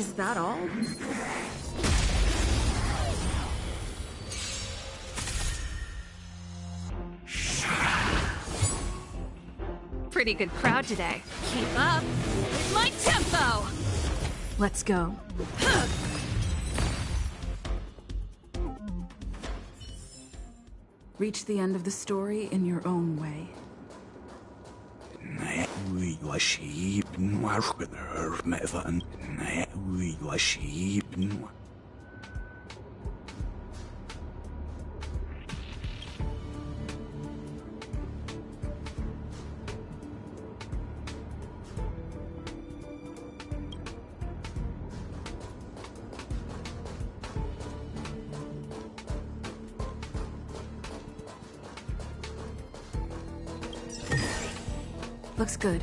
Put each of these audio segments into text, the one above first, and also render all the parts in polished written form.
Is that all? Pretty good crowd today. Keep up with my tempo! Let's go. Reach the end of the story in your own way. Looks good.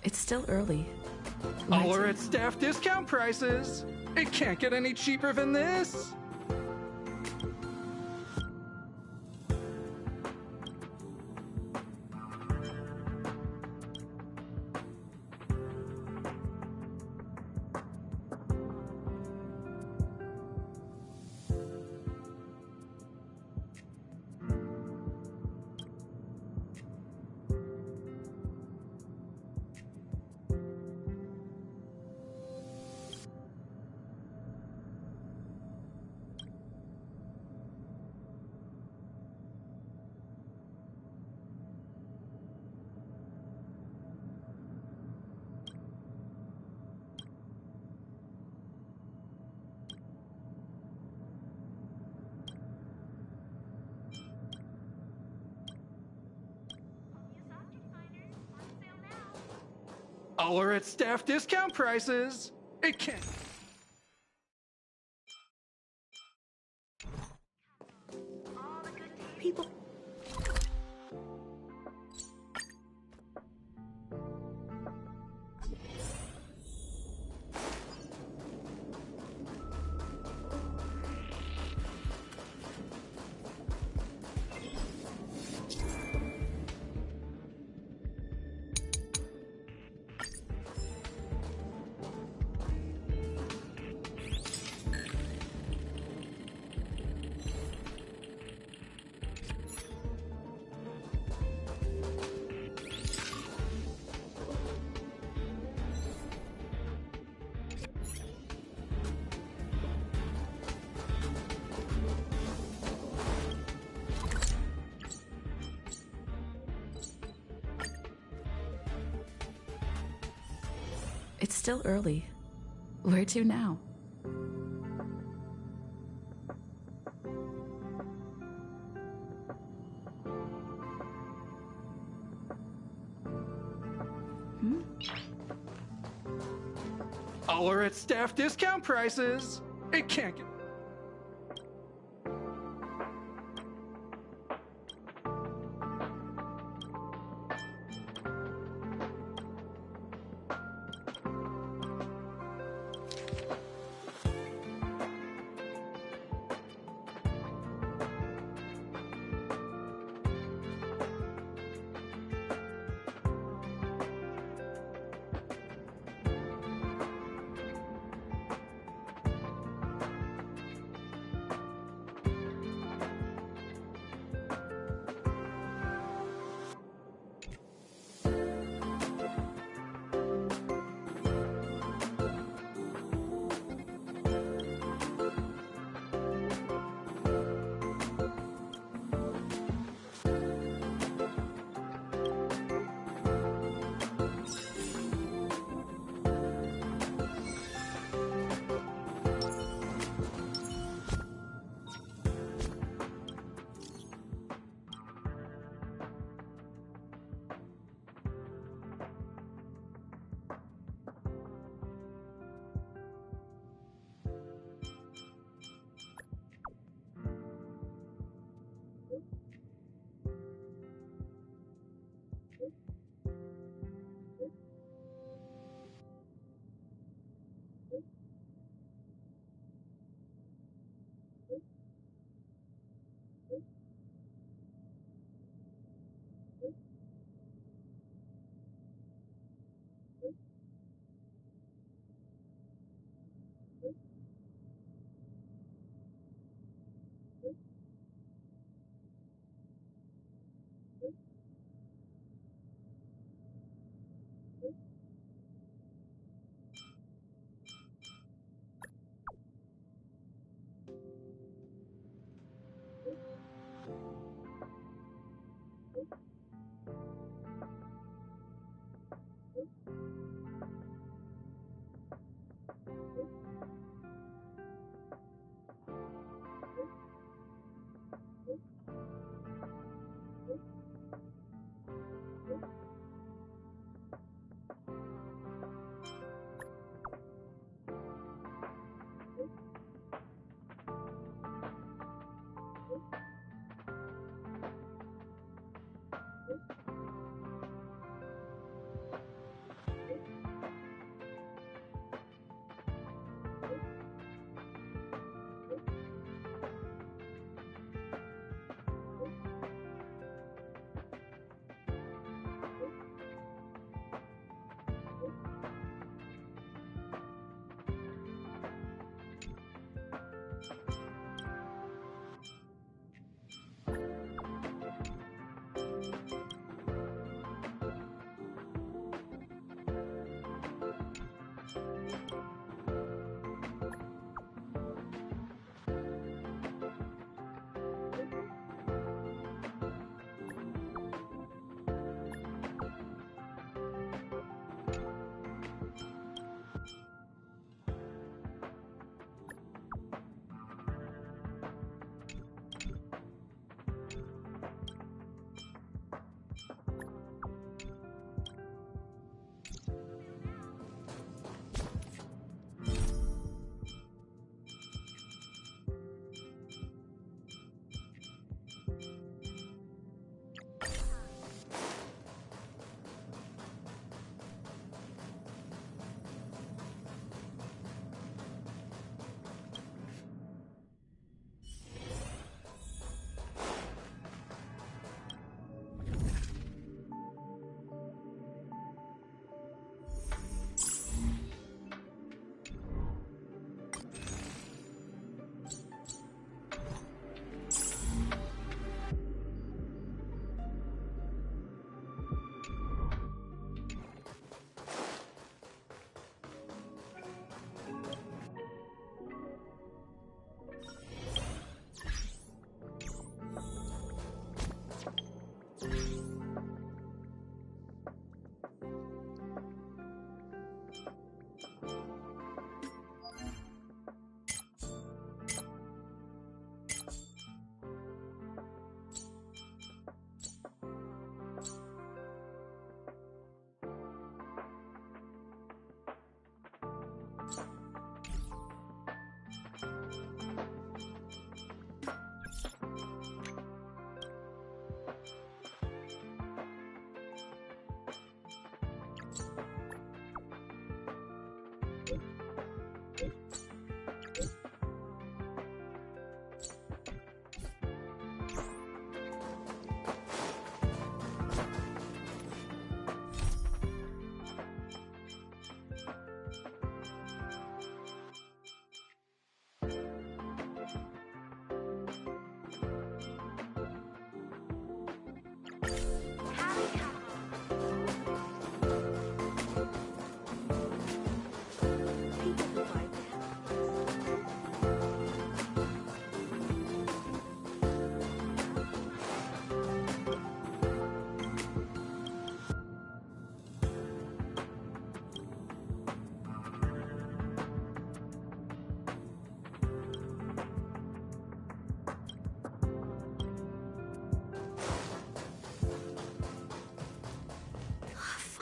It's still early. All are at staff discount prices. It can't get any cheaper than this. All are at staff discount prices. It can't. People. It's still early. Where to now? All are at staff discount prices. It can't get.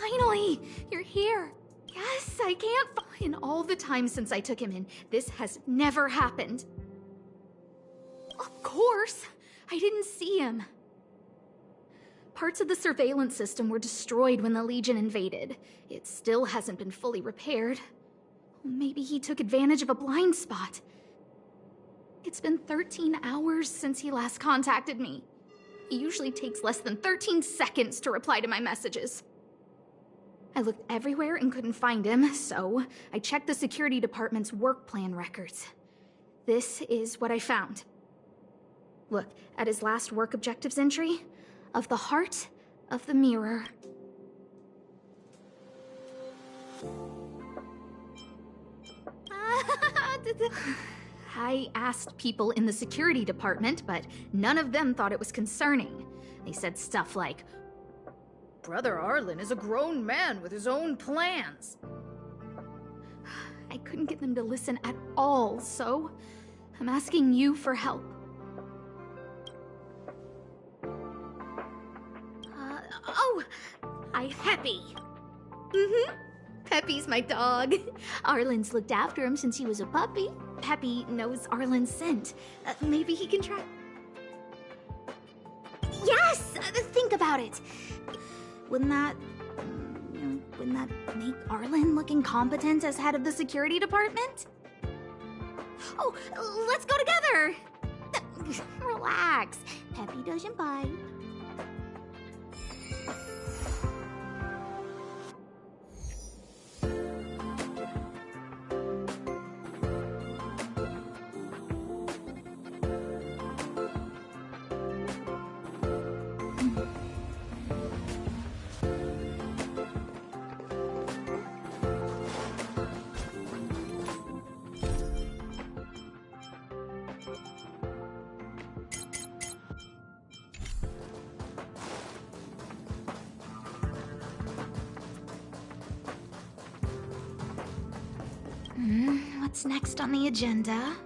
Finally! You're here! Yes, I can't in all the time since I took him in, this has never happened. Of course! I didn't see him. Parts of the surveillance system were destroyed when the Legion invaded. It still hasn't been fully repaired. Maybe he took advantage of a blind spot. It's been 13 hours since he last contacted me. He usually takes less than 13 seconds to reply to my messages. I looked everywhere and couldn't find him, so I checked the security department's work plan records. This is what I found. Look at his last work objectives entry. Of the heart of the mirror. I asked people in the security department, but none of them thought it was concerning. They said stuff like, "Brother Arlen is a grown man with his own plans." I couldn't get them to listen at all, so I'm asking you for help. Hi, Peppy. Peppy's my dog. Arlen's looked after him since he was a puppy. Peppy knows Arlen's scent. Maybe he can try... Yes! Think about it. Wouldn't that make Arlen look incompetent as head of the security department? Oh, let's go together! Relax. Peppy doesn't bite. What's next on the agenda?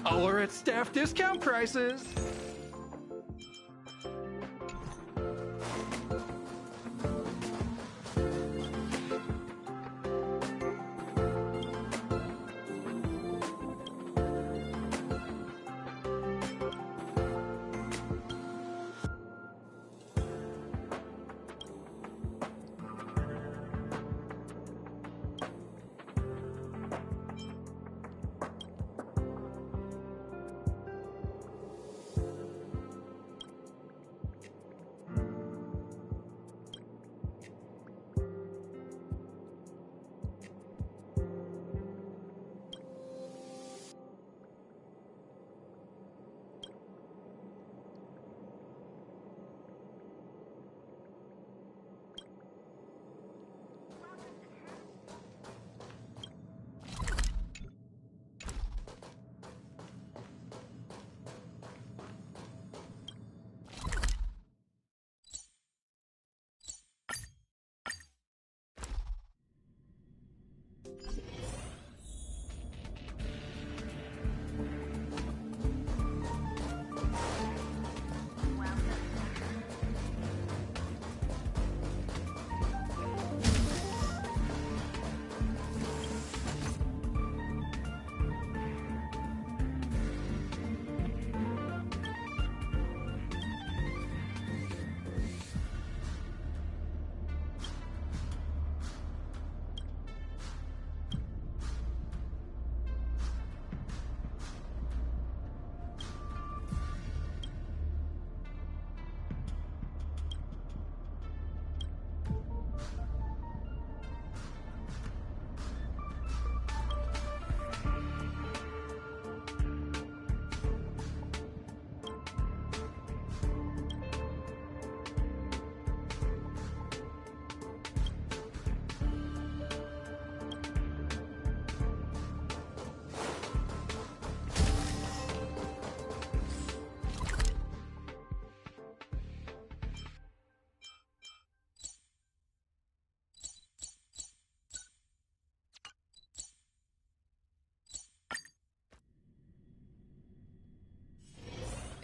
All are at staff discount prices.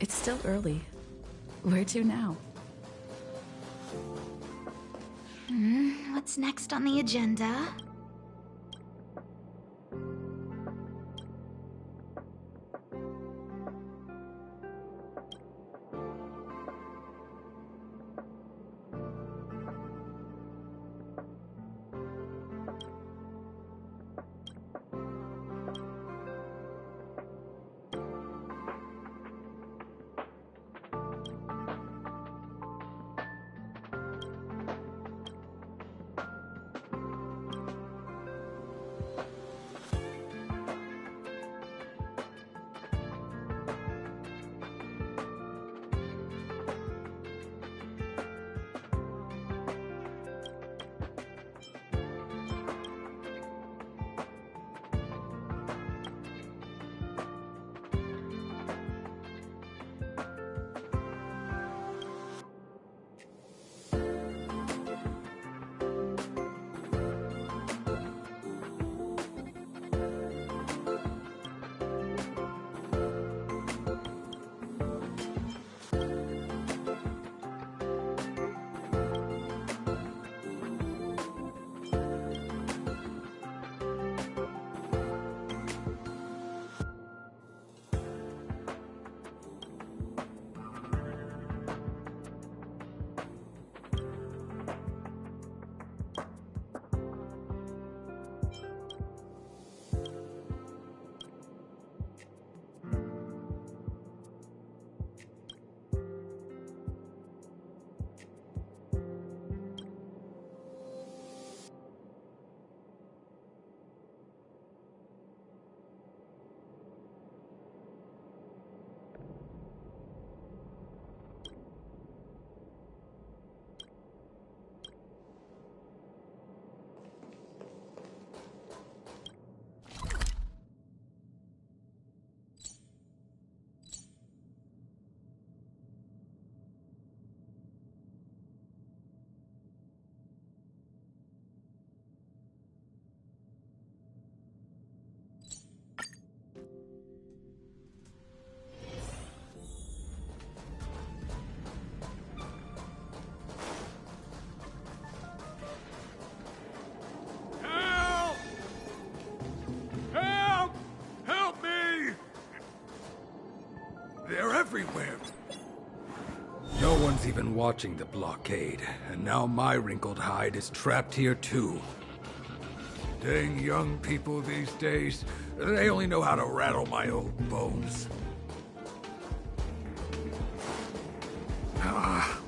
It's still early. Where to now? What's next on the agenda? They're everywhere. No one's even watching the blockade, and now my wrinkled hide is trapped here too. Dang young people these days, they only know how to rattle my old bones. Ah.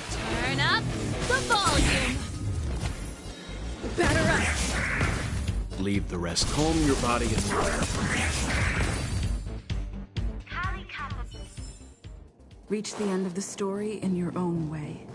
Turn up the volume! Batter up! Leave the rest. Calm your body and mind. Reach the end of the story in your own way.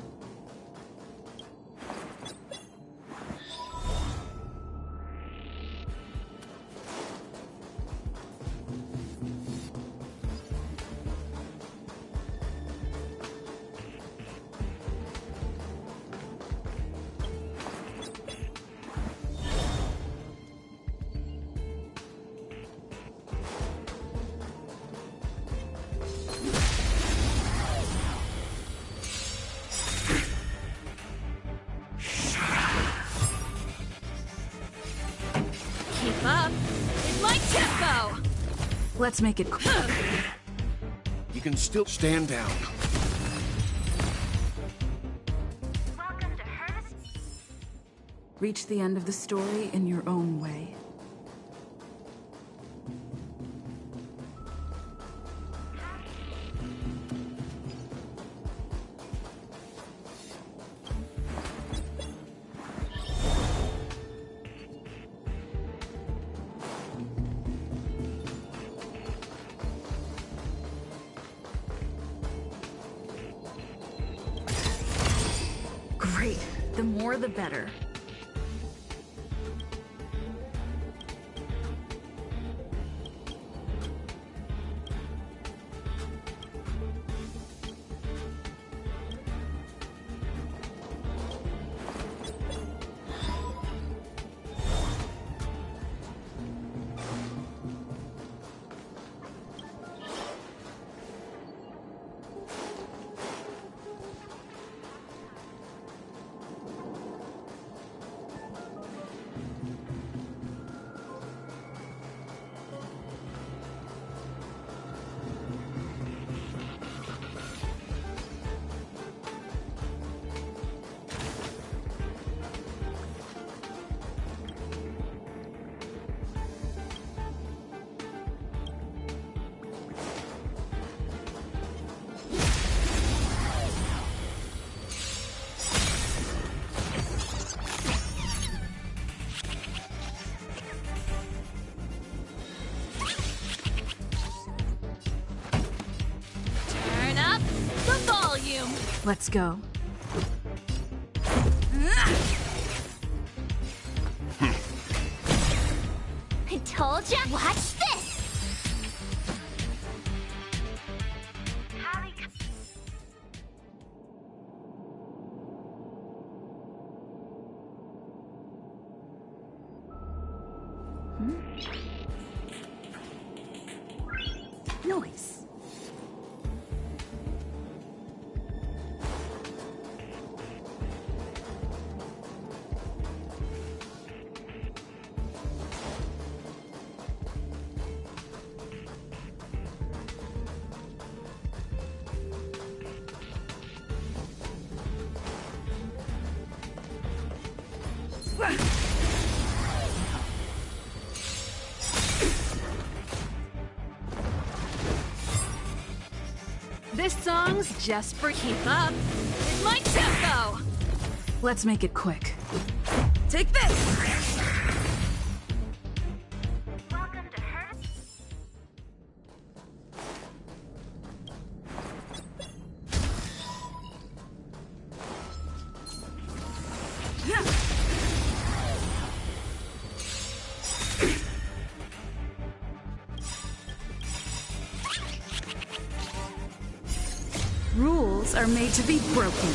keep up. It's my tempo! Let's make it quick. You can still stand down. Reach the end of the story in your own way. Great. The more the better. Turn up the volume! Let's go. I told ya! Watch this! Noise. This song's just for keep up. It's my tempo! Let's make it quick. Take this! Rules are made to be broken.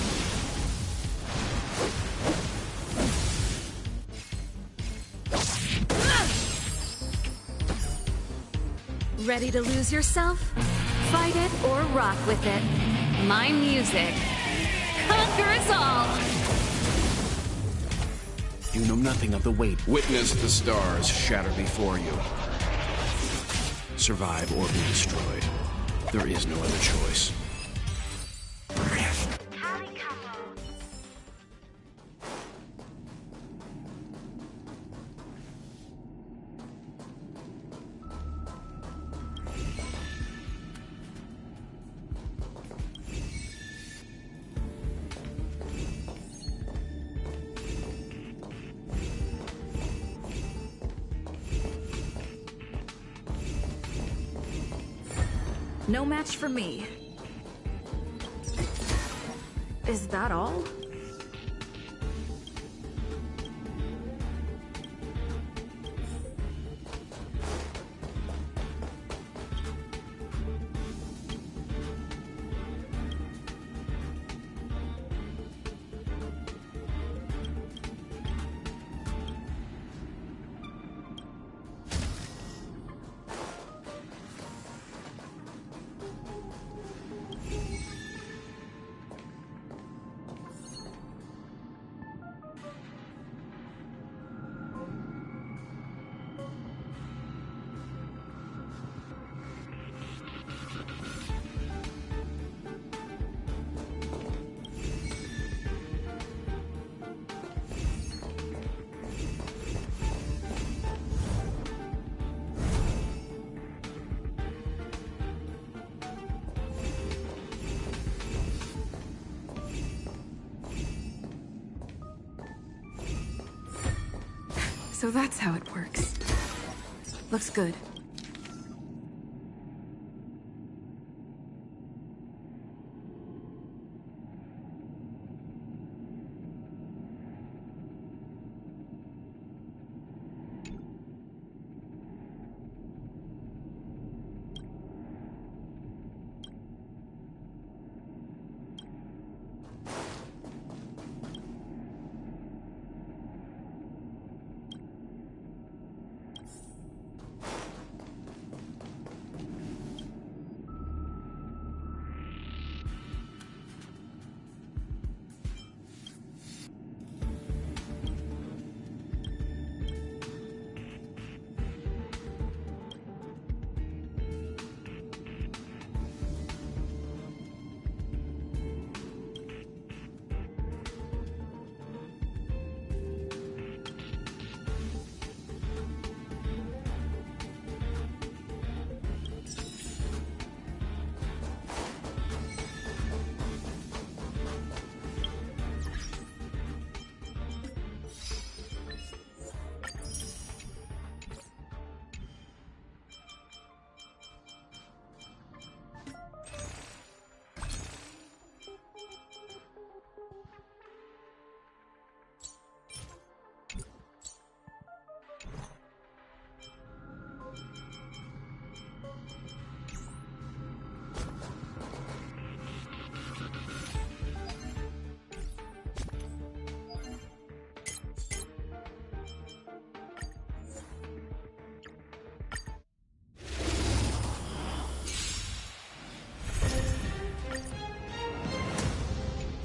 Ready to lose yourself? Fight it or rock with it. My music conquers all! You know nothing of the weight. Witness the stars shatter before you. Survive or be destroyed. There is no other choice. No match for me. Is that all? So that's how it works. Looks good.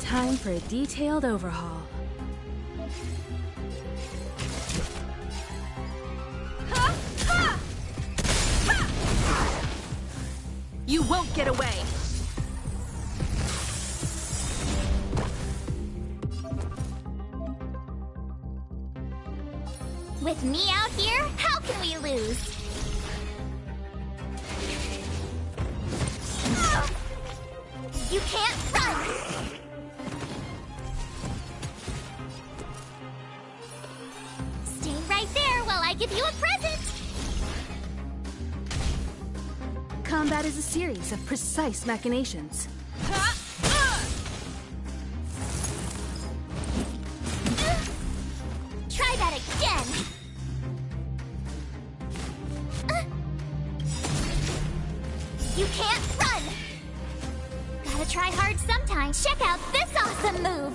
Time for a detailed overhaul. You won't get away! With me out here, how can we lose? You can't run! Stay right there while I give you a present! Combat is a series of precise machinations. Try that again! You can't run! Gotta try hard sometimes. Check out this awesome move!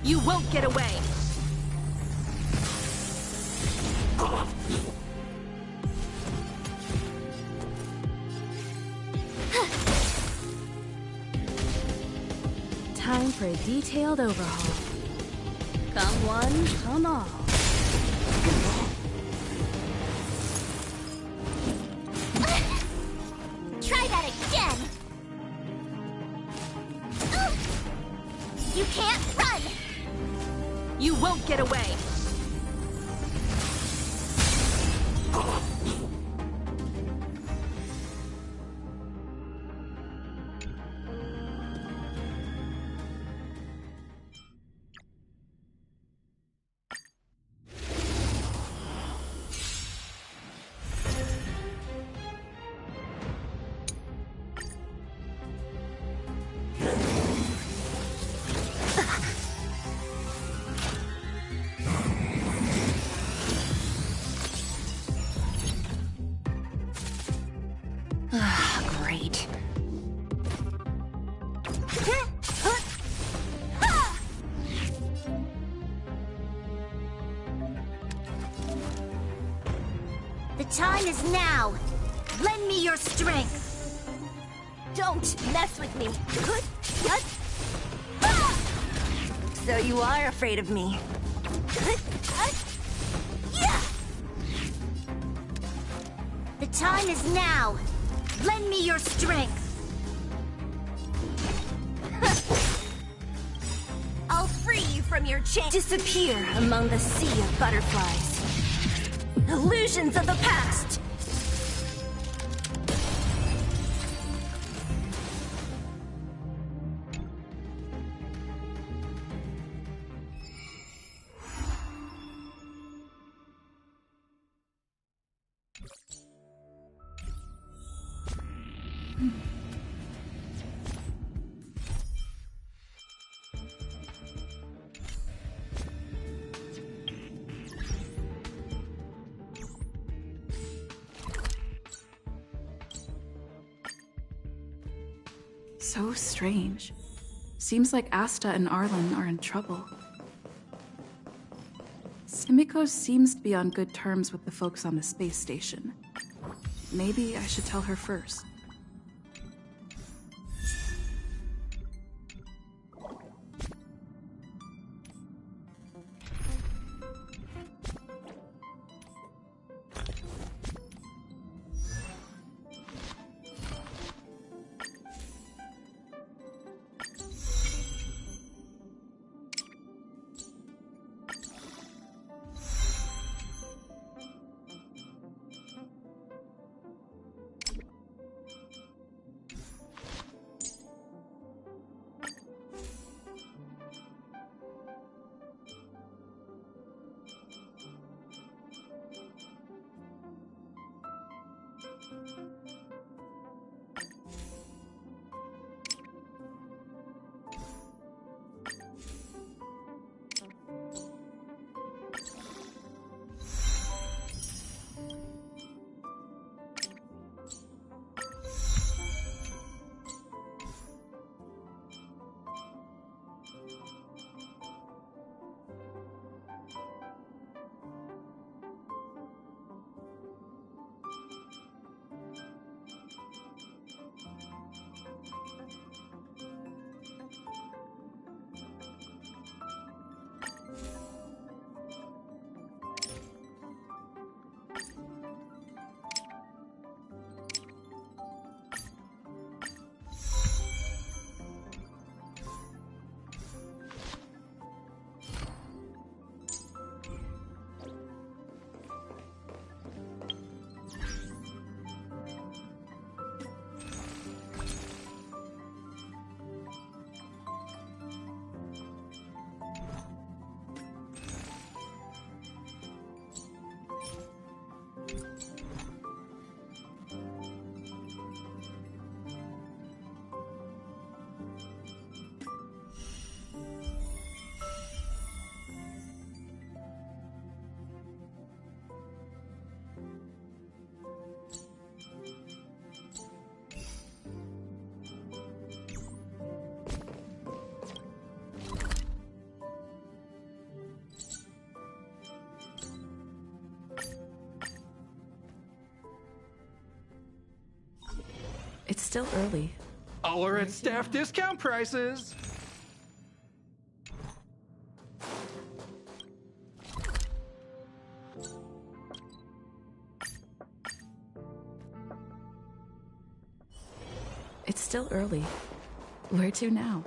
You won't get away! Time for a detailed overhaul. Come one, come all. Try that again! You can't run! You won't get away! Great. The time is now! Lend me your strength! Don't mess with me. So you are afraid of me. The time is now! Lend me your strength! I'll free you from your chain. Disappear among the sea of butterflies. Illusions of the past! So strange. Seems like Asta and Arlen are in trouble. Simiko seems to be on good terms with the folks on the space station. Maybe I should tell her first. It's still early. All are at staff discount prices. It's still early. Where to now?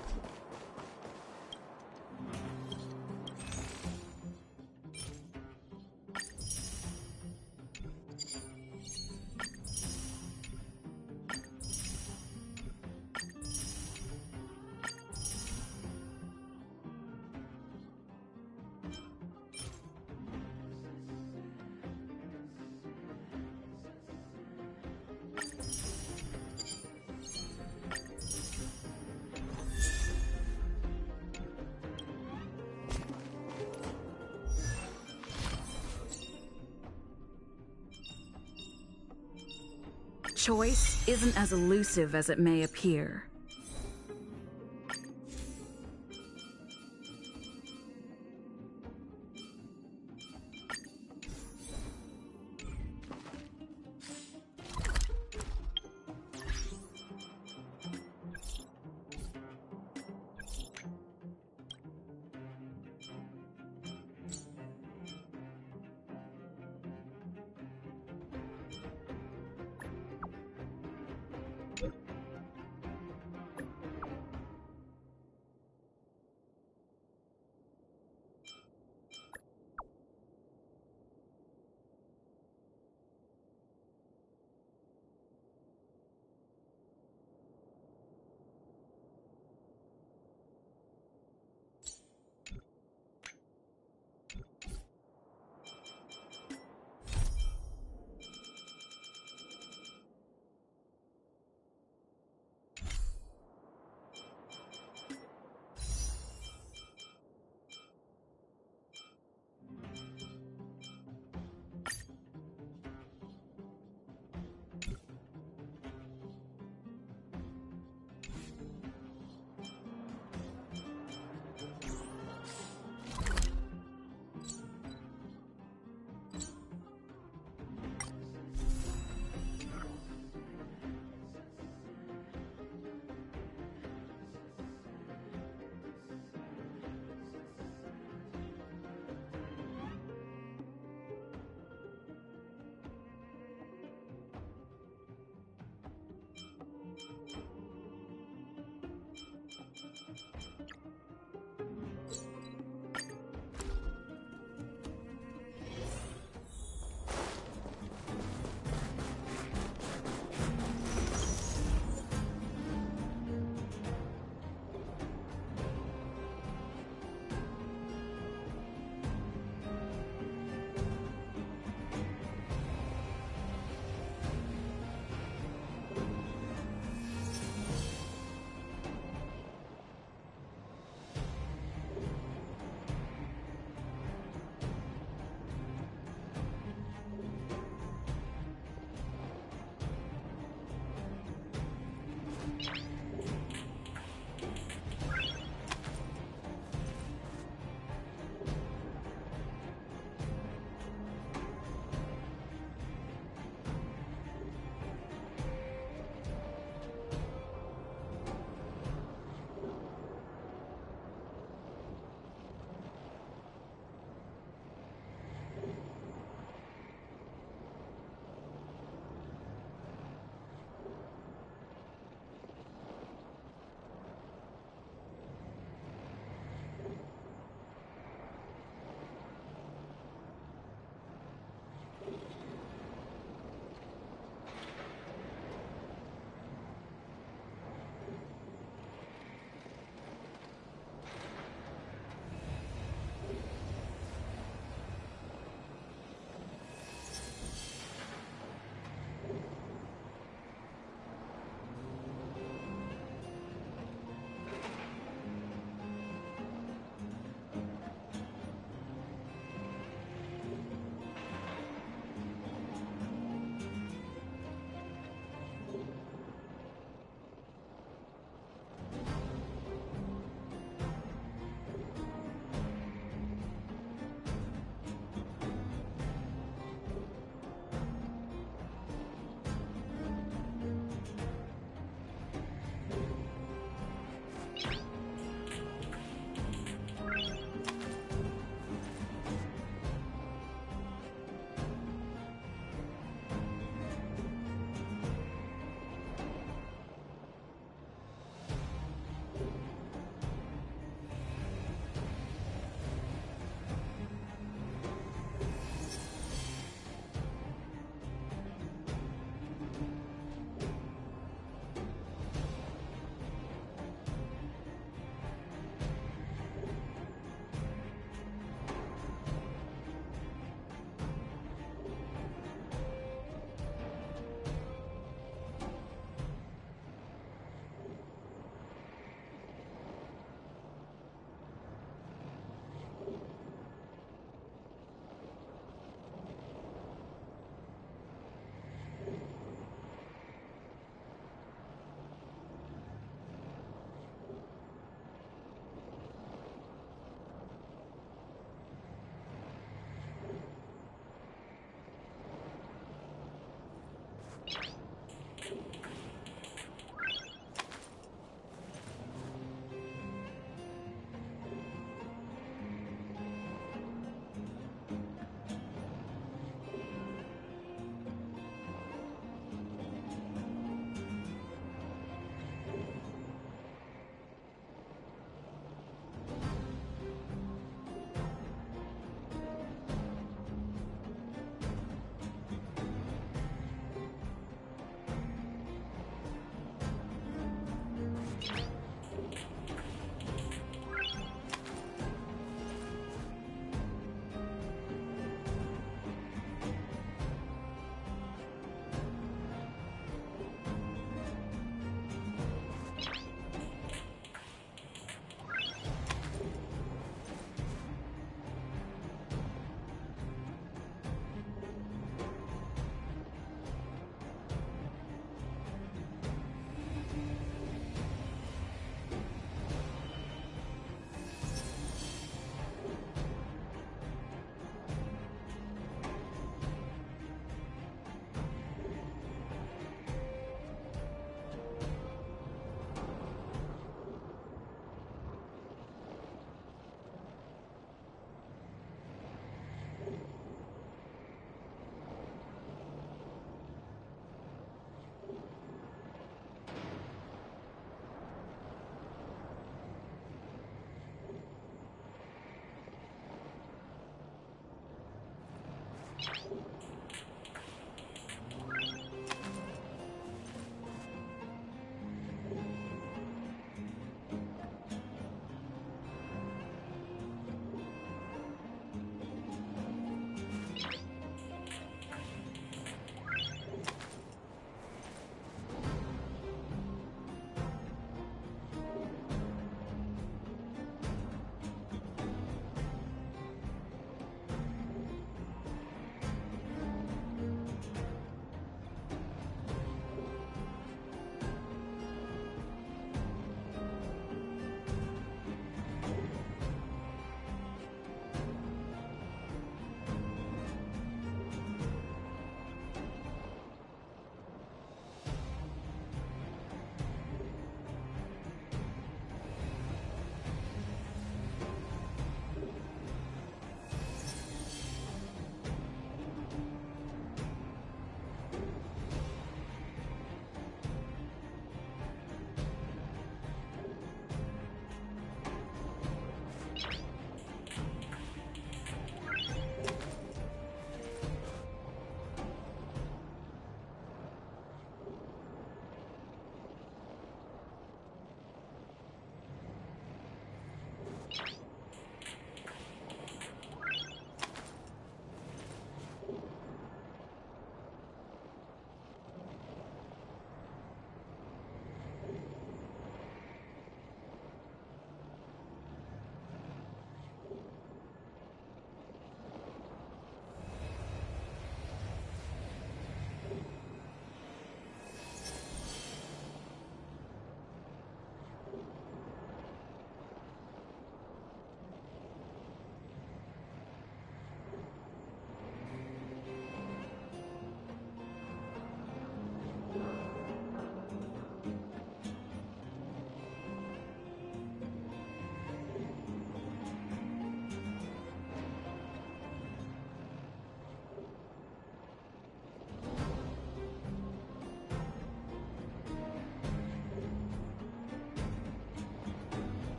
Choice isn't as elusive as it may appear.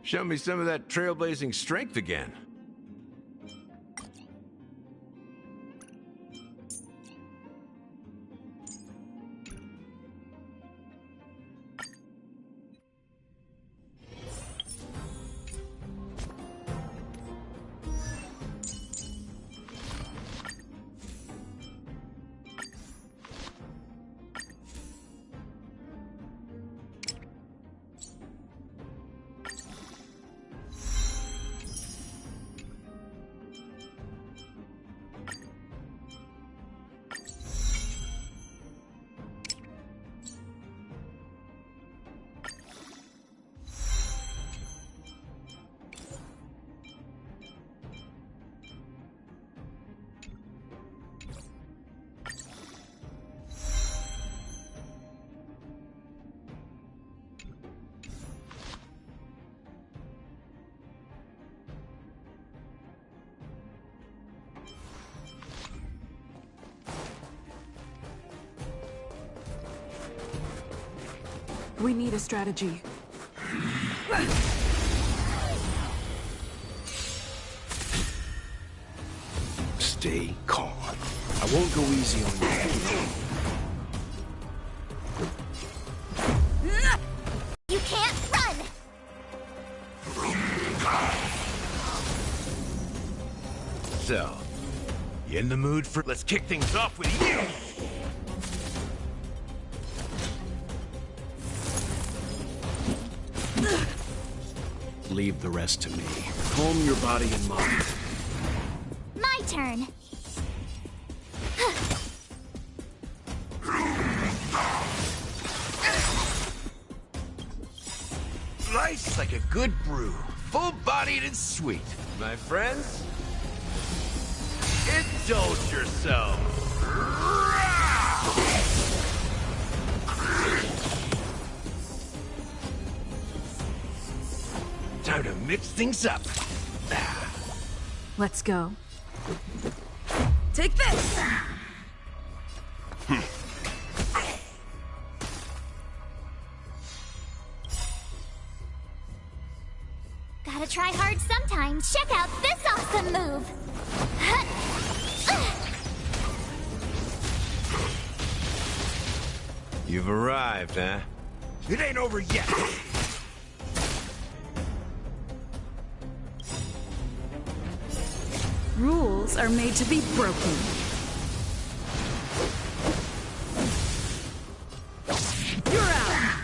Show me some of that trailblazing strength again. We need a strategy. Stay calm. I won't go easy on you. You can't run! So, you in the mood for... Let's kick things off with you! Leave the rest to me. Calm your body and mind. My turn. Nice like a good brew. Full-bodied and sweet. My friends, indulge yourselves. Time to mix things up. Let's go. Take this! Gotta try hard sometimes. Check out this awesome move! You've arrived, huh? It ain't over yet! Rules are made to be broken. You're out!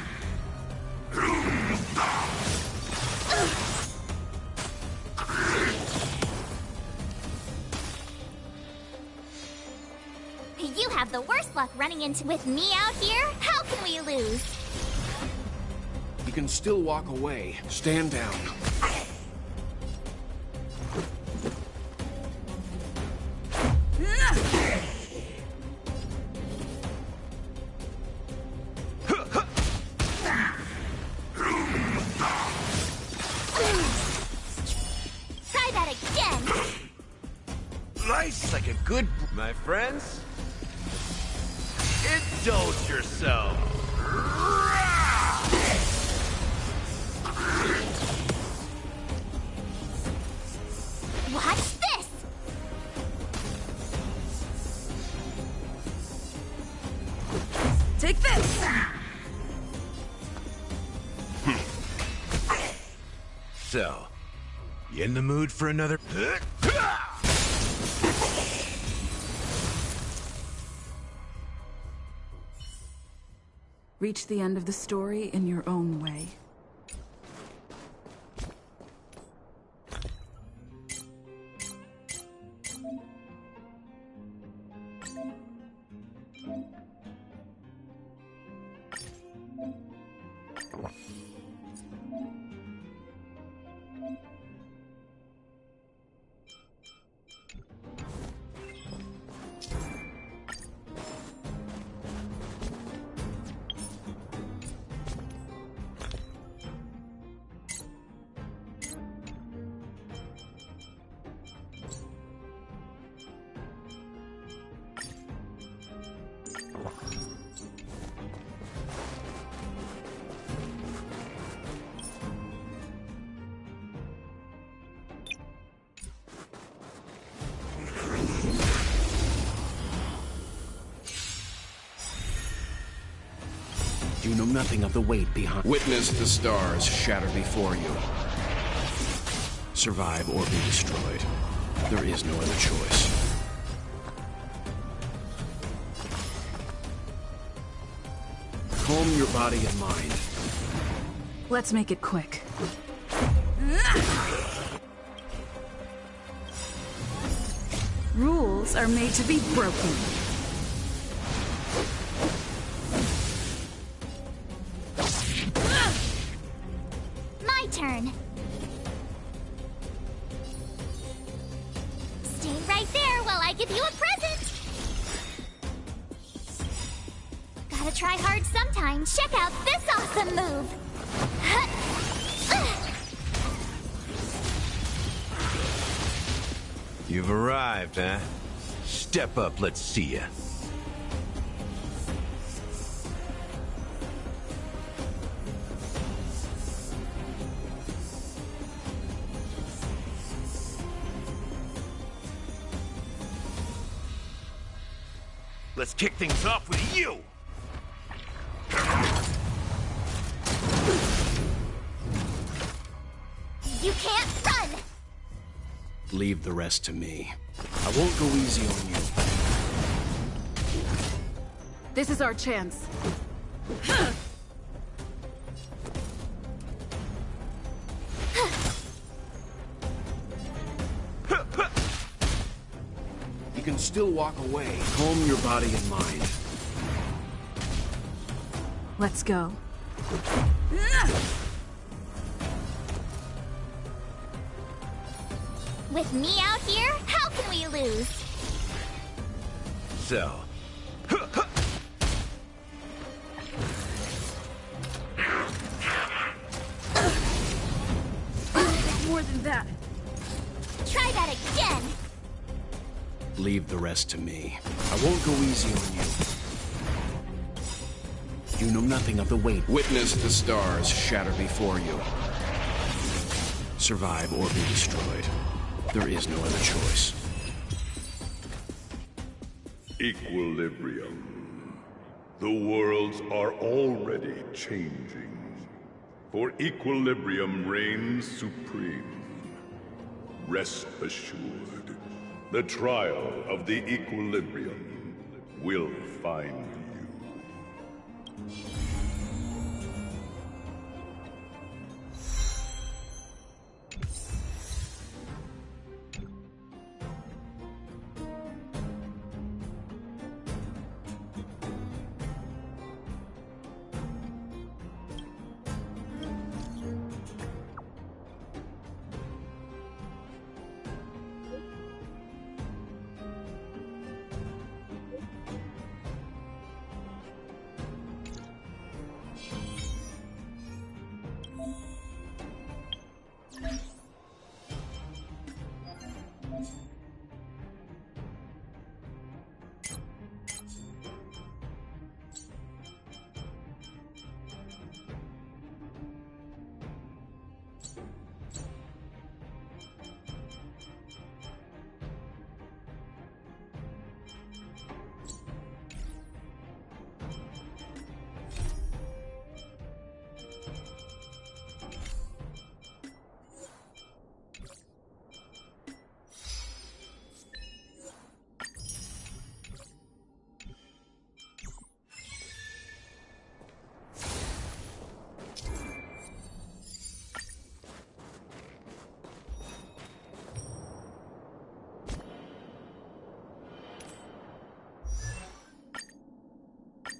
You have the worst luck running into with me out here. How can we lose? You can still walk away. Stand down. Try that again! Nice like a good... My friends, indulge yourselves. Watch this! Take this! So, you in the mood for another... Reach the end of the story in your own way. You know nothing of the weight behind. Witness the stars shatter before you. Survive or be destroyed. There is no other choice. Calm your body and mind. Let's make it quick. Rules are made to be broken. My turn. Stay right there while I give you a present. Gotta try hard sometimes. Check out this awesome move. You've arrived, huh? Step up, let's see ya. Let's kick things off with you! You can't run! Leave the rest to me. I won't go easy on you. This is our chance. You can still walk away. Calm your body and mind. Let's go. With me out here, how can we lose? So... More than that. Try that again! Leave the rest to me. I won't go easy on you. You know nothing of the weight. Witness the stars shatter before you. Survive or be destroyed. There is no other choice. Equilibrium. The worlds are already changing. For equilibrium reigns supreme. Rest assured, the trial of the equilibrium will find you.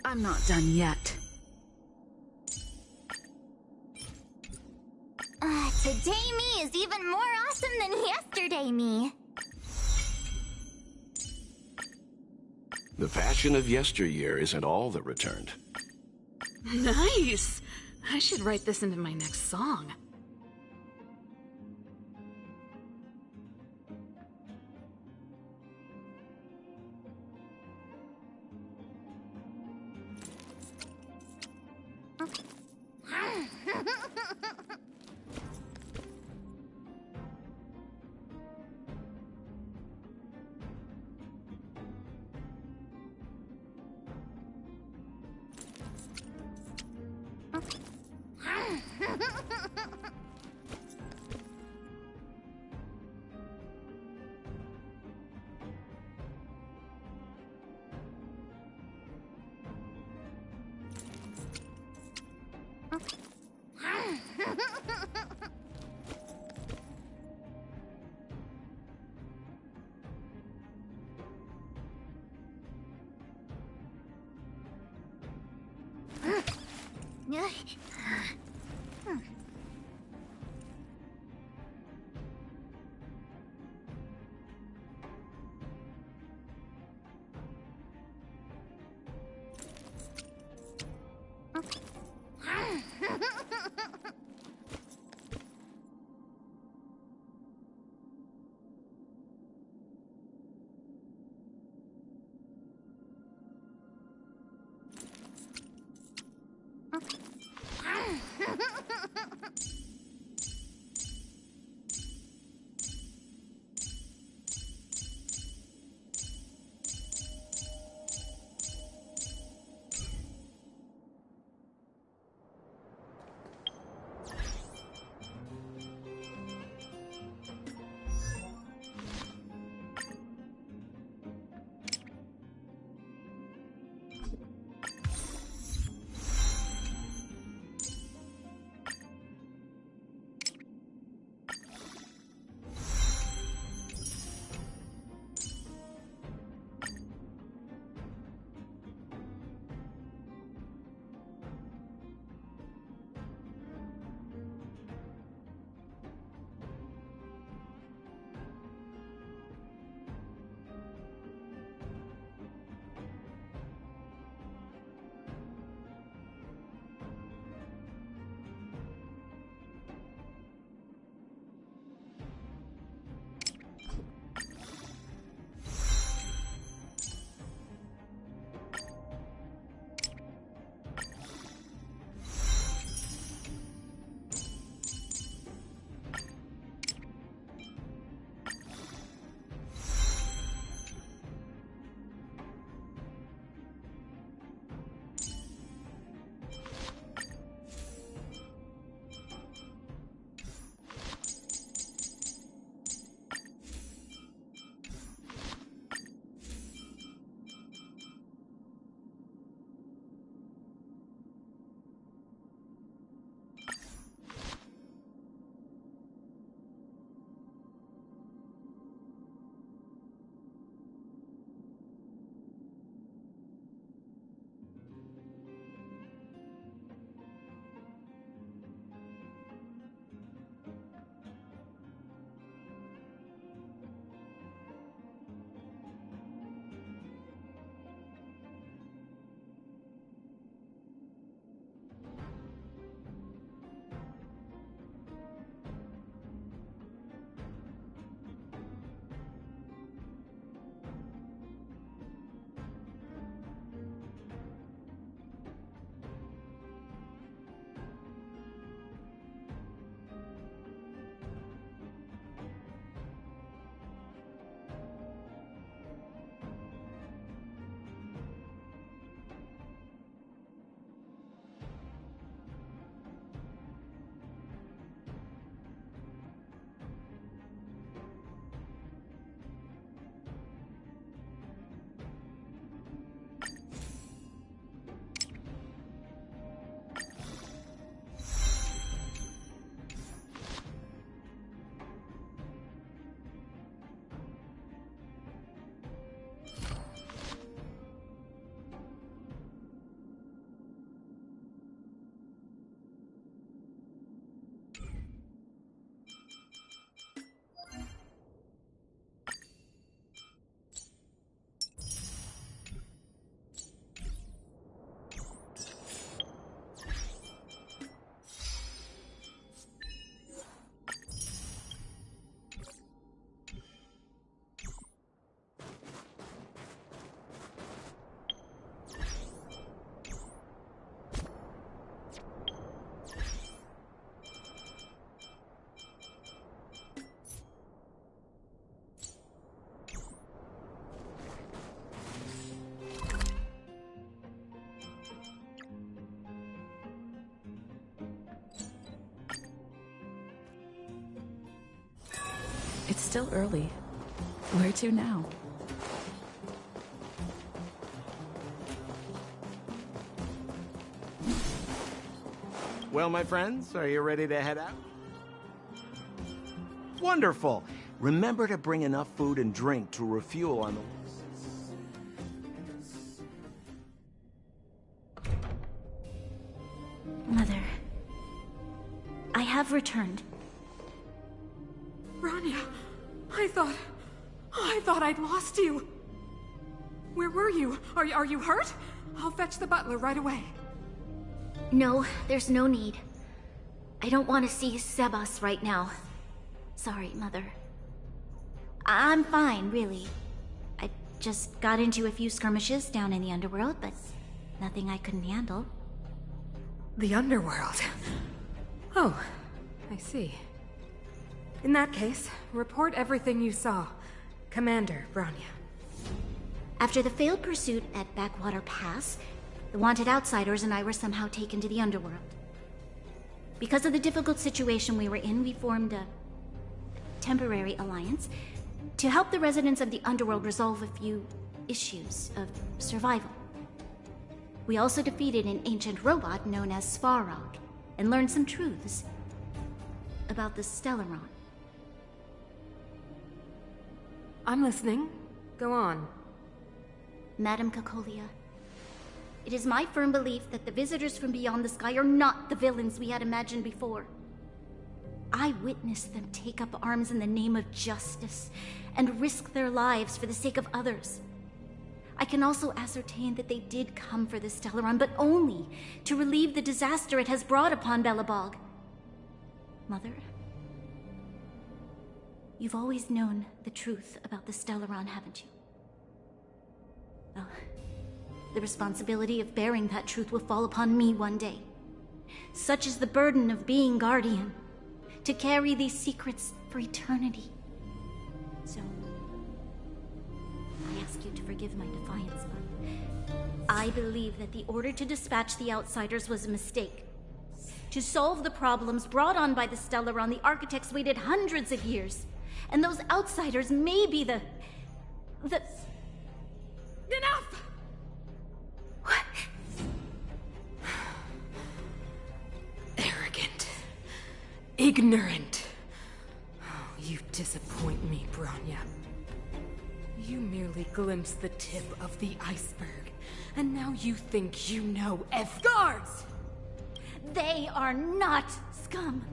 I'm not done yet. Today me is even more awesome than yesterday me. The passion of yesteryear isn't all that returned. Nice! I should write this into my next song. It's still early. Where to now? Well, my friends, are you ready to head out? Wonderful! Remember to bring enough food and drink to refuel on the... Mother, I have returned. Bronya, I thought I'd lost you. Where were you? Are you hurt? I'll fetch the butler right away. No, there's no need. I don't want to see Sebas right now. Sorry, Mother. I'm fine, really. I just got into a few skirmishes down in the underworld, but nothing I couldn't handle. The underworld? Oh, I see. In that case, report everything you saw. Commander Bronya. After the failed pursuit at Backwater Pass, the wanted outsiders and I were somehow taken to the underworld. Because of the difficult situation we were in, we formed a temporary alliance to help the residents of the underworld resolve a few issues of survival. We also defeated an ancient robot known as Svarog and learned some truths about the Stellaron. I'm listening. Go on. Madam Cocolia, it is my firm belief that the visitors from beyond the sky are not the villains we had imagined before. I witnessed them take up arms in the name of justice and risk their lives for the sake of others. I can also ascertain that they did come for the Stellaron, but only to relieve the disaster it has brought upon Belobog. Mother, you've always known the truth about the Stellaron, haven't you? Well, the responsibility of bearing that truth will fall upon me one day. Such is the burden of being Guardian, to carry these secrets for eternity. So, I ask you to forgive my defiance, but I believe that the order to dispatch the outsiders was a mistake. To solve the problems brought on by the Stellaron, the architects waited hundreds of years. And those outsiders may be the... Enough! What? Arrogant. Ignorant. Oh, you disappoint me, Bronya. You merely glimpsed the tip of the iceberg, and now you think you know guards! They are not scum.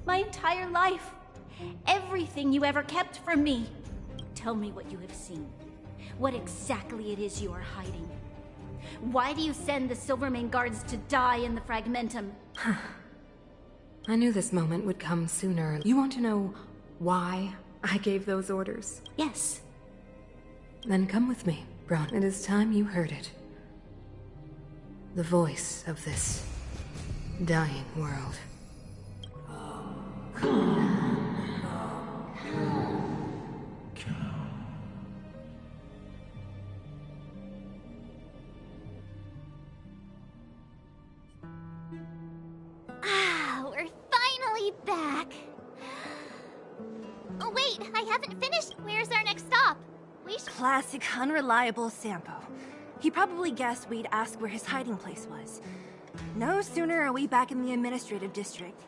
My entire life, everything you ever kept from me. Tell me what you have seen. What exactly it is you are hiding. Why do you send the Silvermane guards to die in the Fragmentum? I knew this moment would come sooner. You want to know why I gave those orders? Yes. Then come with me, Braun. It is time you heard it. The voice of this dying world. We're finally back. Oh, wait, I haven't finished. Where's our next stop? Classic unreliable Sampo. He probably guessed we'd ask where his hiding place was. No sooner are we back in the administrative district.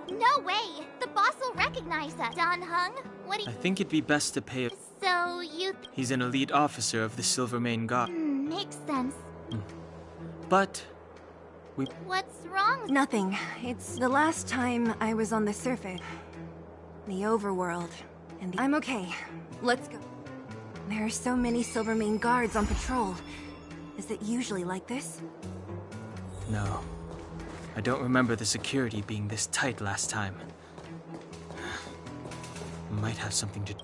No way! The boss will recognize us. Don Hung, what do you... I think it'd be best to pay... So, you... He's an elite officer of the Silvermane Guard. Makes sense. But... What's wrong? Nothing. It's the last time I was on the surface. The overworld. And I'm okay. Let's go. There are so many Silvermane guards on patrol. Is it usually like this? No. I don't remember the security being this tight last time. Might have something to...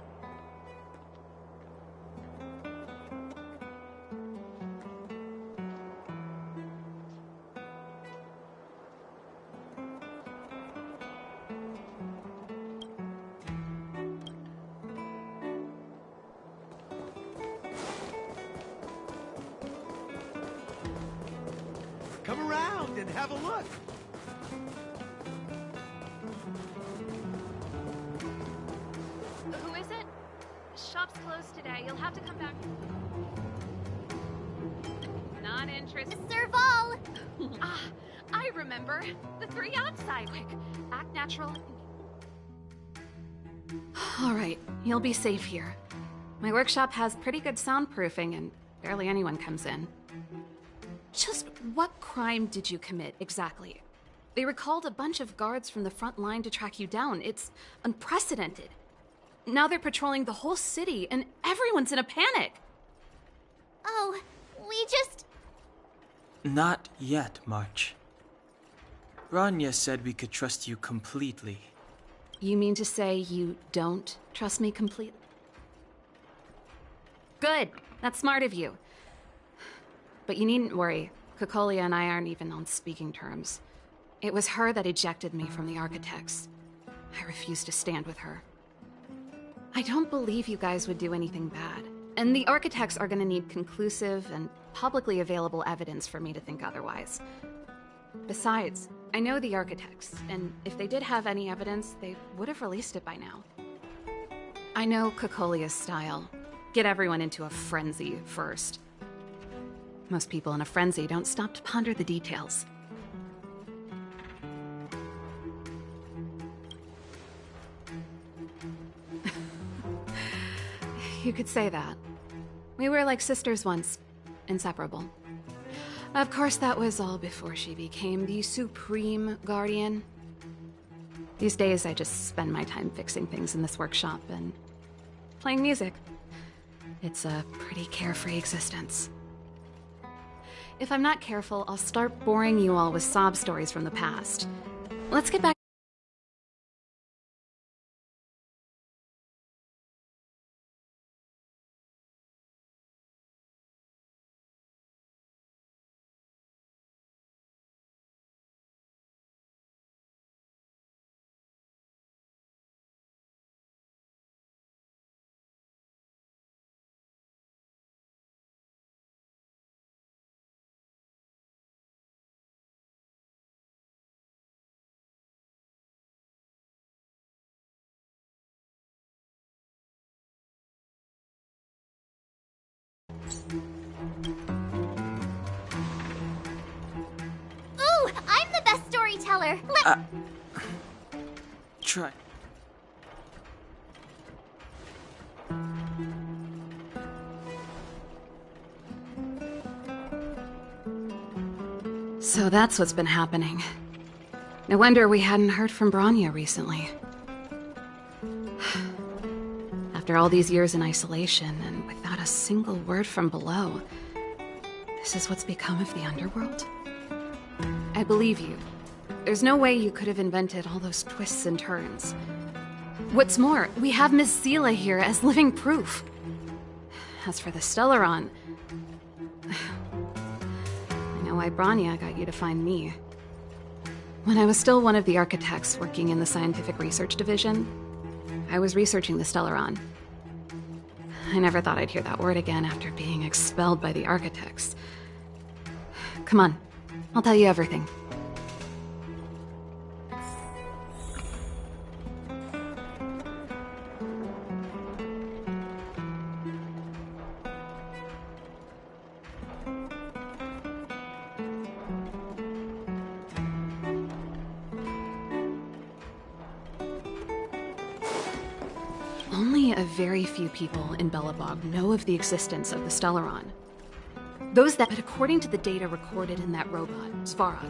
Come around and have a look. shop's closed today. You'll have to come back. Not interested. Serval! Ah, I remember. The three outside. Quick, act natural. Alright, you'll be safe here. My workshop has pretty good soundproofing and barely anyone comes in. Just what crime did you commit, exactly? They recalled a bunch of guards from the front line to track you down. It's unprecedented. Now they're patrolling the whole city and everyone's in a panic. Oh, we just... Not yet, March. Bronya said we could trust you completely. You mean to say you don't trust me completely? Good. That's smart of you. But you needn't worry. Cocolia and I aren't even on speaking terms. It was her that ejected me from the Architects. I refuse to stand with her. I don't believe you guys would do anything bad. And the Architects are gonna need conclusive and publicly available evidence for me to think otherwise. Besides, I know the Architects, and if they did have any evidence, they would have released it by now. I know Cocolia's style. Get everyone into a frenzy first. Most people in a frenzy don't stop to ponder the details. You could say that. We were like sisters once, inseparable. Of course, that was all before she became the Supreme Guardian. These days, I just spend my time fixing things in this workshop and playing music. It's a pretty carefree existence. If I'm not careful, I'll start boring you all with sob stories from the past. Let's get back. Ooh, I'm the best storyteller. Try. So that's what's been happening. No wonder we hadn't heard from Bronya recently. After all these years in isolation and without a single word from below, this is what's become of the underworld? I believe you. There's no way you could have invented all those twists and turns. What's more, we have Miss Seela here as living proof. As for the Stellaron, I know why Bronya got you to find me. When I was still one of the Architects working in the Scientific Research Division, I was researching the Stellaron. I never thought I'd hear that word again after being expelled by the Architects. Come on, I'll tell you everything. Only a very few people in Belobog know of the existence of the Stellaron. Those that, but according to the data recorded in that robot, Svarog,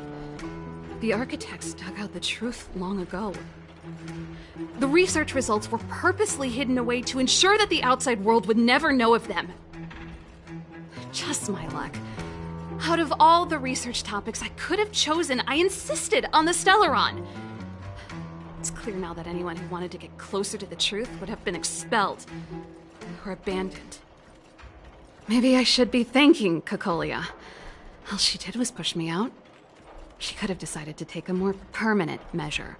the Architects dug out the truth long ago. The research results were purposely hidden away to ensure that the outside world would never know of them. Just my luck. Out of all the research topics I could have chosen, I insisted on the Stellaron. It's clear now that anyone who wanted to get closer to the truth would have been expelled or abandoned. Maybe I should be thanking Cocolia. All she did was push me out. She could have decided to take a more permanent measure.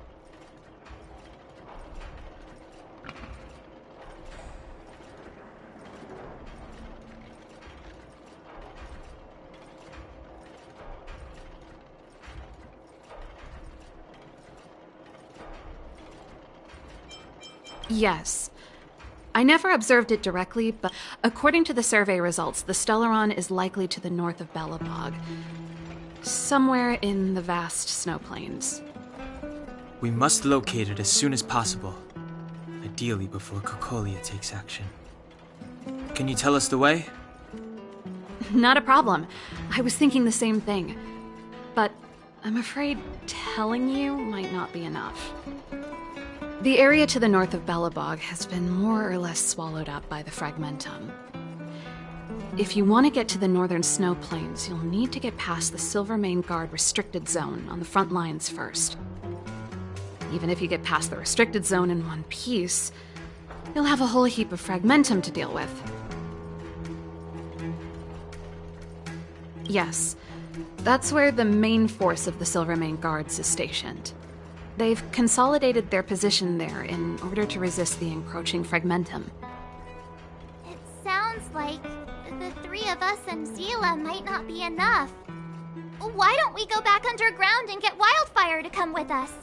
Yes. I never observed it directly, but according to the survey results, the Stellaron is likely to the north of Belobog. Somewhere in the vast snow plains. We must locate it as soon as possible. Ideally before Cocolia takes action. Can you tell us the way? Not a problem. I was thinking the same thing. But I'm afraid telling you might not be enough. The area to the north of Belobog has been more or less swallowed up by the Fragmentum. If you want to get to the northern snow plains, you'll need to get past the Silvermane Guard restricted zone on the front lines first. Even if you get past the restricted zone in one piece, you'll have a whole heap of Fragmentum to deal with. Yes, that's where the main force of the Silvermane Guards is stationed. They've consolidated their position there in order to resist the encroaching Fragmentum. It sounds like the three of us and Zila might not be enough. Why don't we go back underground and get Wildfire to come with us?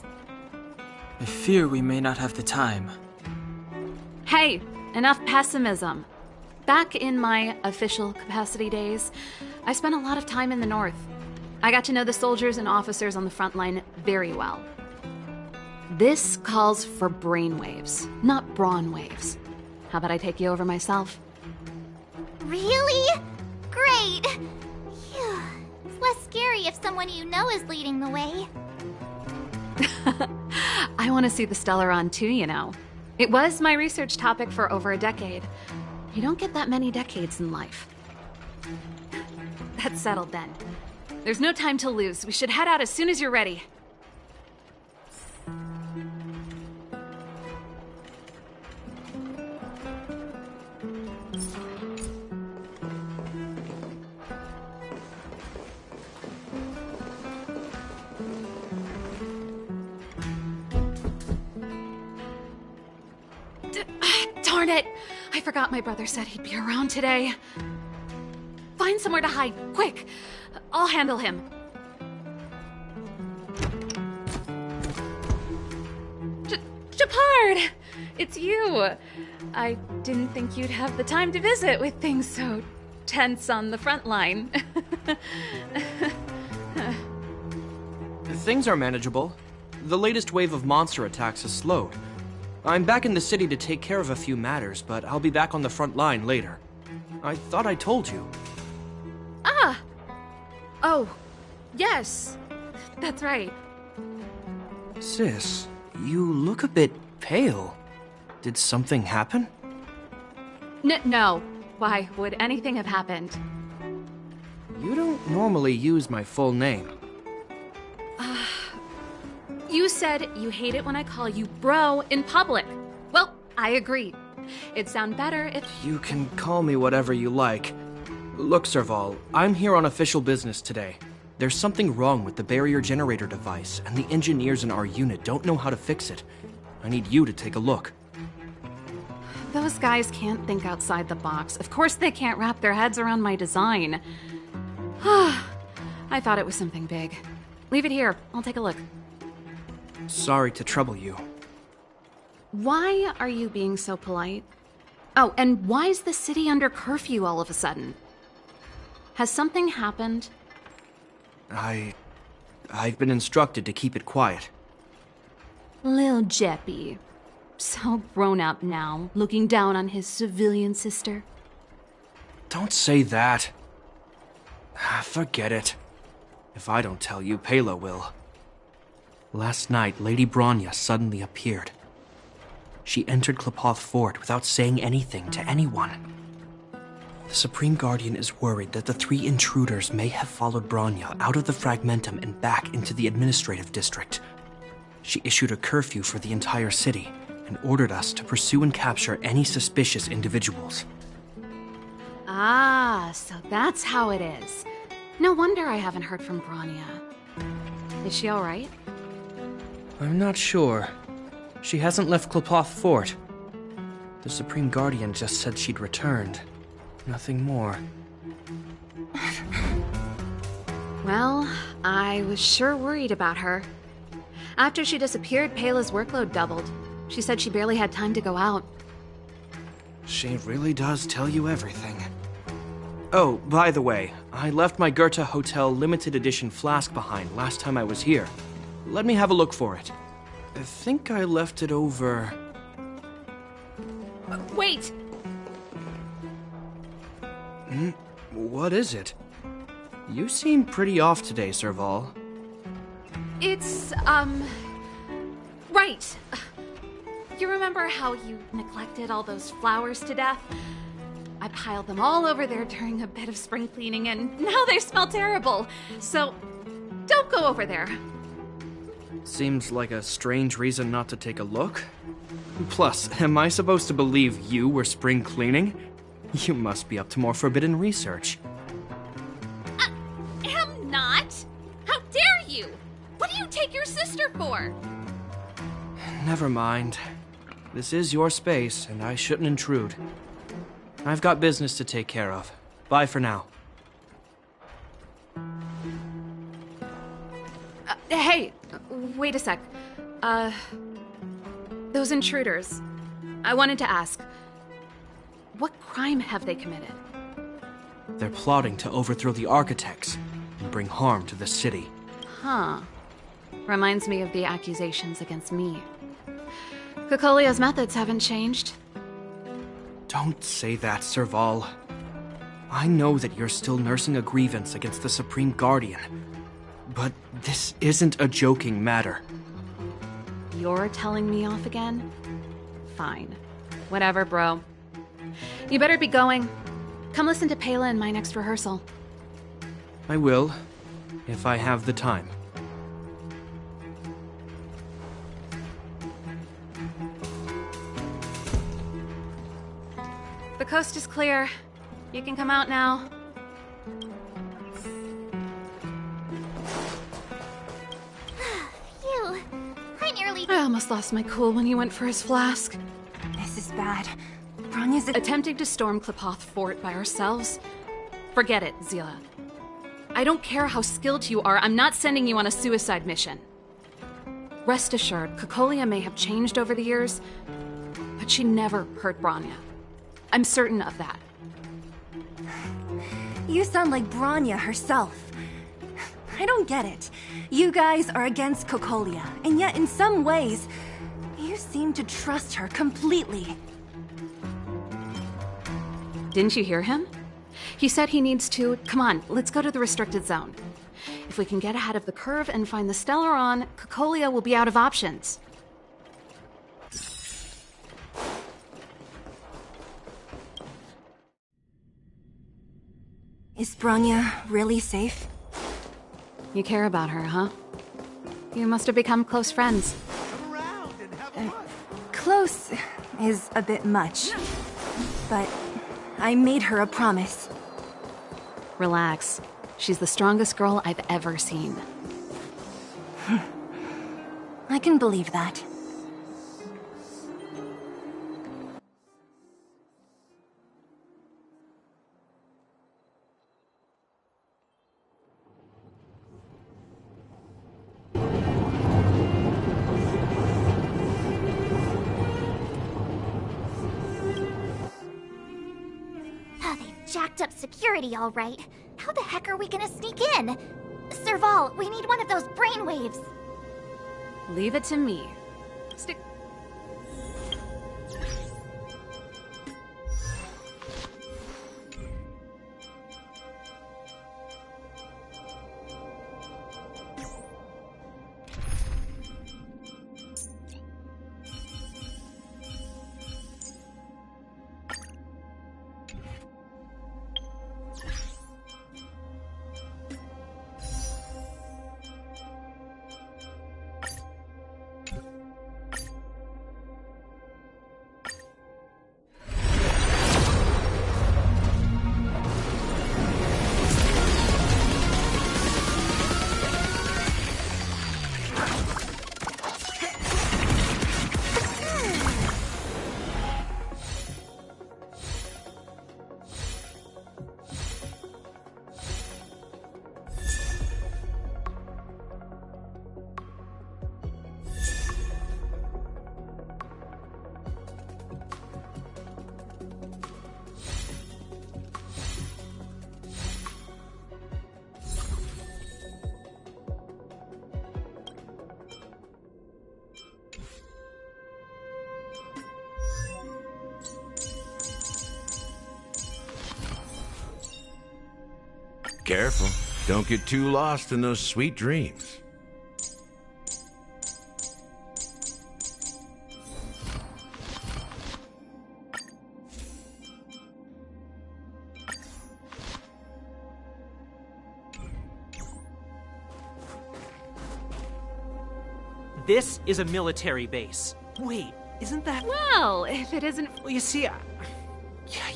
I fear we may not have the time. Hey, enough pessimism. Back in my official capacity days, I spent a lot of time in the north. I got to know the soldiers and officers on the front line very well. This calls for brainwaves, not brawn waves. How about I take you over myself? Really? Great! Phew. It's less scary if someone you know is leading the way. I want to see the Stellaron too, you know. It was my research topic for over a decade. You don't get that many decades in life. That's settled then. There's no time to lose. We should head out as soon as you're ready. Darn it! I forgot my brother said he'd be around today. Find somewhere to hide, quick! I'll handle him. Japard! It's you! I didn't think you'd have the time to visit with things so tense on the front line. Things are manageable. The latest wave of monster attacks has slowed. I'm back in the city to take care of a few matters, but I'll be back on the front line later. I thought I told you. Ah! Oh, yes. That's right. Sis, you look a bit pale. Did something happen? No. Why would anything have happened? You don't normally use my full name. You said you hate it when I call you bro in public. Well, I agree. It'd sound better if... You can call me whatever you like. Look, Serval, I'm here on official business today. There's something wrong with the barrier generator device, and the engineers in our unit don't know how to fix it. I need you to take a look. Those guys can't think outside the box. Of course they can't wrap their heads around my design. I thought it was something big. Leave it here. I'll take a look. Sorry to trouble you. Why are you being so polite? Oh, and why is the city under curfew all of a sudden? Has something happened? I've been instructed to keep it quiet. Lil Jeppy. So grown up now, looking down on his civilian sister. Don't say that. Forget it. If I don't tell you, Pela will. Last night, Lady Bronya suddenly appeared. She entered Klepoth Fort without saying anything to anyone. The Supreme Guardian is worried that the 3 intruders may have followed Bronya out of the Fragmentum and back into the administrative district. She issued a curfew for the entire city and ordered us to pursue and capture any suspicious individuals. Ah, so that's how it is. No wonder I haven't heard from Bronya. Is she all right? I'm not sure. She hasn't left Klepoth Fort. The Supreme Guardian just said she'd returned. Nothing more. Well, I was sure worried about her. After she disappeared, Pela's workload doubled. She said she barely had time to go out. She really does tell you everything. Oh, by the way, I left my Goethe Hotel limited edition flask behind last time I was here. Let me have a look for it. I think I left it over... Wait! What is it? You seem pretty off today, Serval. It's, right. You remember how you neglected all those flowers to death? I piled them all over there during a bit of spring cleaning, and now they smell terrible. So, don't go over there. Seems like a strange reason not to take a look. Plus, am I supposed to believe you were spring cleaning? You must be up to more forbidden research. Am not? How dare you? What do you take your sister for? Never mind. This is your space, and I shouldn't intrude. I've got business to take care of. Bye for now. Hey, wait a sec. Those intruders. I wanted to ask, what crime have they committed? They're plotting to overthrow the architects and bring harm to the city. Huh. Reminds me of the accusations against me. Cocolia's methods haven't changed. Don't say that, Serval. I know that you're still nursing a grievance against the Supreme Guardian, but this isn't a joking matter. You're telling me off again? Fine. Whatever, bro. You better be going. Come listen to Pela in my next rehearsal. I will, if I have the time. The coast is clear. You can come out now. Phew. I nearly... I almost lost my cool when he went for his flask. This is bad. Bronya's attempting to storm Klipoth Fort by ourselves? Forget it, Zila. I don't care how skilled you are, I'm not sending you on a suicide mission. Rest assured, Cocolia may have changed over the years, but she never hurt Bronya. I'm certain of that. You sound like Bronya herself. I don't get it. You guys are against Cocolia, and yet in some ways, you seem to trust her completely. Didn't you hear him? He said he needs to... Come on, let's go to the restricted zone. If we can get ahead of the curve and find the Stellaron, Cocolia will be out of options. Is Bronya really safe? You care about her, huh? You must have become close friends. Close is a bit much, but I made her a promise. Relax. She's the strongest girl I've ever seen. I can believe that. Jacked up security, all right. How the heck are we gonna sneak in? Serval, we need one of those brainwaves. Leave it to me. Stick... Careful. Don't get too lost in those sweet dreams. This is a military base. Wait, isn't that... Well, if it isn't... Well, you see,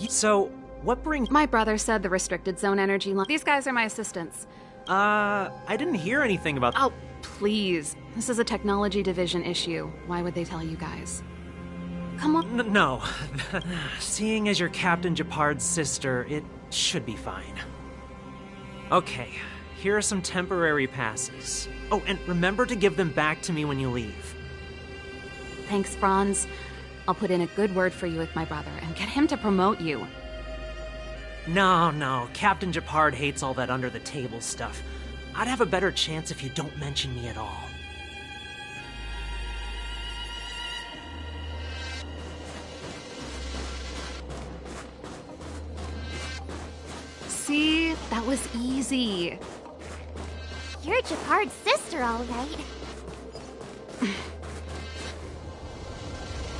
so, what brings... My brother said the restricted zone energy line... These guys are my assistants. I didn't hear anything about... Oh, please. This is a technology division issue. Why would they tell you guys? Come on. No. Seeing as you're Captain Japard's sister, it should be fine. Okay, here are some temporary passes. Oh, and remember to give them back to me when you leave. Thanks, Franz. I'll put in a good word for you with my brother and get him to promote you. No, Captain Japard hates all that under-the-table stuff. I'd have a better chance if you don't mention me at all. See? That was easy. You're Japard's sister, all right.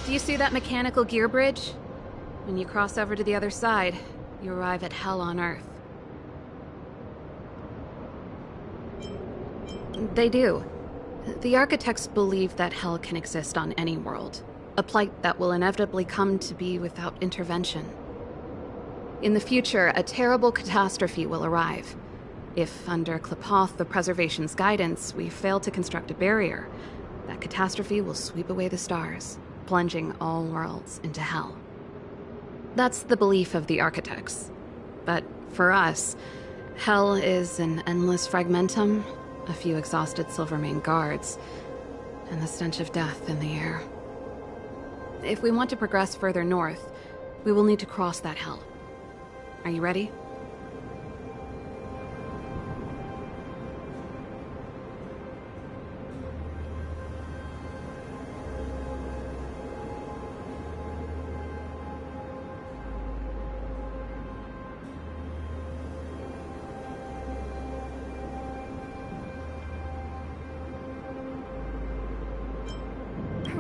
Do you see that mechanical gear bridge? When you cross over to the other side, you arrive at Hell on Earth. They do. The architects believe that Hell can exist on any world, a plight that will inevitably come to be without intervention. In the future, a terrible catastrophe will arrive. If, under Klapoth, the Preservation's guidance, we fail to construct a barrier, that catastrophe will sweep away the stars, plunging all worlds into Hell. That's the belief of the architects. But for us, Hell is an endless fragmentum, a few exhausted Silvermane guards, and the stench of death in the air. If we want to progress further north, we will need to cross that Hell. Are you ready?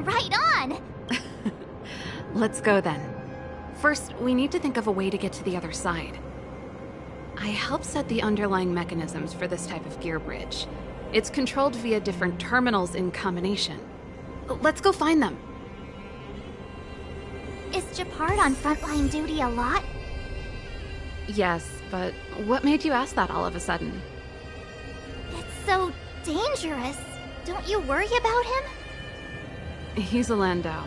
Right on! Let's go then. First, we need to think of a way to get to the other side. I helped set the underlying mechanisms for this type of gear bridge. It's controlled via different terminals in combination. Let's go find them. Is Japard on frontline duty a lot? Yes, but what made you ask that all of a sudden? It's so dangerous. Don't you worry about him? He's a Landau.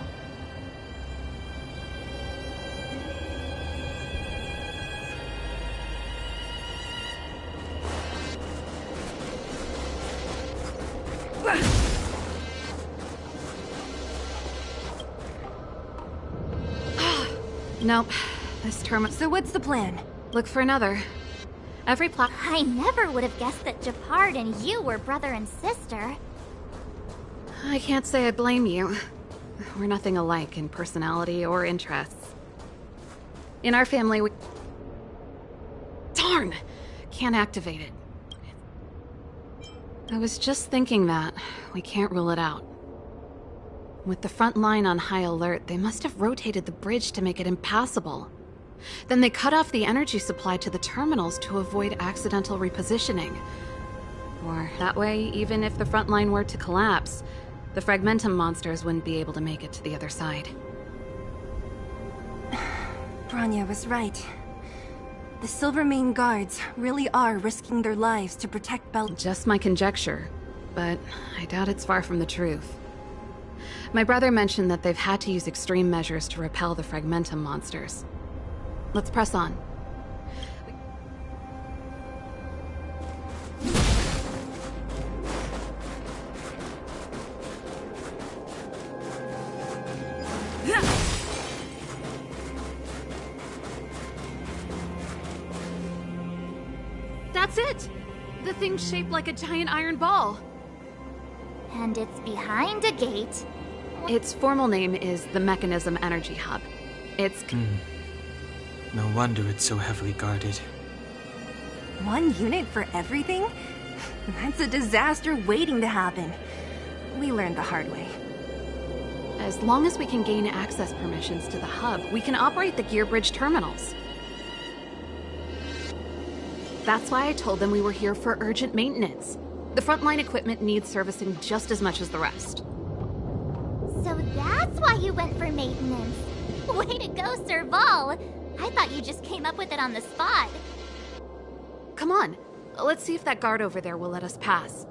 Nope. This terminal. So what's the plan? Look for another. Every I never would have guessed that Japard and you were brother and sister. I can't say I blame you. We're nothing alike in personality or interests. In our family, we... Darn! Can't activate it. I was just thinking that. We can't rule it out. With the front line on high alert, they must have rotated the bridge to make it impassable. Then they cut off the energy supply to the terminals to avoid accidental repositioning. Or that way, even if the front line were to collapse, the Fragmentum monsters wouldn't be able to make it to the other side. Bronya was right. The Silvermane guards really are risking their lives to protect Bel- Just my conjecture, but I doubt it's far from the truth. My brother mentioned that they've had to use extreme measures to repel the Fragmentum monsters. Let's press on. That's it! The thing's shaped like a giant iron ball. And it's behind a gate. Its formal name is the Mechanism Energy Hub. It's... No wonder it's so heavily guarded. One unit for everything? That's a disaster waiting to happen. We learned the hard way. As long as we can gain access permissions to the hub, we can operate the gear bridge terminals. That's why I told them we were here for urgent maintenance. The frontline equipment needs servicing just as much as the rest. So that's why you went for maintenance. Way to go, Serval. I thought you just came up with it on the spot. Come on, let's see if that guard over there will let us pass.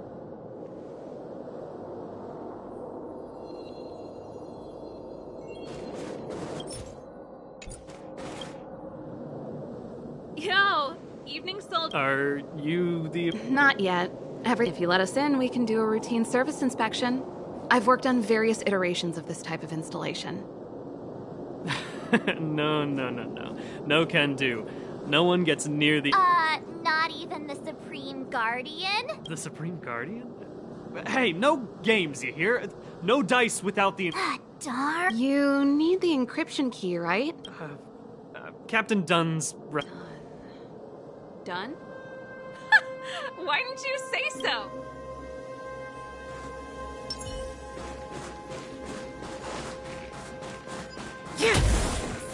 Yo, evening soldier. Are you the... Not yet. If you let us in, we can do a routine service inspection. I've worked on various iterations of this type of installation. No. No can do. No one gets near the... Not even the Supreme Guardian? The Supreme Guardian? Hey, no games, you hear? No dice without the... Darn. You need the encryption key, right? Captain Dunn's... Done? Why didn't you say so?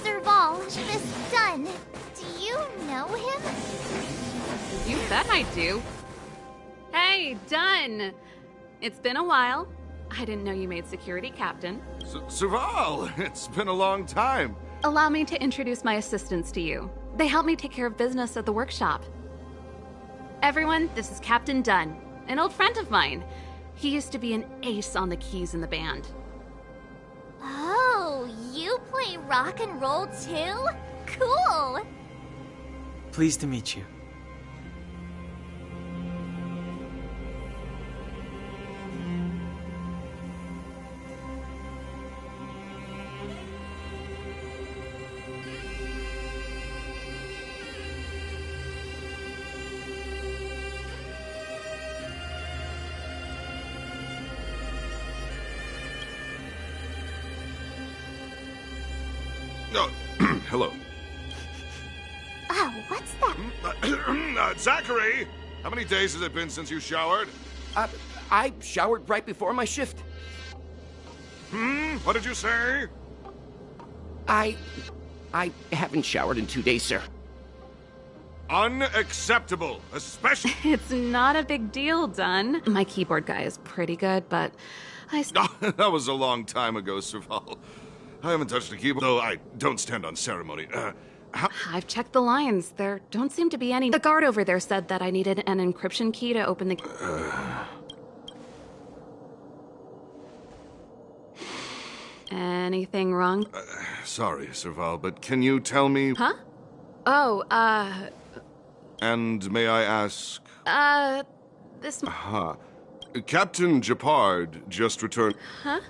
Serval, this Dunn. Do you know him? You bet I do. Hey, Dunn! It's been a while. I didn't know you made security captain. Serval, it's been a long time. Allow me to introduce my assistants to you. They help me take care of business at the workshop. Everyone, this is Captain Dunn, an old friend of mine. He used to be an ace on the keys in the band. Oh, you play rock and roll too? Cool! Pleased to meet you. Hello. Oh, what's that? Zachary! How many days has it been since you showered? I showered right before my shift. What did you say? I haven't showered in 2 days, sir. Unacceptable, especially... It's not a big deal, Dunn. My keyboard guy is pretty good, but That was a long time ago, Serval. I haven't touched a keyboard, though I don't stand on ceremony. I've checked the lines. There don't seem to be any. The guard over there said that I needed an encryption key to open the... Anything wrong? Sorry, Serval, but can you tell me... Huh? Oh, And may I ask... this... Captain Japard just returned... Huh?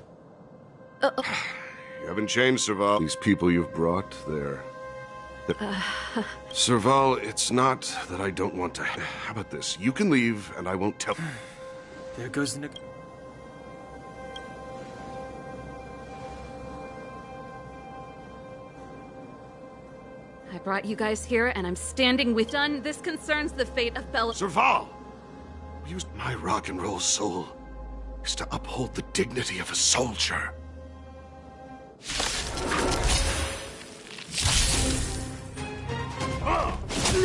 You haven't changed, Serval. These people you've brought, they're... Serval, it's not that I don't want to... How about this? You can leave, and I won't tell... There goes the... I brought you guys here, and I'm standing with Dunn. This concerns the fate of Bella... Serval! My rock and roll soul is to uphold the dignity of a soldier.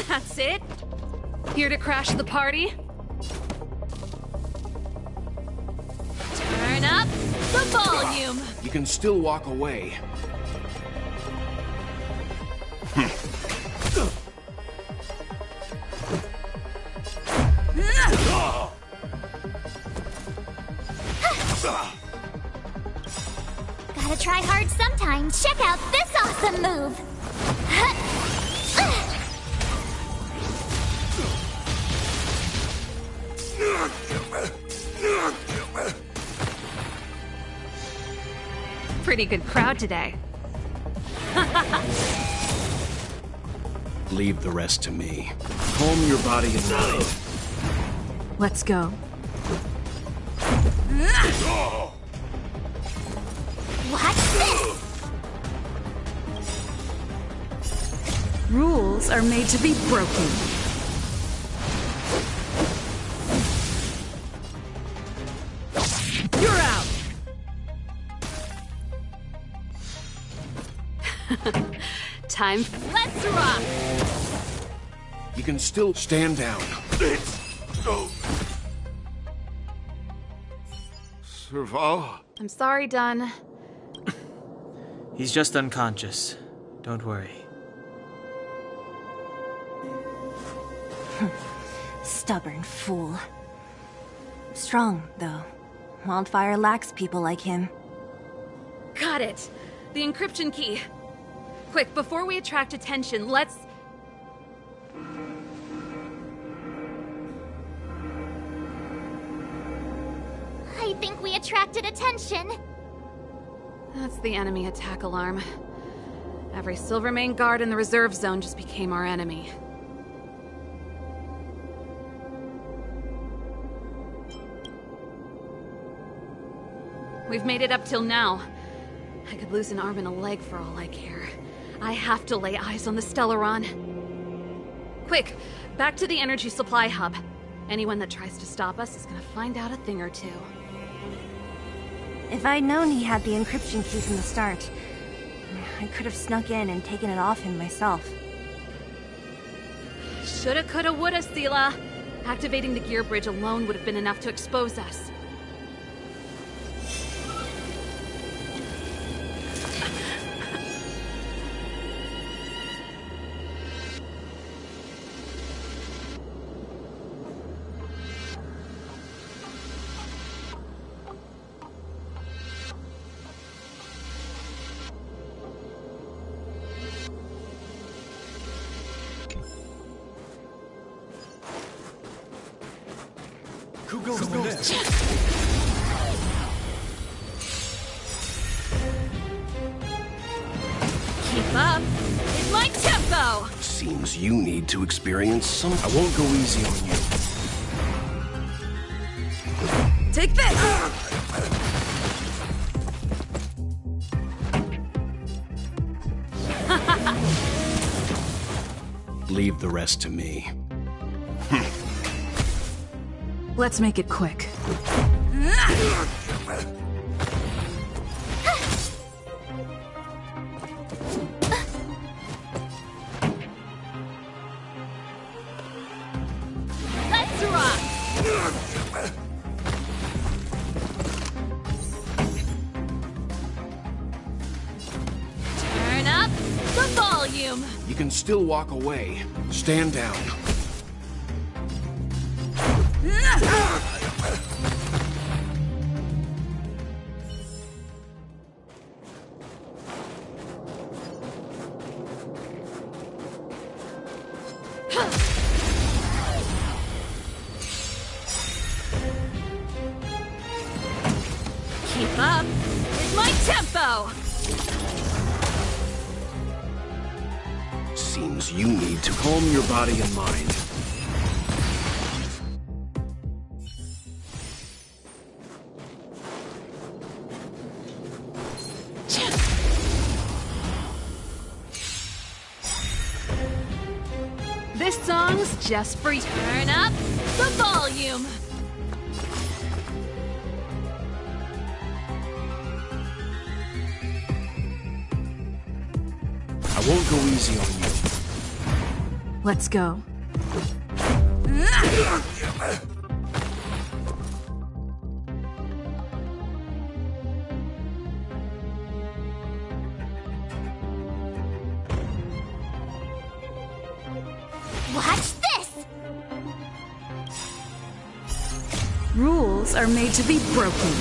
That's it? Here to crash the party? Turn up the volume! You can still walk away. Gotta try hard sometimes. Check out this awesome move! Pretty good crowd today. Leave the rest to me. Calm your body and mind. Let's go. Watch this! Rules are made to be broken. time. Let's rock! You can still stand down. Serval? I'm sorry, Dunn. He's just unconscious. Don't worry. Stubborn fool. Strong, though. Wildfire lacks people like him. Got it. The encryption key. Quick, before we attract attention, let's... I think we attracted attention. That's the enemy attack alarm. Every Silvermane guard in the reserve zone just became our enemy. We've made it up till now. I could lose an arm and a leg for all I care. I have to lay eyes on the Stellaron. Quick, back to the energy supply hub. Anyone that tries to stop us is gonna find out a thing or two. If I'd known he had the encryption key from the start, I could have snuck in and taken it off him myself. Shoulda, coulda, woulda, Sela. Activating the gear bridge alone would have been enough to expose us. Who goes next? Keep up. It's my tempo! Seems you need to experience some... I won't go easy on you. Take this! Leave the rest to me. Let's make it quick. Let's rock! Turn up the volume! You can still walk away. Stand down. Keep up. It's my tempo! Seems you need to calm your body and mind. This song's just for you. Turn up the volume! I won't go easy on you. Let's go. Watch this! Rules are made to be broken.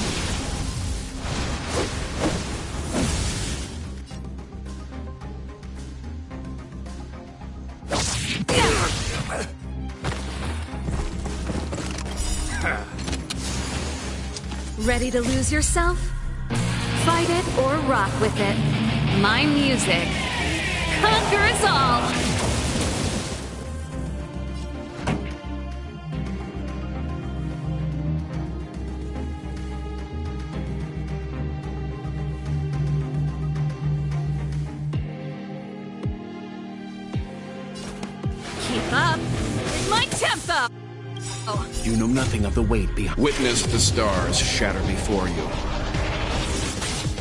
Ready to lose yourself? Fight it or rock with it. My music conquers all! Keep up. It's my tempo! You know nothing of the weight behind. Witness the stars shatter before you.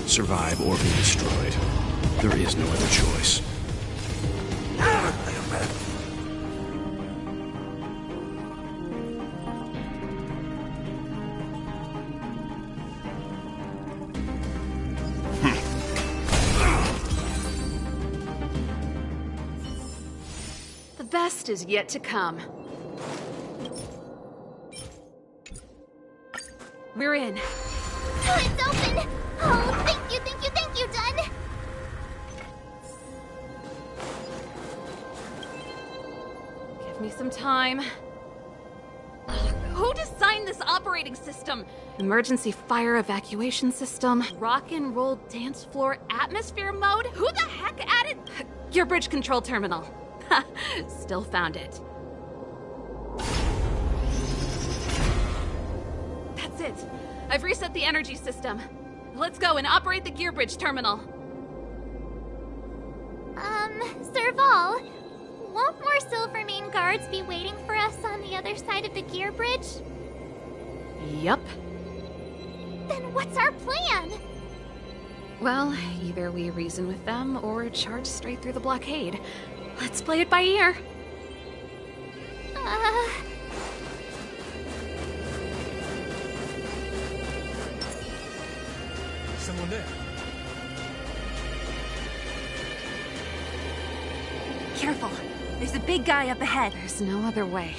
Survive or be destroyed. There is no other choice. best is yet to come. We're in. Oh, it's open! Oh, thank you, Dun! Give me some time. Who designed this operating system? Emergency fire evacuation system. Rock and roll dance floor atmosphere mode? Who the heck added? Your bridge control terminal. Still found it. That's it. I've reset the energy system. Let's go and operate the gear bridge terminal. Serval, won't more Silvermane guards be waiting for us on the other side of the gear bridge? Yup. Then what's our plan? Well, either we reason with them or charge straight through the blockade. Let's play it by ear. Someone there. Careful. There's a big guy up ahead. There's no other way.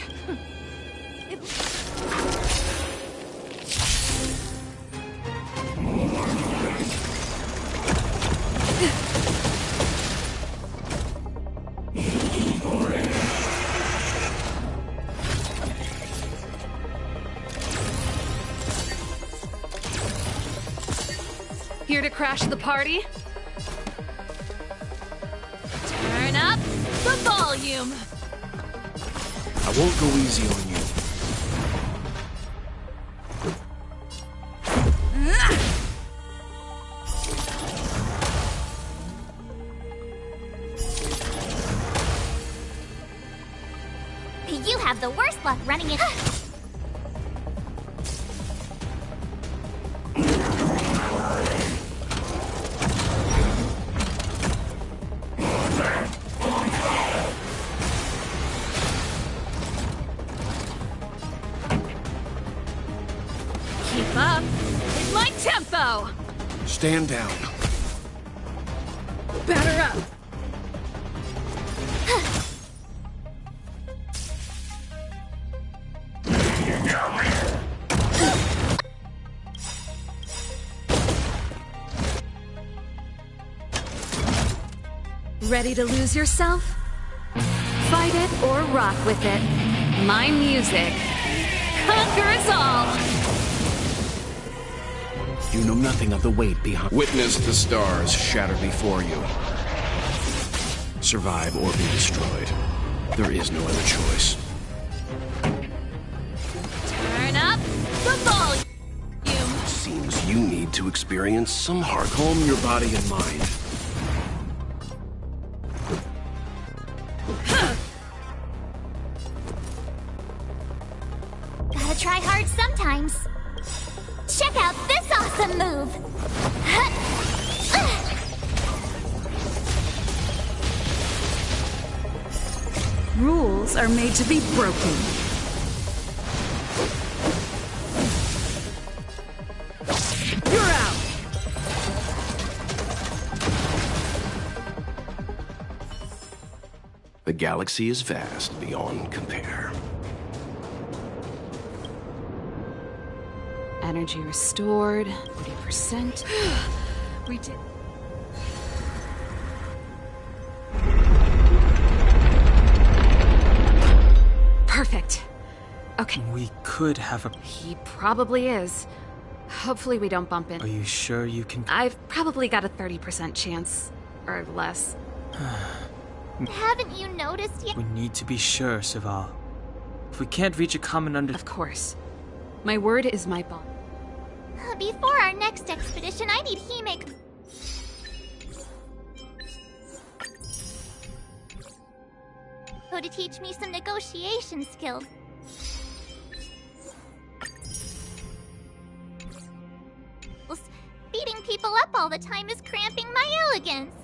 Here to crash the party? Turn up the volume! I won't go easy on you. You have the worst luck running it. Keep up with my tempo! Stand down. Batter up! Ready to lose yourself? Fight it or rock with it. My music conquers all! You know nothing of the weight behind. Witness the stars shatter before you. Survive or be destroyed. There is no other choice. Turn up the volume! Seems you need to experience some hard. Calm your body and mind. Gotta try hard sometimes. Check out this awesome move! Rules are made to be broken. You're out! The galaxy is vast beyond compare. Energy restored, 40%. We did. Perfect. Okay. We could have a... He probably is. Hopefully we don't bump in. Are you sure you can... I've probably got a 30% chance. Or less. Haven't you noticed yet? We need to be sure, Serval. If we can't reach a common Of course. My word is my bond. Before our next expedition, I need He-Make. To teach me some negotiation skills. Beating people up all the time is cramping my elegance.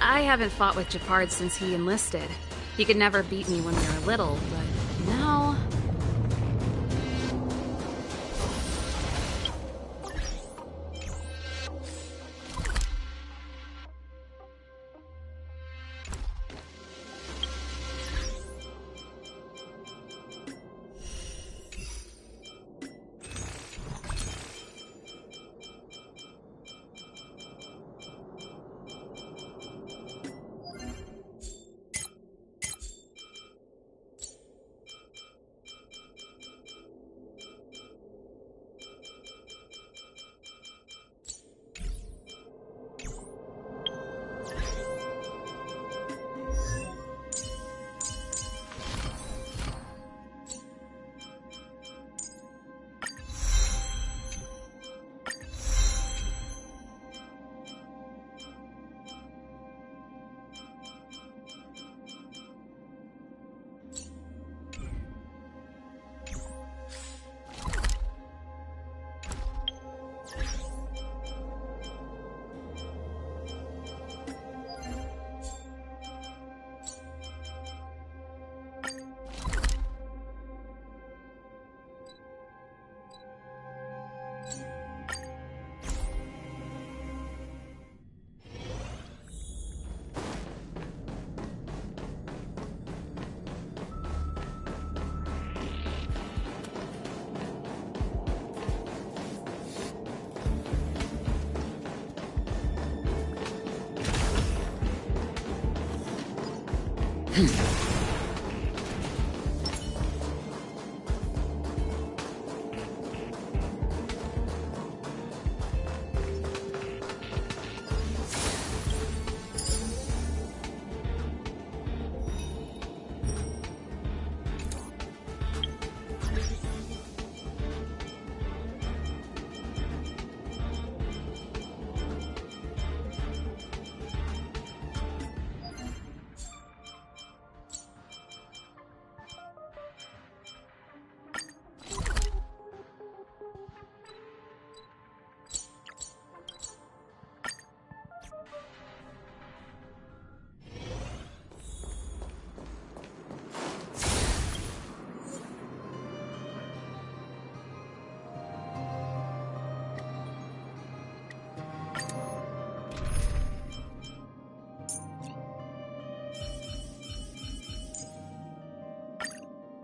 I haven't fought with Japard since he enlisted. He could never beat me when we were little, but now...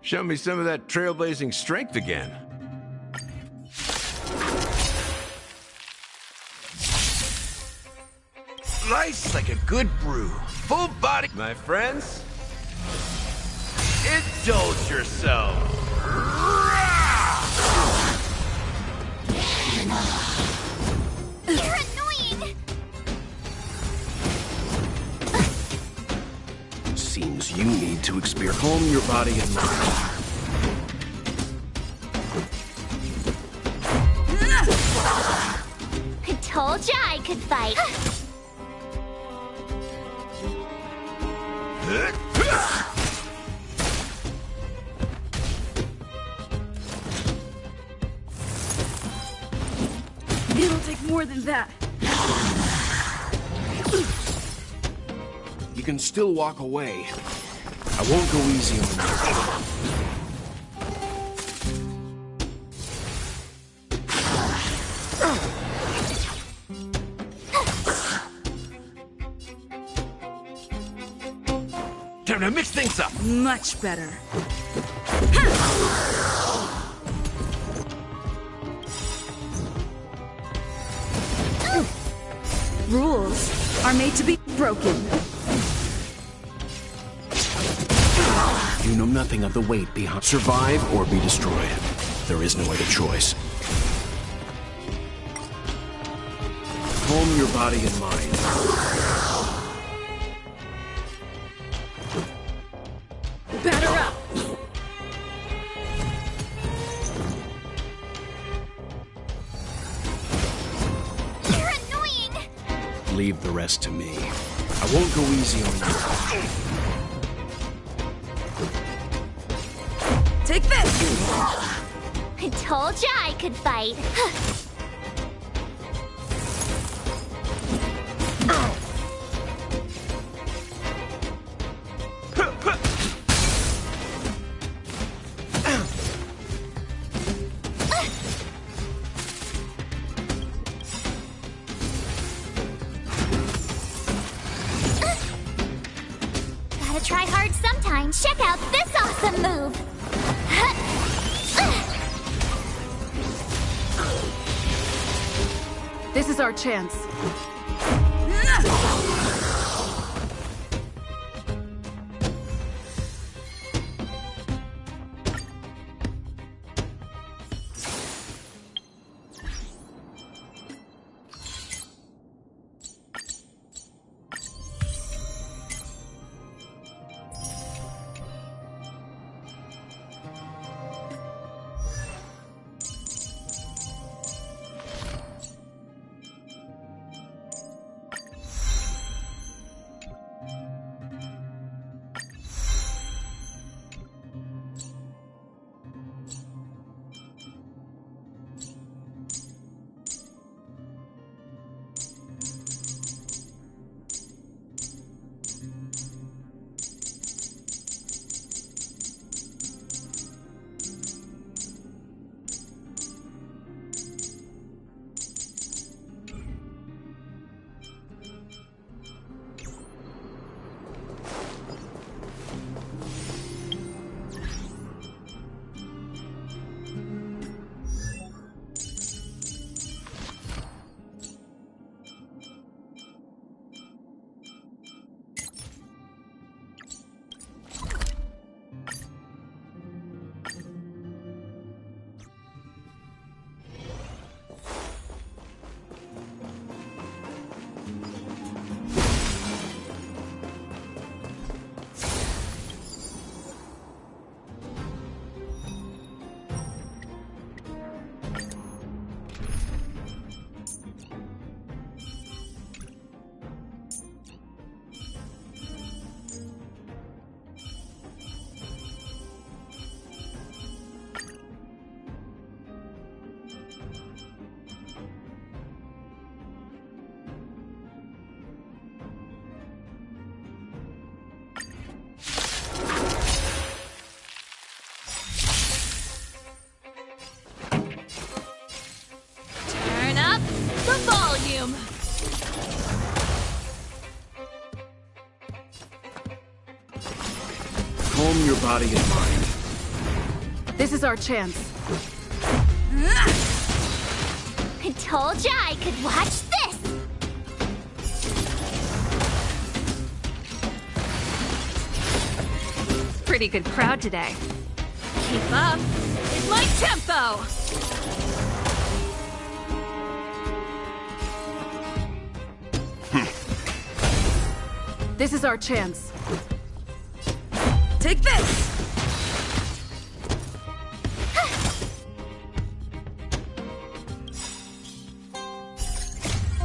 Show me some of that trailblazing strength again. Nice like a good brew. Full body. My friends, indulge yourself. You're annoying! Seems you need to experience. Calm your body and mind. I told ya I could fight. It'll take more than that. You can still walk away. I won't go easy on you. Time to mix things up. Much better. Rules are made to be broken. You know nothing of the weight behind. Survive or be destroyed. There is no other choice. Calm your body and mind. Batter up! You're annoying! Leave the rest to me. I won't go easy on you. Take this! I told ya I could fight. gotta try hard sometimes. Check out this awesome move! This is our chance. Calm your body and mind. This is our chance. I told ya I could watch this! Pretty good crowd today. Keep up is my tempo! This is our chance. Take this!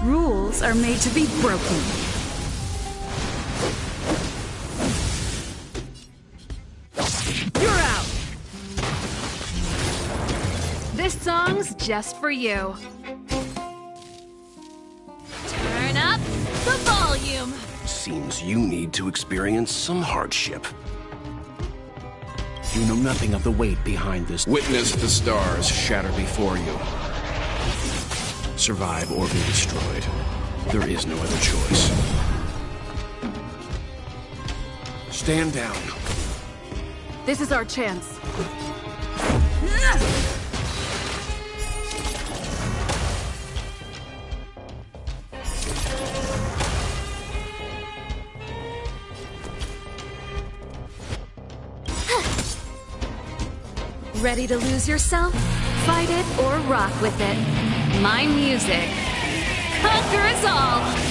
Rules are made to be broken. You're out! This song's just for you. Turn up the volume! Seems you need to experience some hardship. You know nothing of the weight behind this. Witness the stars shatter before you. Survive or be destroyed. There is no other choice. Stand down. This is our chance. Ready to lose yourself? Fight it or rock with it. My music conquers all!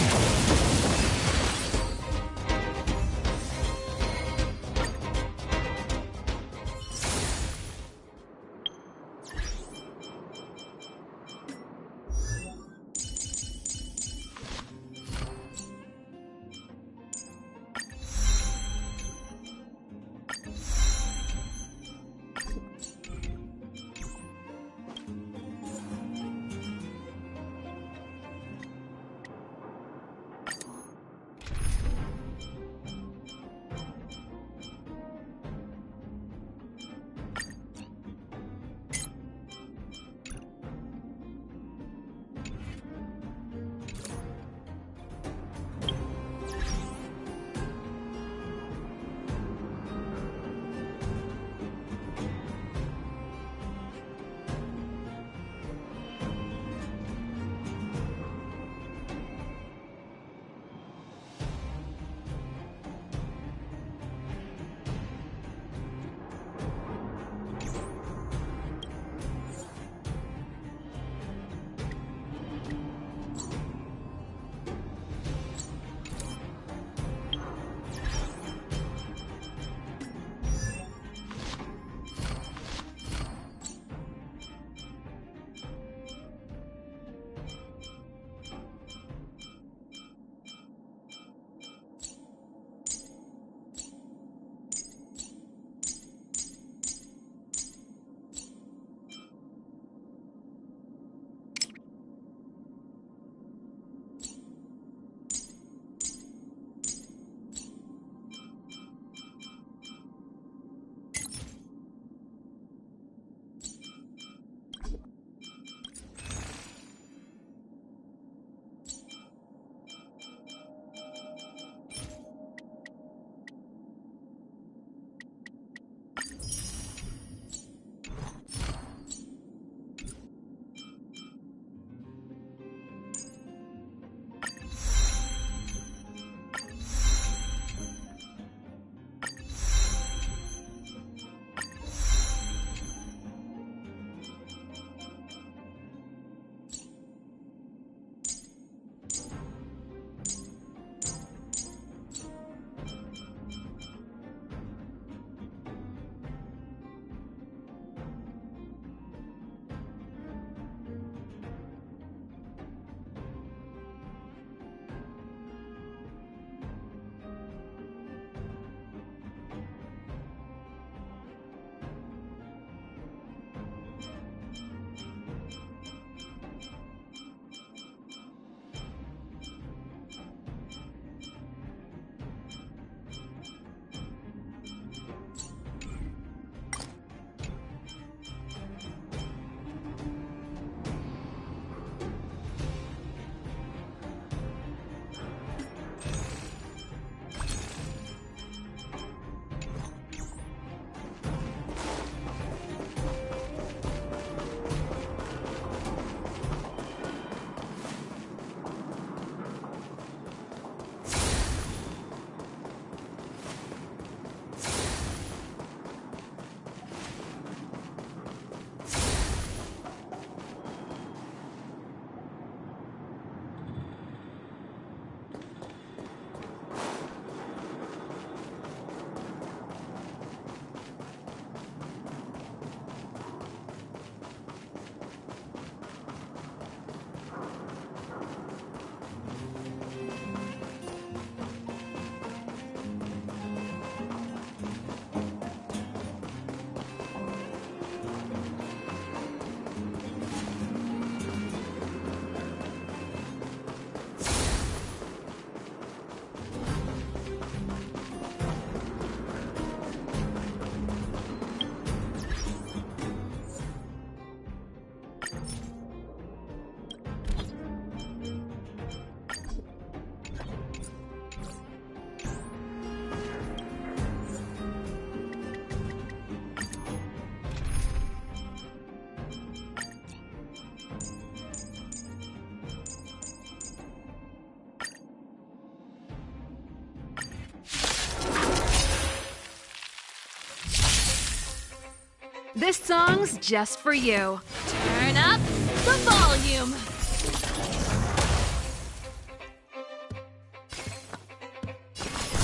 This song's just for you. Turn up the volume.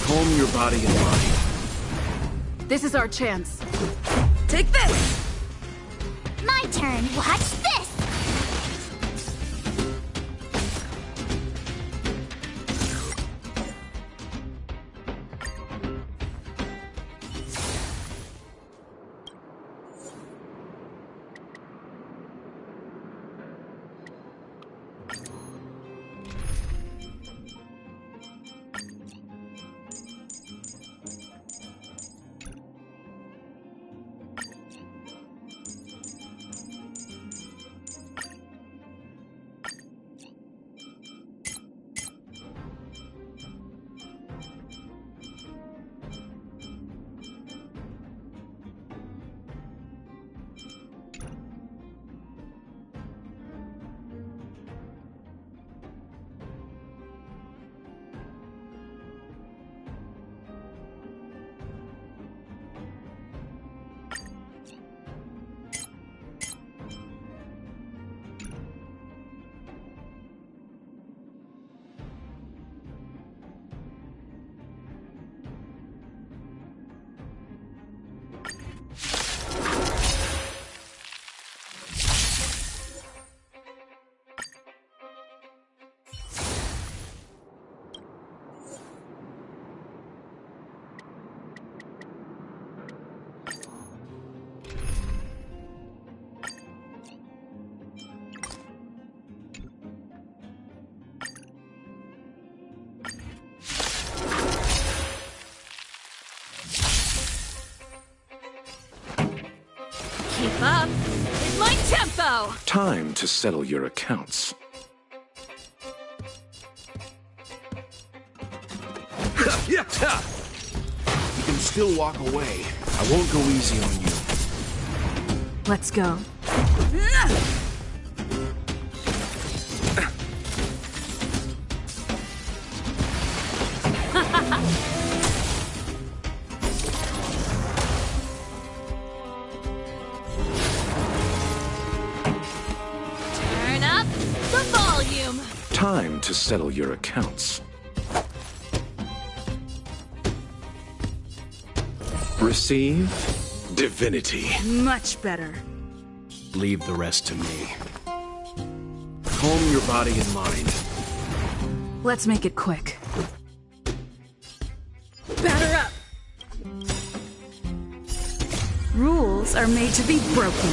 Calm your body and mind. This is our chance. Take this! My turn. Watch this! Keep up with my tempo. Time to settle your accounts. Yeah. You can still walk away. I won't go easy on you. Let's go. Turn up the volume. Time to settle your accounts. Receive divinity. Much better. Leave the rest to me. Calm your body and mind. Let's make it quick. Batter up! Rules are made to be broken.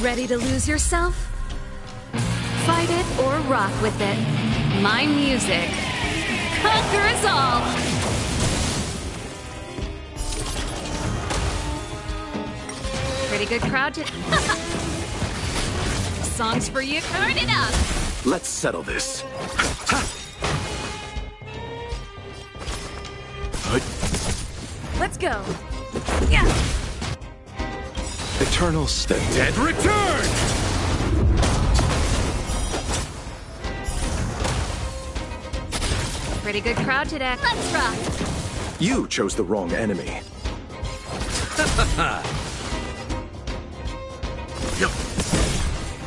Ready to lose yourself? Fight it or rock with it. My music conquers all! Pretty good crowd to... Songs for you. Turn it up! Let's settle this. Let's go. Yeah. Eternals, the dead Return! Pretty good crowd today. Let's rock. You chose the wrong enemy.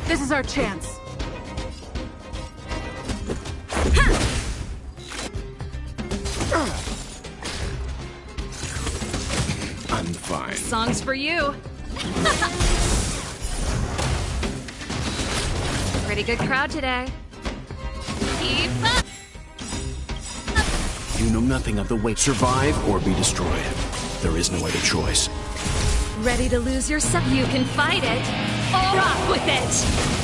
This is our chance. I'm fine. Songs for you. Pretty good crowd today. Keep up. You know nothing of the weight. Survive or be destroyed. There is no other choice. Ready to lose yourself? You can fight it or rock with it.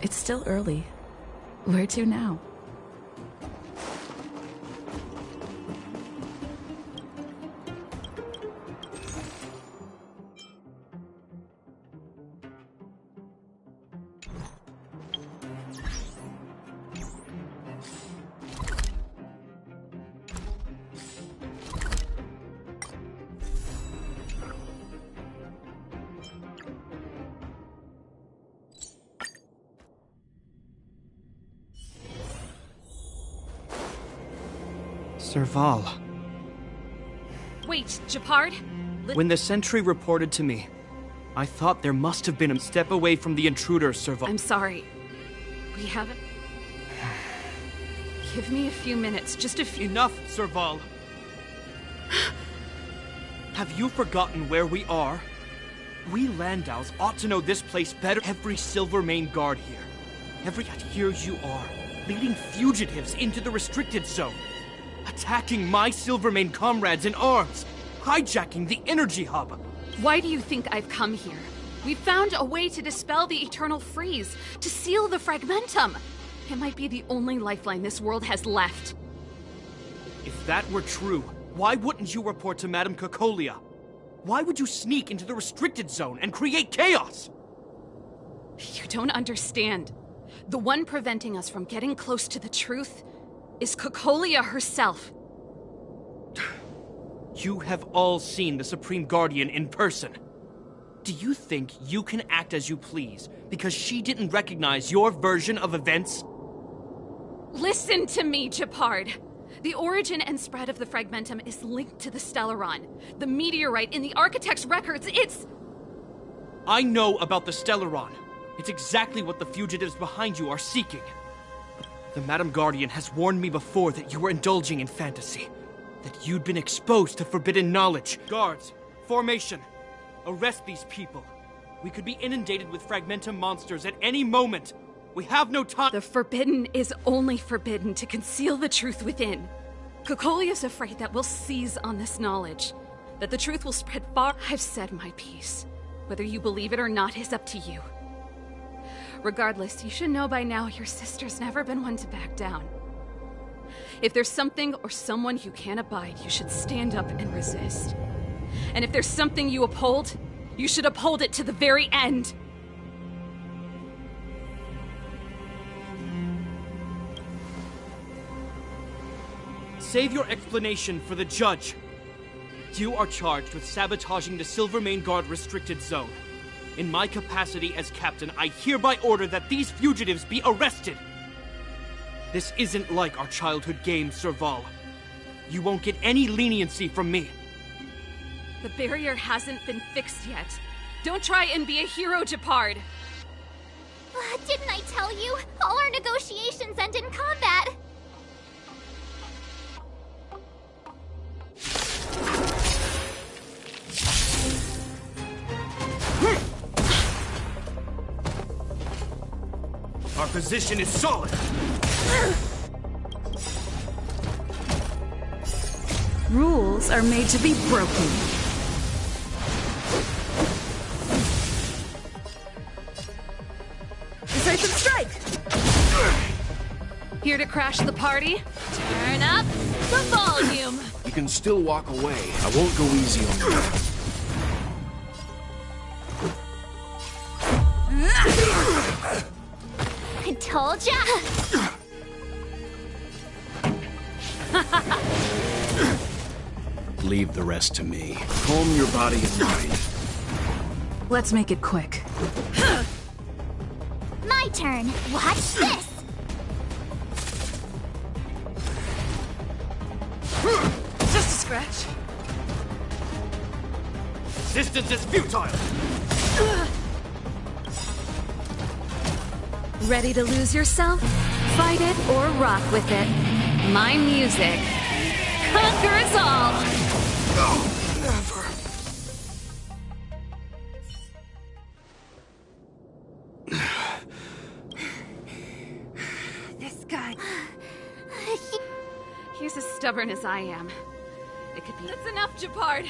It's still early. Where to now? Serval. Wait, Gepard? When the sentry reported to me, I thought there must have been a step away from the intruder, Serval. I'm sorry. We haven't... Give me a few minutes, just a few... Enough, Serval. Have you forgotten where we are? We Landaus ought to know this place better. Every Silvermane guard here. Yet here you are, leading fugitives into the restricted zone. Attacking my Silvermane comrades in arms, hijacking the energy hub. Why do you think I've come here? We found a way to dispel the eternal freeze, to seal the fragmentum. It might be the only lifeline this world has left. If that were true, why wouldn't you report to Madame Cocolia? Why would you sneak into the restricted zone and create chaos? You don't understand. The one preventing us from getting close to the truth is Cocolia herself. You have all seen the Supreme Guardian in person. Do you think you can act as you please because she didn't recognize your version of events? Listen to me, Gepard. The origin and spread of the Fragmentum is linked to the Stellaron. The meteorite in the Architect's records, it's... I know about the Stellaron. It's exactly what the fugitives behind you are seeking. The Madam Guardian has warned me before that you were indulging in fantasy. That you'd been exposed to forbidden knowledge. Guards, formation. Arrest these people. We could be inundated with Fragmentum monsters at any moment. We have no time. The forbidden is only forbidden to conceal the truth within. Cocolia's afraid that we'll seize on this knowledge. That the truth will spread far. I've said my piece. Whether you believe it or not is up to you. Regardless, you should know by now your sister's never been one to back down. If there's something or someone you can't abide, you should stand up and resist. And if there's something you uphold, you should uphold it to the very end. Save your explanation for the judge. You are charged with sabotaging the Silvermane Guard restricted zone. In my capacity as captain, I hereby order that these fugitives be arrested. This isn't like our childhood game, Serval. You won't get any leniency from me. The barrier hasn't been fixed yet. Don't try and be a hero, Gepard. Didn't I tell you? All our negotiations end in combat. Our position is solid. Rules are made to be broken. Decisive strike! Here to crash the party? Turn up the volume! You can still walk away. I won't go easy on you. I told ya! Leave the rest to me. Calm your body and mind. Let's make it quick. My turn. Watch this! Just a scratch. Resistance is futile! Ready to lose yourself? Fight it or rock with it. My music conquers all! No, never. This guy... He's as stubborn as I am. It could be... That's enough, Gepard!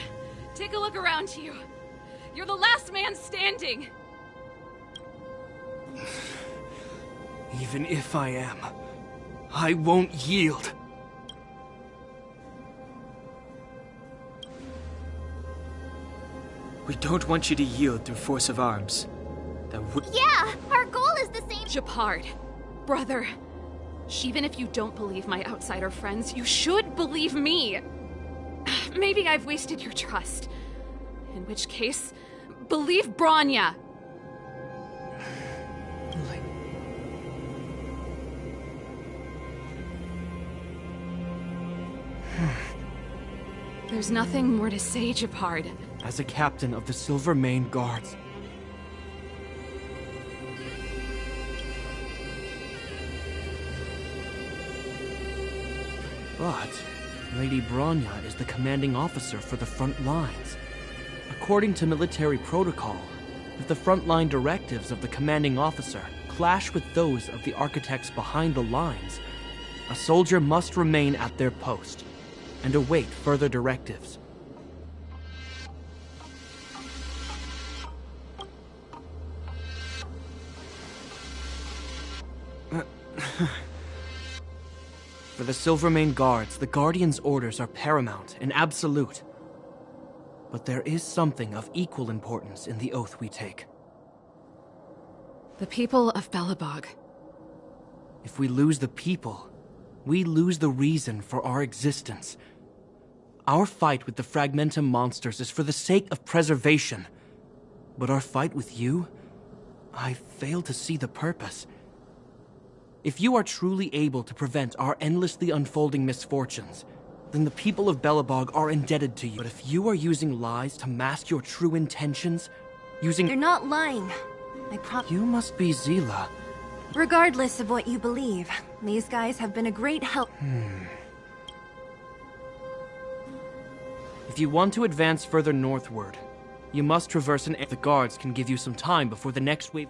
Take a look around you. You're the last man standing! Even if I am, I won't yield. We don't want you to yield through force of arms. That would— Yeah, our goal is the same. Japard, brother, even if you don't believe my outsider friends, you should believe me. Maybe I've wasted your trust. In which case, believe Bronya. There's nothing more to say, Japard. As a captain of the Silvermane Guards, but Lady Bronya is the commanding officer for the front lines. According to military protocol, if the frontline directives of the commanding officer clash with those of the architects behind the lines, a soldier must remain at their post and await further directives. For the Silvermane Guards, the Guardian's orders are paramount and absolute. But there is something of equal importance in the oath we take. The people of Belobog. If we lose the people, we lose the reason for our existence. Our fight with the Fragmentum monsters is for the sake of preservation. But our fight with you? I fail to see the purpose. If you are truly able to prevent our endlessly unfolding misfortunes, then the people of Belobog are indebted to you. But if you are using lies to mask your true intentions, They're not lying. You must be Zila. Regardless of what you believe, these guys have been a great help. If you want to advance further northward, you must traverse an area. The guards can give you some time before the next wave.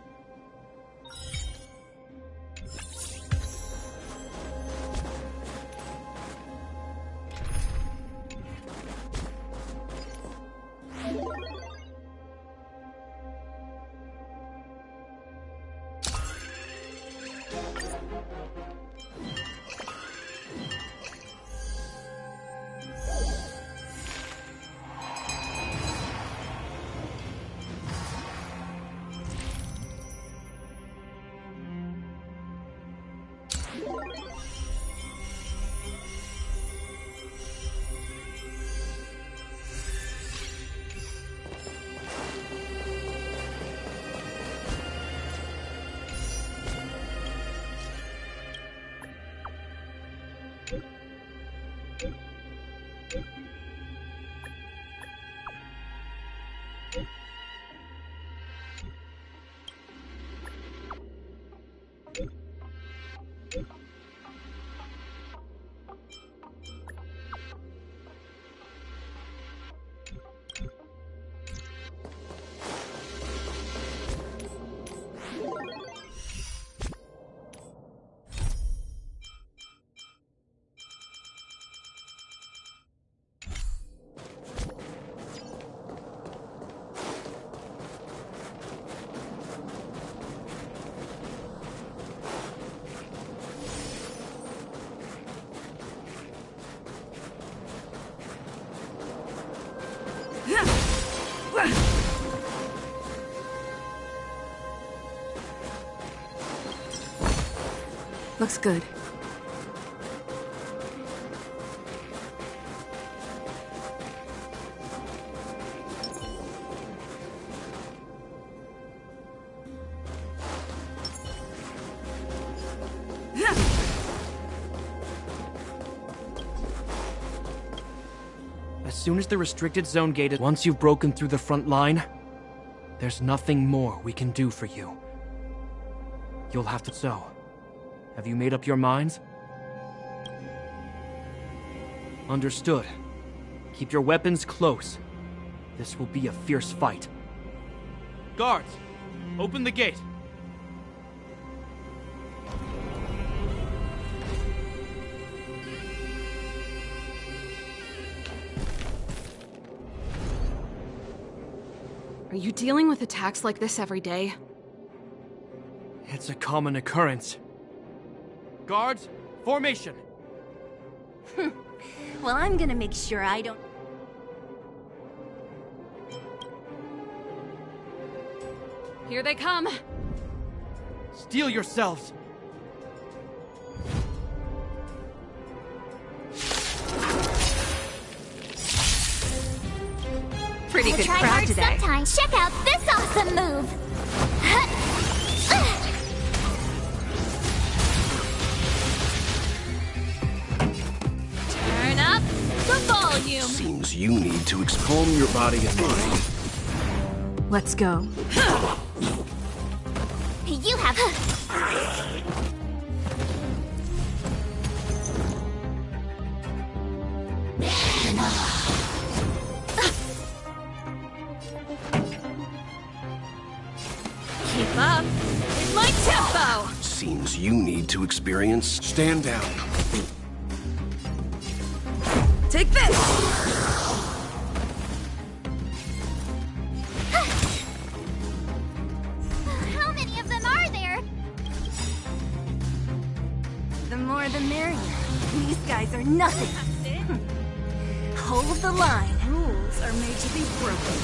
Looks good. As soon as the restricted zone gate is— Once you've broken through the front line, there's nothing more we can do for you. You'll have to— So, have you made up your minds? Understood. Keep your weapons close. This will be a fierce fight. Guards, open the gate. Are you dealing with attacks like this every day? It's a common occurrence. Guards, formation! Well, I'm gonna make sure I don't... Here they come! Steel yourselves! Pretty good try crowd hard today. sometimes. Check out this awesome move! Turn up the volume. Seems you need to calm your body and mind. Let's go. You have... Keep up with my tempo. Seems you need to experience. Stand down. Take this! How many of them are there? The more the merrier. These guys are nothing. Hold the line. Rules are made to be broken.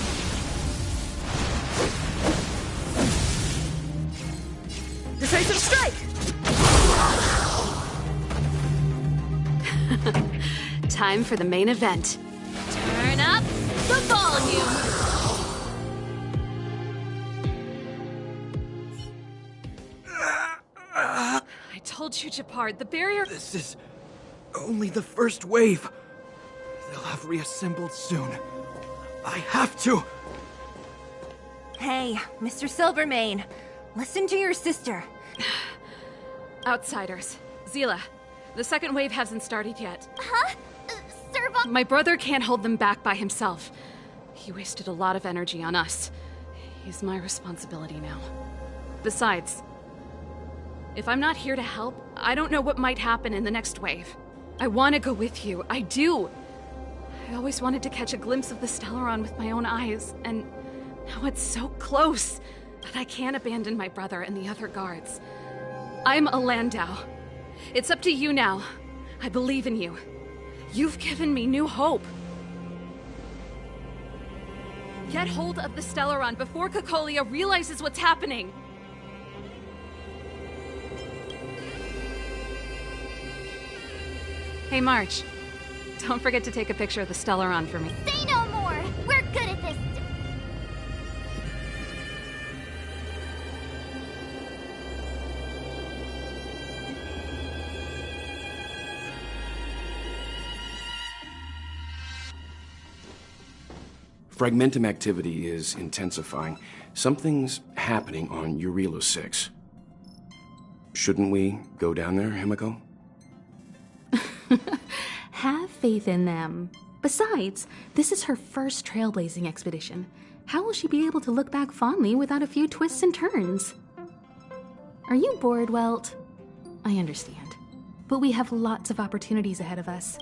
Decisive strike! Time for the main event. Turn up the volume. I told you, Japard, the barrier... This is only the first wave. They'll have reassembled soon. I have to! Hey, Mr. Silvermane. Listen to your sister. Outsiders. Zila, the second wave hasn't started yet. Huh? Sir Bonk... My brother can't hold them back by himself. He wasted a lot of energy on us. He's my responsibility now. Besides, if I'm not here to help, I don't know what might happen in the next wave. I want to go with you. I do. I always wanted to catch a glimpse of the Stellaron with my own eyes, and now it's so close that I can't abandon my brother and the other guards. I'm a Landau. It's up to you now. I believe in you. You've given me new hope. Get hold of the Stellaron before Cocolia realizes what's happening. Hey, March. Don't forget to take a picture of the Stellaron for me. Say no more! We're good at this! Fragmentum activity is intensifying. Something's happening on Eurilo 6. Shouldn't we go down there, Himiko? Have faith in them. Besides, this is her first trailblazing expedition. How will she be able to look back fondly without a few twists and turns? Are you bored, Welt? I understand. But we have lots of opportunities ahead of us.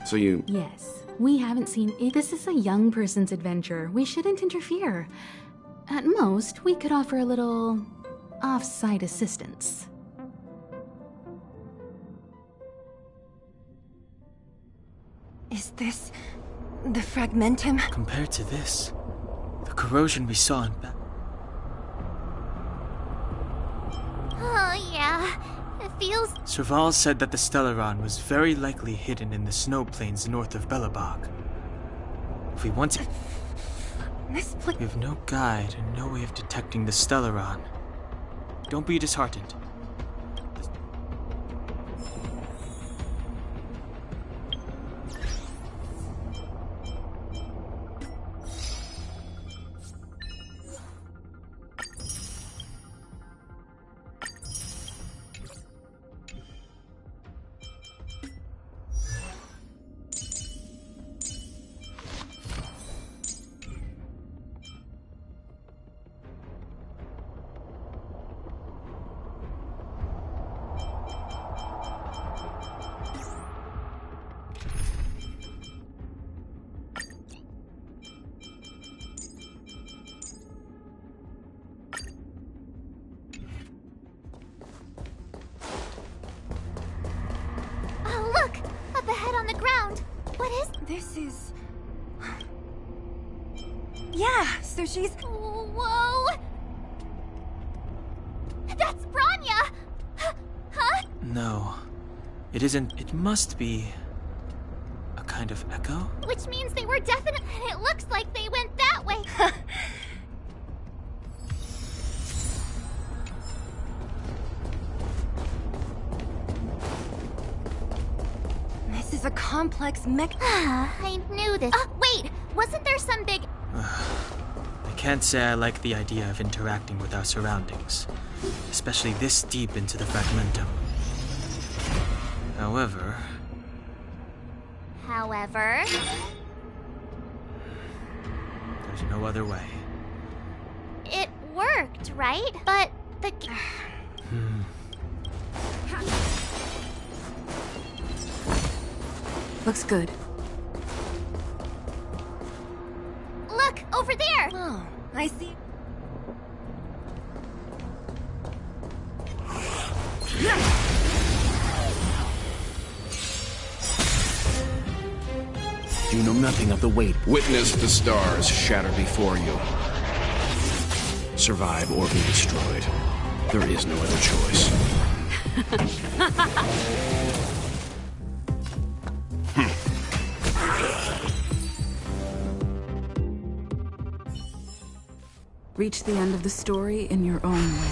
So you... Yes, we haven't seen... This is a young person's adventure. We shouldn't interfere. At most, we could offer a little... off-site assistance. Is this... the Fragmentum? Compared to this, the corrosion we saw in Oh, yeah. It feels... Serval said that the Stellaron was very likely hidden in the snow plains north of Belobog. If we want to... We have no guide and no way of detecting the Stellaron. Don't be disheartened. This is... Yeah, so she's... Whoa! That's Bronya! Huh? No. It isn't. It must be... a kind of echo? Which means they were definitely... It looks like they went that way. This is a complex mech... I knew this. Wait! Wasn't there some big... I can't say I like the idea of interacting with our surroundings, especially this deep into the fragmentum. However... There's no other way. It worked, right? But the... Looks good. Look, over there! Oh, I see. You know nothing of the weight. Witness the stars shatter before you. Survive or be destroyed. There is no other choice. Reach the end of the story in your own way.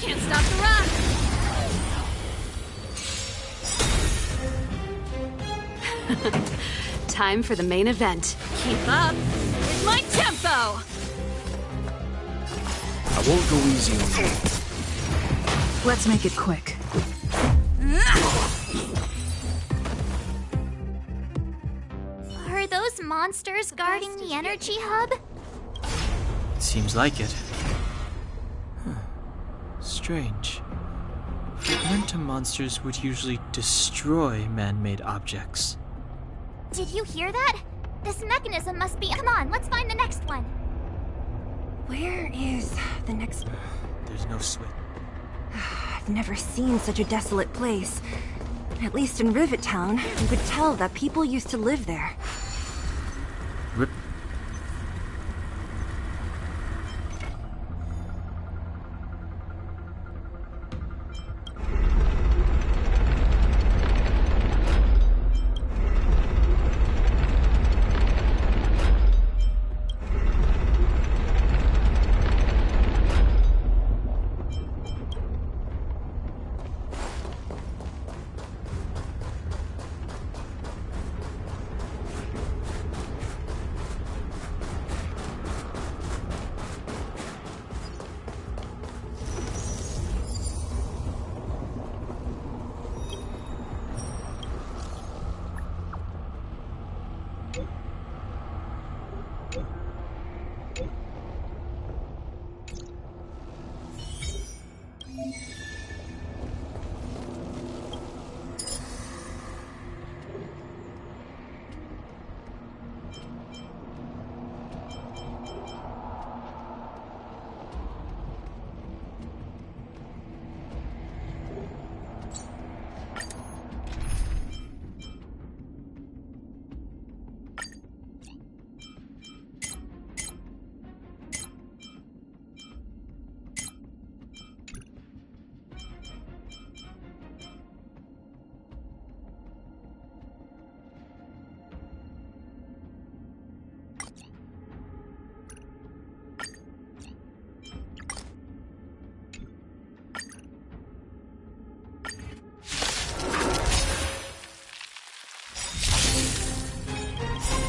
Can't stop the run! Time for the main event. Keep up with my tempo! I won't go easy on you. Let's make it quick. Are those monsters guarding the energy hub? Seems like it. Huh. Strange. Fragmentum monsters would usually destroy man-made objects. Did you hear that? This mechanism must be... Come on, let's find the next one. Where is the next... There's no switch. I've never seen such a desolate place. At least in Rivet Town, you could tell that people used to live there.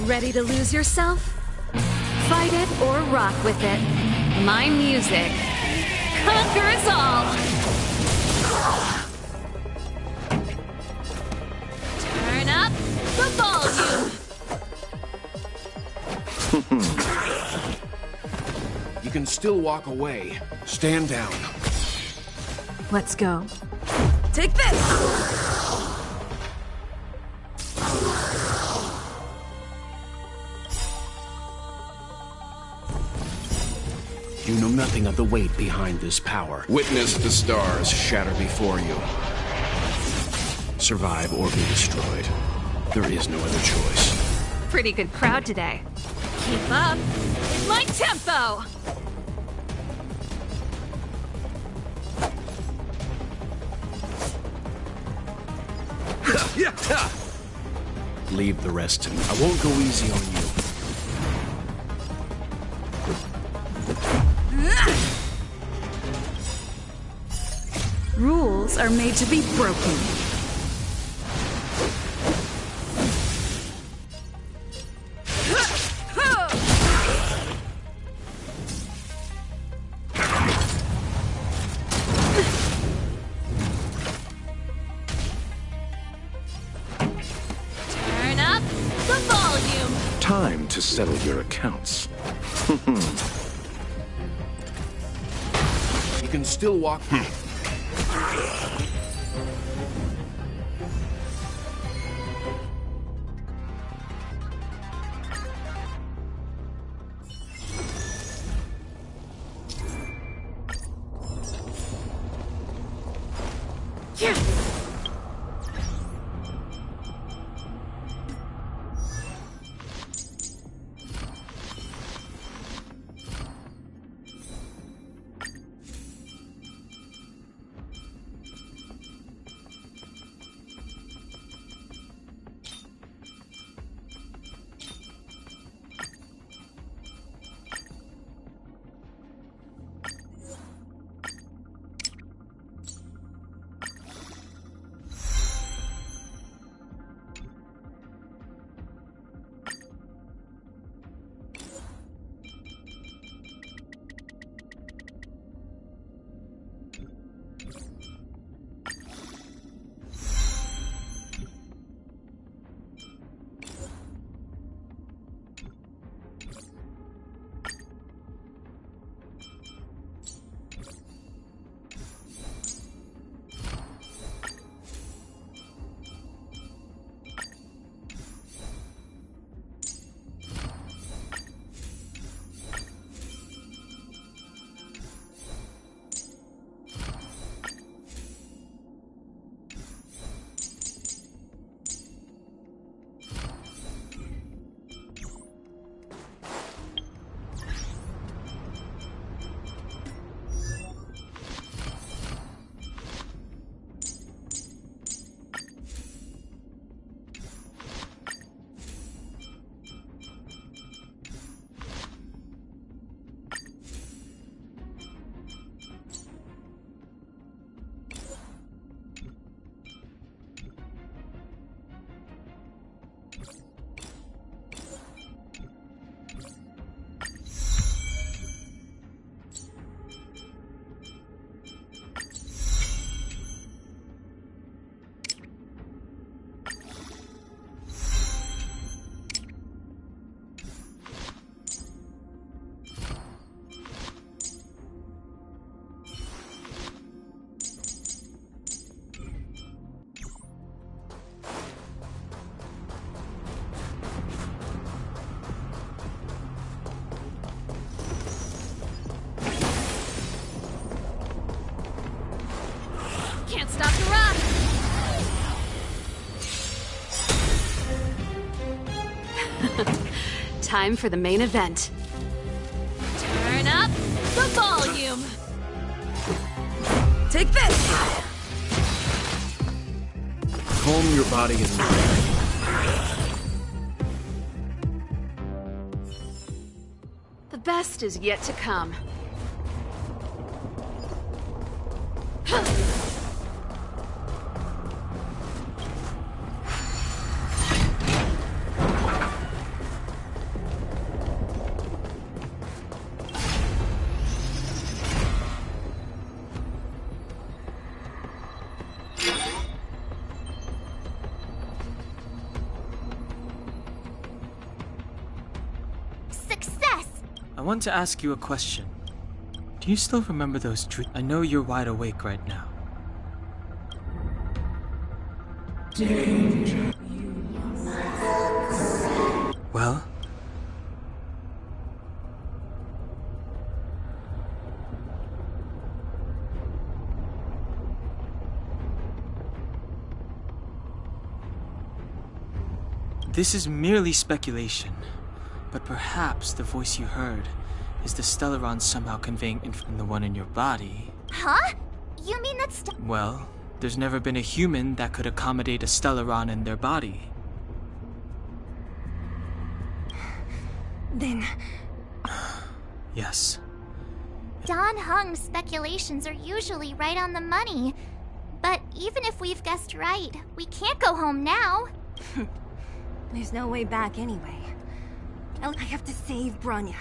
Ready to lose yourself? Fight it or rock with it. My music conquers all! Turn up the volume! You can still walk away. Stand down. Let's go. Take this! You know nothing of the weight behind this power. Witness the stars shatter before you. Survive or be destroyed. There is no other choice. Pretty good crowd today. Keep up. It's my tempo! Leave the rest to me. I won't go easy on you. Rules are made to be broken. Turn up the volume! Time to settle your accounts. You can still walk. Can't stop the run! Time for the main event. Turn up the volume! Take this! Calm your body and mind. The best is yet to come. I want to ask you a question. Do you still remember those dreams? I know you're wide awake right now. Danger. Well? This is merely speculation, but perhaps the voice you heard is the Stellaron somehow conveying from the one in your body. Huh? You mean that's... Well, there's never been a human that could accommodate a Stellaron in their body. Then... Yes. Don Hung's speculations are usually right on the money. But even if we've guessed right, we can't go home now. There's no way back anyway. I have to save Bronya.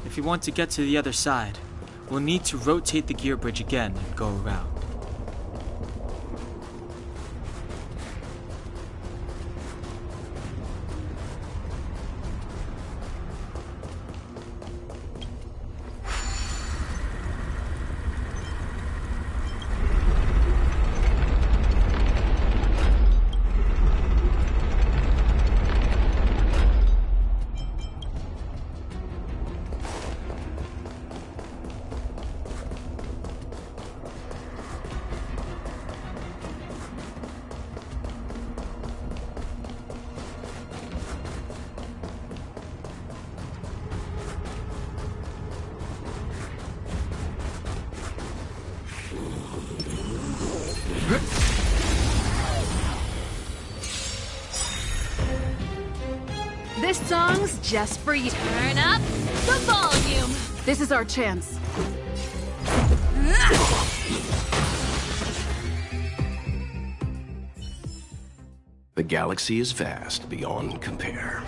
If you want to get to the other side, we'll need to rotate the gear bridge again and go around. This song's just for you. Turn up the volume. This is our chance. The galaxy is vast beyond compare.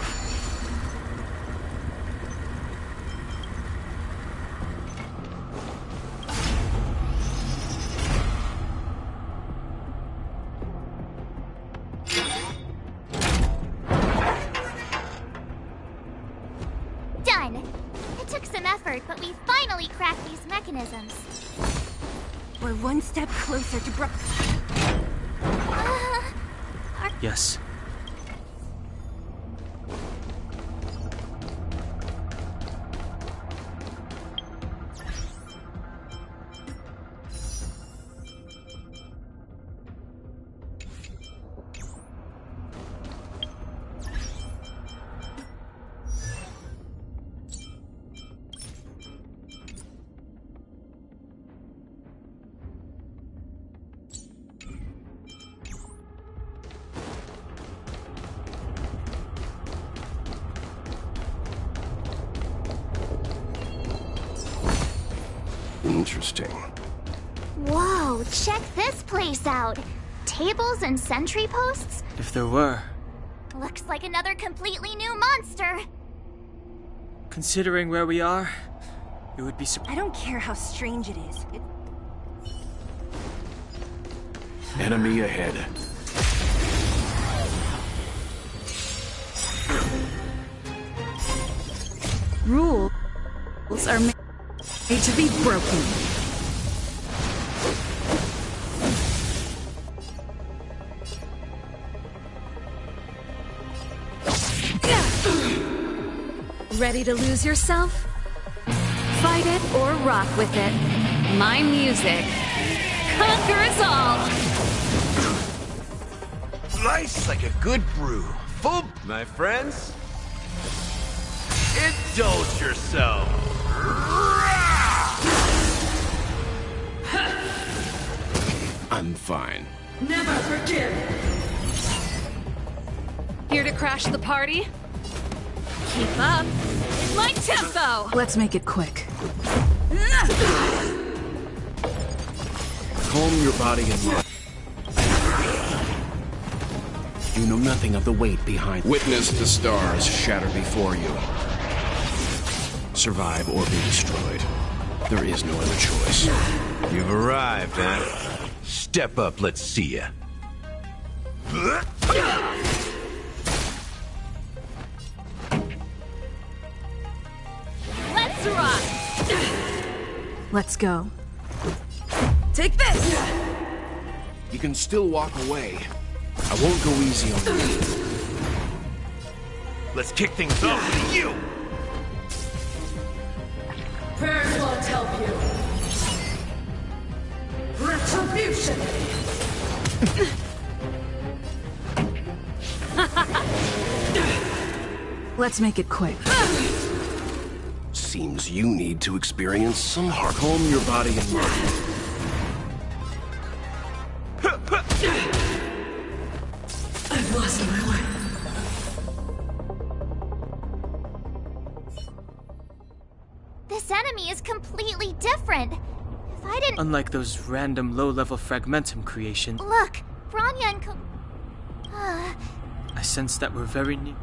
Done! It took some effort, but we finally cracked these mechanisms. We're one step closer to Yes. interesting. Whoa, check this place out. Tables and sentry posts? If there were. Looks like another completely new monster. Considering where we are, it would be I don't care how strange it is. Enemy ahead. Rules are made to be broken. Ready to lose yourself? Fight it or rock with it. My music conquers all! Life's like a good brew. Full, my friends. Indulge yourself. I'm fine. Never forgive. Here to crash the party? Keep up. My tempo! Let's make it quick. Calm your body and mind. You know nothing of the weight behind. Witness the stars shatter before you. Survive or be destroyed. There is no other choice. You've arrived, huh? Step up, let's see ya. Let's rock! Let's go. Take this! You can still walk away. I won't go easy on you. Let's kick things off with you! Prayers won't help you. Retribution! Let's make it quick. Seems you need to experience some heart. Calm your body and mind. I've lost my way. This enemy is completely different. If I didn't... Unlike those random low-level fragmentum creations, Look, Bronya and I sense that we're very near.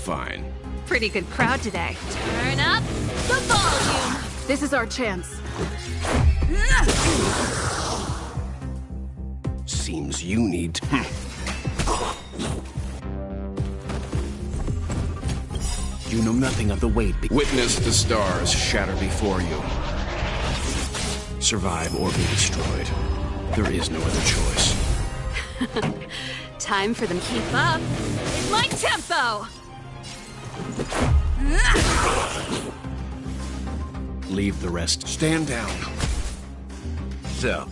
Fine. Pretty good crowd today. Turn up the volume! This is our chance. Seems you need to... You know nothing of the weight. Witness the stars shatter before you. Survive or be destroyed. There is no other choice. Time for them to keep up. My tempo! Leave the rest. Stand down. So.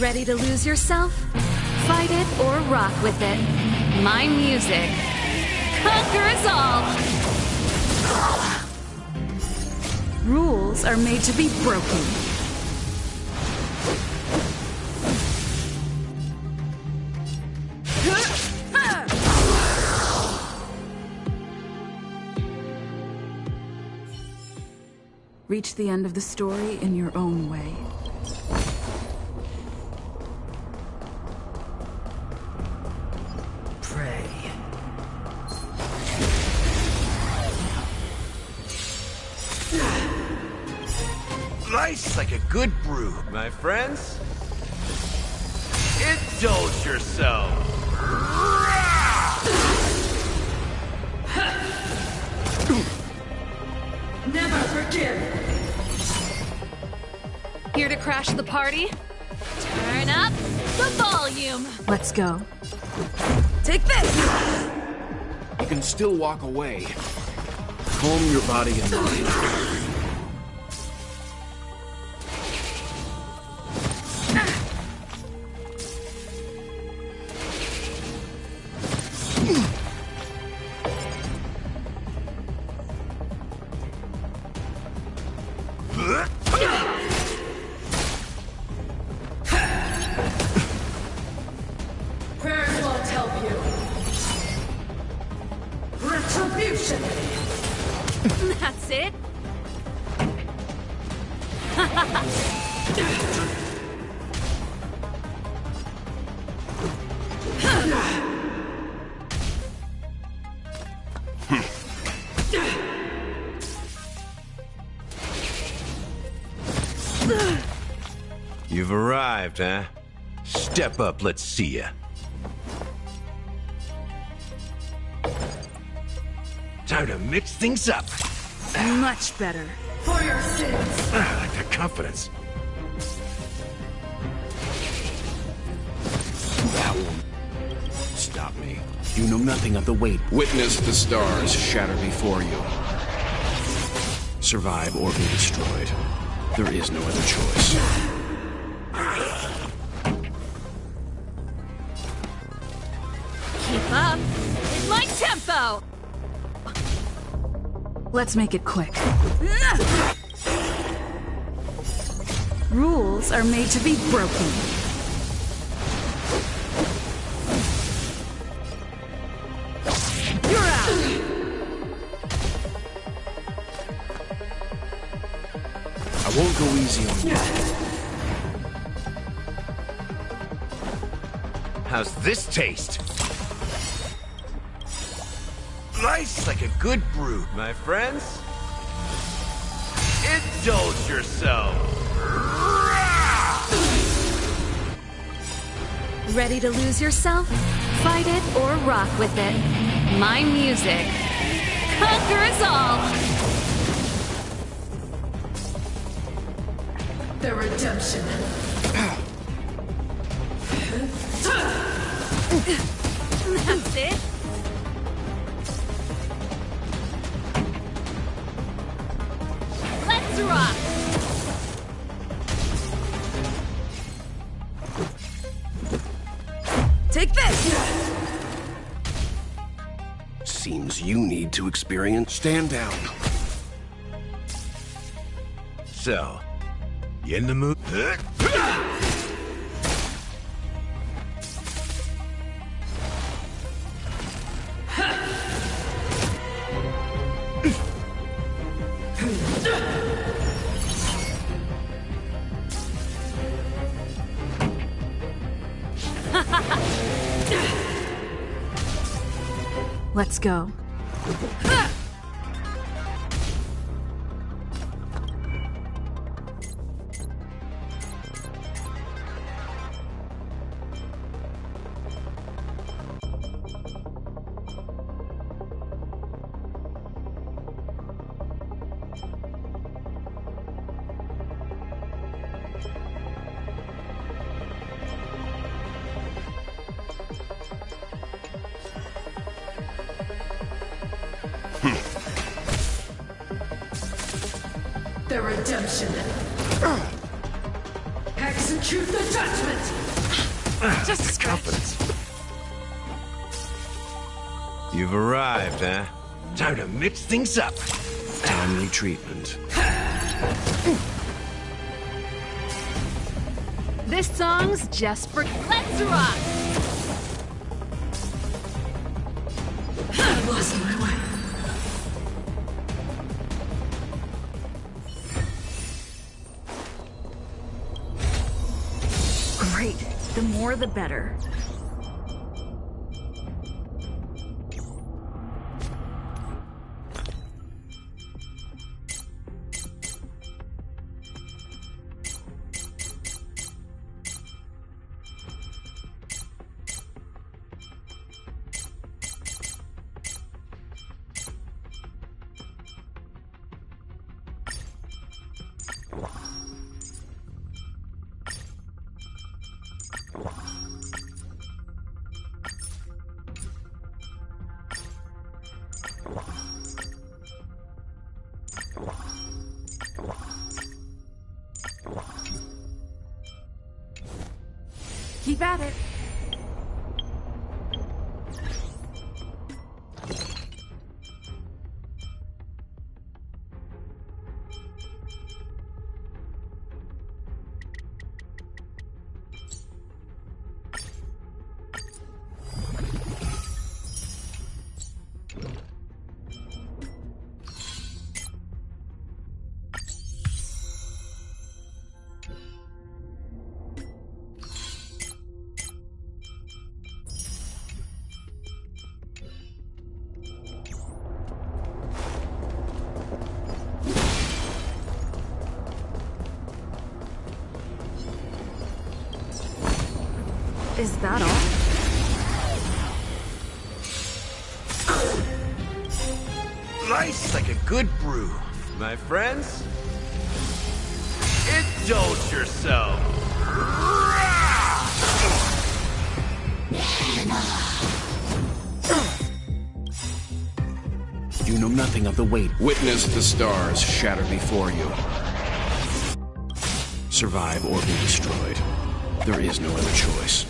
Ready to lose yourself? Fight it or rock with it. My music conquers all! Rules are made to be broken. Reach the end of the story in your own way. Pray. Life's like a good brew, my friends. Indulge yourself. Never forgive! Here to crash the party? Turn up the volume! Let's go. Take this! You can still walk away. Calm your body and mind. Prayers won't help you. Retribution! That's it? You've arrived, huh? Step up, let's see ya. Time to mix things up. Much better. For your sins! I like that confidence. That won't stop me. You know nothing of the weight. Witness the stars shatter before you. Survive or be destroyed. There is no other choice. Keep up with my tempo! Let's make it quick. Rules are made to be broken. You're out! I won't go easy on you. How's this taste? Life's like a good brew, my friends. Indulge yourself. Ready to lose yourself? Fight it or rock with it. My music conquers all! The redemption. That's it? Let's rock! Take this! Seems you need to experience. Stand down. So, you in the mood? Let's go. The redemption. Execute the judgment! Just a scratch. You've arrived, huh? Time to mix things up. Timely treatment. This song's just for Let's Rock! I lost my way. Great. The more the better. Keep at it. Is that all? Nice like a good brew. My friends, indulge yourself. You know nothing of the weight. Witness the stars shatter before you. Survive or be destroyed. There is no other choice.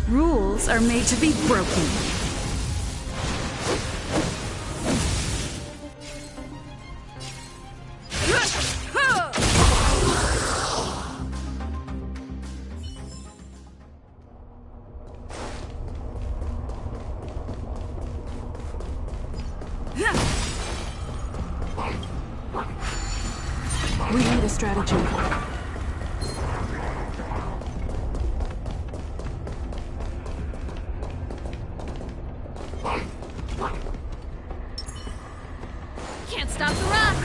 Rules are made to be broken. We need a strategy. Can't stop the rock!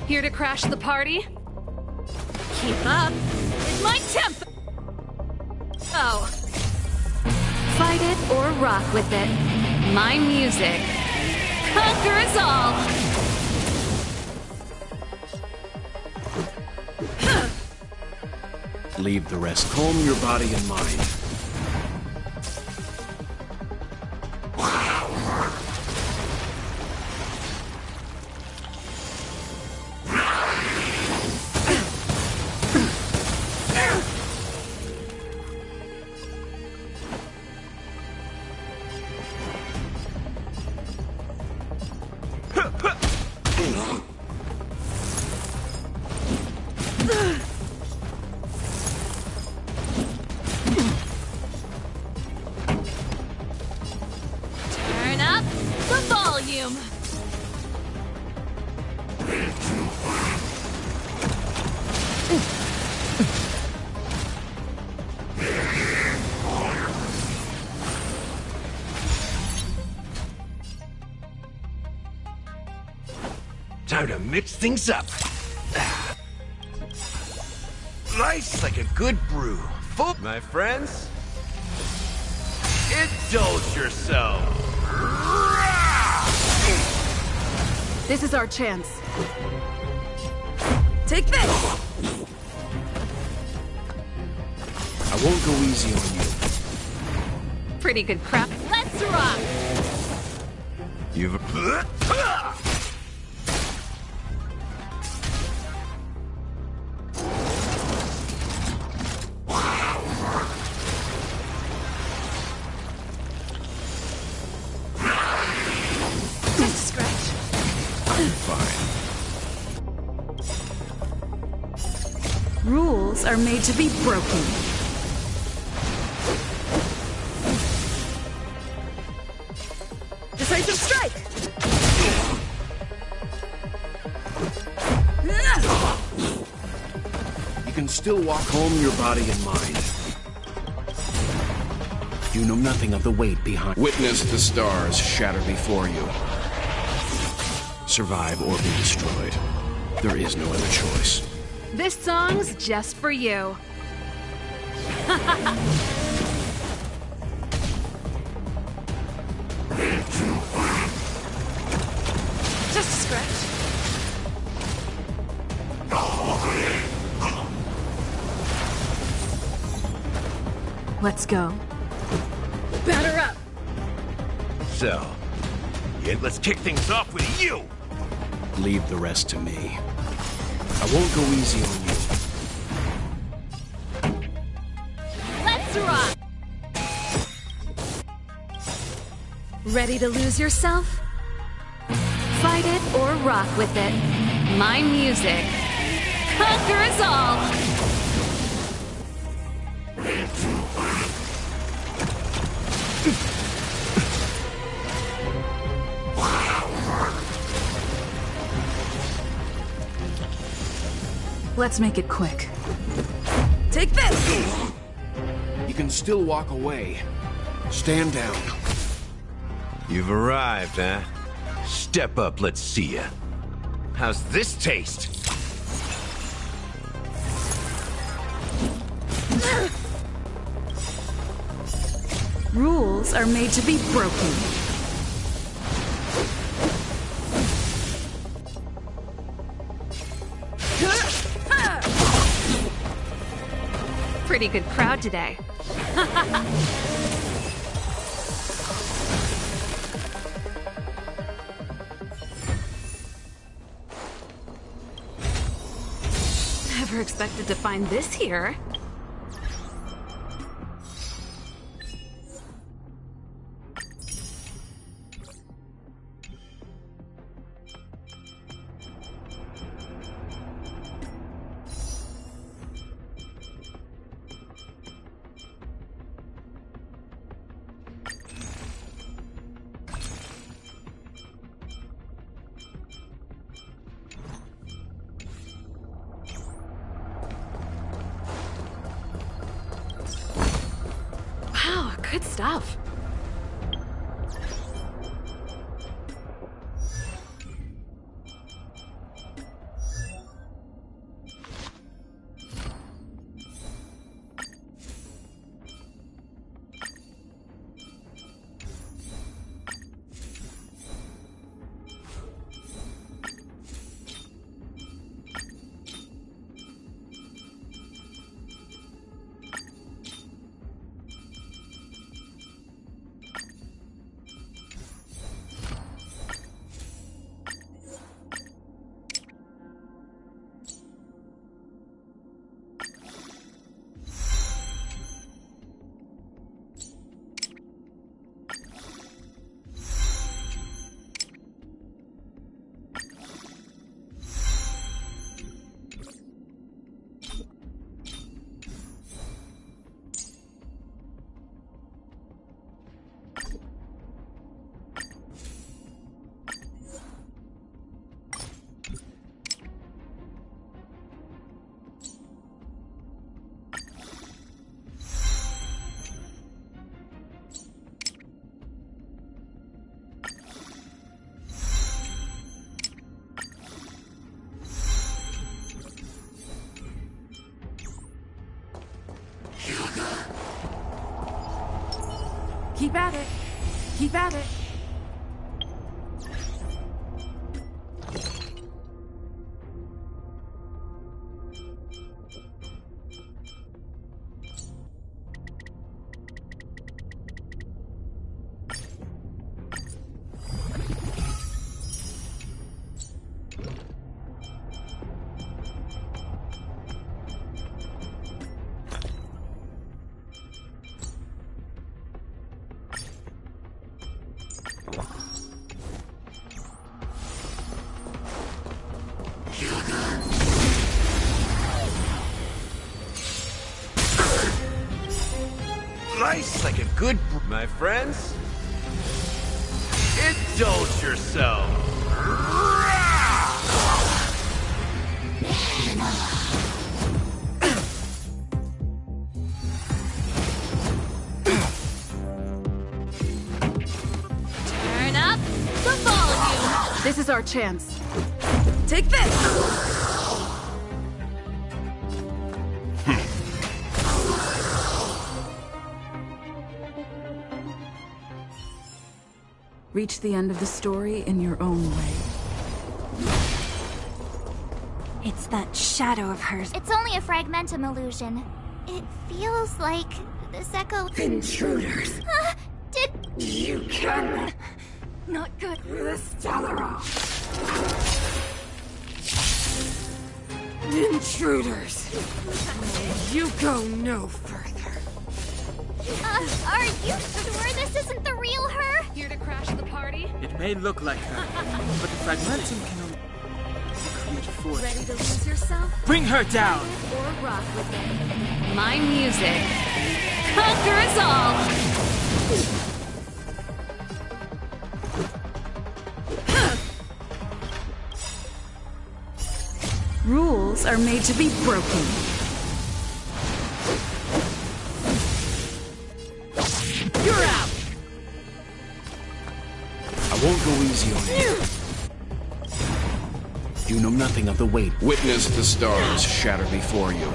Here to crash the party? Keep up with my tempo! Oh. Fight it or rock with it. My music conquers all! Leave the rest. Calm your body and mind. Turn up the volume! Time to mix things up. Nice like a good brew. Full, my friends. Indulge yourself. This is our chance. Take this! I won't go easy on you. Pretty good crap. Let's rock! You've... Rules are made to be broken. Decisive strike! You can still walk home your body and mind. You know nothing of the weight behind. Witness the stars shatter before you. Survive or be destroyed. There is no other choice. This song's just for you. Just a scratch. Let's go. Batter up. So, yeah, let's kick things off with you! Leave the rest to me. I won't go easy on you. Let's rock! Ready to lose yourself? Fight it or rock with it. My music conquers all! Let's make it quick. Take this! You can still walk away. Stand down. You've arrived, huh? Step up, let's see ya. How's this taste? Rules are made to be broken. Pretty good crowd today. Never expected to find this here. Wow, good stuff. Keep at it. Keep at it. Slice like a good... My friends, indulge yourself. Turn up the volume. This is our chance. Take this! Reach the end of the story in your own way. It's that shadow of hers. It's only a fragmentum illusion. It feels like this echo... Intruders! Did... You can... Not good for the Stellaron. Intruders! You go no further. Are you sure this isn't the real her? Here to crash the party? It may look like her, but the fragmentum can only create force. Ready to lose yourself? Bring her down! Or rock with it. My music conquers all! Rules are made to be broken. You're out! I won't go easy on you. You know nothing of the weight. Witness the stars shatter before you.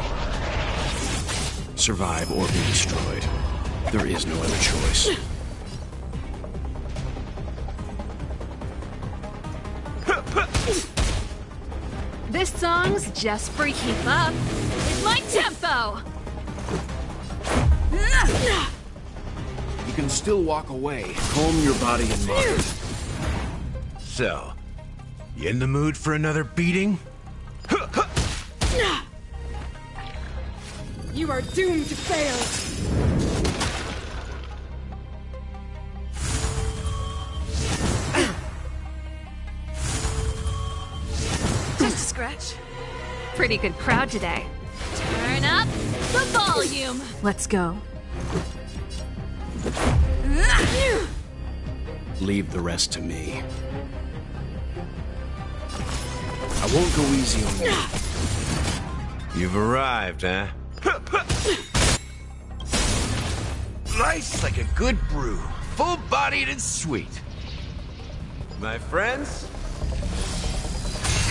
Survive or be destroyed. There is no other choice. This song's just for keep up with my tempo! You can still walk away. Calm your body and mind. So, you in the mood for another beating? You are doomed to fail! Just a scratch. Pretty good crowd today. Turn up the volume! Let's go. Leave the rest to me. I won't go easy on you. You've arrived, huh? Nice like a good brew. Full-bodied and sweet. My friends,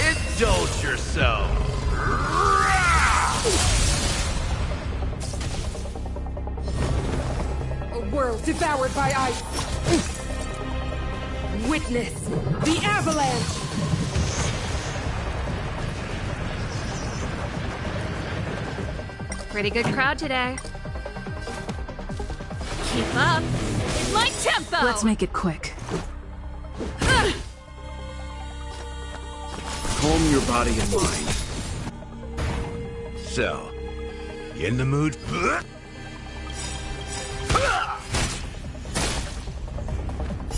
indulge yourself. A world devoured by ice. Witness the avalanche. Pretty good crowd today. Keep up with my tempo! Let's make it quick. Calm your body and mind. So, you in the mood?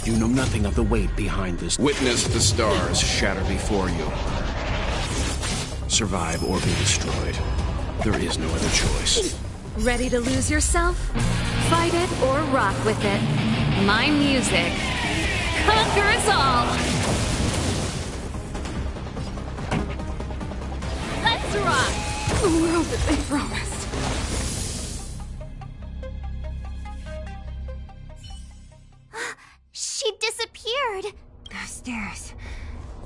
You know nothing of the weight behind this. Witness the stars shatter before you. Survive or be destroyed. There is no other choice. Ready to lose yourself? Fight it or rock with it. My music conquers all! Let's rock! The world that they promised. She disappeared. Those stairs.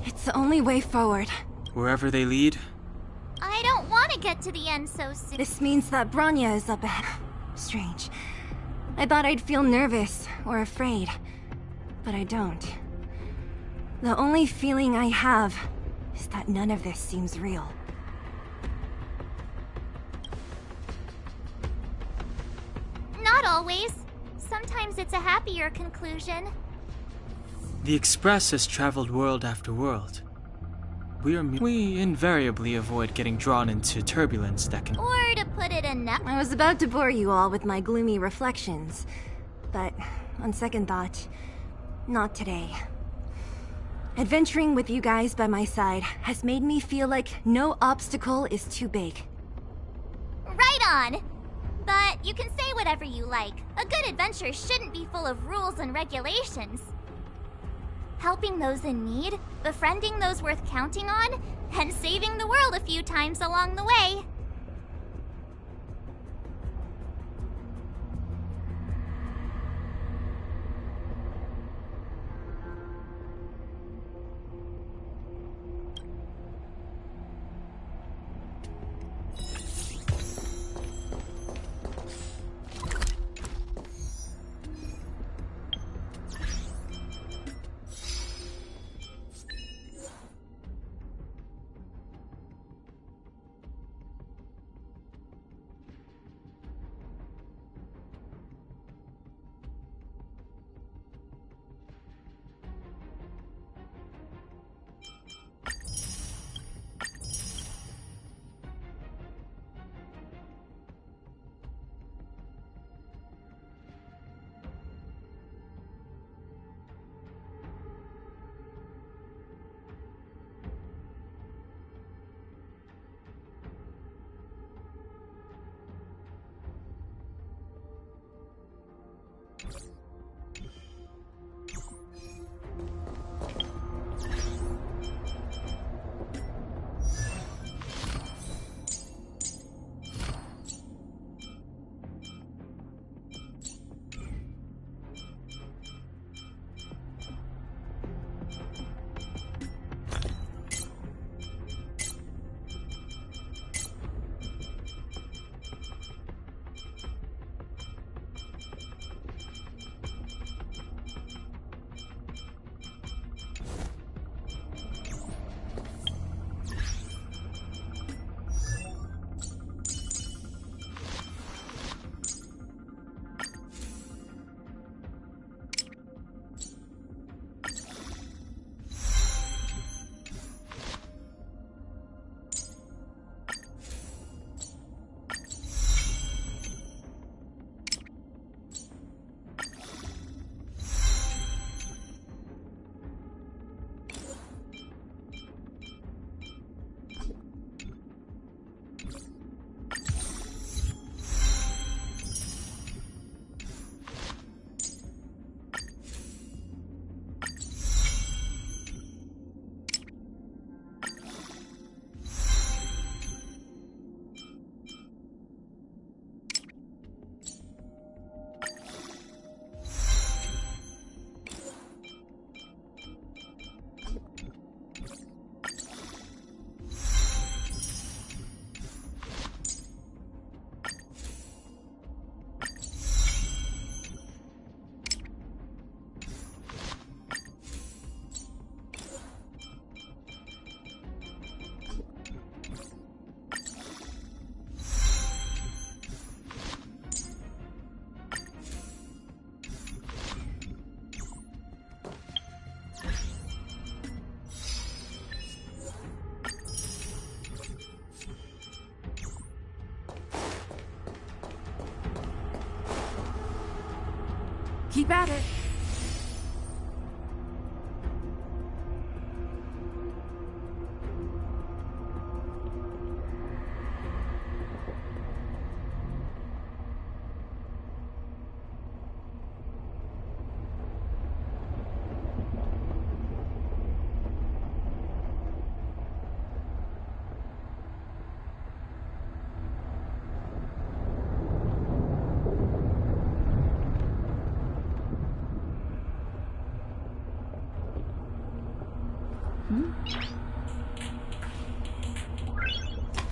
It's the only way forward. Wherever they lead, I don't want to get to the end so soon. This means that Bronya is up ahead. Strange. I thought I'd feel nervous or afraid, but I don't. The only feeling I have is that none of this seems real. Not always. Sometimes it's a happier conclusion. the Express has traveled world after world. We invariably avoid getting drawn into turbulence that can... Or to put it in... I was about to bore you all with my gloomy reflections, but on second thought, not today. Adventuring with you guys by my side has made me feel like no obstacle is too big. Right on! But you can say whatever you like. A good adventure shouldn't be full of rules and regulations. Helping those in need, befriending those worth counting on, and saving the world a few times along the way. Keep at it.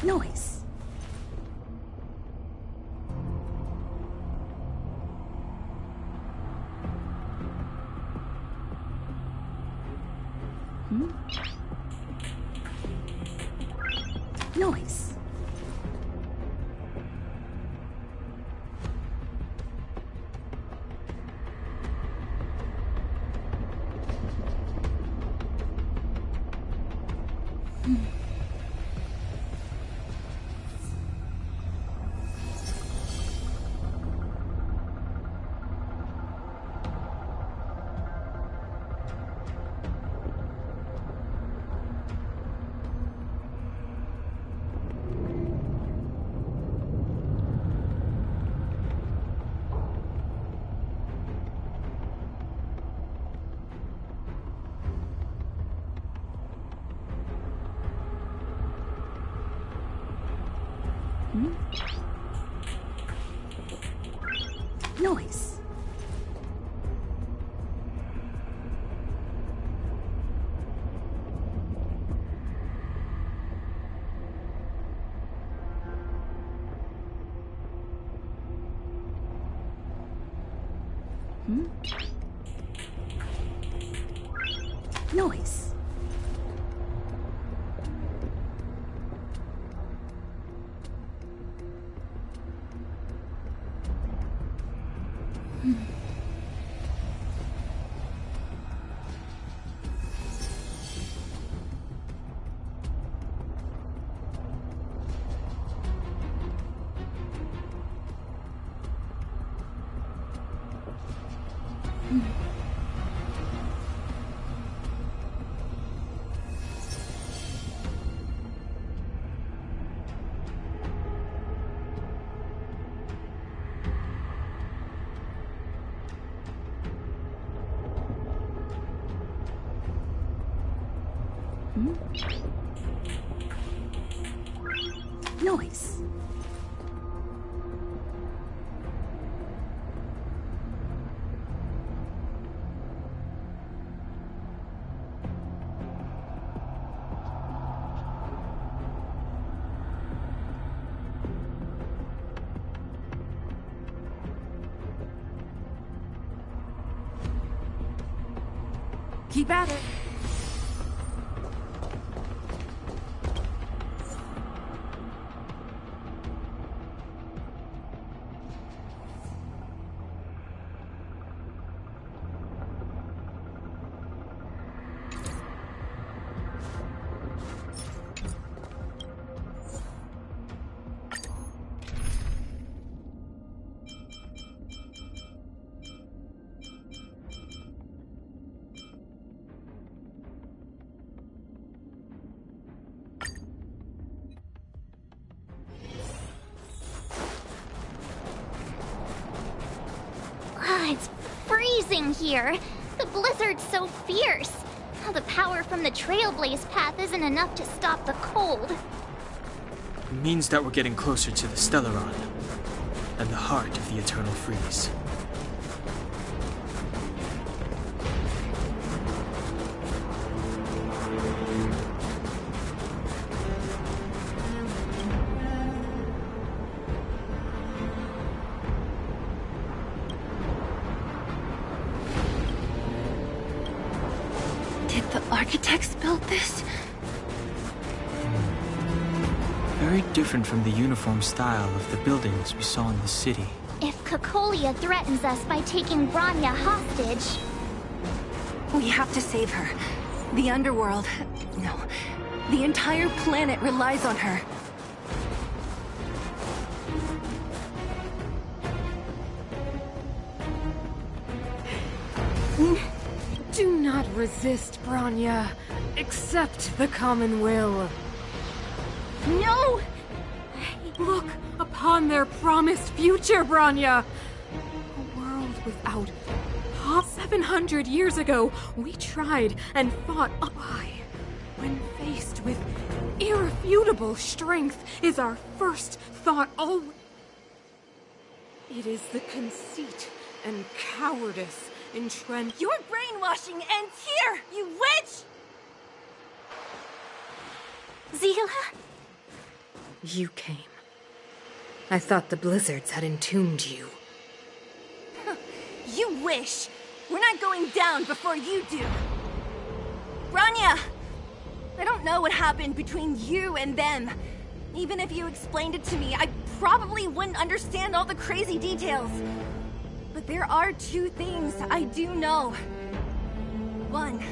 Noise. Noise. Noise. Noise. Noise. Keep at it. It's freezing here. The blizzard's so fierce. The power from the Trailblaze path isn't enough to stop the cold. It means that we're getting closer to the Stellaron, and the heart of the Eternal Freeze. Did the architects build this? Very different from the uniform style of the buildings we saw in the city. If Cocolia threatens us by taking Bronya hostage... We have to save her. The underworld... No. The entire planet relies on her. Do not resist, Bronya. Accept the common will. No! Look upon their promised future, Bronya! A world without hope. 700 years ago, we tried and fought why. When faced with irrefutable strength, is our first thought always... It is the conceit and cowardice entrenched... Your brainwashing ends here, you witch! Zila? You came. I thought the blizzards had entombed you. You wish! We're not going down before you do! Bronya! I don't know what happened between you and them. Even if you explained it to me, I probably wouldn't understand all the crazy details. But there are two things I do know. One,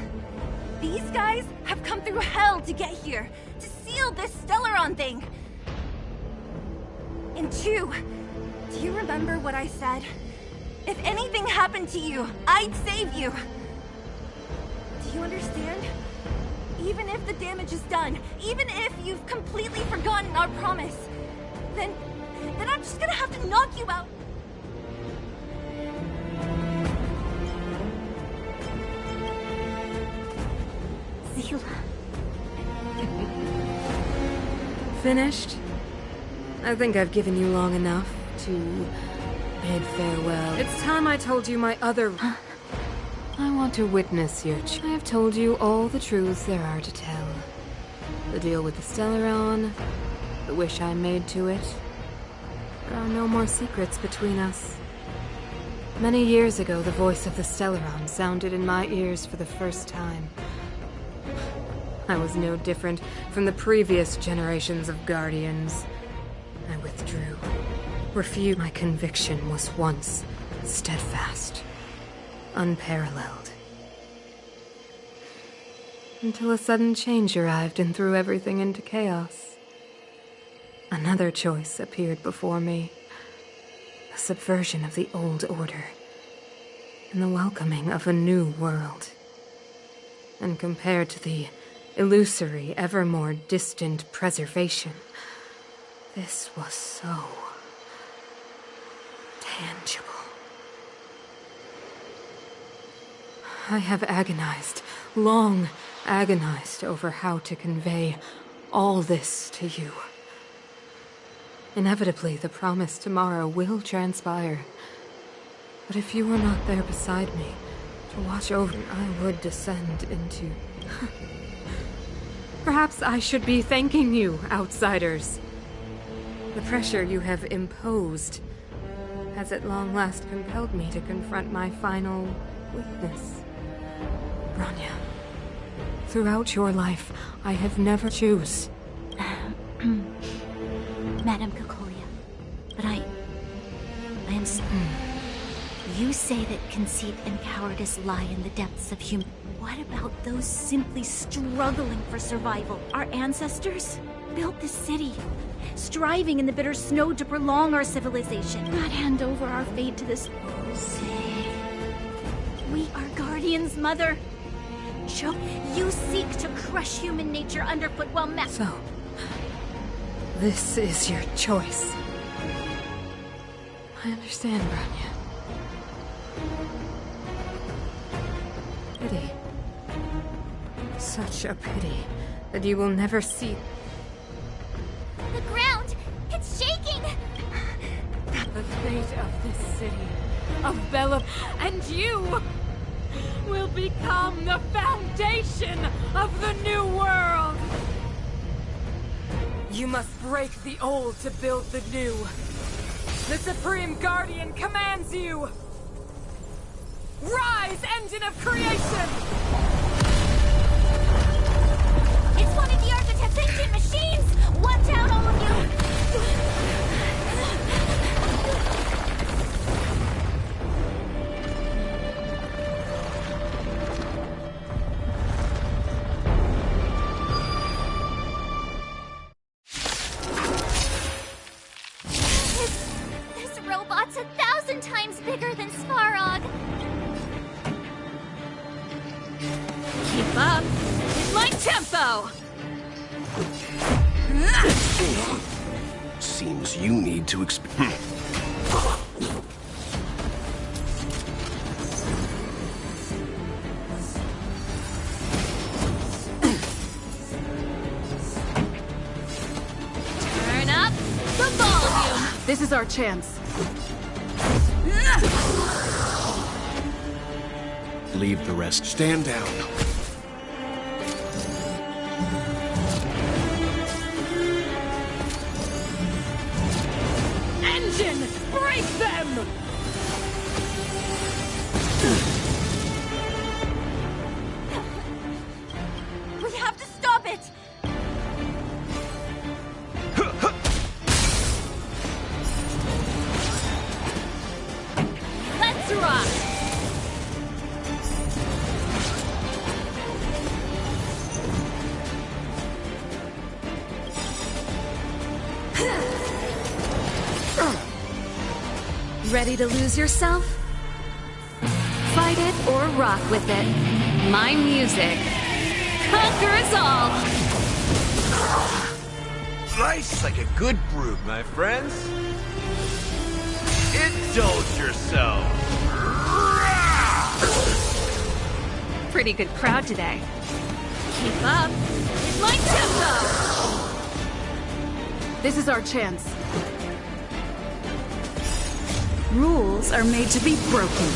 these guys have come through hell to get here, to seal this Stellaron thing. And two, do you remember what I said? If anything happened to you, I'd save you. Do you understand? Even if the damage is done, even if you've completely forgotten our promise, then I'm just gonna have to knock you out. Zila. Finished? I think I've given you long enough to bid farewell. It's time I told you my other... I want to witness your... I have told you all the truths there are to tell. The deal with the Stellaron, the wish I made to it. There are no more secrets between us. Many years ago, the voice of the Stellaron sounded in my ears for the first time. I was no different from the previous generations of Guardians. I withdrew. Refused. My conviction was once steadfast, unparalleled. Until a sudden change arrived and threw everything into chaos. Another choice appeared before me. The subversion of the old order. And the welcoming of a new world. And compared to the illusory, ever more distant preservation, this was so tangible. I have agonized, long agonized over how to convey all this to you. Inevitably, the promised tomorrow will transpire. But if you were not there beside me, to watch over, I would descend into... Perhaps I should be thanking you, outsiders. The pressure you have imposed has at long last compelled me to confront my final weakness. Bronya, throughout your life, I have never choose. Madame Kokolia, but I am... You say that conceit and cowardice lie in the depths of human... What about those simply struggling for survival? Our ancestors built this city, striving in the bitter snow to prolong our civilization. Not hand over our fate to this... We are Guardians, Mother. You seek to crush human nature underfoot while So, this is your choice. I understand, Bronya. Pity. Such a pity that you will never see... The ground! It's shaking! The fate of this city, of Bella... And you will become the foundation of the new world! You must break the old to build the new. The Supreme Guardian commands you! Rise, engine of creation! It's one of the Architect's ancient machines! Watch out, all of you! This robot's 1,000 times bigger than Svarog! Keep up with my tempo! Seems you need to Turn up the volume! This is our chance. leave the rest. Stand down. Engine! Break them! We have to stop it! Let's rock! Ready to lose yourself? Fight it or rock with it. My music conquers all! Nice like a good brew, my friends. Indulge yourself. Pretty good crowd today. Keep up with my tempo! This is our chance. Rules are made to be broken.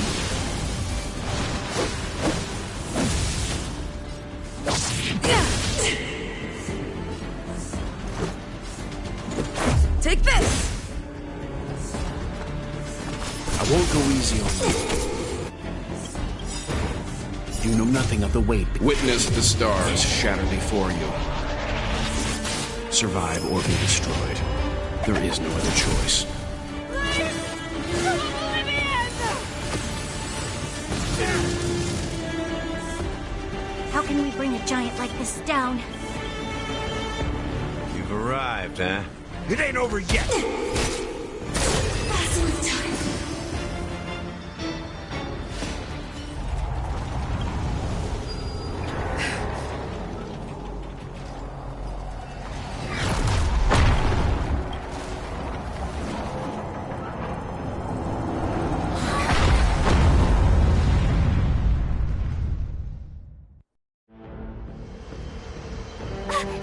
Take this! I won't go easy on you. You know nothing of the weight. Witness the stars shatter before you. Survive or be destroyed. There is no other choice. How can we bring a giant like this down? You've arrived, huh? It ain't over yet! Last one time.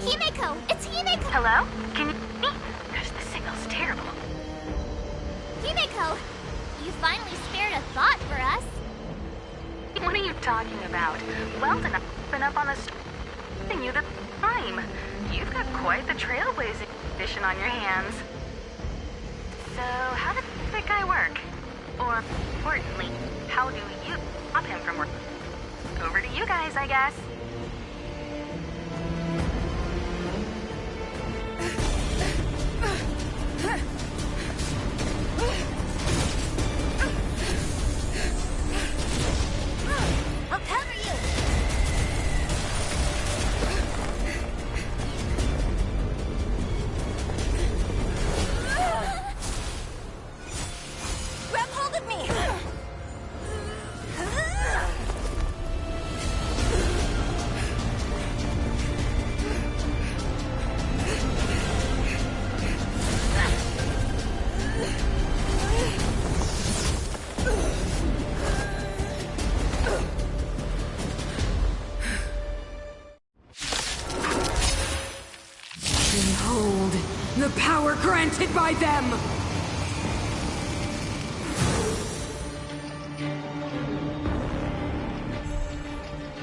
Himeko! It's Himeko! Hello? Can you... The signal's terrible. Himeko! You finally spared a thought for us. What are you talking about? Weldon, I've been up on the street you the time. You've got quite the trailblazing mission on your hands. So, how does that guy work? Or, importantly, how do you stop him from working? Over to you guys, I guess. I'll cover you! Grab hold of me! Behold, the power granted by them!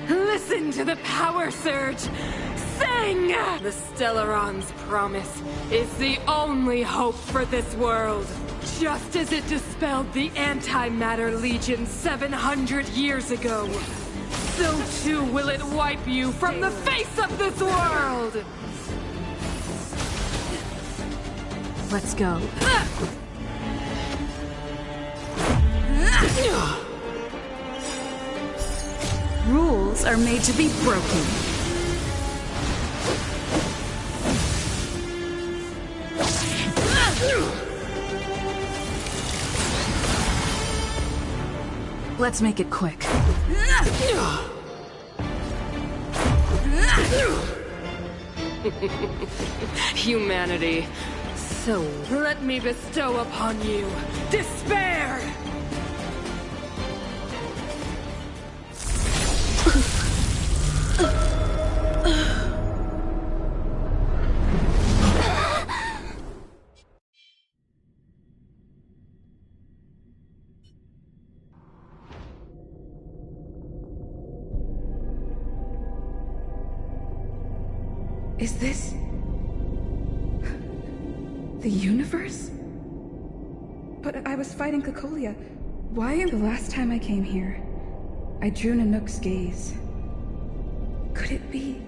Listen to the power surge! Sing! The Stellaron's promise is the only hope for this world. Just as it dispelled the Antimatter Legion 700 years ago, so too will it wipe you from the face of this world! Let's go. Rules are made to be broken. Let's make it quick. Humanity. So, let me bestow upon you despair! Is this... the universe? But I was fighting Cocolia. Why? The last time I came here, I drew Nanook's gaze. Could it be...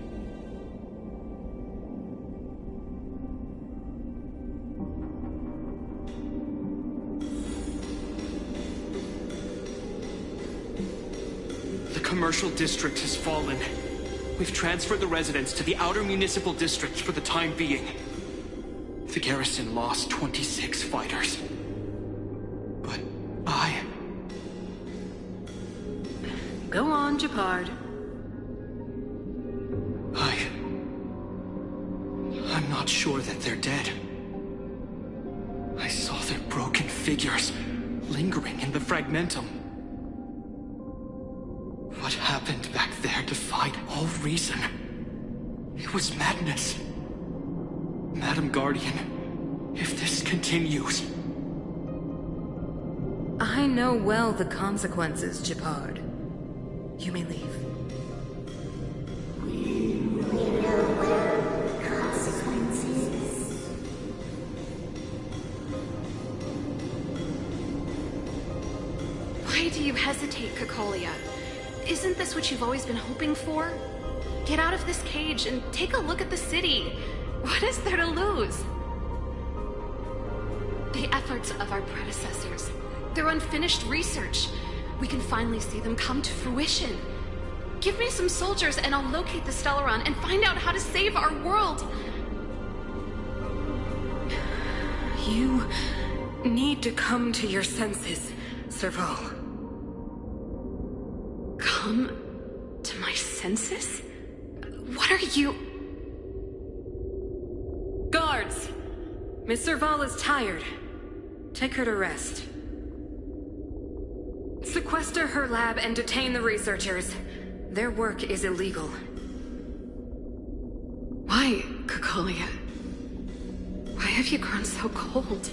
The commercial district has fallen. We've transferred the residents to the outer municipal districts for the time being. The garrison lost 26 fighters. But Go on, Japard. I'm not sure that they're dead. I saw their broken figures lingering in the fragmentum. What happened back there defied all reason. It was madness. Madam Guardian, if this continues, I know well the consequences, Gepard. You may leave. Why do you hesitate, Cocolia? Isn't this what you've always been hoping for? Get out of this cage and take a look at the city. What is there to lose? The efforts of our predecessors, their unfinished research. We can finally see them come to fruition. Give me some soldiers and I'll locate the Stellaron and find out how to save our world. You need to come to your senses, Serval. Come to my senses? What are you... Guards! Miss Serval is tired. Take her to rest. Sequester her lab and detain the researchers. Their work is illegal. Why, Cocolia? Why have you grown so cold?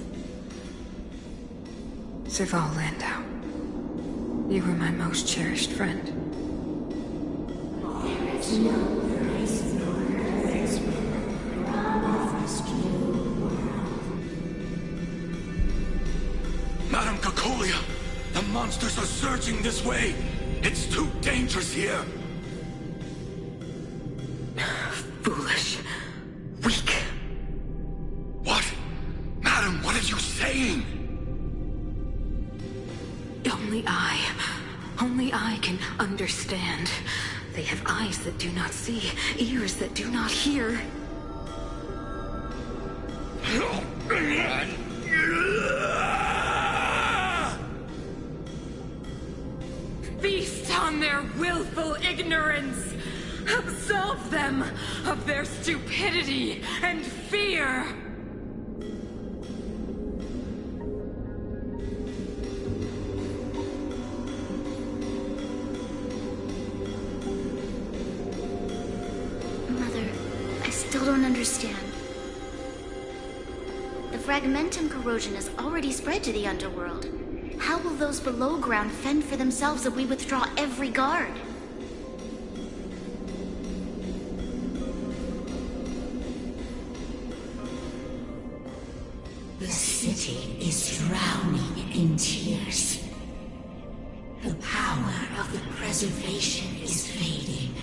Serval Landau. You were my most cherished friend. Madam Cocolia, the monsters are surging this way. It's too dangerous here. Foolish. Weak. What? Madam, what are you saying? Only I can understand. They have eyes that do not see, ears that do not hear. Feast on their willful ignorance! Absolve them of their stupidity and fear! Mother, I still don't understand. The fragmentum corrosion has already spread to the underworld. How will those below ground fend for themselves if we withdraw every guard? The city is drowning in tears. The power of the preservation is fading.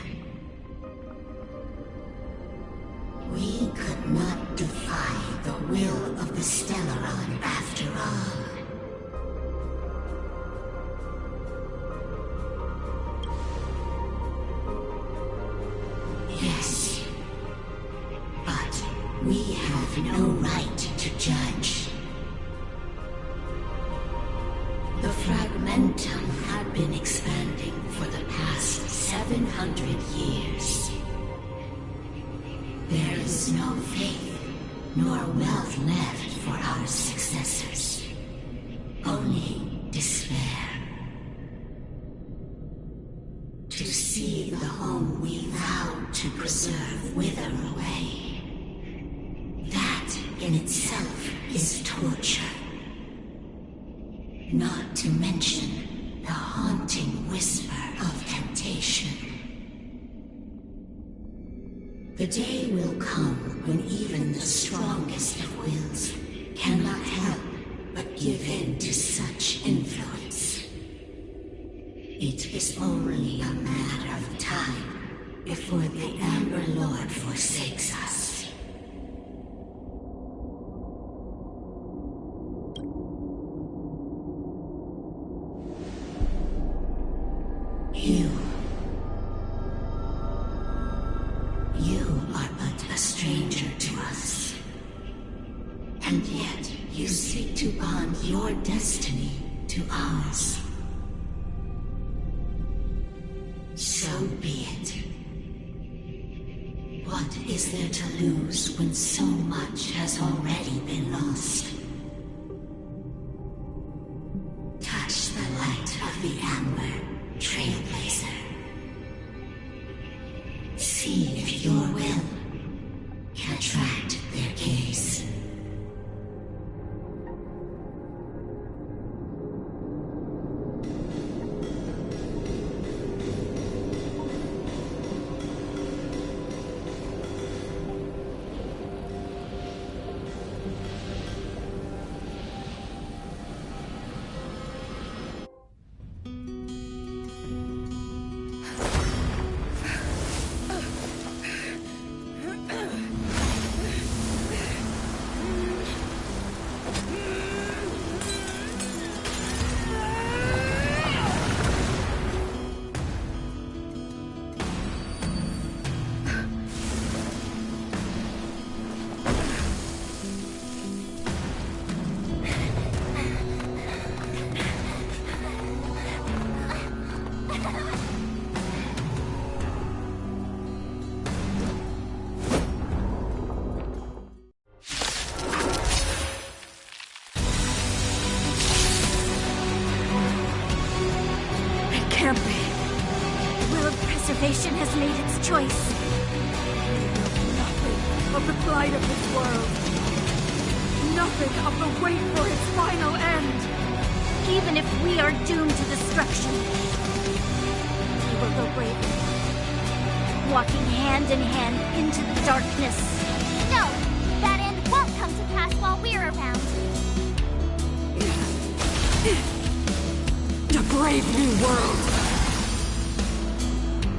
We could not defy the will of the Stellaron after all. Yes, but we have no right to judge. The fragmentum had been expanding for the past 700 years. There is no faith nor wealth left for our successors. Only despair. To see the home we vowed to preserve wither away. That in itself is torture. Not to mention the haunting whisper of temptation. The day will come when even the strongest of wills cannot help but give in to such influence. It is only a matter of time before the Amber Lord forsakes us. You are but a stranger to us. And yet you seek to bond your destiny to ours. So be it. What is there to lose when so much has already been lost? Touch the light of the Amber, Trailblazer. See if your will can attract their gaze. can't be. The will of preservation has made its choice. Nothing of the plight of this world. Nothing of the wait for its final end. Even if we are doomed to destruction, we will go bravely, walking hand in hand into the darkness. No! That end won't come to pass while we're around. A brave new world.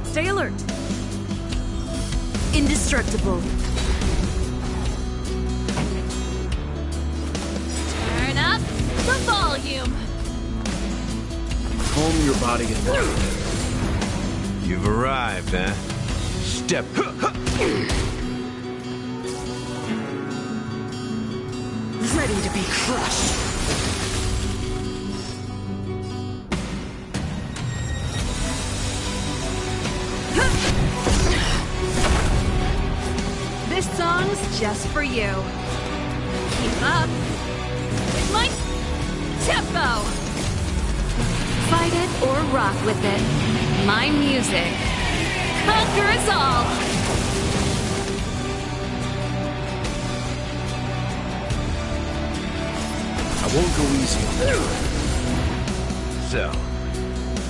Stay alert. Indestructible. Turn up the volume. Calm your body and mind. You've arrived, huh? Step. Ready to be crushed. This song's just for you. Keep up with my tempo. Fight it or rock with it. My music conquers all. I won't go easy on you. So,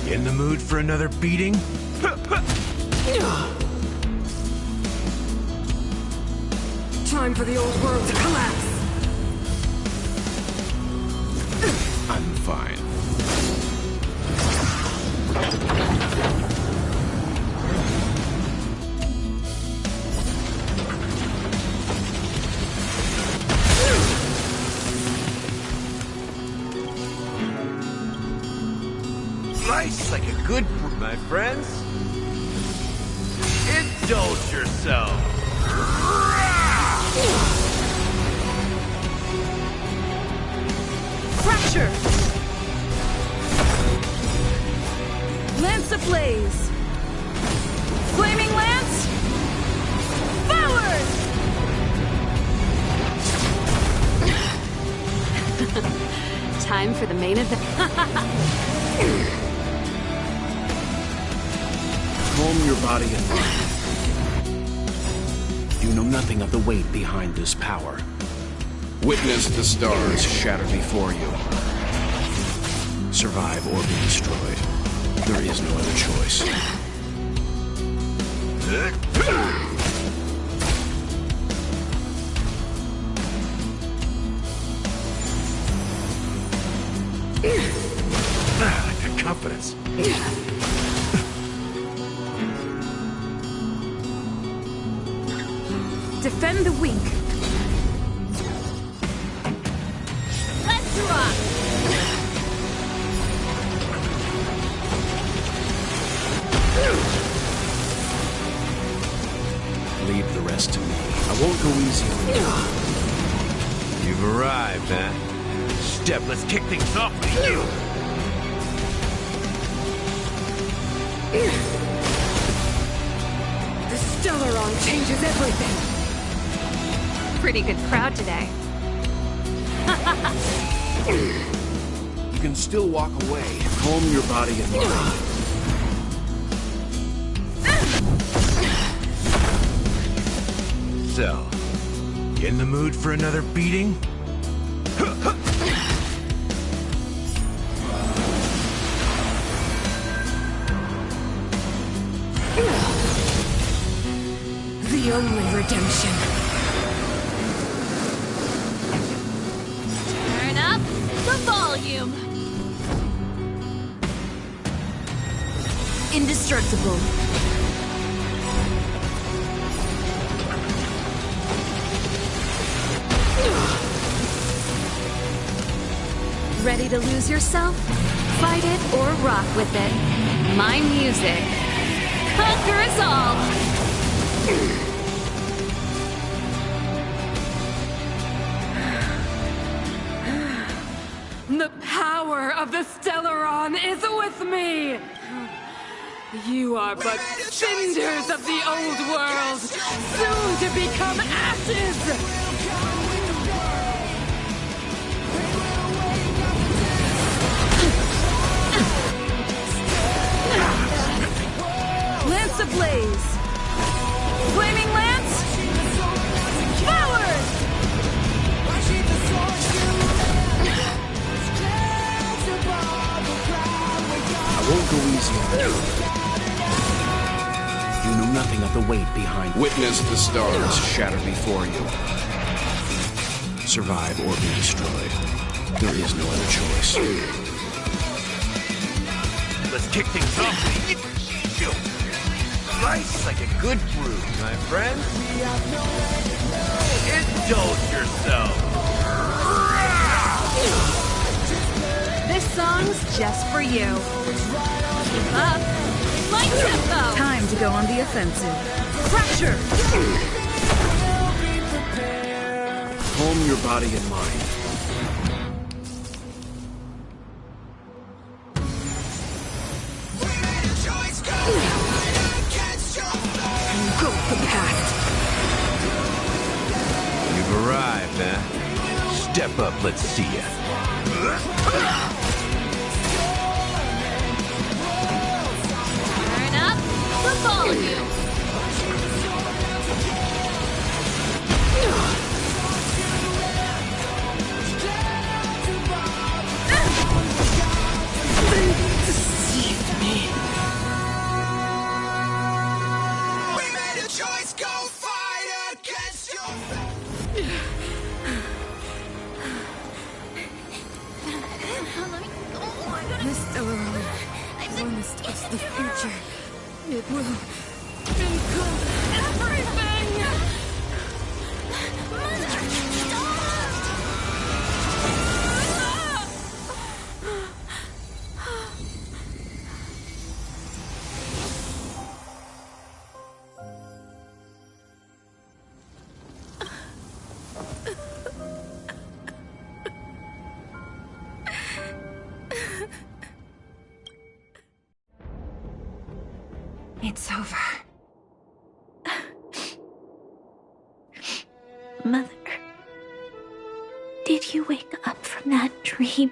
you in the mood for another beating? Time for the old world to collapse. I'm fine. Nice, like a good my friends. Indulge yourself. Fracture! Lance ablaze! Flaming lance! Forward! Time for the main event. Calm your body and mind. You know nothing of the weight behind this power. Witness the stars shatter before you. Survive or be destroyed. There is no other choice. Like a confidence. Defend the weak. Let's rock. Leave the rest to me. I won't go easy on you. You've arrived, huh? Step, let's kick things off with you. The Stellaron changes everything. Pretty good crowd today. You can still walk away. Calm your body and mind. So, you in the mood for another beating? The only redemption. Turn up the volume. Indestructible. Ready to lose yourself? Fight it or rock with it. My music conquers all. The power of the Stellaron is with me! You are but cinders of the old world, soon to become ashes! You know nothing of the weight behind. Witness the stars shatter before you. Survive or be destroyed. There is no other choice. Let's kick things off. Slice like a good brew, my friend. Indulge yourself. This song's just for you. Keep up. My tempo. Time to go on the offensive. Crusher! Calm your body and mind. Go with the past. You've arrived, huh? Step up, let's see ya. Turn up the volume. Deceived me. We made a choice, go fight against your The Stellaron promised us the future. It will become everything! It's over. Mother, did you wake up from that dream?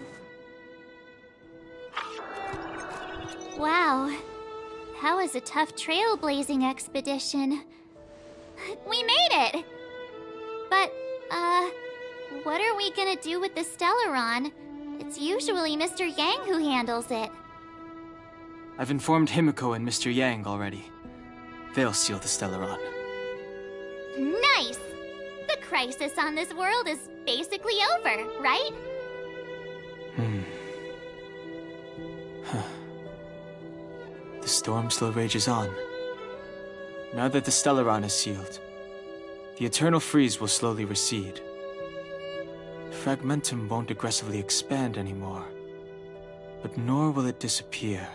Wow. That was a tough trailblazing expedition. We made it! But, what are we gonna do with the Stellaron? It's usually Mr. Yang who handles it. I've informed Himiko and Mr. Yang already. They'll seal the Stellaron. Nice! The crisis on this world is basically over, right? The storm still rages on. Now that the Stellaron is sealed, the eternal freeze will slowly recede. Fragmentum won't aggressively expand anymore, but nor will it disappear.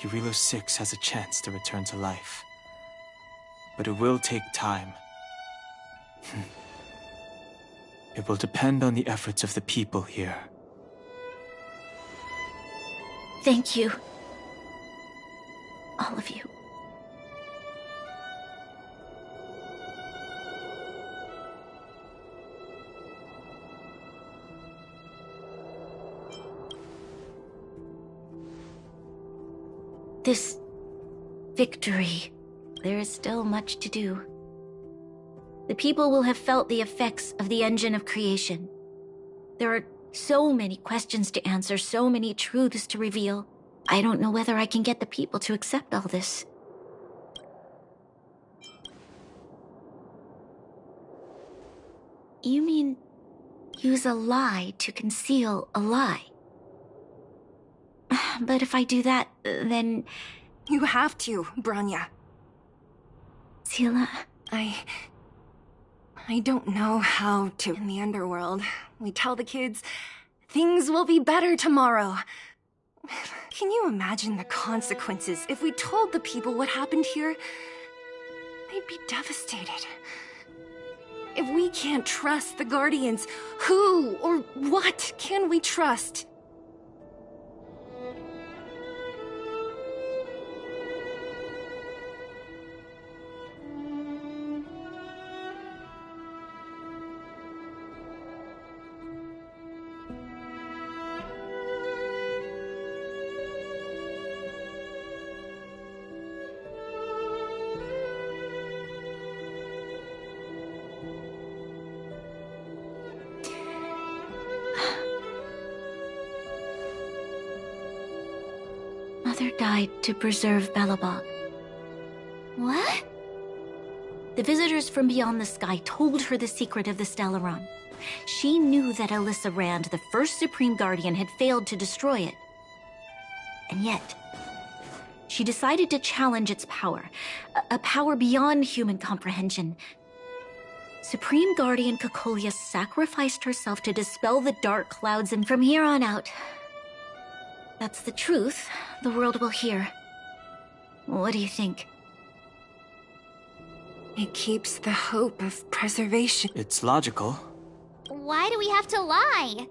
Urilo 6 has a chance to return to life, but it will take time. It will depend on the efforts of the people here. Thank you. All of you. This victory, there is still much to do. The people will have felt the effects of the engine of creation. There are so many questions to answer, so many truths to reveal. I don't know whether I can get the people to accept all this. You mean use a lie to conceal a lie? But if I do that, then... You have to, Bronya. Sila, I don't know how to... In the underworld, we tell the kids, things will be better tomorrow. Can you imagine the consequences if we told the people what happened here? They'd be devastated. If we can't trust the Guardians, who or what can we trust? Mother died to preserve Belobog. What? The visitors from beyond the sky told her the secret of the Stellaron. She knew that Alyssa Rand, the first Supreme Guardian, had failed to destroy it. And yet, she decided to challenge its power, a power beyond human comprehension. Supreme Guardian Cocolia sacrificed herself to dispel the dark clouds, and from here on out, that's the truth the world will hear. What do you think? It keeps the hope of preservation. It's logical. Why do we have to lie?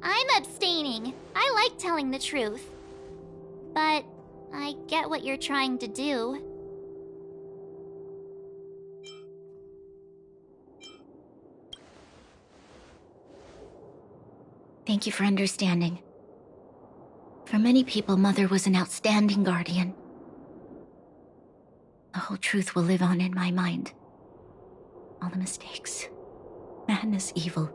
I'm abstaining. I like telling the truth. But I get what you're trying to do. Thank you for understanding. For many people, Mother was an outstanding guardian. The whole truth will live on in my mind. All the mistakes, madness, evil,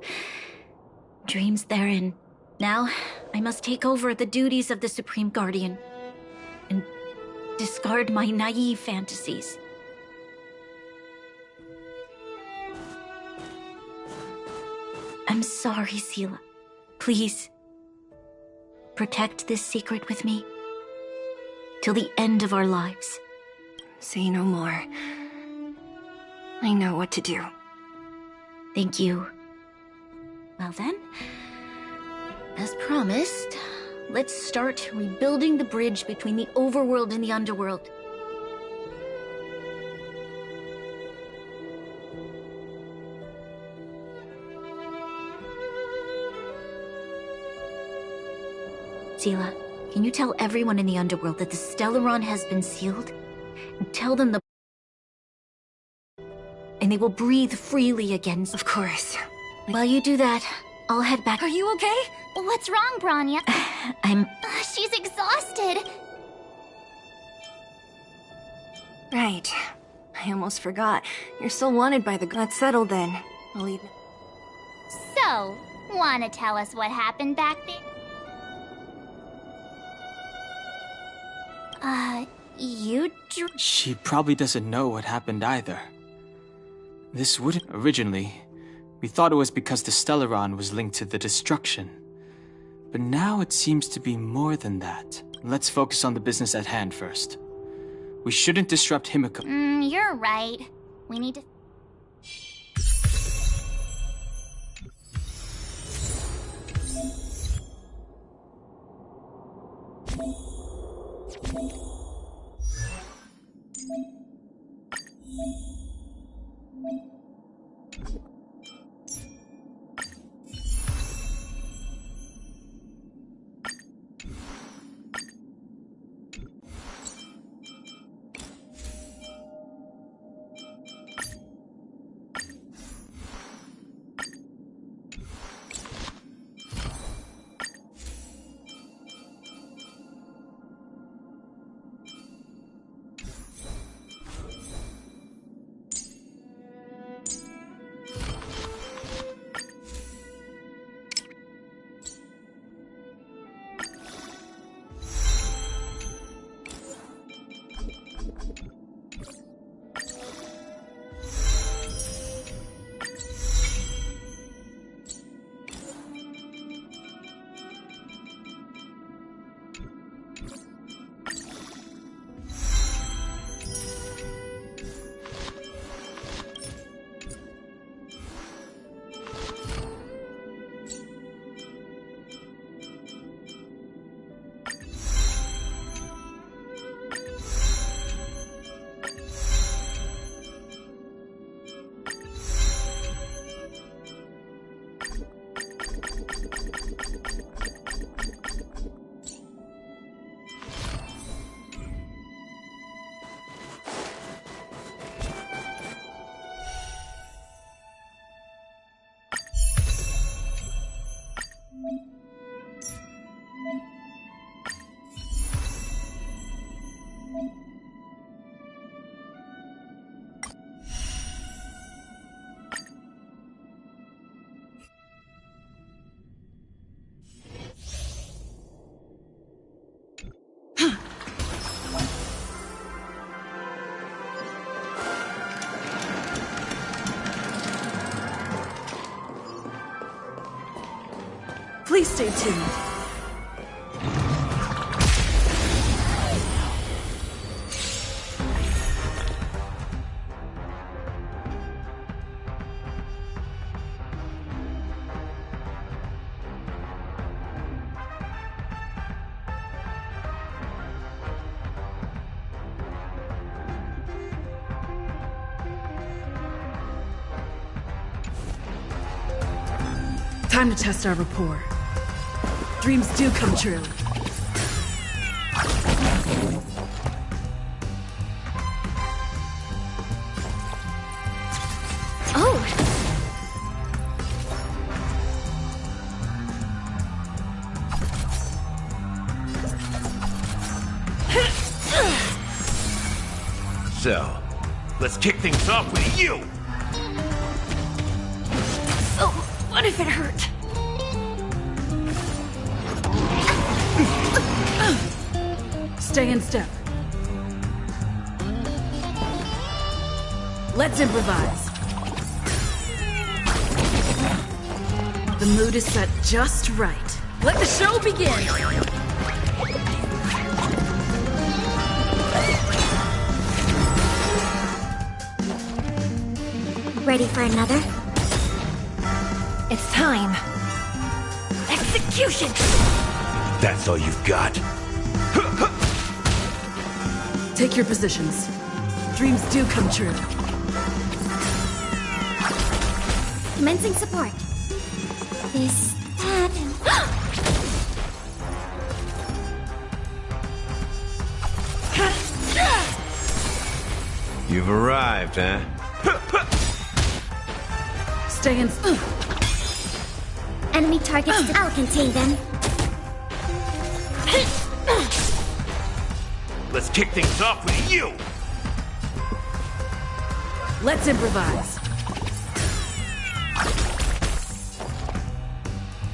dreams therein. Now, I must take over the duties of the Supreme Guardian and discard my naive fantasies. I'm sorry, Seela. Please, protect this secret with me till the end of our lives. Say no more. I know what to do. Thank you. Well then, as promised, let's start rebuilding the bridge between the overworld and the underworld. Seela, can you tell everyone in the underworld that the Stellaron has been sealed? And tell them and they will breathe freely again. Of course. While you do that, I'll head back. Are you okay? What's wrong, Bronya? She's exhausted. Right. I almost forgot. You're still wanted by the... That's settled then. I'll leave. So, wanna tell us what happened back there? She probably doesn't know what happened either. This wouldn't... Originally, we thought it was because the Stellaron was linked to the destruction. But now it seems to be more than that. Let's focus on the business at hand first. We shouldn't disrupt Himiko. You're right. We need to... Please stay tuned. Time to test our rapport. Dreams do come true. Oh! So, let's kick things off with you! Oh, what if it hurt? Stay in step. Let's improvise. The mood is set just right. Let the show begin! Ready for another? It's time. Execution! That's all you've got? Take your positions. Dreams do come true. Commencing support. This happened. You've arrived, huh? Stay in. Enemy targets. I'll contain them. Let's kick things off with you! Let's improvise.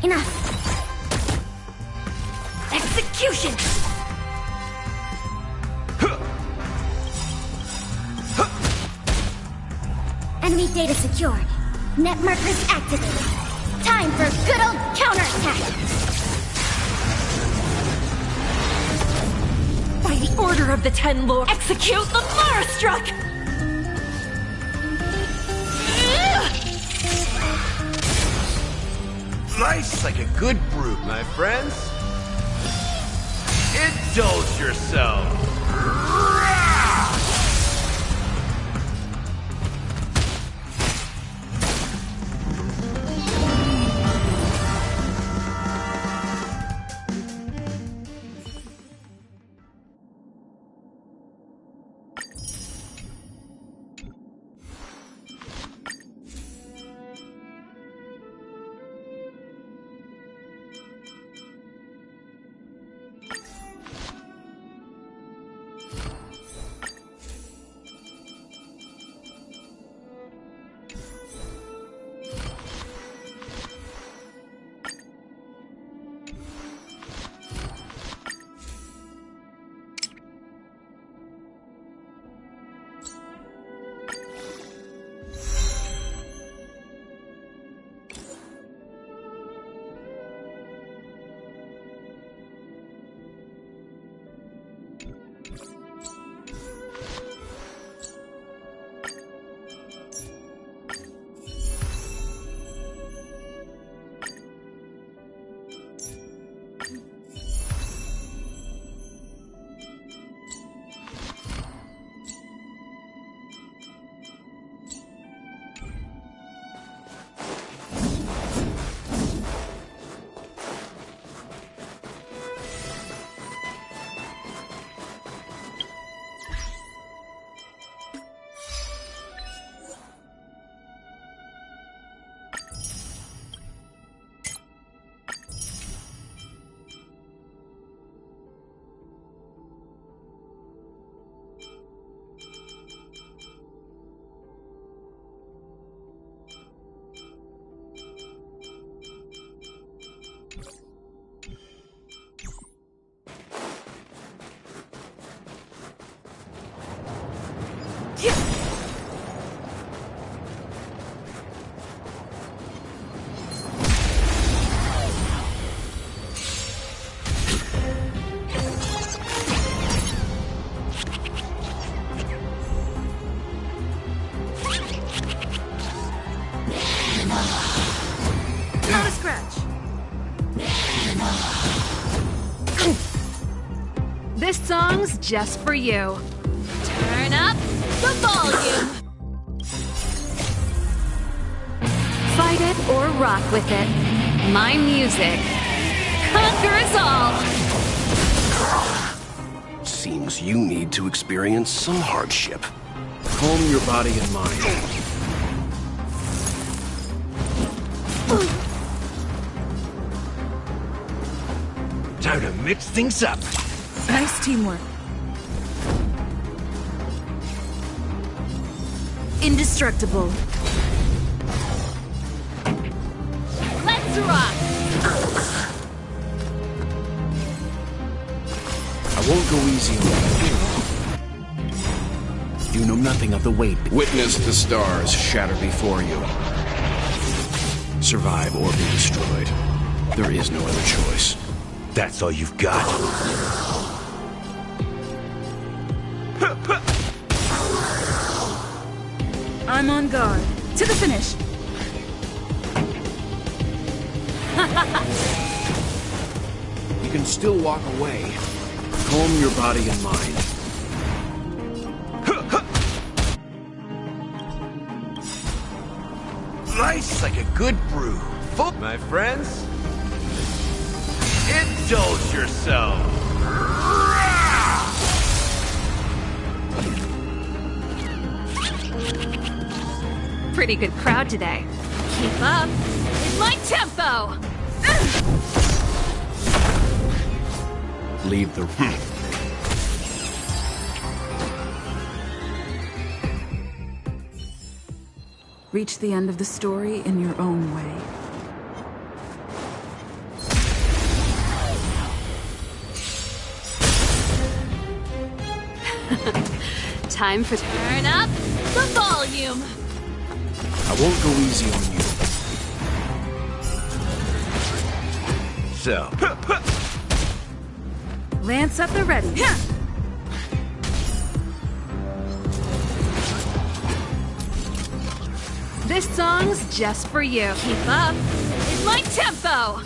Enough. Execution! Enemy data secured. Net markers activated. Time for a good old counterattack. By the order of the Ten Lords, execute the Marastruck! Nice like a good brute, my friends. Indulge yourself. This song's just for you. Turn up the volume. Fight it or rock with it. My music conquers all. Seems you need to experience some hardship. Calm your body and mind. Time to mix things up. Nice teamwork. Indestructible. Let's rock. I won't go easy on you. You know nothing of the weight. Witness the stars shatter before you. Survive or be destroyed. There is no other choice. That's all you've got? I'm on guard. To the finish. You can still walk away. Calm your body and mind. Nice like a good brew. Full, my friends. Indulge yourself. Pretty good crowd today. Keep up with my tempo. Leave the room. Reach the end of the story in your own way. Time for turn up the volume. I won't go easy on you. So. Lance at the ready. This song's just for you. Keep up with my tempo.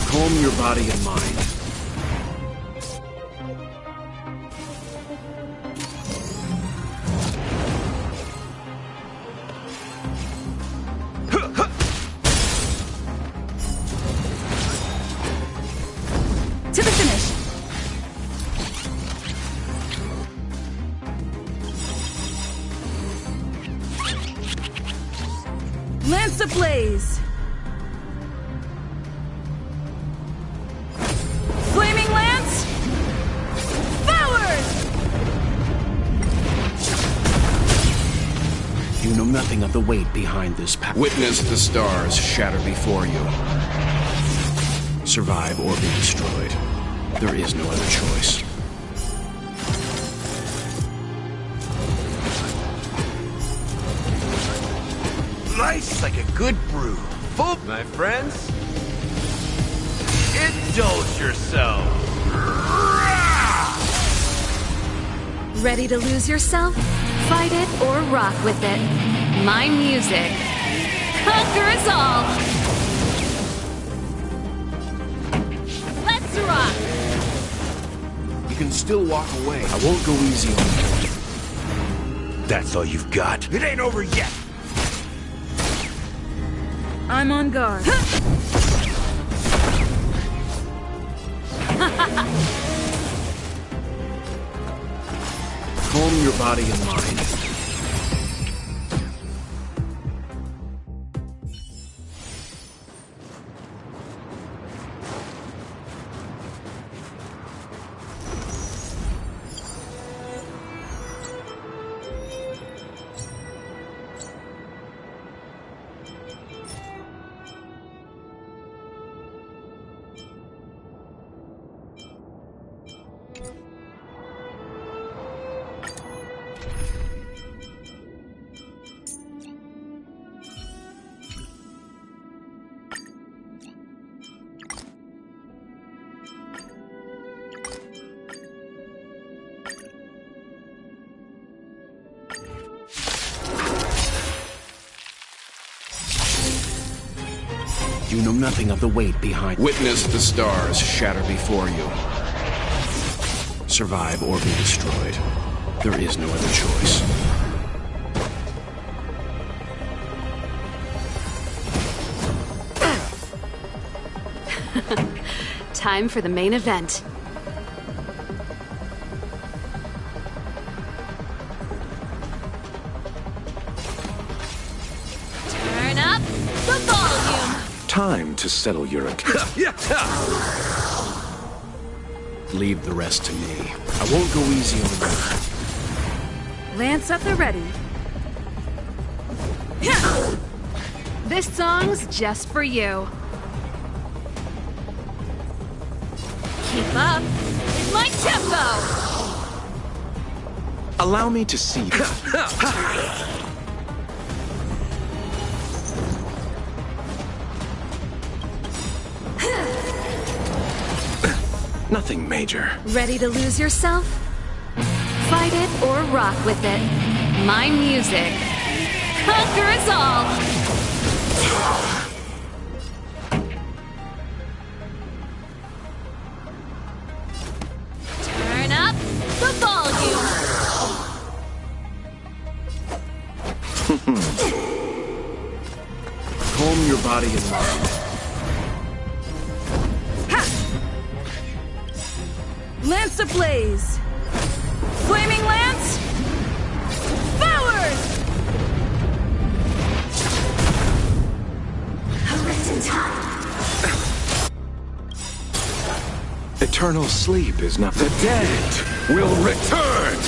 Calm your body and mind. To the finish. Lance ablaze. Flaming lance. Forward. You know nothing of the weight behind this power. Witness the stars shatter before you. Survive or be destroyed. There is no other choice. Nice like a good brew. Full, my friends. Indulge yourself. Ready to lose yourself? Fight it or rock with it. My music conquers all. Let's rock. You can still walk away. I won't go easy on you. That's all you've got? It ain't over yet. I'm on guard. Calm your body and mind. You know nothing of the weight behind. Witness the stars shatter before you. Survive or be destroyed. There is no other choice. Time for the main event. Turn up the volume. Time to settle your account. Leave the rest to me. I won't go easy on you. Lance at the ready. This song's just for you. Keep up with my tempo. Allow me to see this. Nothing major. Ready to lose yourself? Fight it or rock with it. My music conquers all. Turn up the volume. Calm your body and mind. Lance ablaze! Flaming lance! Forward! Eternal sleep is not. The dead will return!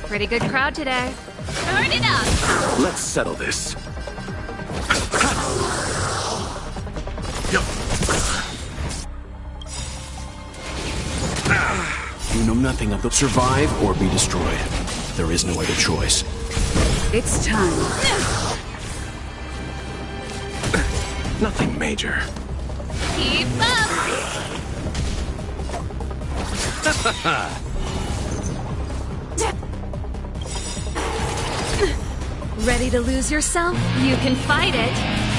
Pretty good crowd today. Turn it up. Let's settle this. You know nothing of the survive or be destroyed. There is no other choice. It's time. Nothing major. Keep up. Ready to lose yourself? You can fight it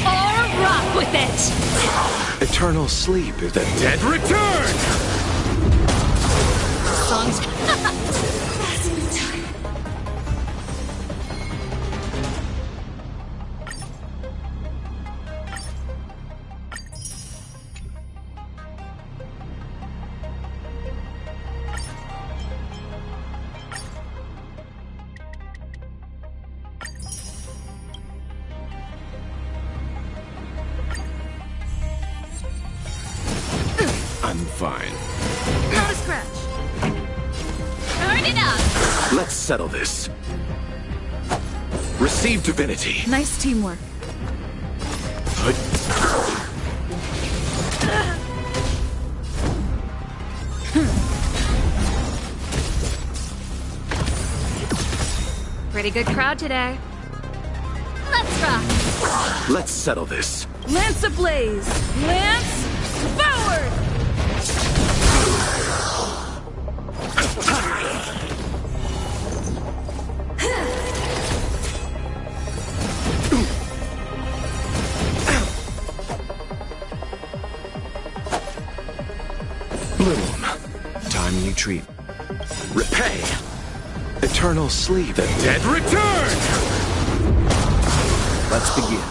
or rock with it. Eternal sleep is the dead return! Songs. I'm fine. Not a scratch. Turn it up. Let's settle this. Receive divinity. Nice teamwork. Pretty good crowd today. Let's rock. Let's settle this. Lance ablaze! Lance forward! Bloom. Time you treat. Repay. Eternal sleep. The dead return! Let's begin.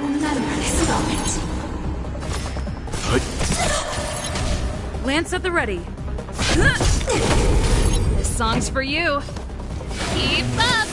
Remember this moment. Lance at the ready. This song's for you. Keep up.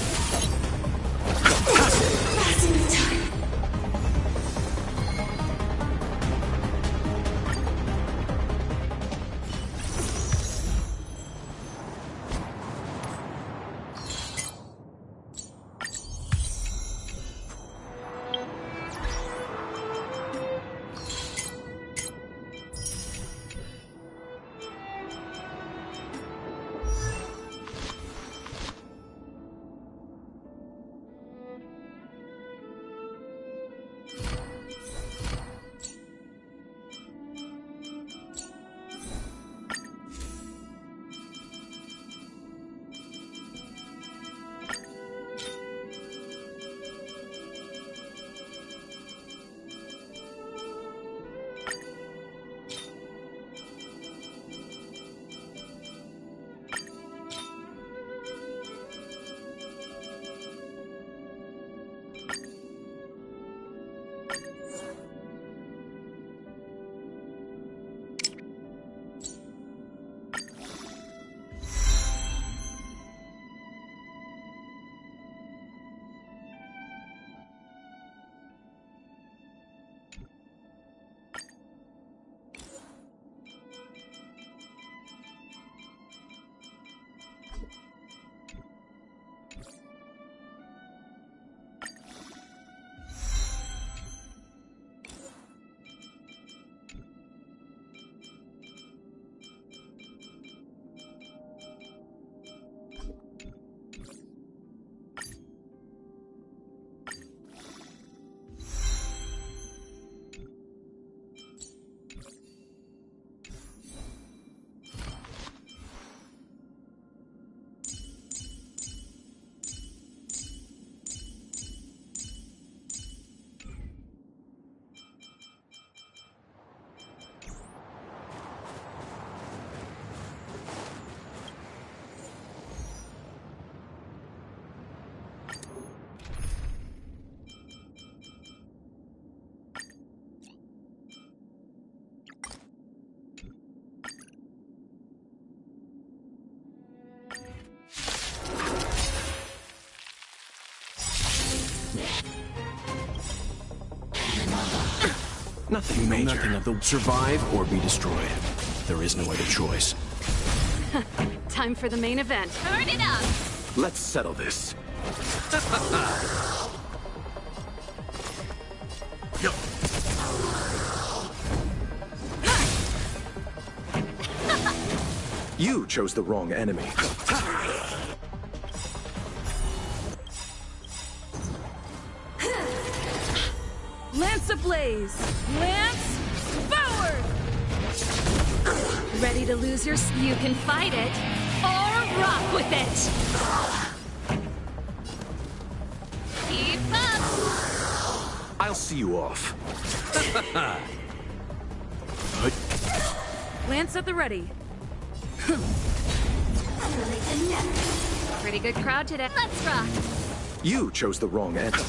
Nothing major. Nothing of the survive or be destroyed. There is no other choice. Time for the main event. Turn it up! Let's settle this. You chose the wrong enemy. Lance ablaze! Lance forward! Ready to lose your... You can fight it, or rock with it! Keep up! I'll see you off. Lance at the ready. Pretty good crowd today. Let's rock! You chose the wrong enemy.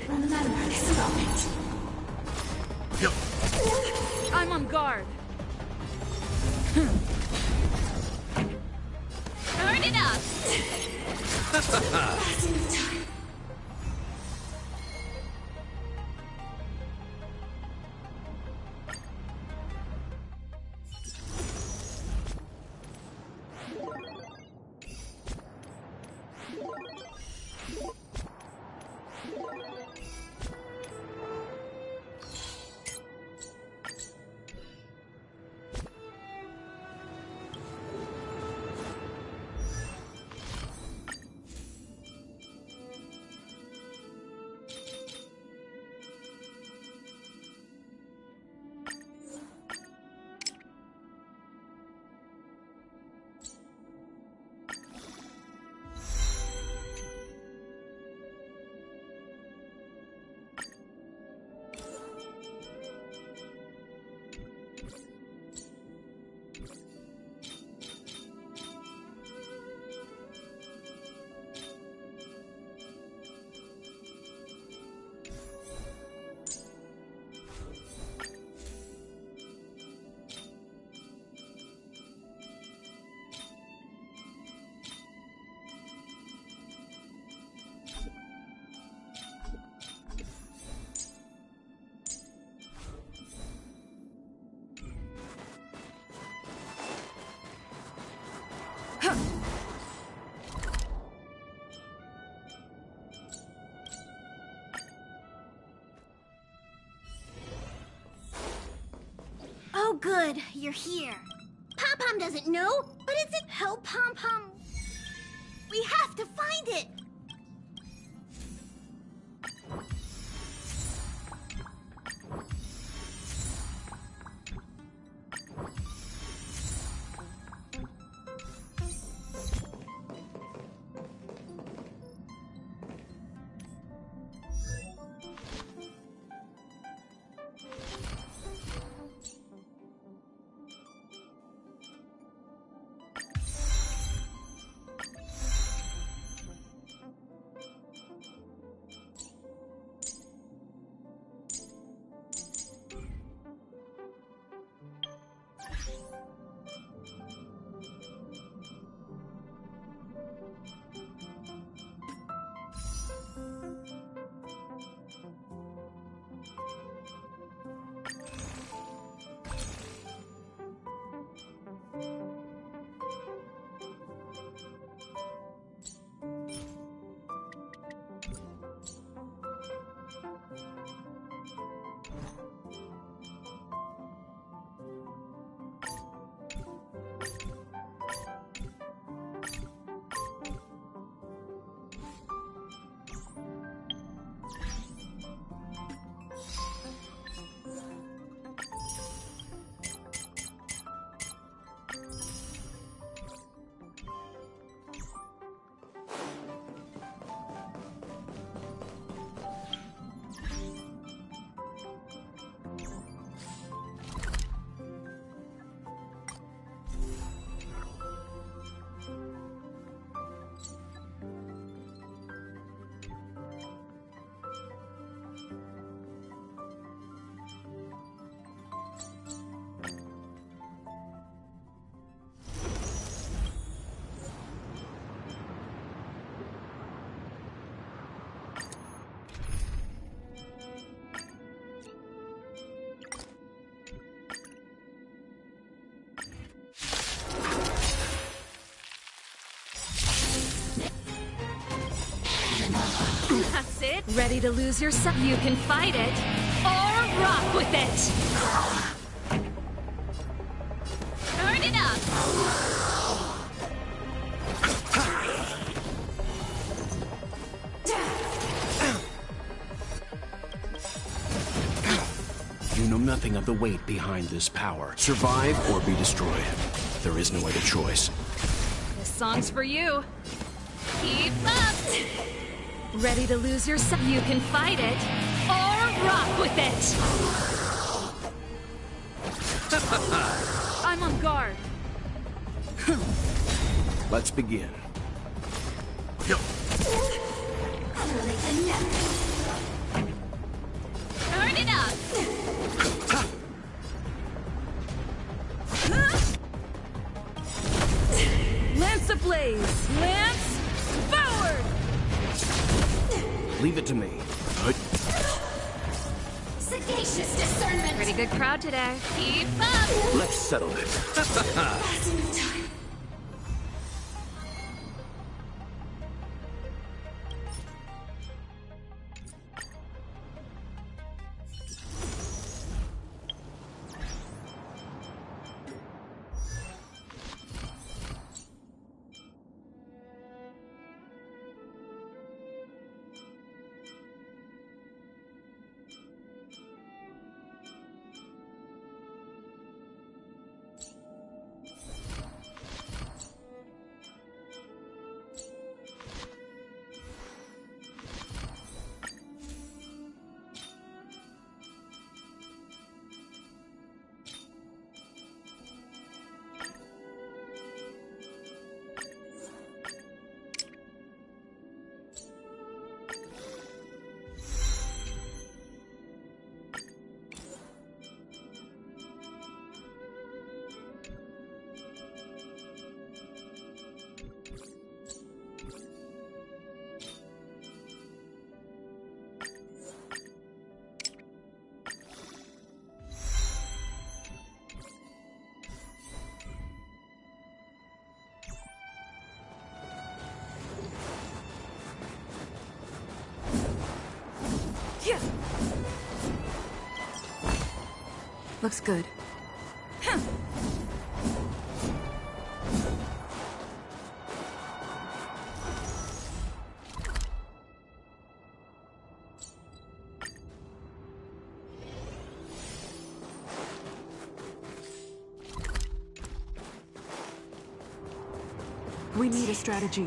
Remember this moment. I'm on guard. Turn it up! Oh, good. You're here. Pom-Pom doesn't know, but it's a... Help Pom-Pom. We have to find it. Ready to lose yourself? You can fight it, or rock with it! Turn it up! You know nothing of the weight behind this power. Survive or be destroyed. There is no other choice. This song's for you. Keep up! Ready to lose yourself? You can fight it, or rock with it! I'm on guard. Let's begin. Turn it up! Lance ablaze! Lance forward! Leave it to me. Sagacious discernment! Pretty good crowd today. Keep up! Let's settle it. Looks good. We need a strategy.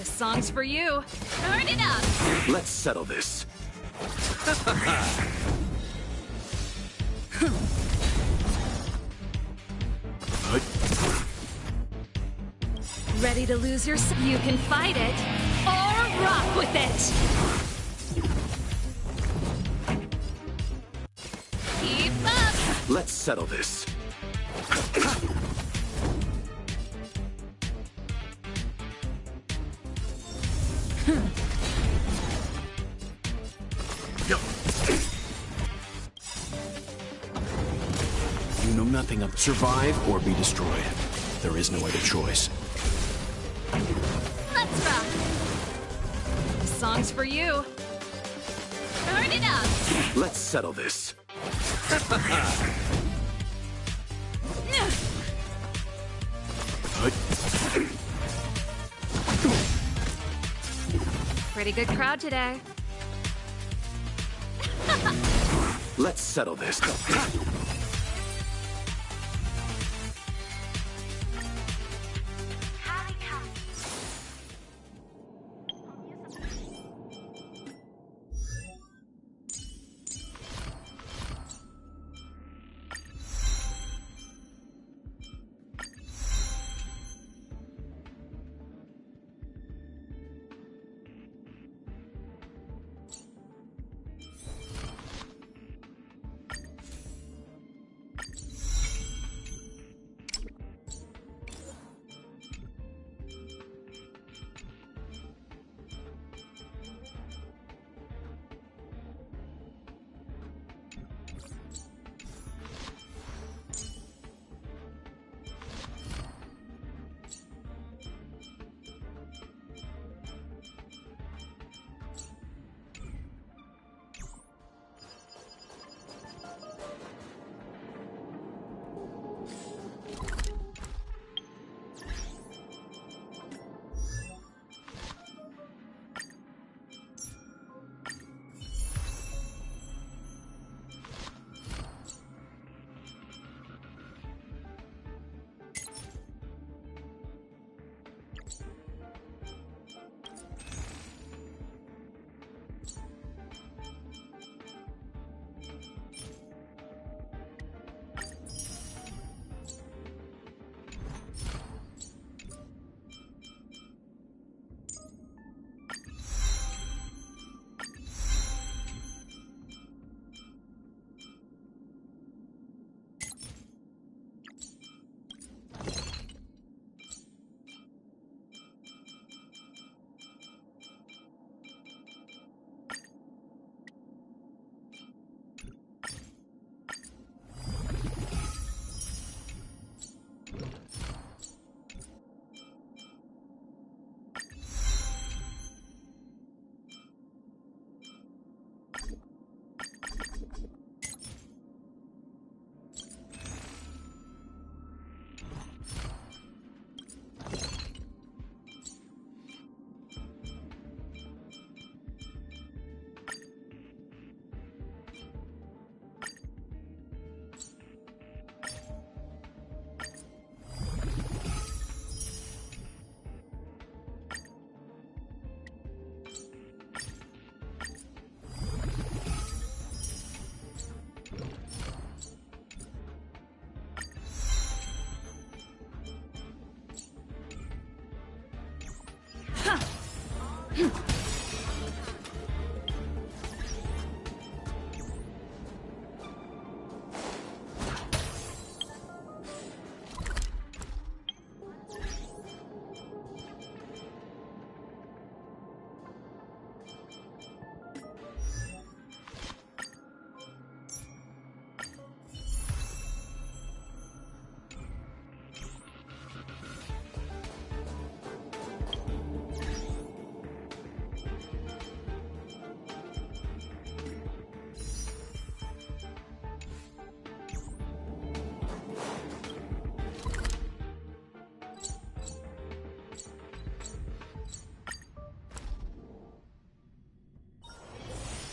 This song's for you. Turn it up! Let's settle this. Ready to lose your... You can fight it, or rock with it! Keep up! Let's settle this. You know nothing of survive or be destroyed. There is no other choice. Let's rock! This song's for you. Turn it up! Let's settle this. Pretty good crowd today. Let's settle this.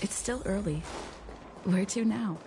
It's still early. Where to now?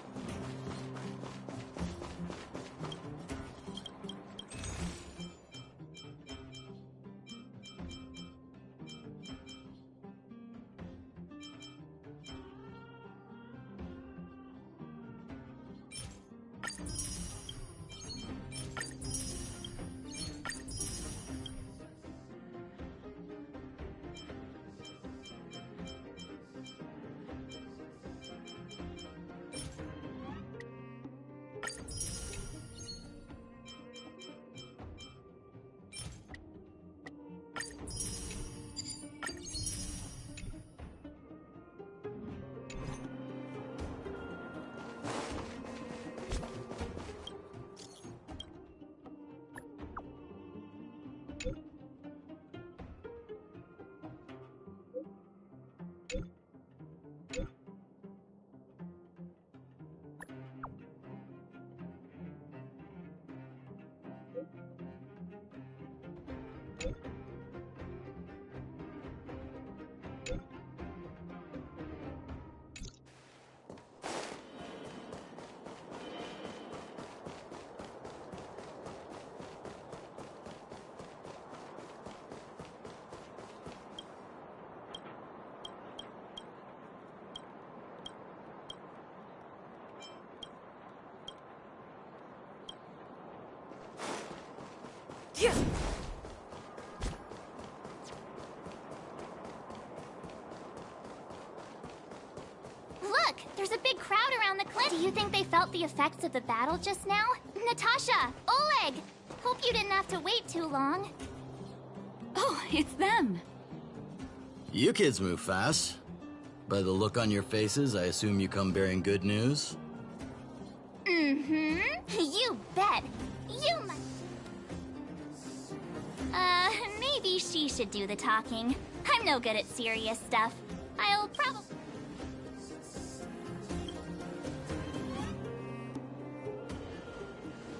Look! There's a big crowd around the cliff. Do you think they felt the effects of the battle just now? Natasha! Oleg! Hope you didn't have to wait too long. Oh, it's them. You kids move fast. By the look on your faces, I assume you come bearing good news? Mm-hmm. You bet. You must... maybe she should do the talking. I'm no good at serious stuff. I'll probably...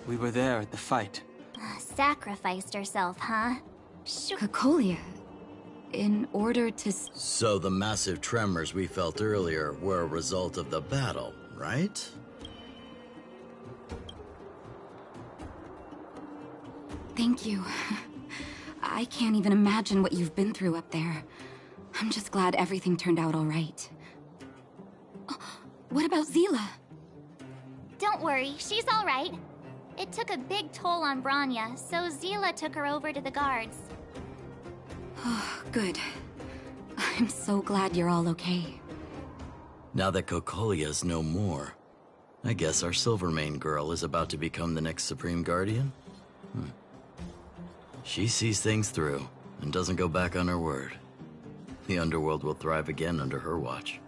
We were there at the fight. Sacrificed herself, huh? Cocolia, in order to... So the massive tremors we felt earlier were a result of the battle, right? Thank you. I can't even imagine what you've been through up there. I'm just glad everything turned out all right. Oh, what about Zila? Don't worry, she's all right. It took a big toll on Bronya, so Zila took her over to the guards. Oh, good. I'm so glad you're all okay. Now that Cocolia's no more, I guess our Silvermane girl is about to become the next Supreme Guardian? She sees things through and doesn't go back on her word. The underworld will thrive again under her watch.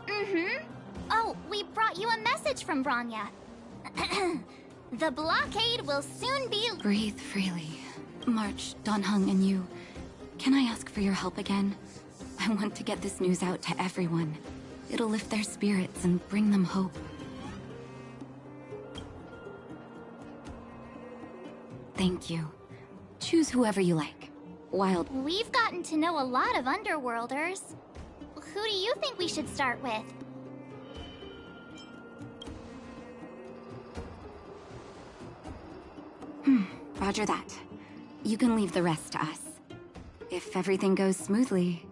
Mm-hmm. Oh, we brought you a message from Bronya. The blockade will soon be... Breathe freely. March, Donhung, and you. Can I ask for your help again? I want to get this news out to everyone. It'll lift their spirits and bring them hope. Thank you. Choose whoever you like. Wild. We've gotten to know a lot of Underworlders. Who do you think we should start with? Roger that. You can leave the rest to us. If everything goes smoothly.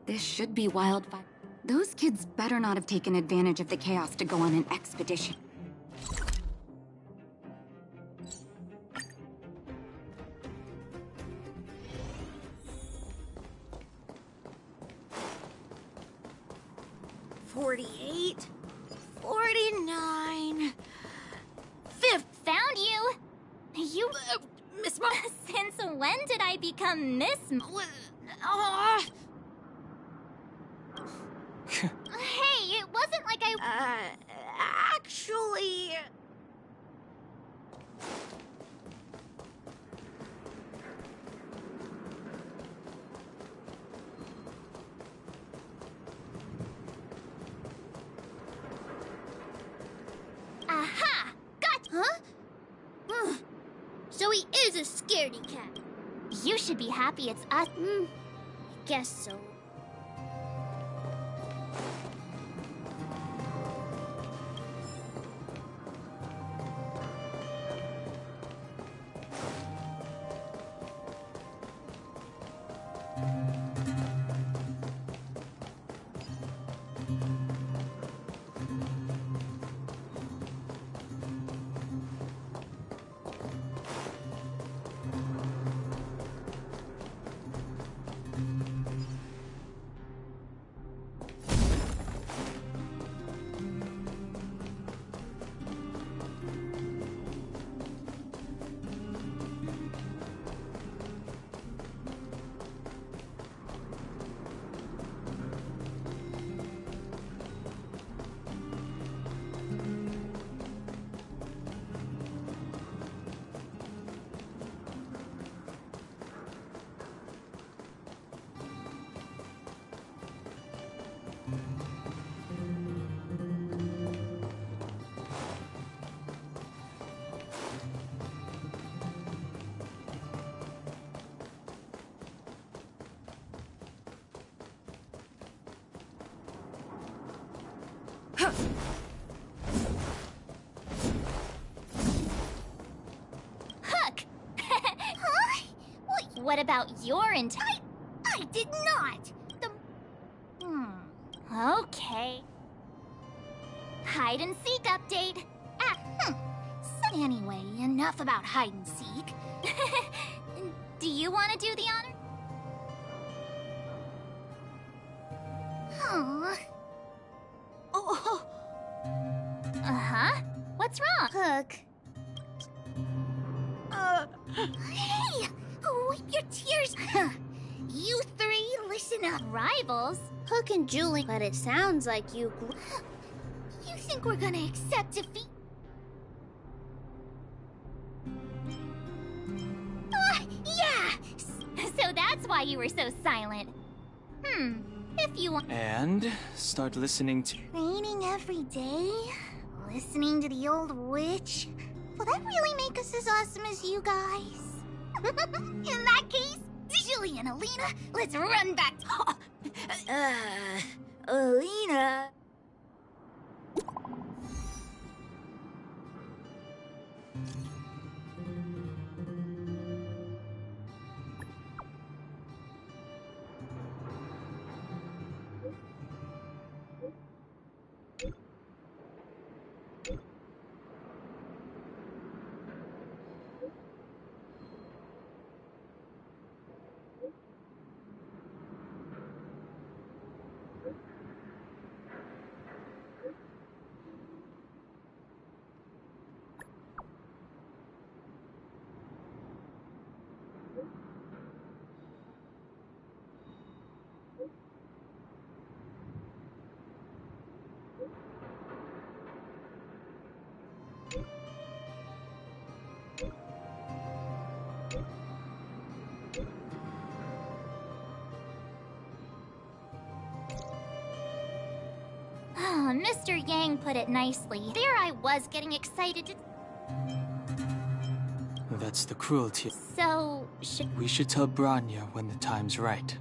This should be wildfire. Those kids better not have taken advantage of the chaos to go on an expedition. $48, $49, $50. Found you. You, Miss Mar. Since when did I become Miss? Hey, it wasn't like I. Actually. Aha! Got. Huh? So he is a scaredy cat. You should be happy it's us. Guess so. Hook! Huh? What about your entire... I did not! Okay. Hide and seek update. So anyway, enough about hide and seek. Do you want to do the honor? Oh. Uh-huh. What's wrong? Hook. Hey! Wipe your tears. You three, listen up. Rivals? Hook and Julie. But it sounds like you... You think we're gonna accept defeat? Yeah! So that's why you were so silent. If you want... And start listening to... Training every day? Listening to the old witch? Will that really make us as awesome as you guys? In that case, Julie and Alina, let's run back to... Alina... Mr. Yang put it nicely. There I was getting excited to... That's the cruelty. So, We should tell Bronya when the time's right.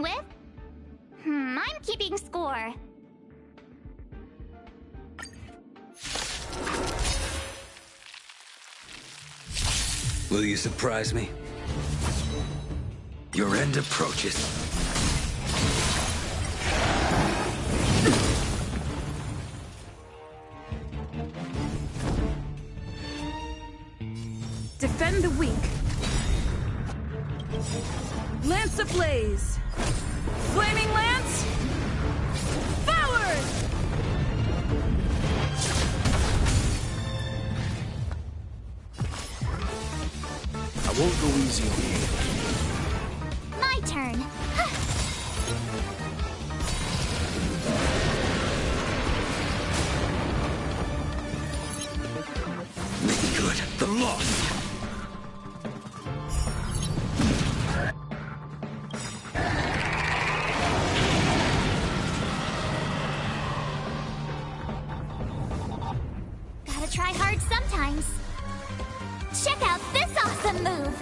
begin with? I'm keeping score. Will you surprise me? Your end approaches. Defend the weak. Lance ablaze. Flaming lance. Forward! I won't go easy on you. My turn. Make good the loss. Gotta try hard sometimes. Check out this awesome move.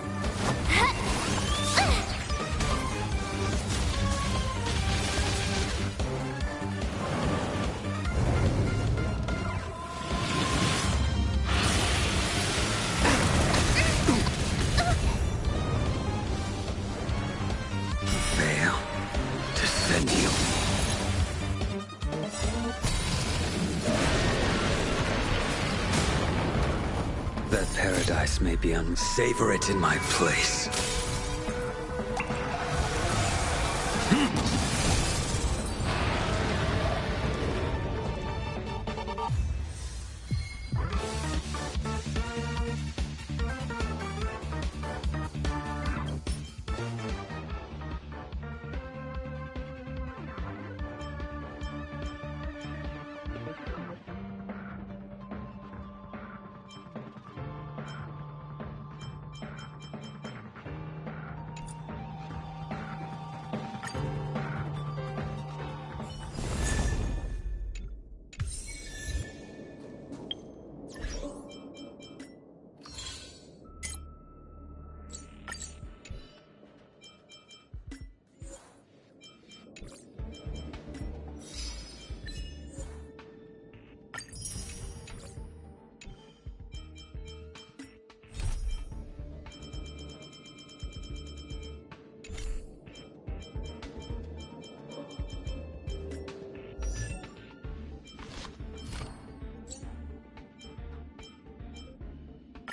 Fail to send you. That paradise may be savor it in my place.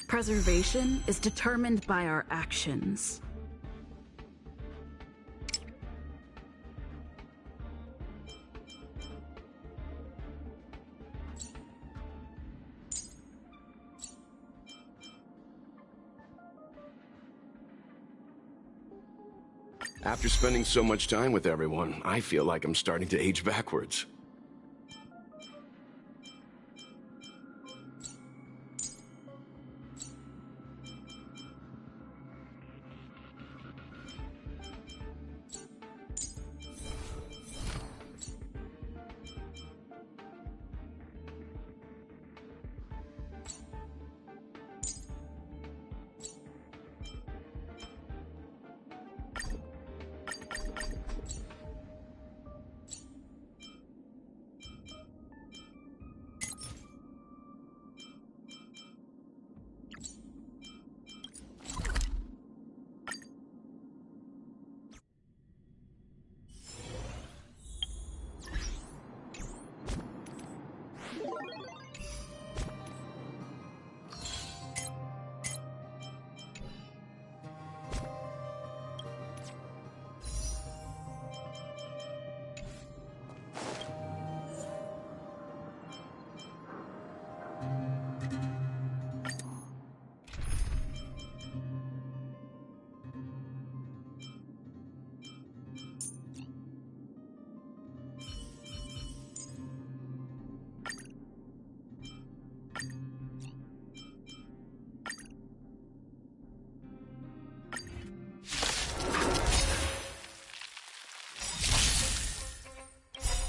Preservation is determined by our actions. After spending so much time with everyone, I feel like I'm starting to age backwards.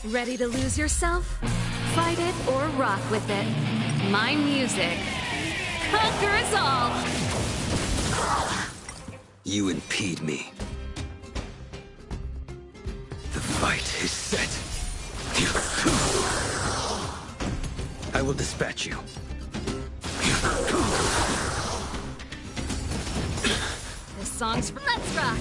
Ready to lose yourself? Fight it or rock with it. My music conquers all! You impede me. fight is set. I will dispatch you. This song's for Let's Rock!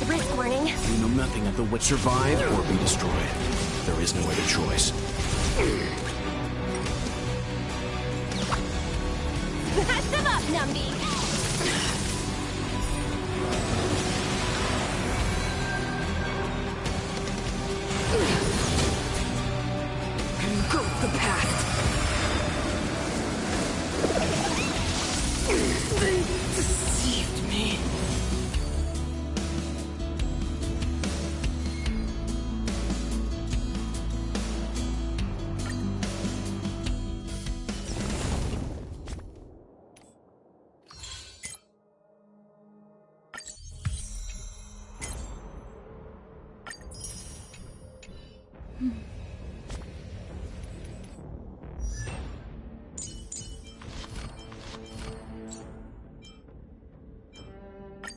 Risk warning. You know nothing of the way. Survive or be destroyed. There is no other choice. Patch them up, Numby! Engulf the past! They deceived me.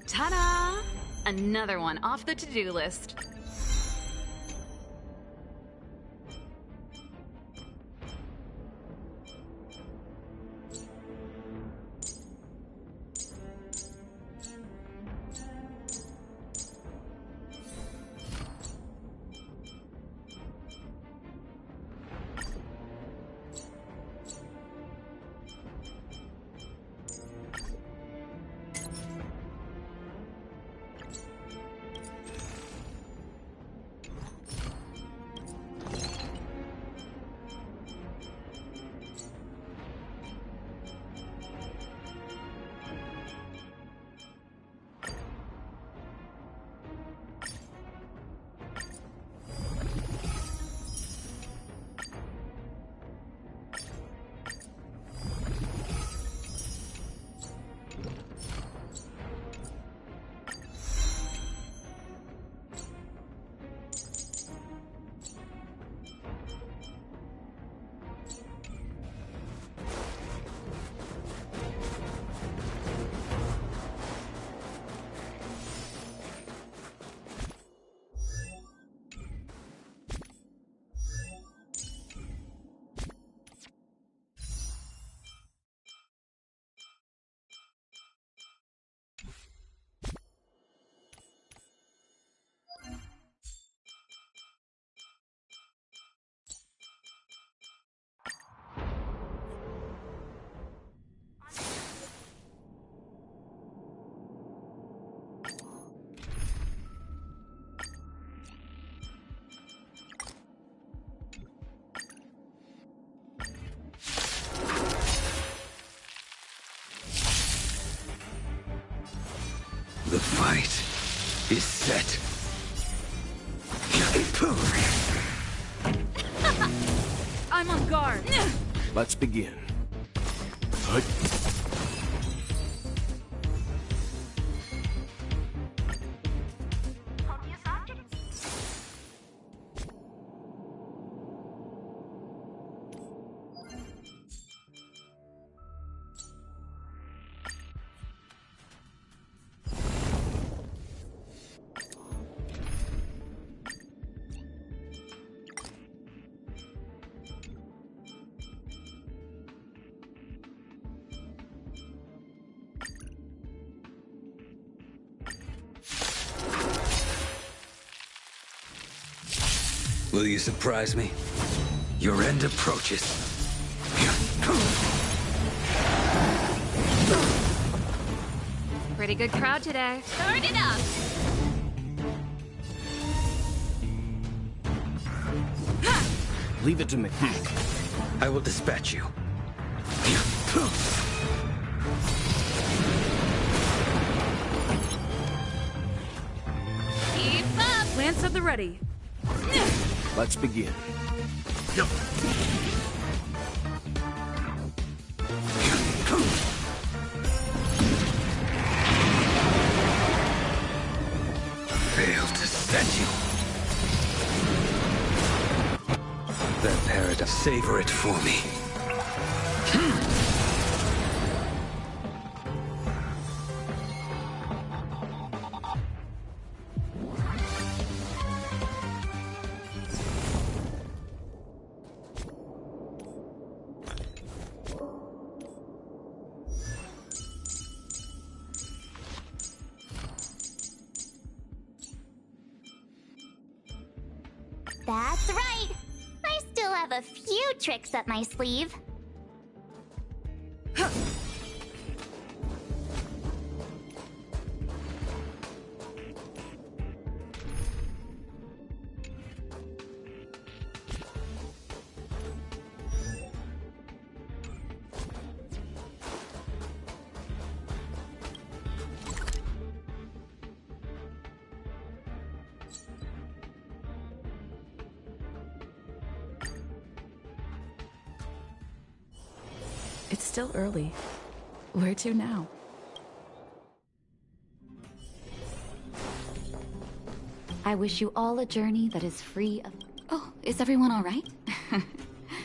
Ta-da! Another one off the to-do list. The fight is set. I'm on guard. Let's begin. Hut. Will you surprise me? Your end approaches. Pretty good crowd today. Start it up! Leave it to me. I will dispatch you. Keep up! Lance at the ready. Let's begin. Failed to set you. That paradise. Savor it for me. That's right! I still have a few tricks up my sleeve. It's still early. Where to now? I wish you all a journey that is free of... Oh, is everyone all right?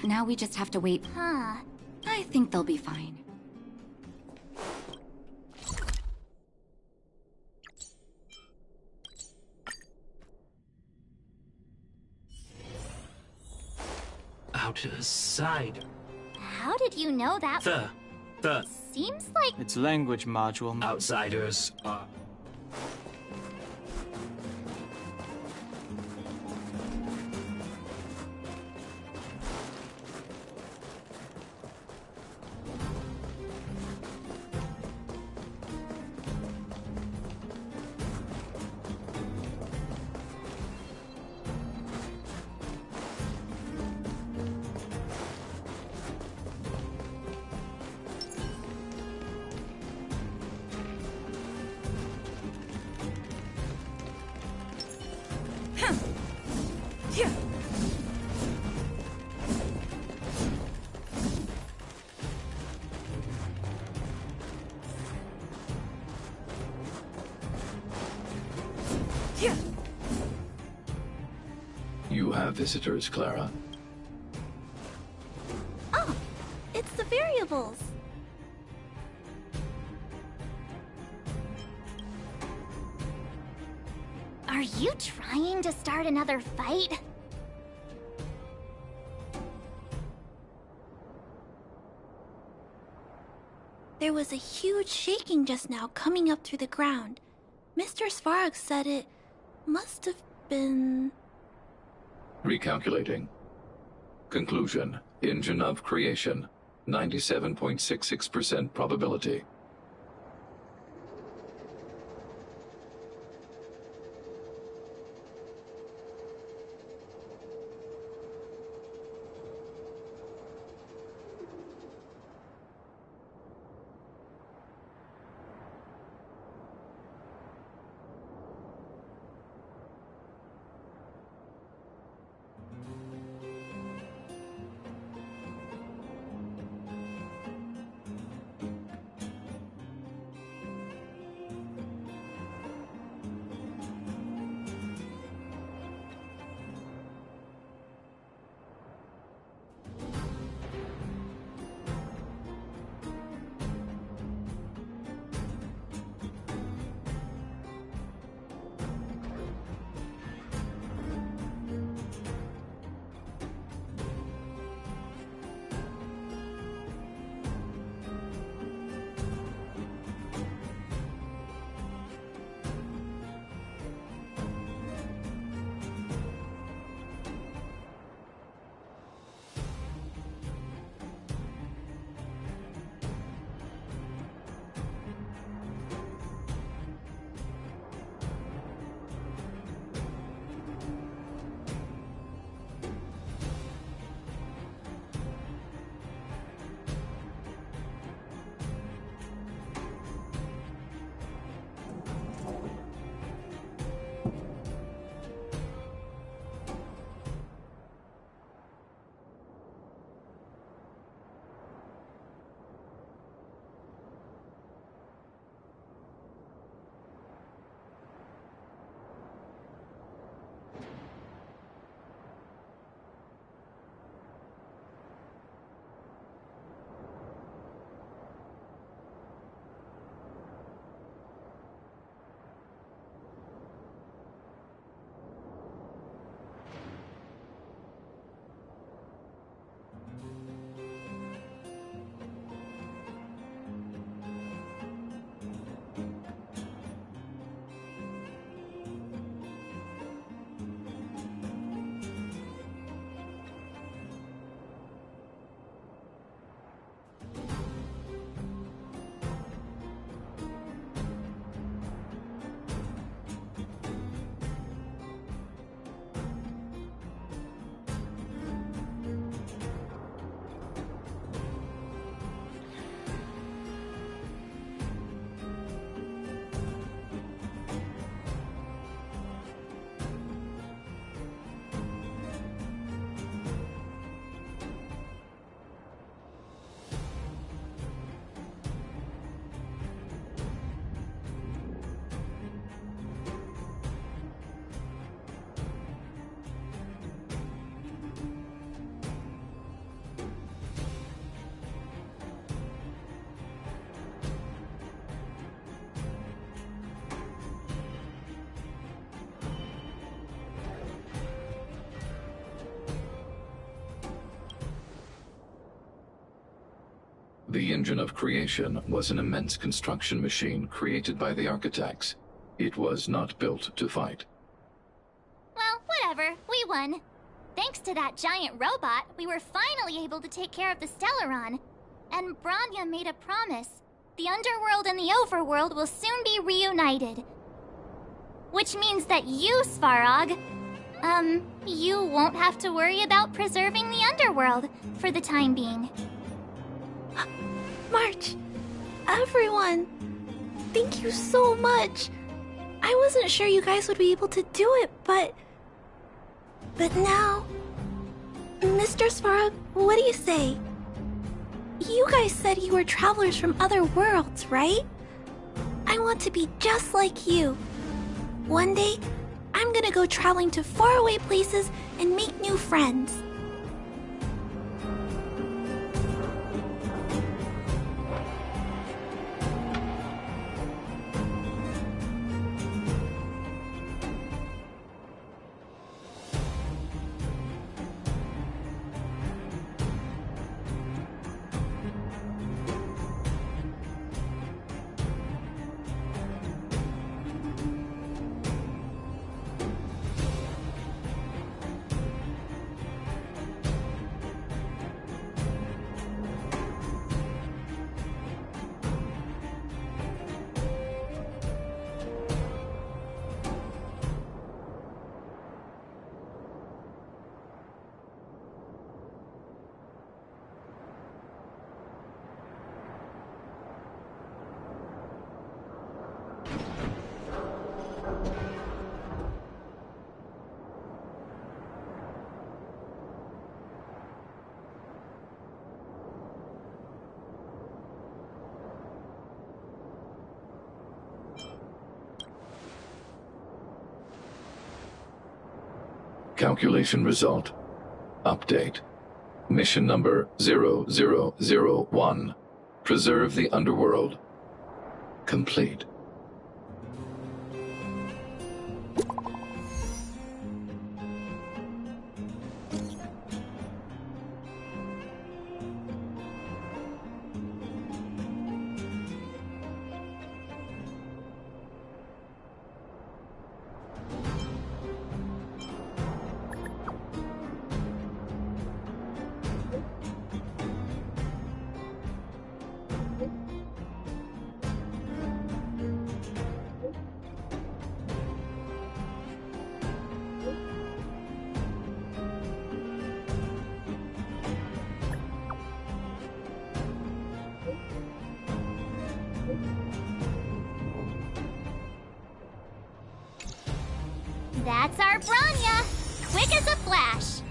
Now we just have to wait. Huh. I think they'll be fine. Outside. How did you know that? The Seems like It's language module. outsiders are... You have visitors, Clara. Oh, it's the variables. Are you trying to start another fight? There was a huge shaking just now coming up through the ground. Mr. Svarog said it must have been... Recalculating. Conclusion. Engine of creation. 97.66% probability. The engine of creation was an immense construction machine created by the architects. It was not built to fight. Well, whatever. We won. Thanks to that giant robot, we were finally able to take care of the Stellaron. And Bronya made a promise. The underworld and the overworld will soon be reunited. Which means that you, Svarog, you won't have to worry about preserving the underworld for the time being. March, everyone, thank you so much. I wasn't sure you guys would be able to do it, but now... Mr. Svarog, what do you say? You guys said you were travelers from other worlds, right? I want to be just like you. One day, I'm gonna go traveling to faraway places and make new friends. Calculation result. Update. Mission number 0001. Preserve the underworld. Complete. That's our Bronya! Quick as a flash!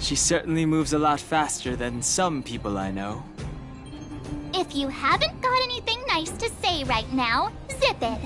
She certainly moves a lot faster than some people I know. If you haven't got anything nice to say right now, zip it!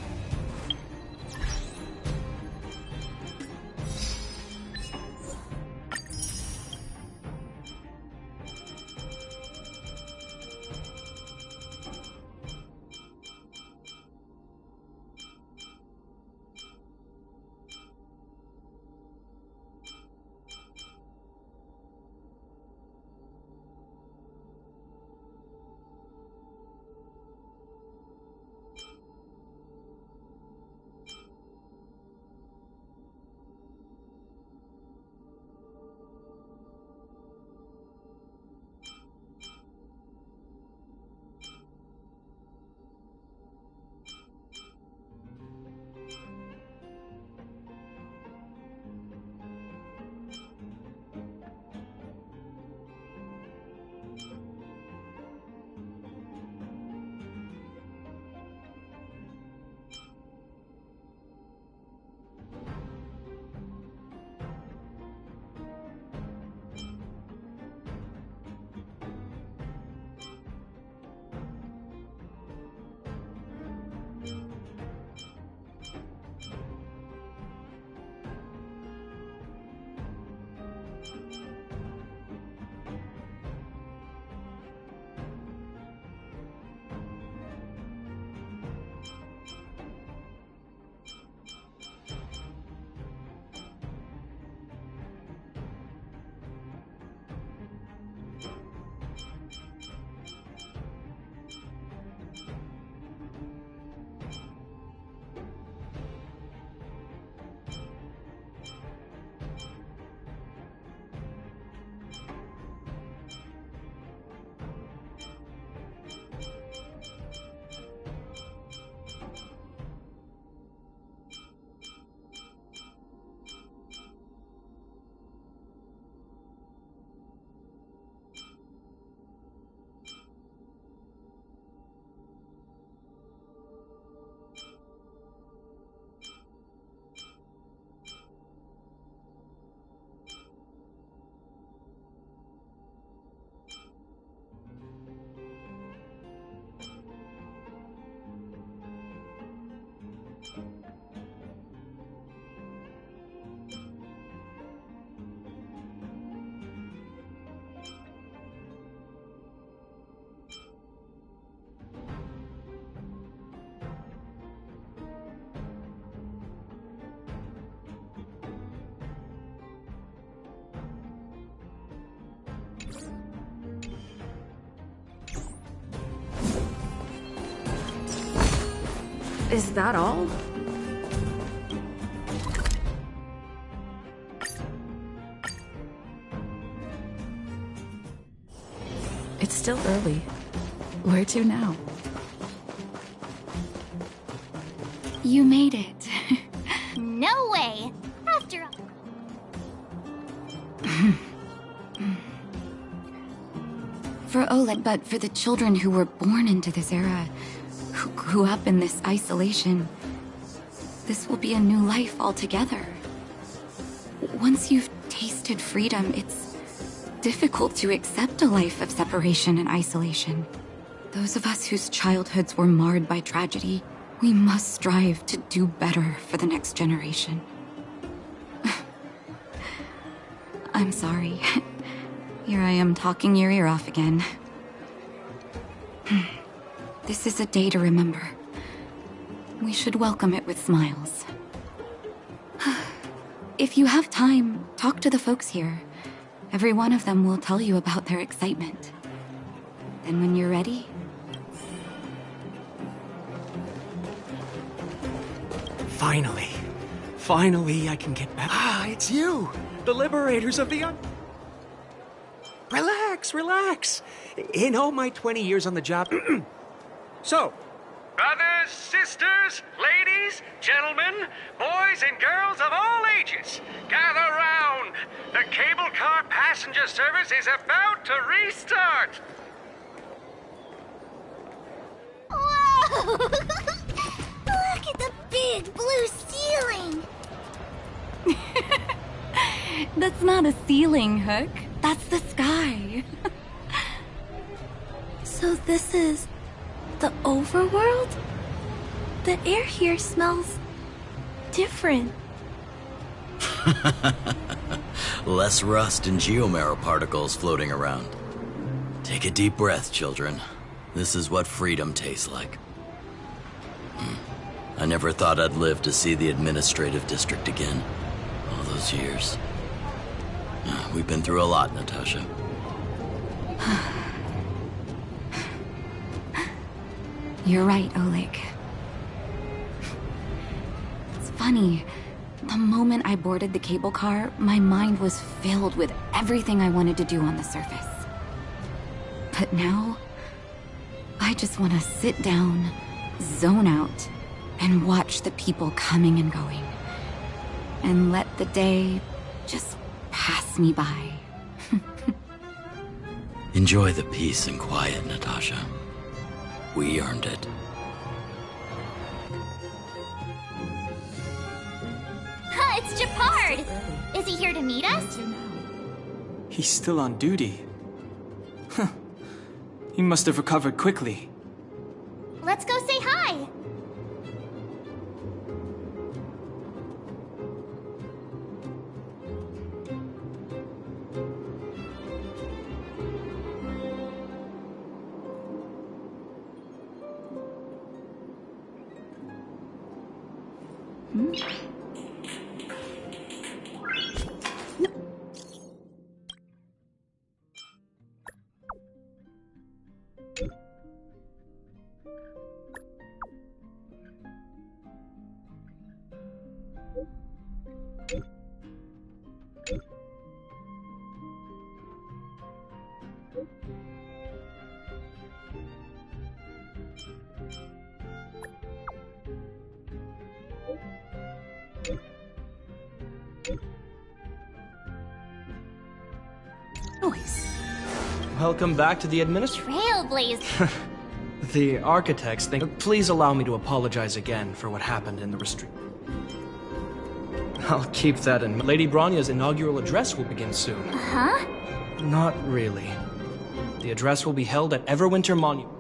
Is that all? It's still early. Where to now? You made it. No way! After all. For Oleg, but for the children who were born into this era, who grew up in this isolation, this will be a new life altogether. Once you've tasted freedom, it's difficult to accept a life of separation and isolation. Those of us whose childhoods were marred by tragedy, we must strive to do better for the next generation. I'm sorry. Here I am talking your ear off again. This is a day to remember. We should welcome it with smiles. If you have time, talk to the folks here. Every one of them will tell you about their excitement. Then when you're ready... Finally, I can get back. Ah, it's you! The liberators of the Relax. In all my 20 years on the job... So, brothers, sisters, ladies, gentlemen, boys and girls of all ages, gather round. The cable car passenger service is about to restart. Whoa! Look at the big blue ceiling! That's not a ceiling, Hook. That's the sky. So this is the overworld? The air here smells different. Less rust and geomarrow particles floating around. Take a deep breath, children. This is what freedom tastes like. I never thought I'd live to see the administrative district again. All those years. We've been through a lot, Natasha. You're right, Oleg. It's funny. The moment I boarded the cable car, my mind was filled with everything I wanted to do on the surface. But now, I just want to sit down, zone out, and watch the people coming and going. And let the day just pass me by. Enjoy the peace and quiet, Natasha. We earned it. It's Japard! Is he here to meet us? He's still on duty. Huh. He must have recovered quickly. Let's go say hi! Welcome back to the Trailblazer. The architects think... Please allow me to apologize again for what happened in the restrict... I'll keep that in... Lady Bronya's inaugural address will begin soon. Huh? Not really. The address will be held at Everwinter Monument.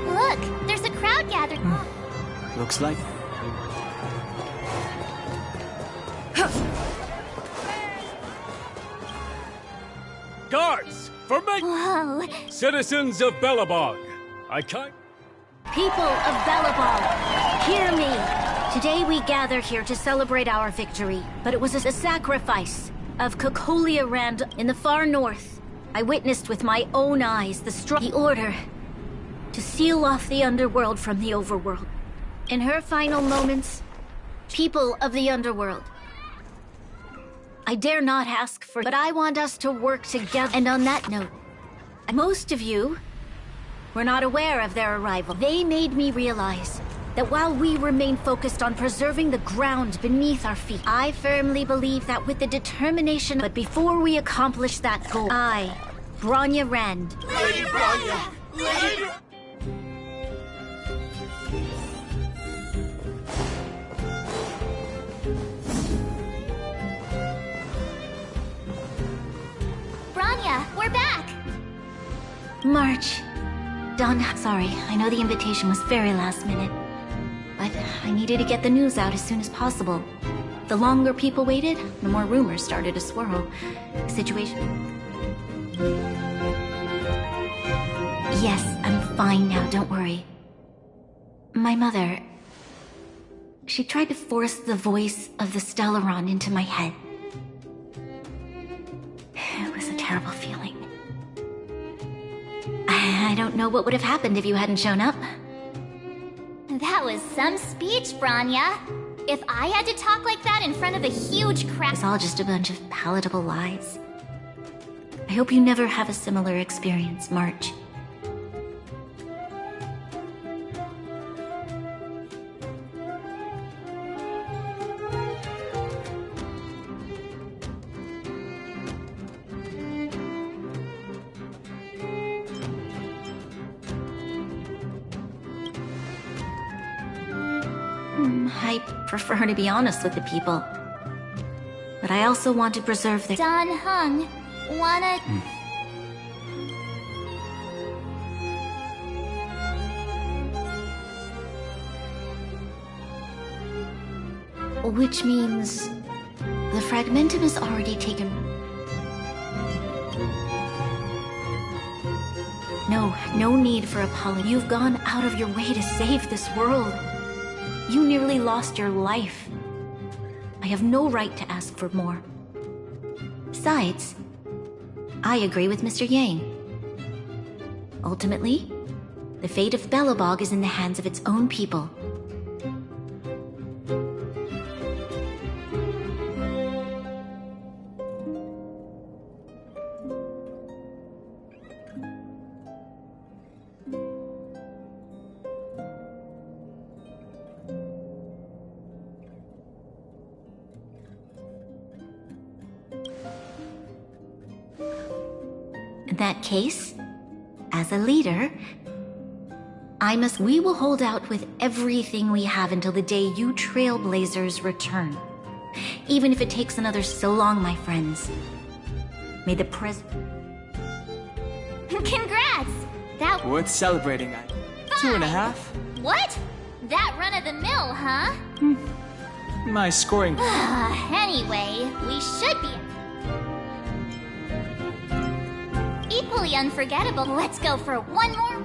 Look, there's a crowd gathered. Looks like. Guards, for me! Whoa. Citizens of Belobog, I can't... People of Belobog, hear me! Today we gather here to celebrate our victory, but it was a sacrifice of Cocolia Rand in the far north. I witnessed with my own eyes the order to seal off the underworld from the overworld. In her final moments, people of the underworld, I dare not ask for, but I want us to work together. And on that note, most of you were not aware of their arrival. They made me realize that while we remain focused on preserving the ground beneath our feet, I firmly believe that with the determination, but before we accomplish that goal, I, Bronya Rand, Lady Bronya! Lady... Bronya, we're back! March. Don, sorry, I know the invitation was very last minute, but I needed to get the news out as soon as possible. The longer people waited, the more rumors started to swirl. The situation... Yes, I'm fine now, don't worry. My mother... She tried to force the voice of the Stellaron into my head. It was a terrible feeling. I don't know what would have happened if you hadn't shown up. That was some speech, Bronya. If I had to talk like that in front of a huge crowd... It's all just a bunch of palatable lies. I hope you never have a similar experience, March. I prefer to be honest with the people. But I also want to preserve the... Don Hung, wanna... Which means... the Fragmentum has already taken... No need for apology. You've gone out of your way to save this world. You nearly lost your life. I have no right to ask for more. Besides, I agree with Mr. Yang. Ultimately, the fate of Belobog is in the hands of its own people. In that case, as a leader, we will hold out with everything we have until the day you Trailblazers return. Even if it takes another so long, my friends. May the Congrats! That... Worth celebrating at 2.5. What? That run-of-the-mill, huh? My scoring... Anyway, we should be... equally unforgettable. Let's go for one more...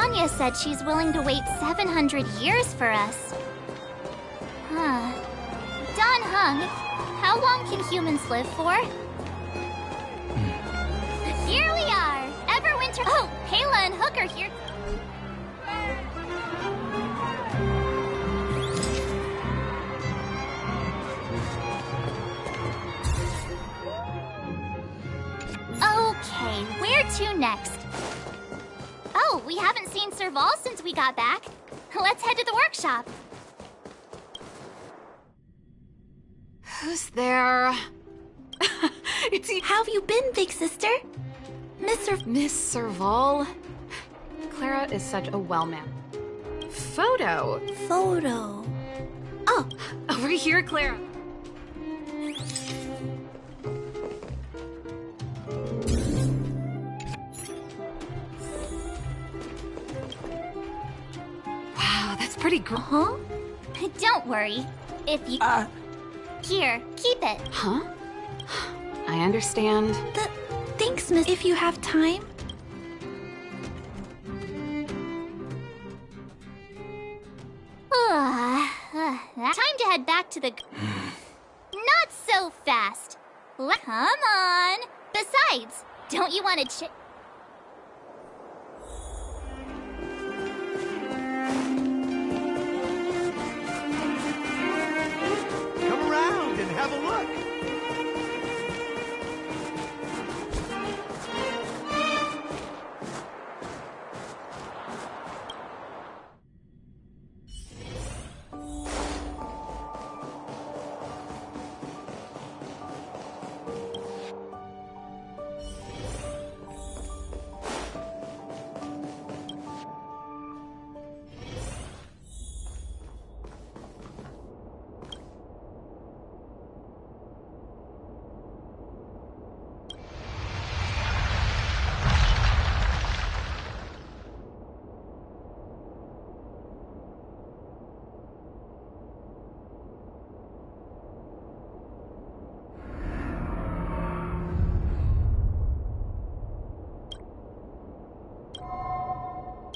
Bronya said she's willing to wait 700 years for us. Huh. Don Hung, how long can humans live for? Here we are! Everwinter. Oh, Kayla and Hook are here. Okay, where to next? Oh, we haven't seen Serval since we got back. Let's head to the workshop. Who's there? How have you been, big sister? Miss Serval? Clara is such a well-man. Photo. Oh, over here, Clara. Wow, that's pretty great. Huh? Don't worry. If you... Here, keep it. Huh? I understand. Thanks, miss. If you have time. Time to head back to the... Not so fast. Come on. Besides, don't you want to Come around and have a look.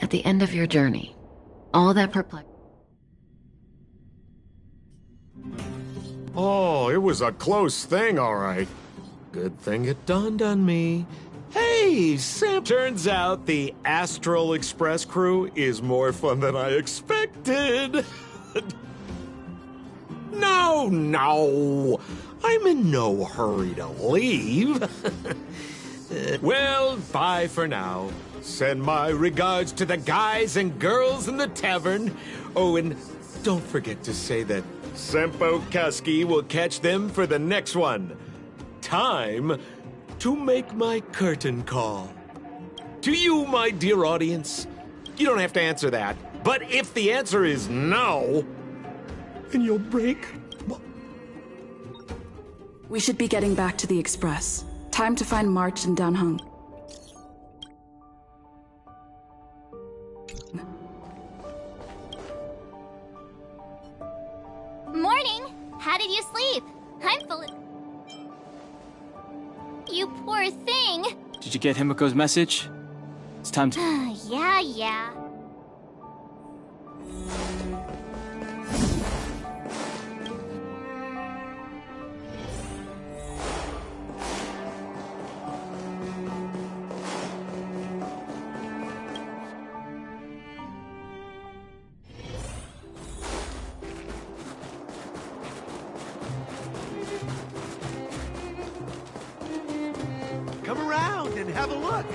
At the end of your journey, all that perplexity. Oh, it was a close thing, all right. Good thing it dawned on me. Hey, Sam! Turns out the Astral Express crew is more fun than I expected. No. I'm in no hurry to leave. Well, bye for now. Send my regards to the guys and girls in the tavern. Oh, and don't forget to say that Sempo Kasky will catch them for the next one. Time to make my curtain call. To you, my dear audience, you don't have to answer that. But if the answer is no, then you'll break. We should be getting back to the Express. Time to find March and Danhung. Morning! How did you sleep? I'm full of... You poor thing! Did you get Himiko's message? It's time to... Yeah. Come around and have a look.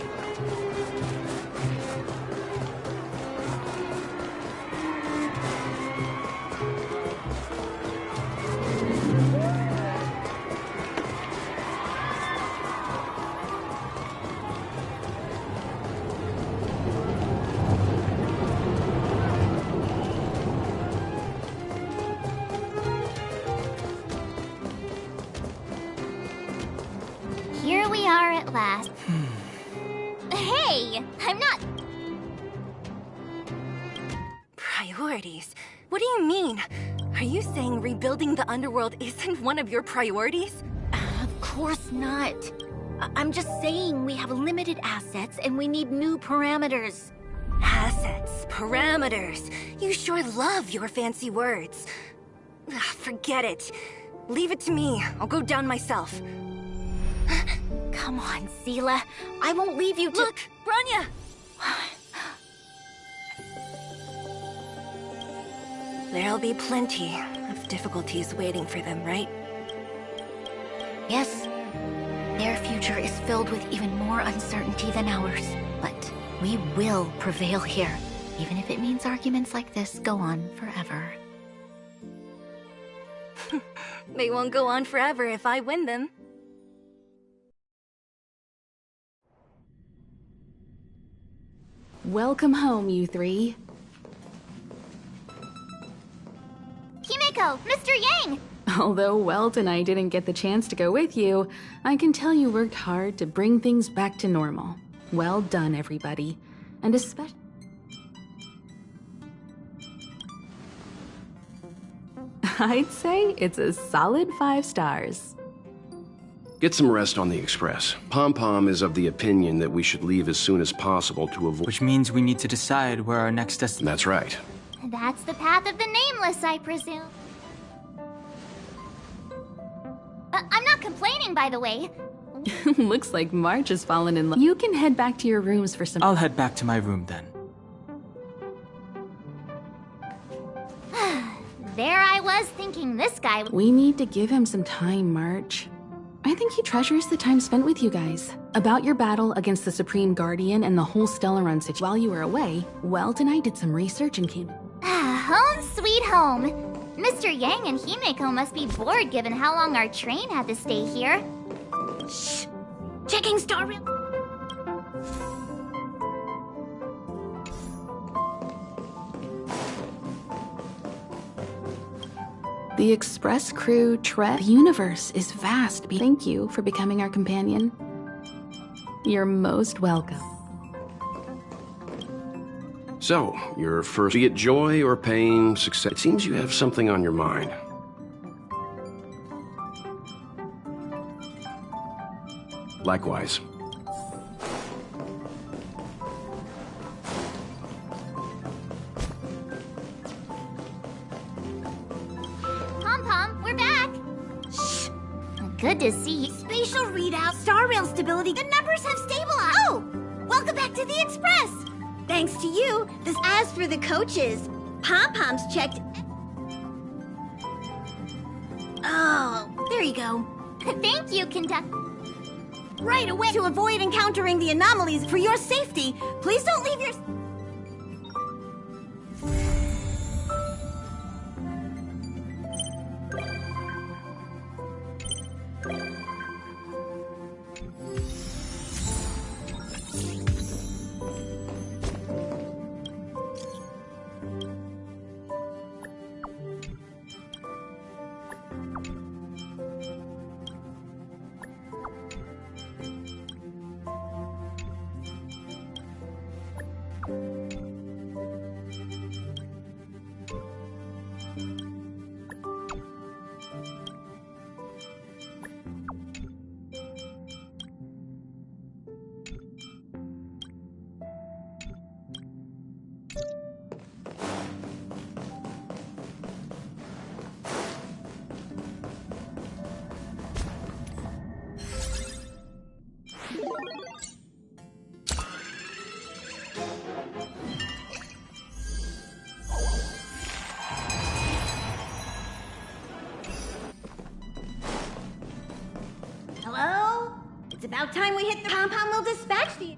Here we are at last. Hey! I'm not... Priorities? What do you mean? Are you saying rebuilding the underworld isn't one of your priorities? Of course not. I'm just saying we have limited assets and we need new parameters. Assets, parameters. You sure love your fancy words. Ugh, forget it. Leave it to me. I'll go down myself. Come on, Seela. I won't leave you to— Look, Bronya! There'll be plenty of difficulties waiting for them, right? Yes. Their future is filled with even more uncertainty than ours. But we will prevail here, even if it means arguments like this go on forever. They won't go on forever if I win them. Welcome home, you three. Himeko, Mr. Yang! Although Welt and I didn't get the chance to go with you, I can tell you worked hard to bring things back to normal. Well done, everybody. And especially... I'd say it's a solid 5 stars. Get some rest on the Express. Pom-Pom is of the opinion that we should leave as soon as possible to avoid... Which means we need to decide where our next destination... That's right. That's the path of the nameless, I presume. I'm not complaining, by the way. Looks like March has fallen in love. You can head back to your rooms for some... I'll head back to my room then. There I was thinking this guy... We need to give him some time, March. I think he treasures the time spent with you guys. About your battle against the Supreme Guardian and the whole Stellaron situation. While you were away, Welt and I did some research and came... Home sweet home. Mr. Yang and Himeko must be bored given how long our train had to stay here. Shh! Checking star rail. The Express crew tread. The universe is vast. Thank you for becoming our companion. You're most welcome. So, your first... Be it joy or pain, success... It seems you have something on your mind. Likewise. Pom-Pom, we're back! Shh! Good to see you. Spatial readout, star rail stability, the numbers have stabilized! Oh! Welcome back to the Express! Thanks to you, as for the coaches, Pom-Pom's checked... Oh, there you go. Thank you, conductor. Right away! To avoid encountering the anomalies for your safety, please don't leave your... Hello? It's about time we hit the Pom-Pom will dispatch the...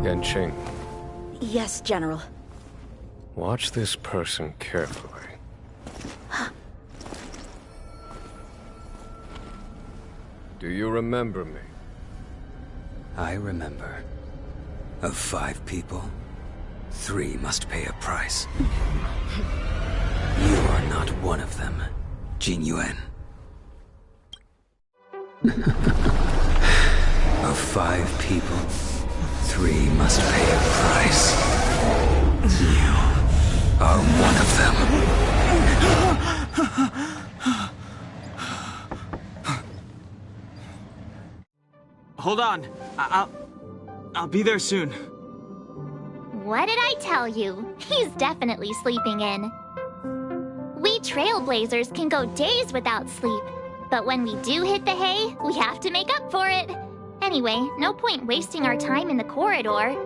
Yanqing, Yes, General. watch this person carefully. Do you remember me? I remember. Of 5 people, 3 must pay a price. You are not one of them, Jin Yuan. Of 5 people, 3 must pay a price. You are one of them. Hold on. I'll be there soon. What did I tell you? He's definitely sleeping in. We trailblazers can go days without sleep, but when we do hit the hay, we have to make up for it. Anyway, no point wasting our time in the corridor.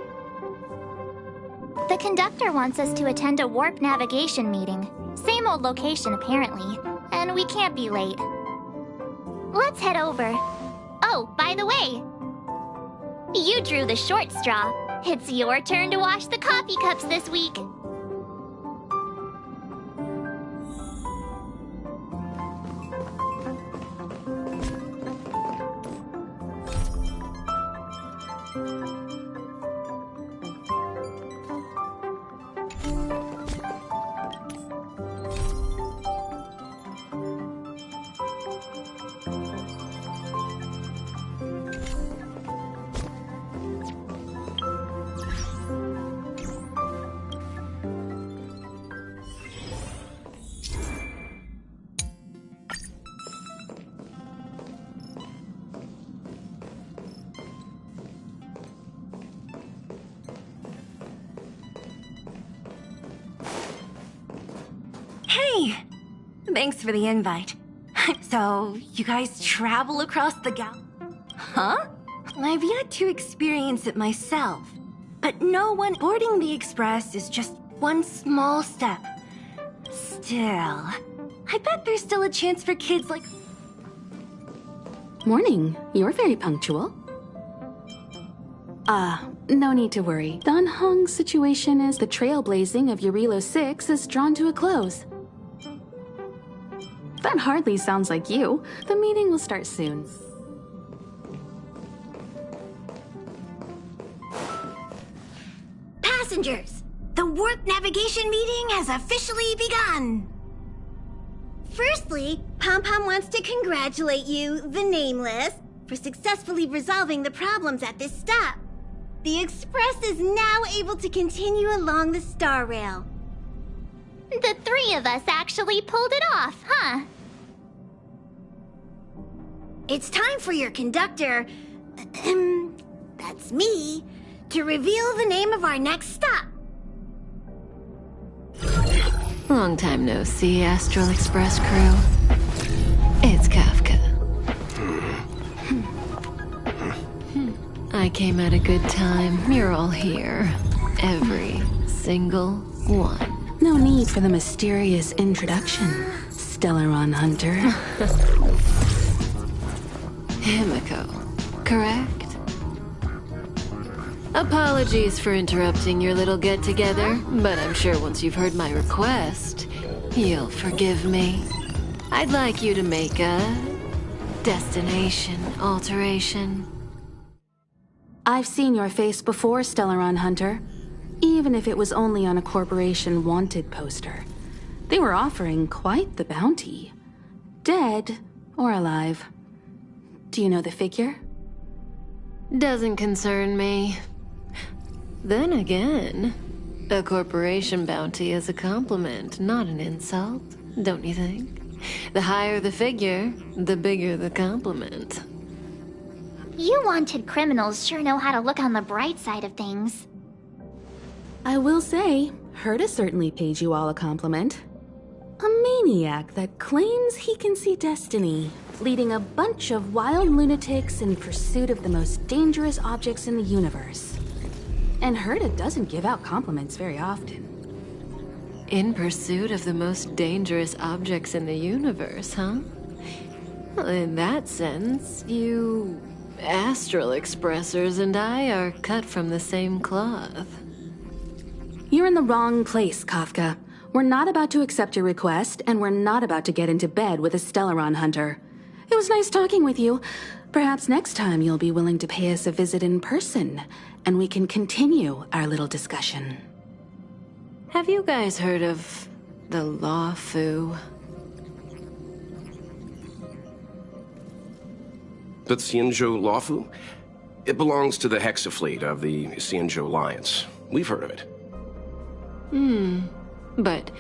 The conductor wants us to attend a warp navigation meeting. Same old location, apparently, and we can't be late. Let's head over. Oh, by the way, you drew the short straw. It's your turn to wash the coffee cups this week. Hey! Thanks for the invite. So, you guys travel across the Huh? I've yet to experience it myself. But no one boarding the Express is just one small step. Still, I bet there's still a chance for kids like... Morning. You're very punctual. No need to worry. Don Hong's situation is the trailblazing of Eurilo 6 is drawn to a close. That hardly sounds like you. The meeting will start soon. Passengers, the warp navigation meeting has officially begun. Firstly, Pom-Pom wants to congratulate you, the Nameless, for successfully resolving the problems at this stop. The Express is now able to continue along the Star Rail. The 3 of us actually pulled it off, huh? It's time for your conductor, that's me, to reveal the name of our next stop. Long time no see, Astral Express crew. It's Kafka. I came at a good time. You're all here. Every single one. No need for the mysterious introduction, Stellaron Hunter. Himiko, correct? Apologies for interrupting your little get-together, but I'm sure once you've heard my request, you'll forgive me. I'd like you to make a destination alteration. I've seen your face before, Stellaron Hunter. Even if it was only on a corporation wanted poster. They were offering quite the bounty. Dead or alive. Do you know the figure? Doesn't concern me. Then again, a corporation bounty is a compliment, not an insult, don't you think? The higher the figure, the bigger the compliment. You wanted criminals sure know how to look on the bright side of things. I will say, Herta certainly paid you all a compliment. A maniac that claims he can see destiny, leading a bunch of wild lunatics in pursuit of the most dangerous objects in the universe. And Herta doesn't give out compliments very often. In pursuit of the most dangerous objects in the universe, huh? Well, in that sense, you Astral Expressers and I are cut from the same cloth. You're in the wrong place, Kafka. We're not about to accept your request, and we're not about to get into bed with a Stellaron Hunter. It was nice talking with you. Perhaps next time you'll be willing to pay us a visit in person, and we can continue our little discussion. Have you guys heard of The Law Fu. The Xianzhou Lawfu? It belongs to the Hexafleet of the Xianzhou Alliance. We've heard of it. But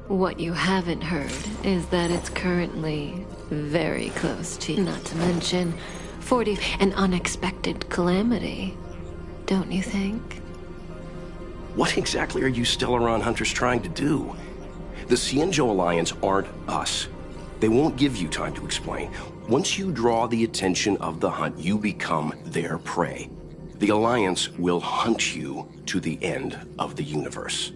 what you haven't heard is that it's currently very close to you. Not to mention 40, an unexpected calamity. Don't you think? What exactly are you Stellaron hunters trying to do? The Xianzhou Alliance aren't us. They won't give you time to explain. Once you draw the attention of the hunt, you become their prey. The Alliance will hunt you to the end of the universe.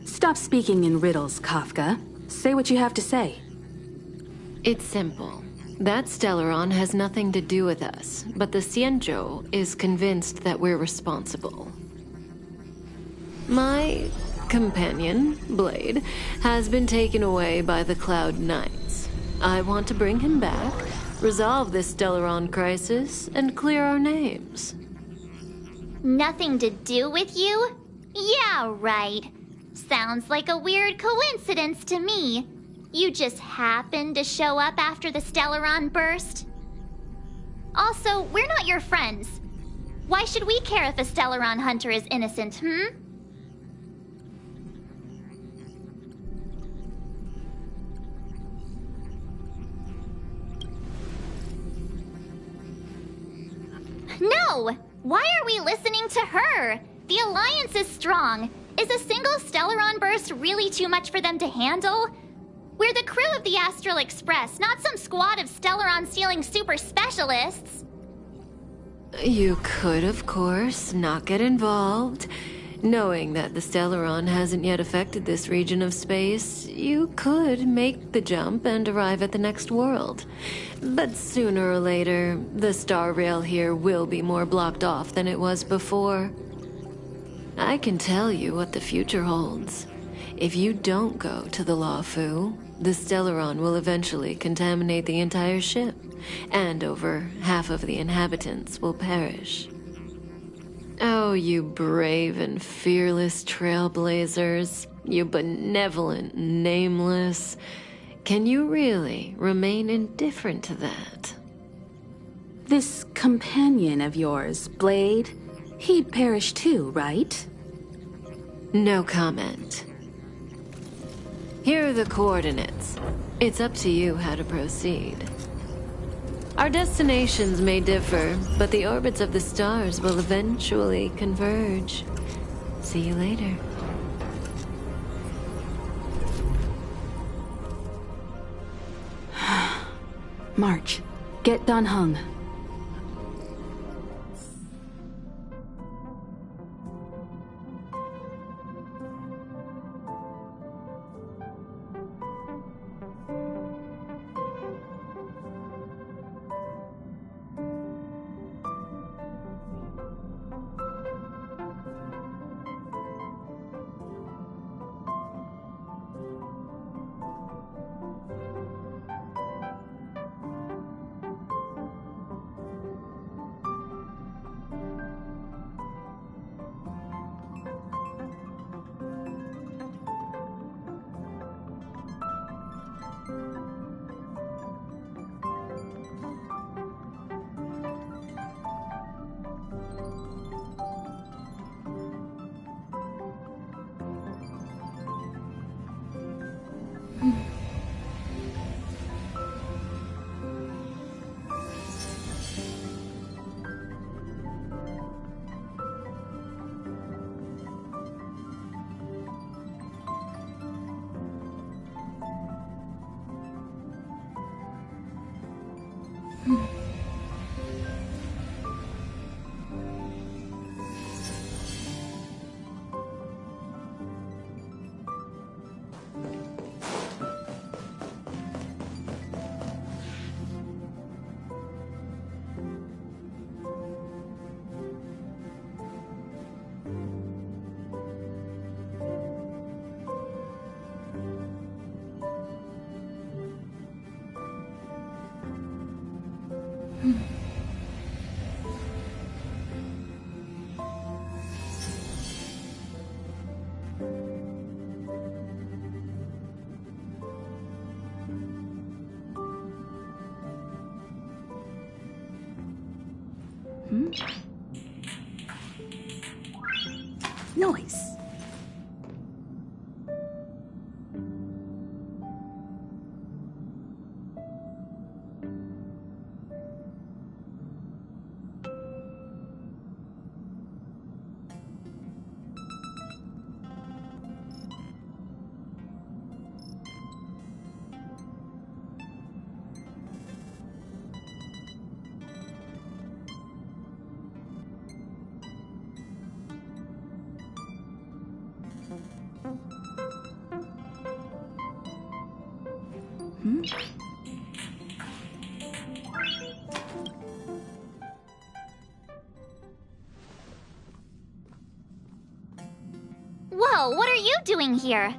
Stop speaking in riddles, Kafka. Say what you have to say. It's simple. That Stellaron has nothing to do with us, but the Xianzhou is convinced that we're responsible. My companion, Blade, has been taken away by the Cloud Knights. I want to bring him back, resolve this Stellaron crisis, and clear our names. Nothing to do with you? Yeah, right. Sounds like a weird coincidence to me. You just happened to show up after the Stellaron burst? Also, we're not your friends. Why should we care if a Stellaron hunter is innocent, No! Why are we listening to her? The Alliance is strong. Is a single Stellaron burst really too much for them to handle? We're the crew of the Astral Express, not some squad of Stellaron-stealing super specialists. You could, of course, not get involved. Knowing that the Stellaron hasn't yet affected this region of space, you could make the jump and arrive at the next world. But sooner or later, the star rail here will be more blocked off than it was before. I can tell you what the future holds. If you don't go to the Law Fu, the Stellaron will eventually contaminate the entire ship, and over half of the inhabitants will perish. Oh, you brave and fearless trailblazers, you benevolent nameless. Can you really remain indifferent to that? This companion of yours, Blade, he'd perish too, right? No comment. Here are the coordinates. It's up to you how to proceed. Our destinations may differ, but the orbits of the stars will eventually converge. See you later. March, get Dan Heng. Nice. Whoa, what are you doing here?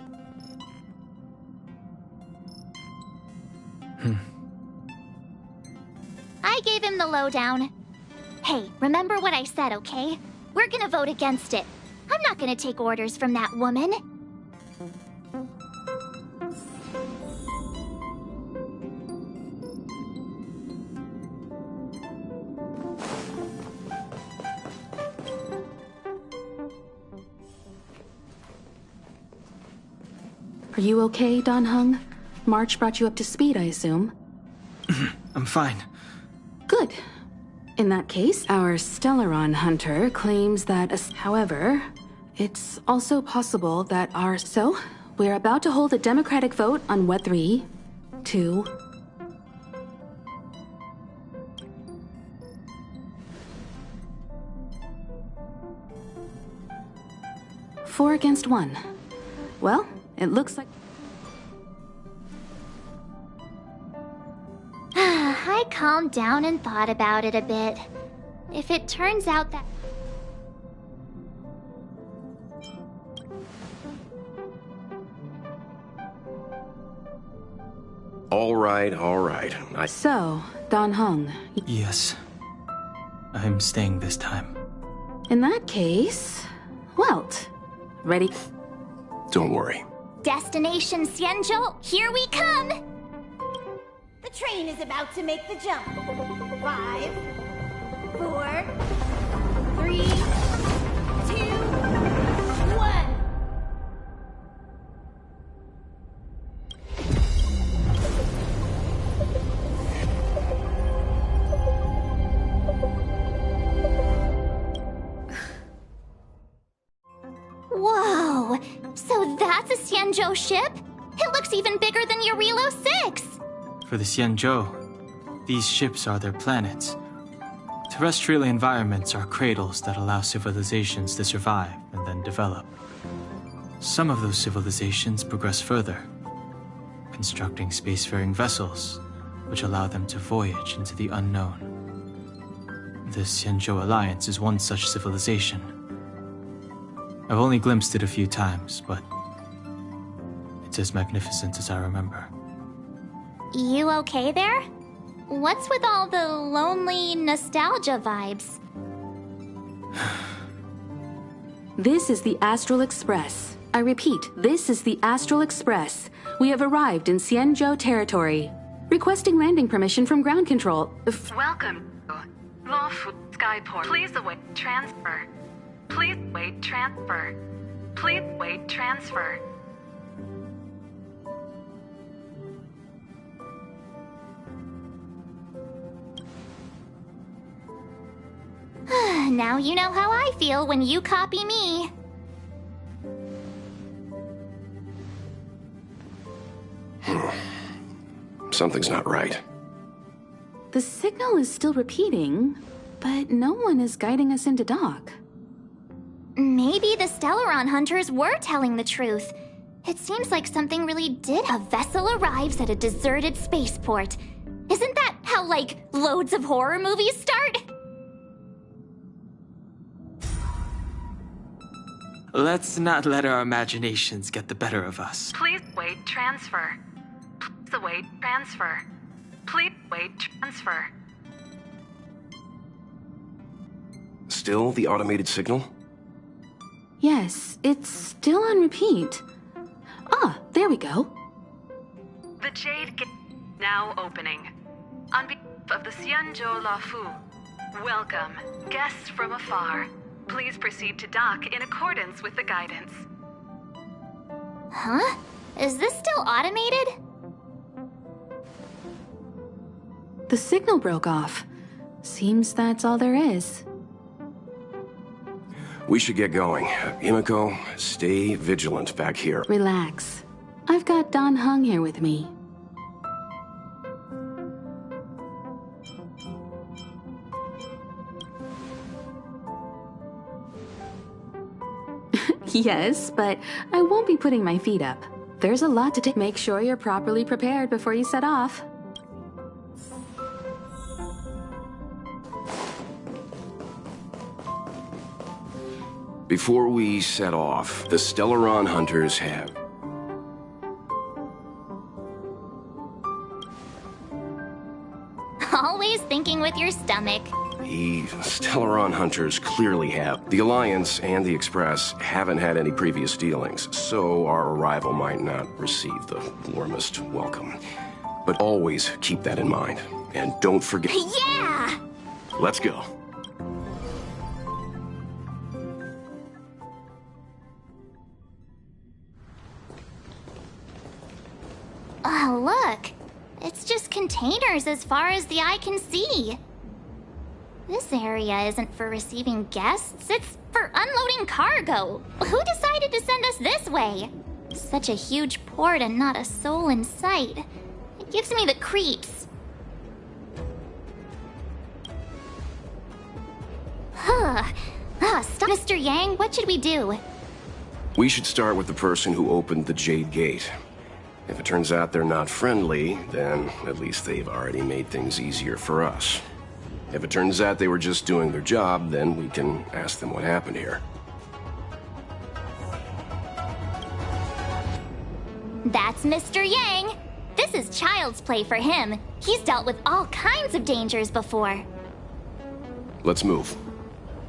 I gave him the lowdown. Hey, remember what I said, okay? We're gonna vote against it. I'm not gonna take orders from that woman. Are you okay, Don Hung? March brought you up to speed, I assume? I'm fine. Good. In that case, our Stellaron hunter claims that... However, it's also possible that our... So, we're about to hold a democratic vote on what 3, 2... 4 against 1. Well, it looks like... I calmed down and thought about it a bit. If it turns out that... All right, all right. So, Don Hung... Yes. I'm staying this time. In that case... Welt. Ready? Don't worry. Destination Xianzhou, here we come! The train is about to make the jump. 5, 4, 3, 2, 1. Whoa! So that's a Xianzhou ship? It looks even bigger than Eurilo 6! For the Xianzhou, these ships are their planets. Terrestrial environments are cradles that allow civilizations to survive and then develop. Some of those civilizations progress further, constructing spacefaring vessels, which allow them to voyage into the unknown. The Xianzhou Alliance is one such civilization. I've only glimpsed it a few times, but it's as magnificent as I remember. You okay there? What's with all the lonely nostalgia vibes? This is the Astral Express. I repeat, this is the Astral Express. We have arrived in Xianzhou territory. Requesting landing permission from ground control. Welcome to Lawful Skyport. Please await transfer. Please wait transfer. Please wait transfer. Now you know how I feel when you copy me. Something's not right. The signal is still repeating, but no one is guiding us into dock. Maybe the Stellaron hunters were telling the truth. It seems like something really did. A vessel arrives at a deserted spaceport. Isn't that how, like, loads of horror movies start? Let's not let our imaginations get the better of us. Please wait transfer. Please await transfer. Please wait transfer. Still the automated signal? Yes, it's still on repeat. Ah, there we go. The Jade Gate now opening. On behalf of the Xianzhou Lafu, welcome, guests from afar. Please proceed to dock in accordance with the guidance. Huh? Is this still automated? The signal broke off. Seems that's all there is. We should get going. Himiko, stay vigilant back here. Relax. I've got Don Hung here with me. Yes, but I won't be putting my feet up. There's a lot to take. Make sure you're properly prepared before you set off. Before we set off, the Stellaron hunters have... Always thinking with your stomach. The Stellaron hunters clearly have. The Alliance and the Express haven't had any previous dealings, so our arrival might not receive the warmest welcome. But always keep that in mind. And don't forget... Yeah! Let's go. Oh, look. It's just containers as far as the eye can see. This area isn't for receiving guests, it's for unloading cargo. Who decided to send us this way? Such a huge port and not a soul in sight. It gives me the creeps. Stop. Mr. Yang, what should we do? We should start with the person who opened the Jade Gate. If it turns out they're not friendly, then at least they've already made things easier for us. If it turns out they were just doing their job, then we can ask them what happened here. That's Mr. Yang. This is child's play for him. He's dealt with all kinds of dangers before. Let's move.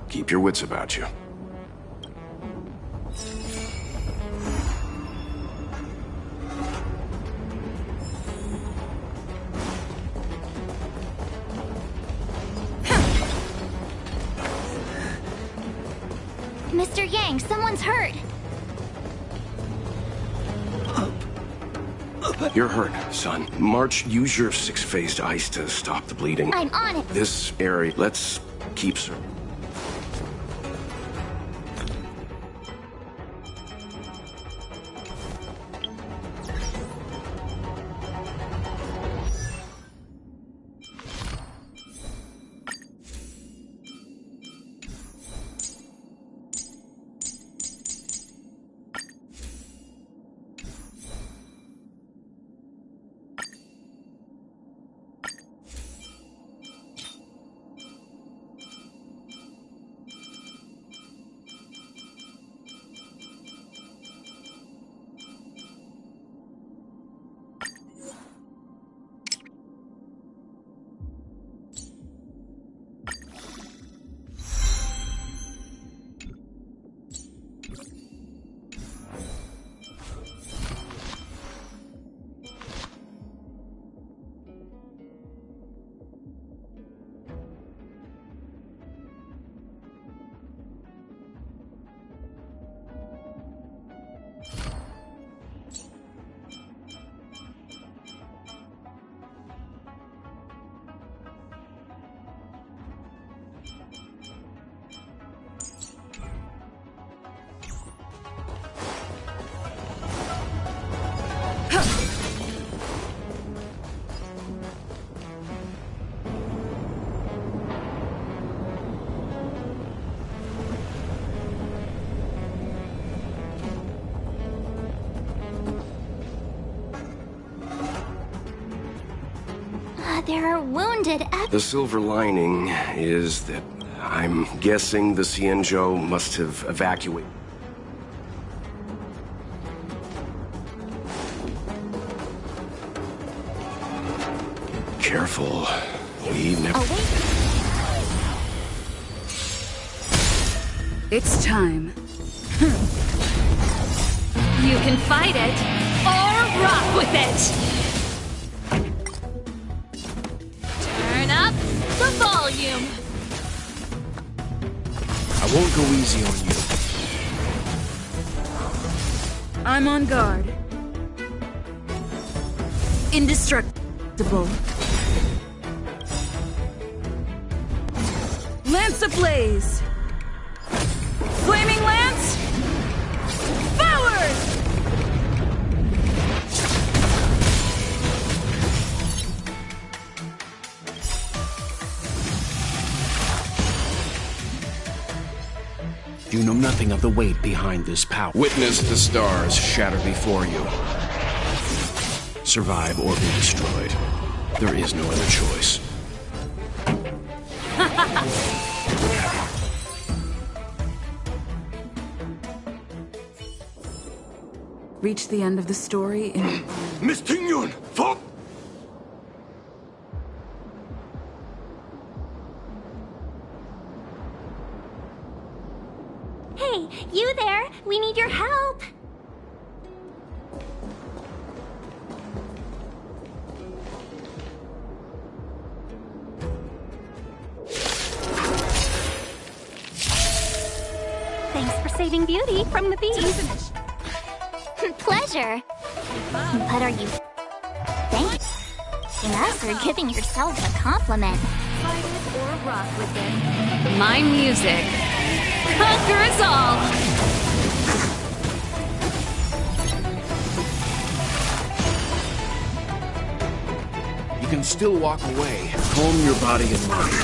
Keep your wits about you. Mr. Yang, someone's hurt. You're hurt, son. March, use your six-phased ice to stop the bleeding. I'm on it. This area, let's keep searching. There are wounded The silver lining is that I'm guessing the Xianzhou must have evacuated. Careful. We never... It's time. You can fight it, or rock with it! Turn up the volume! Won't go easy on you. I'm on guard. Indestructible. Lance ablaze! Flaming lance! Forward! You know nothing of the weight behind this power. Witness the stars shatter before you. Survive or be destroyed. There is no other choice. Reach the end of the story in... Miss Tingyun! Fuck! Hey, you there! We need your help! Thanks for saving Beauty from the beast. Pleasure. But are you thanking us or giving yourselves a compliment? Fight it or rock with it. My music conquers all. You can still walk away. Calm your body and mind.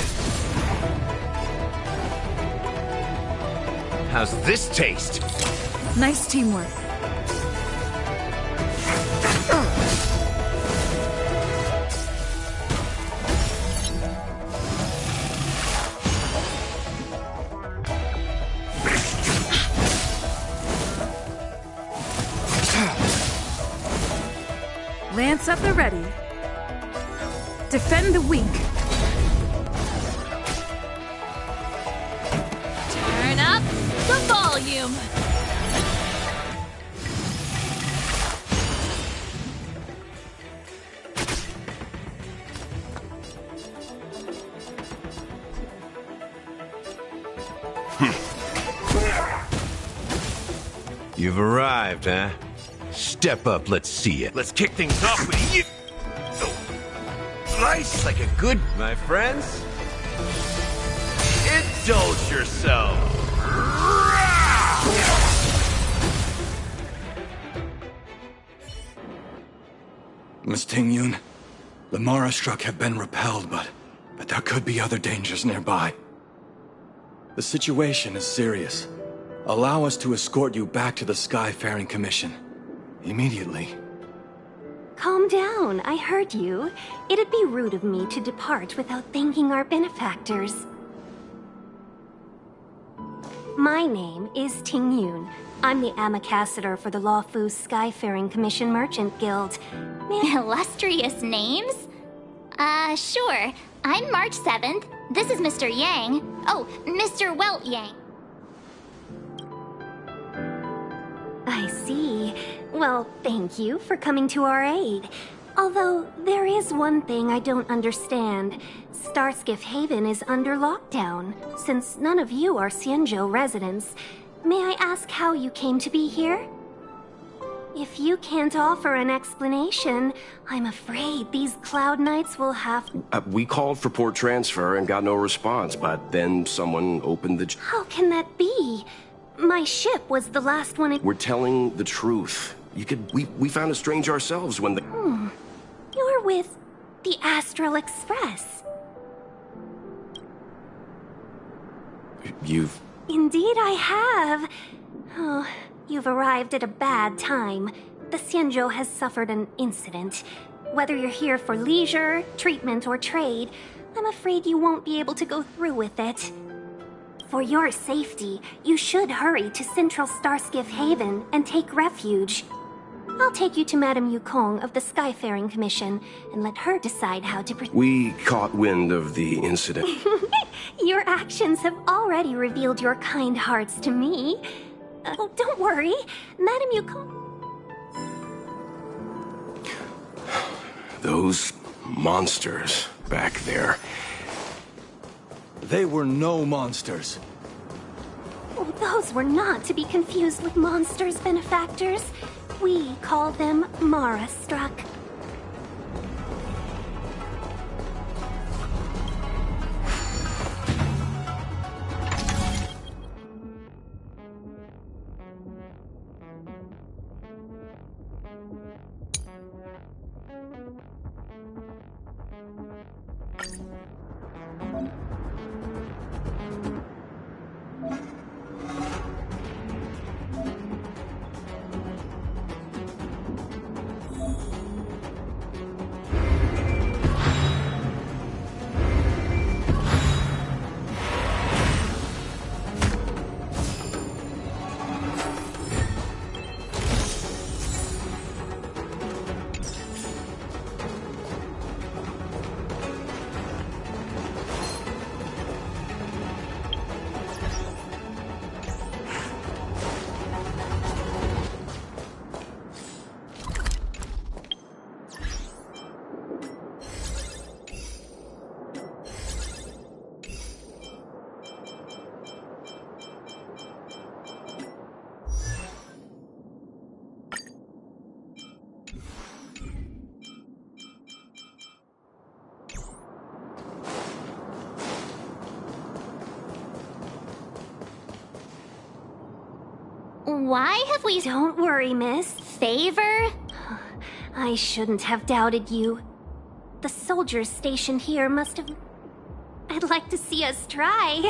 How's this taste? Nice teamwork. Lance at the ready. Defend the weak. Turn up the volume. You've arrived, huh? Step up, let's see it. Let's kick things off with you. Slice like a good... My friends? Indulge yourself. Miss Tingyun, the Mara struck have been repelled, but there could be other dangers nearby. The situation is serious. Allow us to escort you back to the Skyfaring Commission. Immediately. Calm down, I heard you. It'd be rude of me to depart without thanking our benefactors. My name is Tingyun. I'm the ambassador for the Lawfu Skyfaring Commission Merchant Guild. Illustrious names? Sure. I'm March 7th. This is Mr. Yang. Oh, Mr. Welt Yang. I see. Well, thank you for coming to our aid. Although, there is one thing I don't understand. Starskiff Haven is under lockdown. Since none of you are Xianzhou residents, may I ask how you came to be here? If you can't offer an explanation, I'm afraid these Cloud Knights will have... We called for port transfer and got no response, but then someone opened the... How can that be? My ship was the last one... We're telling the truth. We found it strange ourselves when the... You're with the Astral Express. You've... Indeed I have. Oh, you've arrived at a bad time. The Xianzhou has suffered an incident. Whether you're here for leisure, treatment, or trade, I'm afraid you won't be able to go through with it. For your safety, you should hurry to Central Starskiff Haven and take refuge. I'll take you to Madame Yukong of the Skyfaring Commission and let her decide how to proceed. We caught wind of the incident. Your actions have already revealed your kind hearts to me. Oh, don't worry. Madame Yukong... Those monsters back there. They were no monsters. Oh, those were not to be confused with monsters, benefactors. We call them Mara-struck. Why have we... Don't worry, miss. Favor? I shouldn't have doubted you. The soldiers stationed here must have... I'd like to see us try.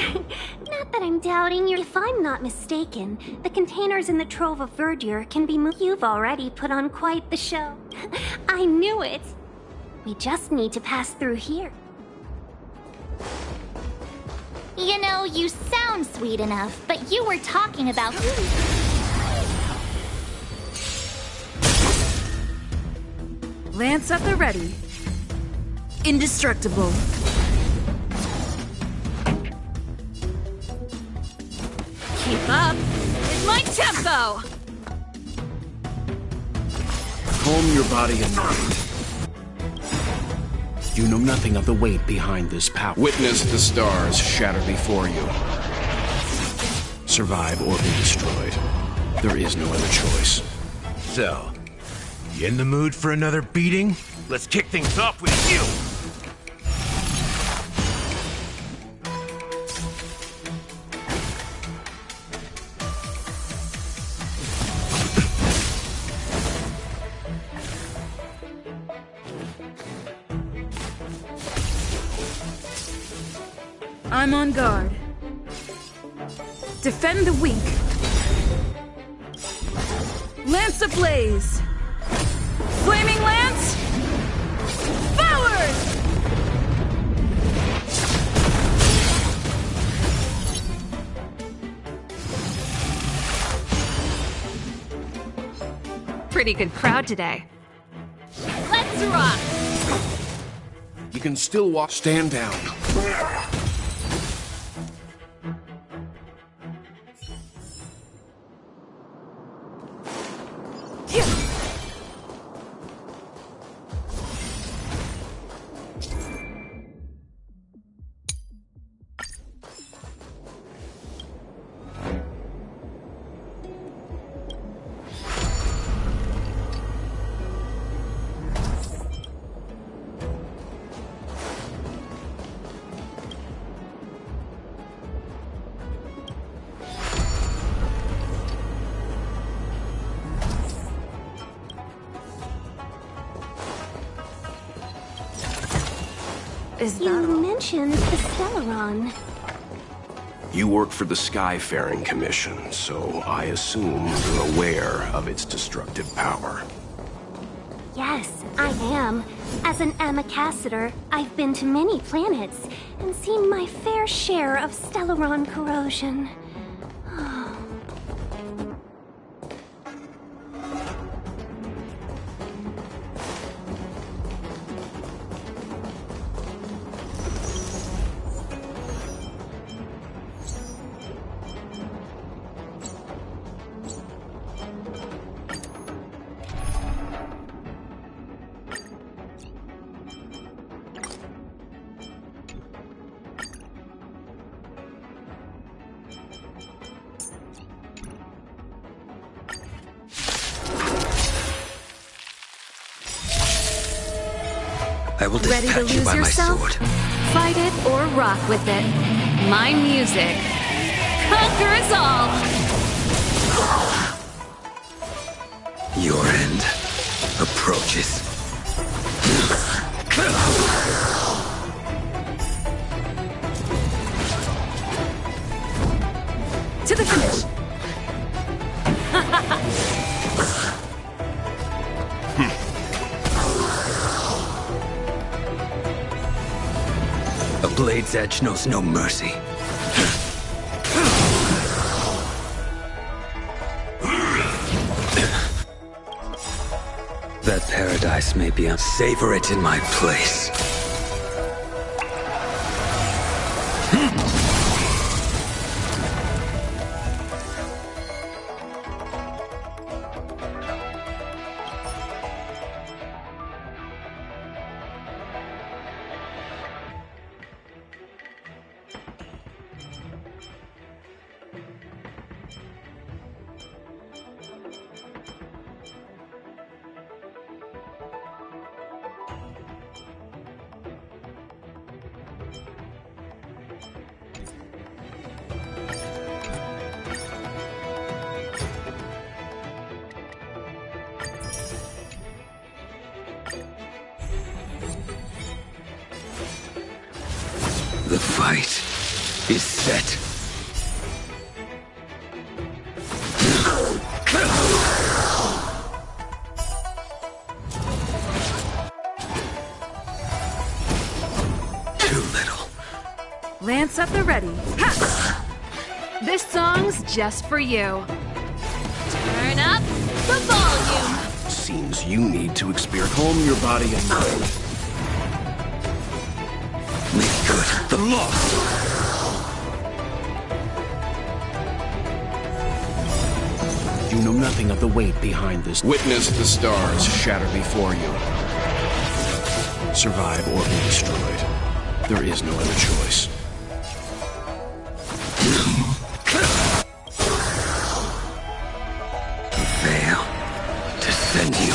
Not that I'm doubting you. If I'm not mistaken, the containers in the Trove of Verdure can be moved. You've already put on quite the show. I knew it. We just need to pass through here. You know, you sound sweet enough, but you were talking about... Lance at the ready. Indestructible. Keep up with my tempo! Calm your body and mind. You know nothing of the weight behind this power. Witness the stars shatter before you. Survive or be destroyed. There is no other choice. So, you in the mood for another beating? Let's kick things off with you! I'm on guard. Defend the weak. Lance ablaze! Flaming lance! Forward! Pretty good crowd today. Let's rock! You can still walk. Stand down. You mentioned the Stellaron. You work for the Skyfaring Commission, so I assume you're aware of its destructive power. Yes, I am. As an Amicassator, I've been to many planets and seen my fair share of Stellaron corrosion. I will Ready to dispatch you lose by my yourself? sword. Fight it or rock with it. My music conquers all. Your end approaches. To the finish. A blade's edge knows no mercy. That paradise may be savor it in my place. The fight is set. Too little. Lance at the ready. Ha! This song's just for you. Turn up the volume. Seems you need to experience calm your body and mind. Make good the loss. You know nothing of the weight behind this. Witness the stars shatter before you. Survive or be destroyed. There is no other choice. Fail to send you.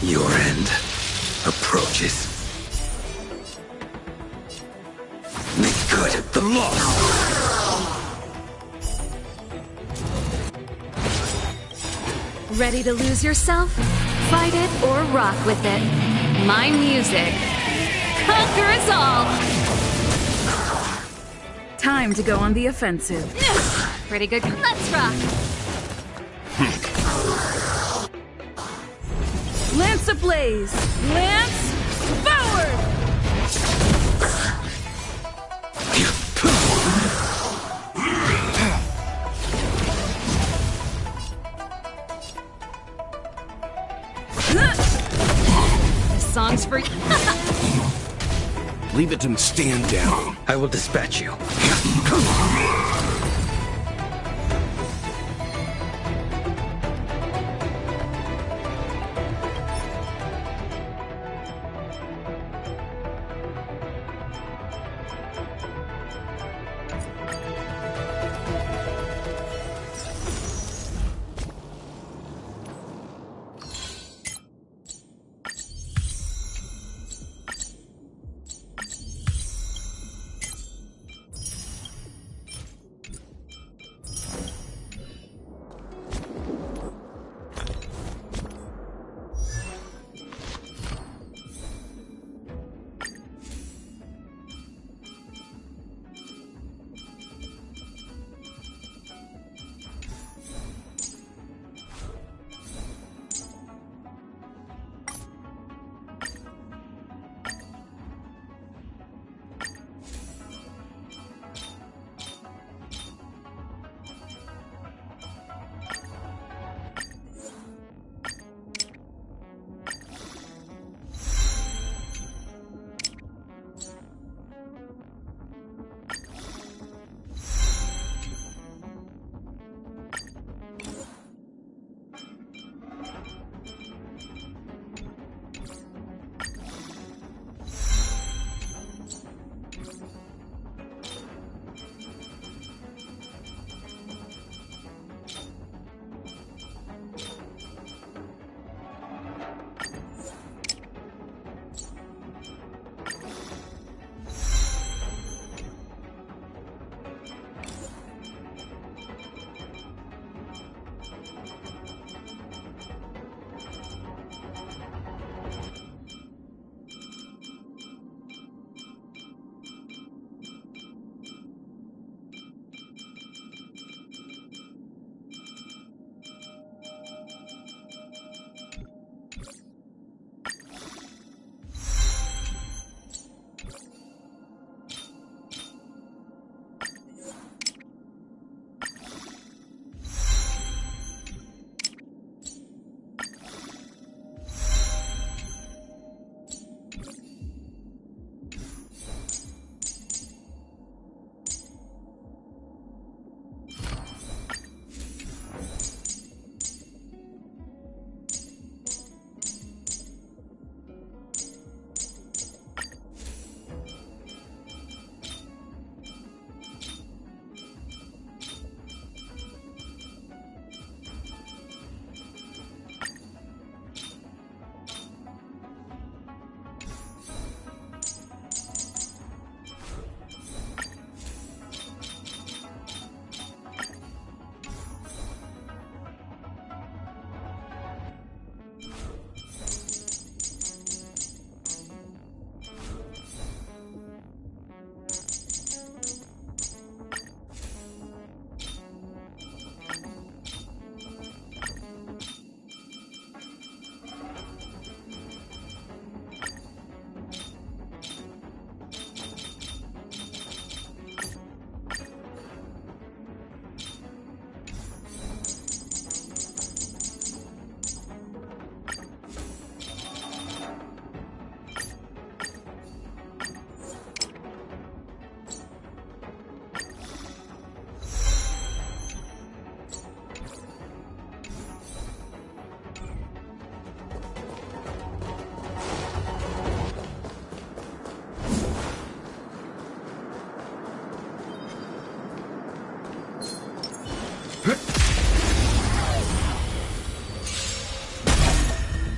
Your end approaches. Make good the loss. Ready to lose yourself? Fight it or rock with it. My music conquers all. Time to go on the offensive. Pretty good. Let's rock. Lance ablaze! Lance forward! This song's for Leave it to stand down. I will dispatch you.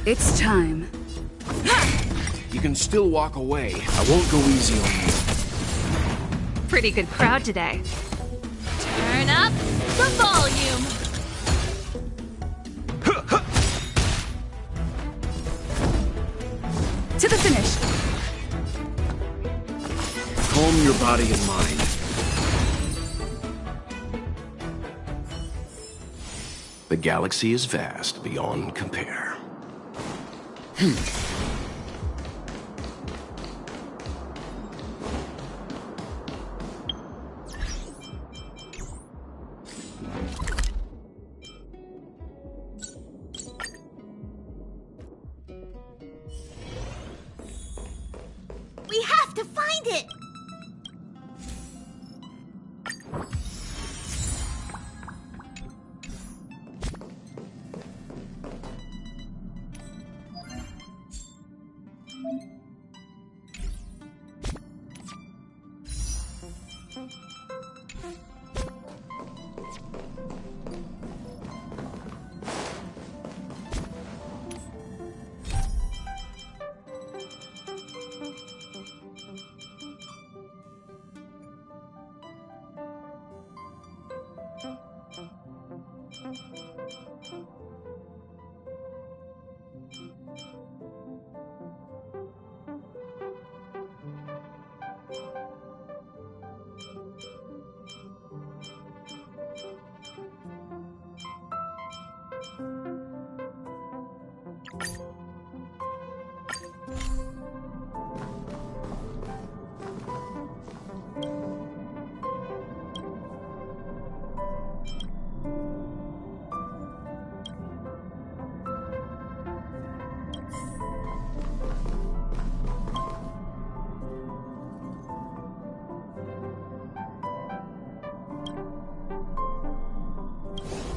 It's time. You can still walk away. I won't go easy on you. Pretty good crowd today. Turn up the volume. To the finish. Calm your body and mind. The galaxy is vast beyond compare. We have to find it!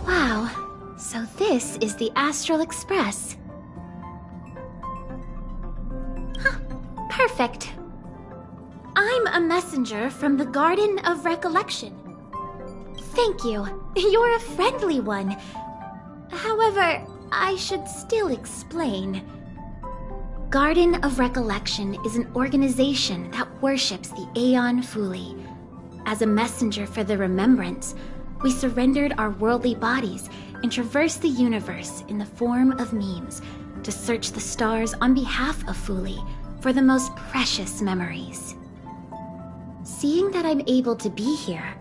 Wow, so this is the Astral Express. Huh, perfect. I'm a messenger from the Garden of Recollection. Thank you, you're a friendly one. However, I should still explain. Garden of Recollection is an organization that worships the Aeon Fuli. As a messenger for the Remembrance, we surrendered our worldly bodies and traversed the universe in the form of memes to search the stars on behalf of Fuli for the most precious memories. Seeing that I'm able to be here,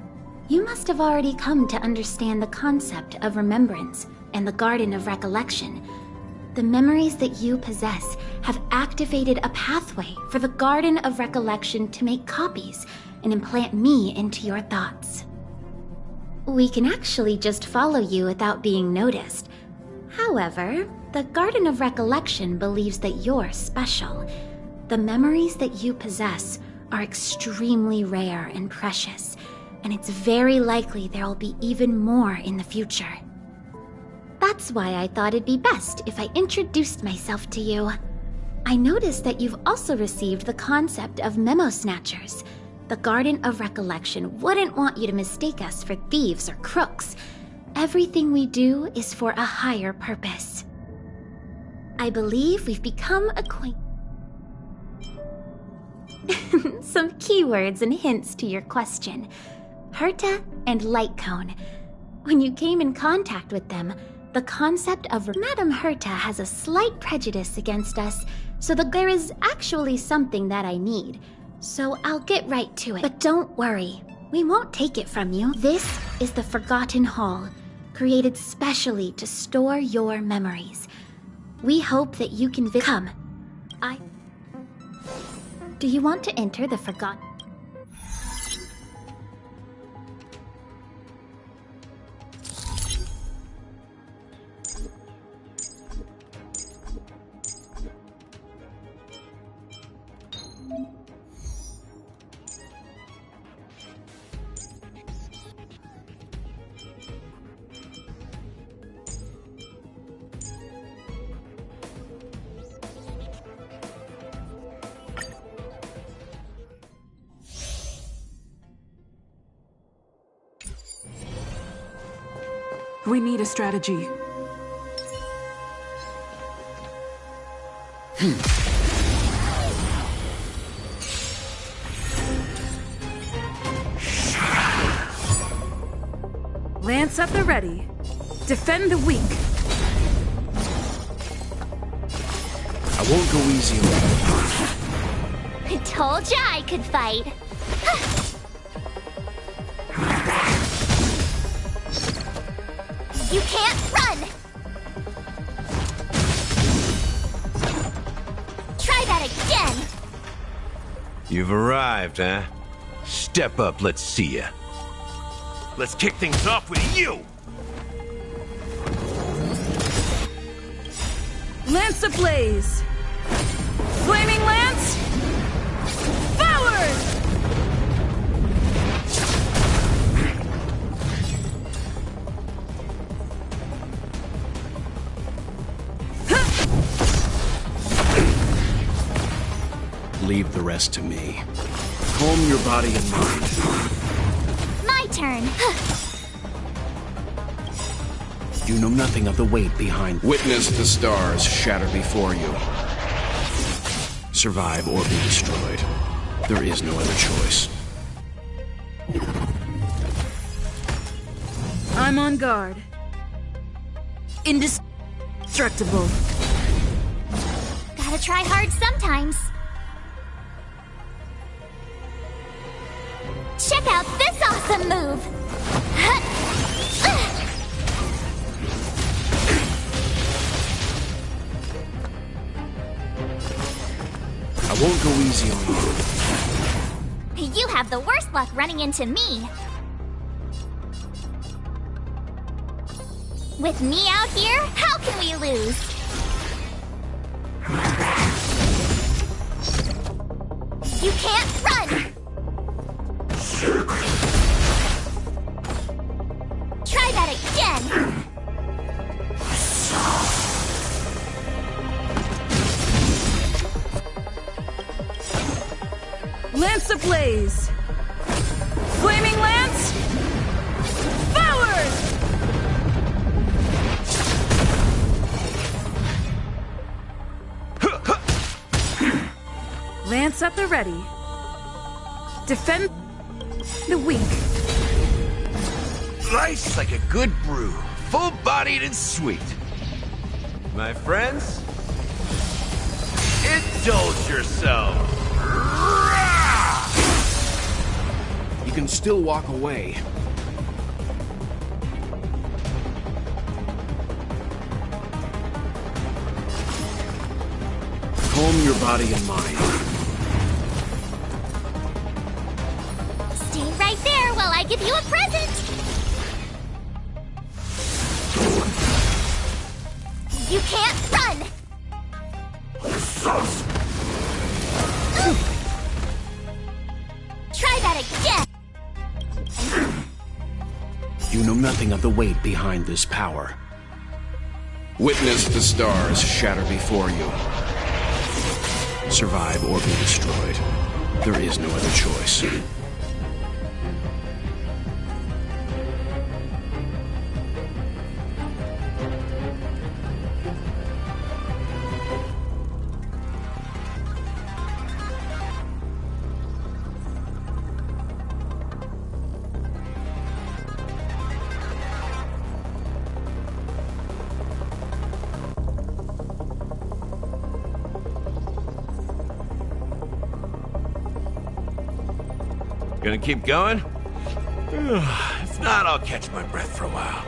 you must have already come to understand the concept of remembrance and the Garden of Recollection. The memories that you possess have activated a pathway for the Garden of Recollection to make copies and implant me into your thoughts. We can actually just follow you without being noticed. However, the Garden of Recollection believes that you're special. The memories that you possess are extremely rare and precious, and it's very likely there'll be even more in the future. That's why I thought it'd be best if I introduced myself to you. I noticed that you've also received the concept of memo snatchers. The Garden of Recollection wouldn't want you to mistake us for thieves or crooks. Everything we do is for a higher purpose. I believe we've become acquainted. Some keywords and hints to your question. Herta and Lightcone. When you came in contact with them, the concept of Madame Herta has a slight prejudice against us, so there is actually something that I need. So I'll get right to it. But don't worry, we won't take it from you. This is the Forgotten Hall, created specially to store your memories. We hope that you can come. Do you want to enter the Forgotten? We need a strategy. Lance at the ready. Defend the weak. I won't go easy on you. I told ya I could fight. You can't run! Try that again! You've arrived, huh? Step up, let's see ya. Let's kick things off with you! Lance ablaze! Flaming Lance! Forward! Leave the rest to me. Calm your body and mind. My turn. You know nothing of the weight behind. Witness the stars shatter before you. Survive or be destroyed. There is no other choice. I'm on guard. Indestructible. Gotta try hard sometimes. Check out this awesome move! I won't go easy on you. You have the worst luck running into me. With me out here, how can we lose? You can't run! Try that again! Lance ablaze! Flaming Lance! Forward! Lance at the ready. Defend the weak. Life's like a good brew, full-bodied and sweet. My friends, indulge yourselves. You can still walk away. Calm your body and mind. Stay right there while I give you a present! You can't run! Try that again! You know nothing of the weight behind this power. Witness the stars shatter before you. Survive or be destroyed. There is no other choice. Gonna keep going? If not, I'll catch my breath for a while.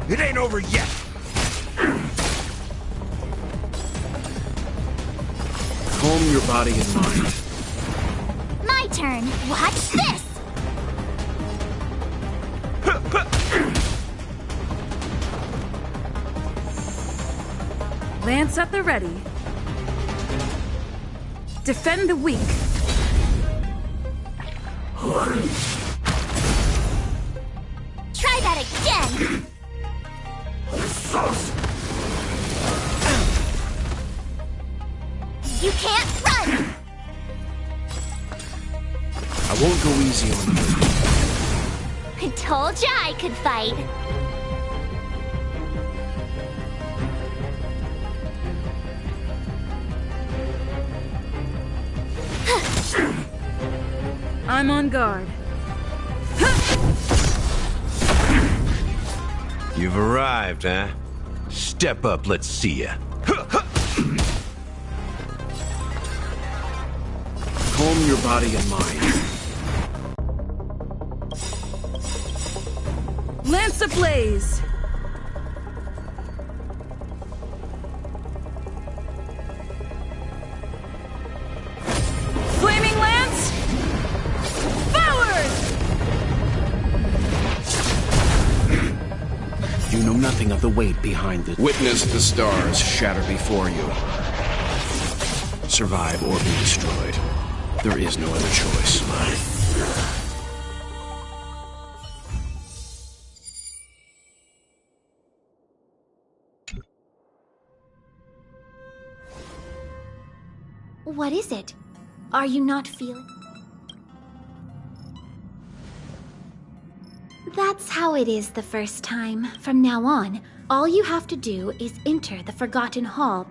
It ain't over yet! Calm your body and mind. My turn. Watch this! Lance at the ready. Defend the weak. Try that again! You can't run! I won't go easy on you. I told ya I could fight. I'm on guard. You've arrived, huh? Step up, let's see ya. Calm your body and mind. Lance ablaze! Flaming lance! Forward! You know nothing of the weight behind the... Witness the stars shatter before you. Survive or be destroyed. There is no other choice. What is it? Are you not feeling? That's how it is the first time. From now on, all you have to do is enter the Forgotten Hall.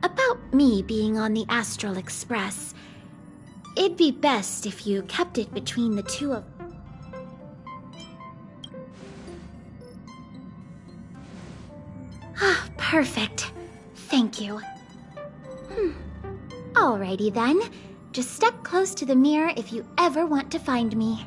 About me being on the Astral Express. It'd be best if you kept it between the two of... Ah, perfect. Thank you. Alrighty then. Just step close to the mirror if you ever want to find me.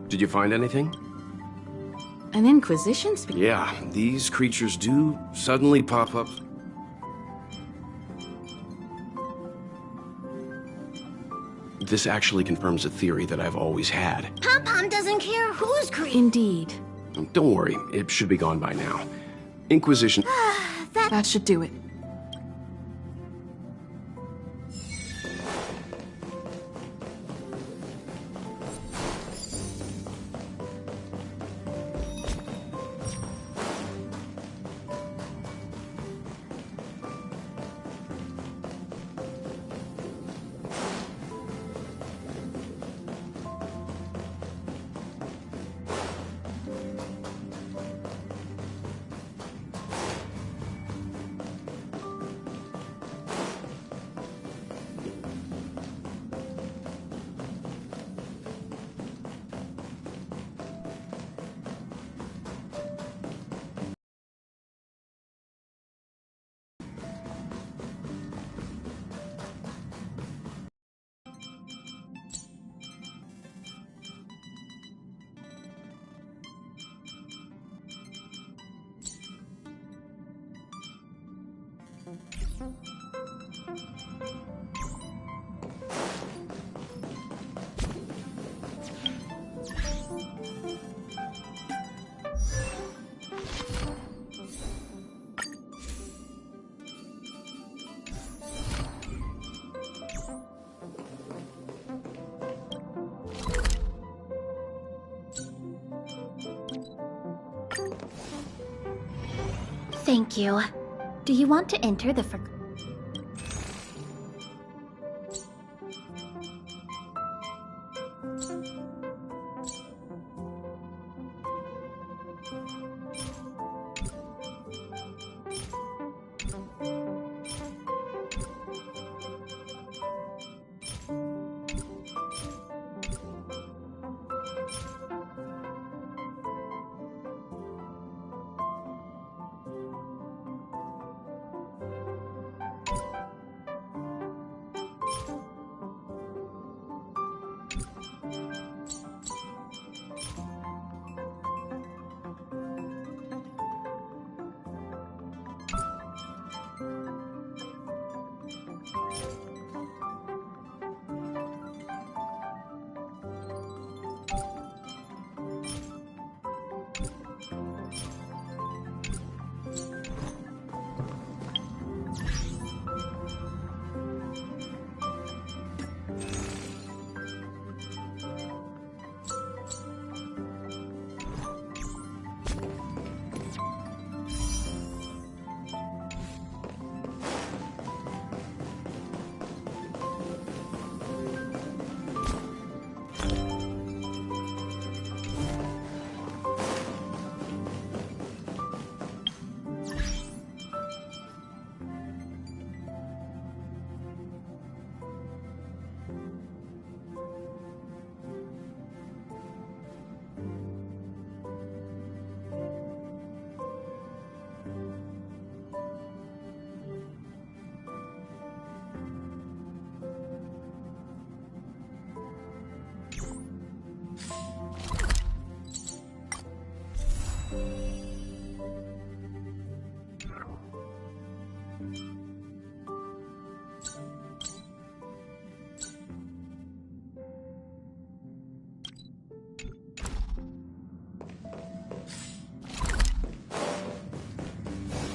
Did you find anything? An Inquisition speaker? Yeah, these creatures do suddenly pop up. This actually confirms a theory that I've always had. Pom-Pom doesn't care who's creepy. Indeed. Don't worry, it should be gone by now. Inquisition... That should do it. Thank you. Do you want to enter the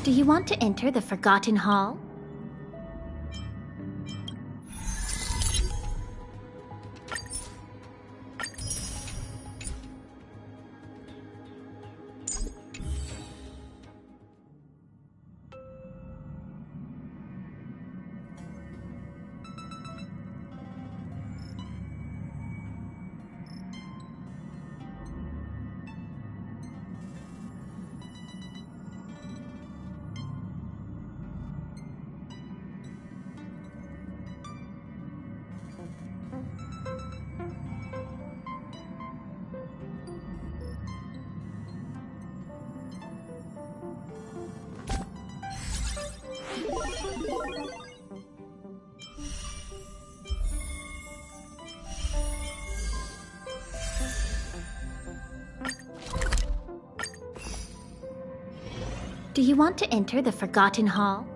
Do you want to enter the Forgotten Hall? Do you want to enter the Forgotten Hall?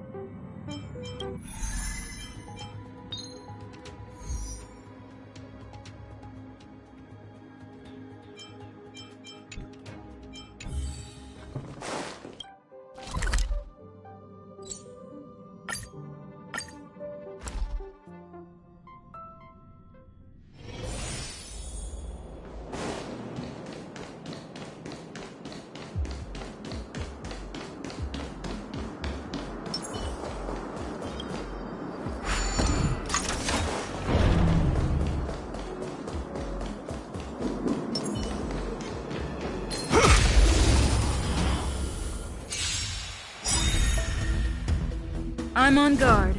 I'm on guard.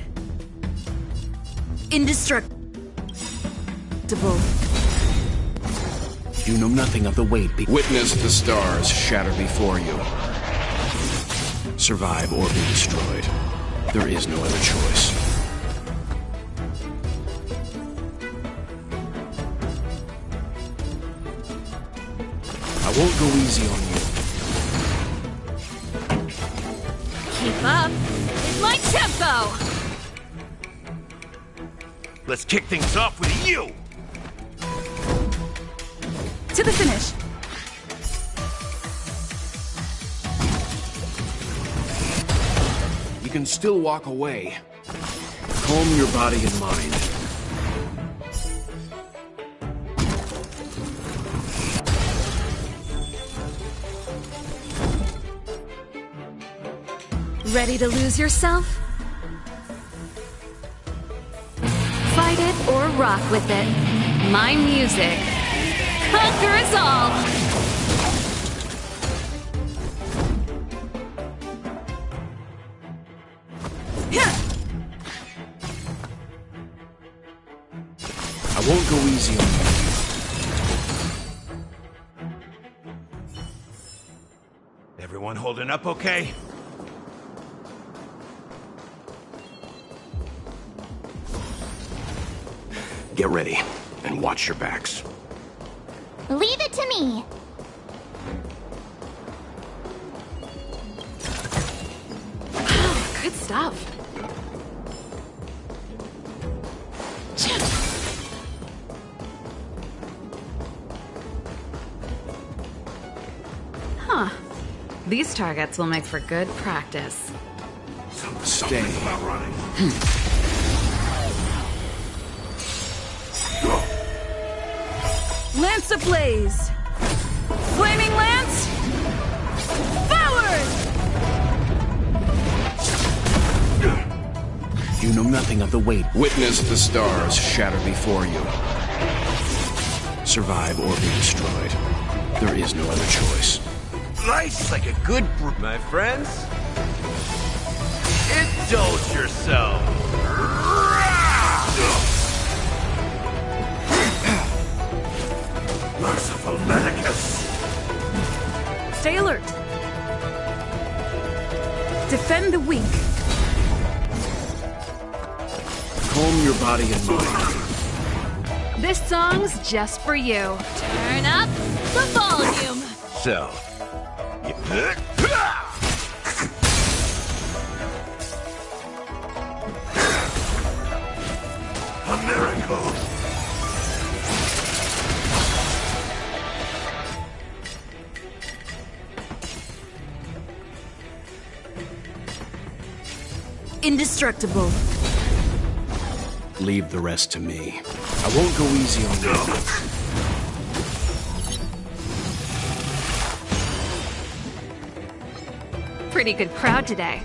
Indestructible. You know nothing of the weight. Witness the stars shatter before you. Survive or be destroyed. There is no other choice. I won't go easy on you. Keep up with my tempo! go! Let's kick things off with you! To the finish! You can still walk away. Calm your body and mind. Ready to lose yourself? Fight it or rock with it. My music conquers all! I won't go easy on you. Everyone holding up okay? Get ready, and watch your backs. Leave it to me. Good stuff. Huh. These targets will make for good practice. Stay. Lance ablaze! Flaming lance! Forward! You know nothing of the weight. Witness the stars shatter before you. Survive or be destroyed. There is no other choice. Life's like a good my friends. Indulge yourself. Merciful Medicus. Stay alert. Defend the weak. Calm your body and mind. This song's just for you. Turn up the volume. So, a miracle. Indestructible. Leave the rest to me. I won't go easy on you. Pretty good crowd today.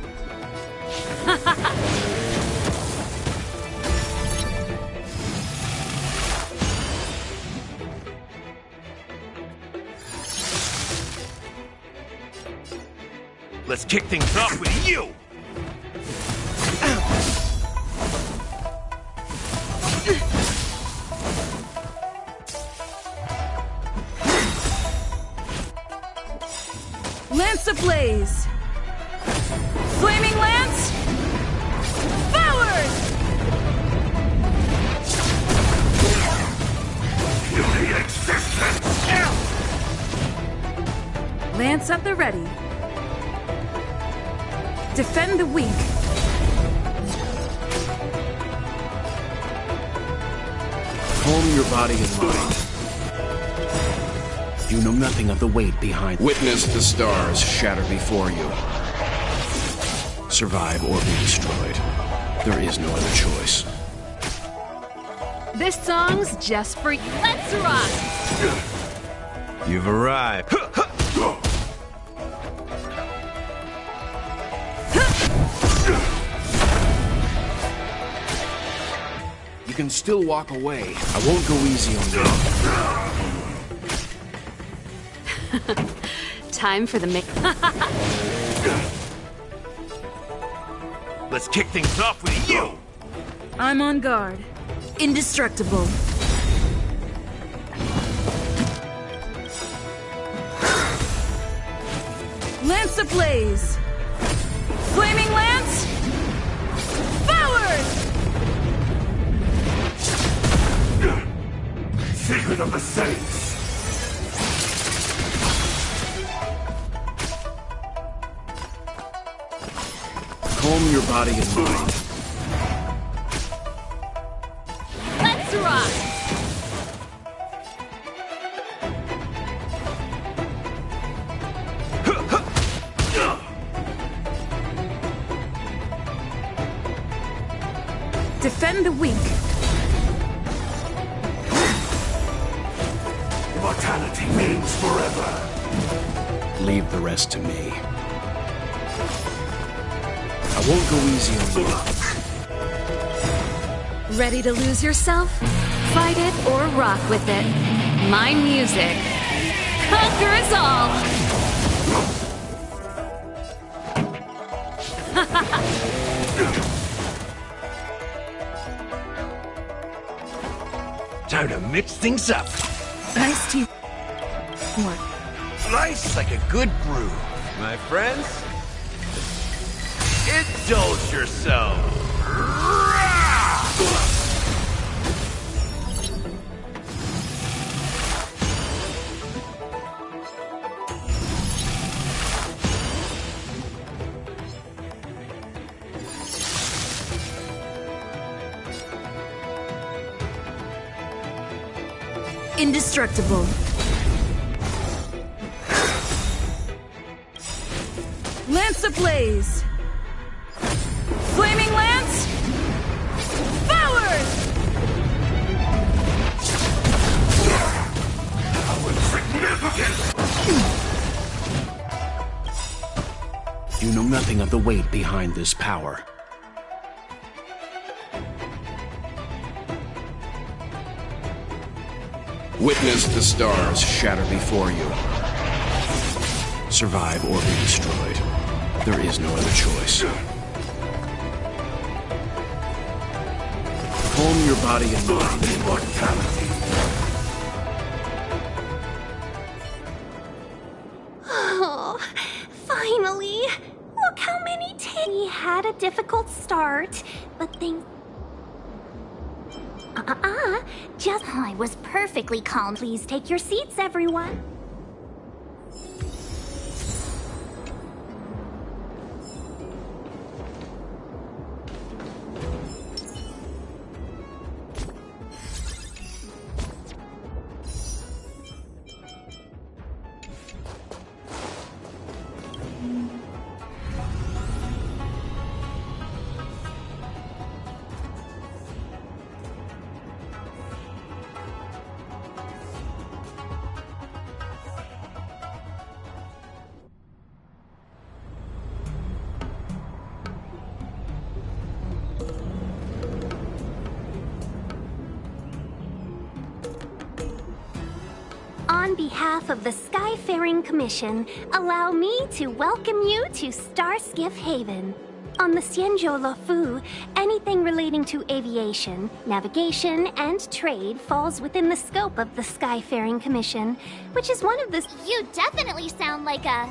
Let's kick things off with you! Lance ablaze! Flaming lance! Forward! Puny existence! Lance at the ready. Defend the weak. Calm your body and mind. You know nothing of the weight behind. Witness the stars shatter before you. Survive or be destroyed. There is no other choice. This song's just for you. Let's rock! You've arrived. You can still walk away. I won't go easy on you. Time for the mix. Let's kick things off with you! I'm on guard. Indestructible. Lance ablaze! Flaming lance! Forward! Secret of the Saints! Calm your body and mind. rock! Defend the weak. Mortality means forever. Leave the rest to me. I won't go easy on you. Ready to lose yourself? Fight it or rock with it. My music conquers all! Time to mix things up. Nice teeth. What? Nice like a good brew. My friends, indulge yourself. Indestructible. Lance ablaze! Flaming lance! Forward! You know nothing of the weight behind this power. Witness the stars shatter before you. Survive or be destroyed. There is no other choice. Calm your body and mind. Immortality. Oh, finally! Look how many We had a difficult start, but things... I was perfectly calm. Please take your seats, everyone. On behalf of the Skyfaring Commission, allow me to welcome you to Starskiff Haven. On the Xianzhou Luofu, anything relating to aviation, navigation, and trade falls within the scope of the Skyfaring Commission, which is one of the... You definitely sound like a...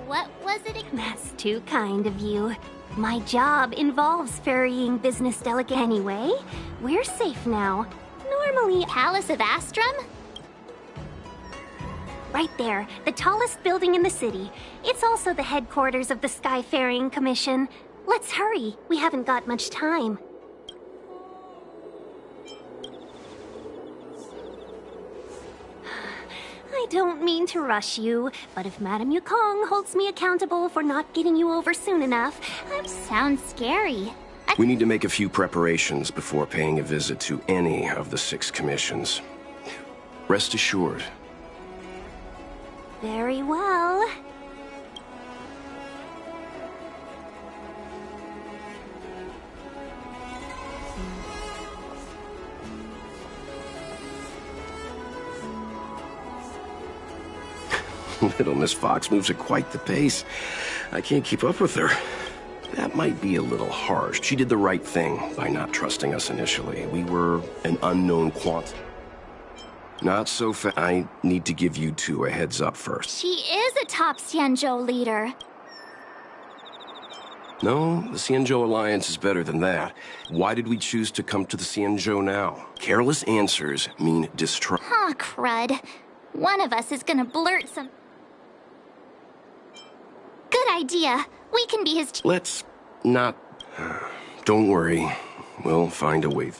what was it? That's too kind of you. My job involves ferrying business delegates anyway. We're safe now. Normally... Palace of Astrum? Right there, the tallest building in the city. It's also the headquarters of the Skyfaring Commission. Let's hurry. We haven't got much time. I don't mean to rush you, but if Madame Yukong holds me accountable for not getting you over soon enough, Sounds scary. We need to make a few preparations before paying a visit to any of the 6 commissions. Rest assured. Very well. Little Miss Fox moves at quite the pace. I can't keep up with her. That might be a little harsh. She did the right thing by not trusting us initially. We were an unknown quantity. Not so fast. I need to give you 2 a heads up first. She is a top Xianzhou leader. No, the Xianzhou Alliance is better than that. Why did we choose to come to the Xianzhou now? Careless answers mean distrust. Aw, crud. One of us is gonna blurt some... Good idea. We can be his... Let's not... Don't worry. We'll find a way.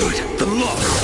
Good. The lock!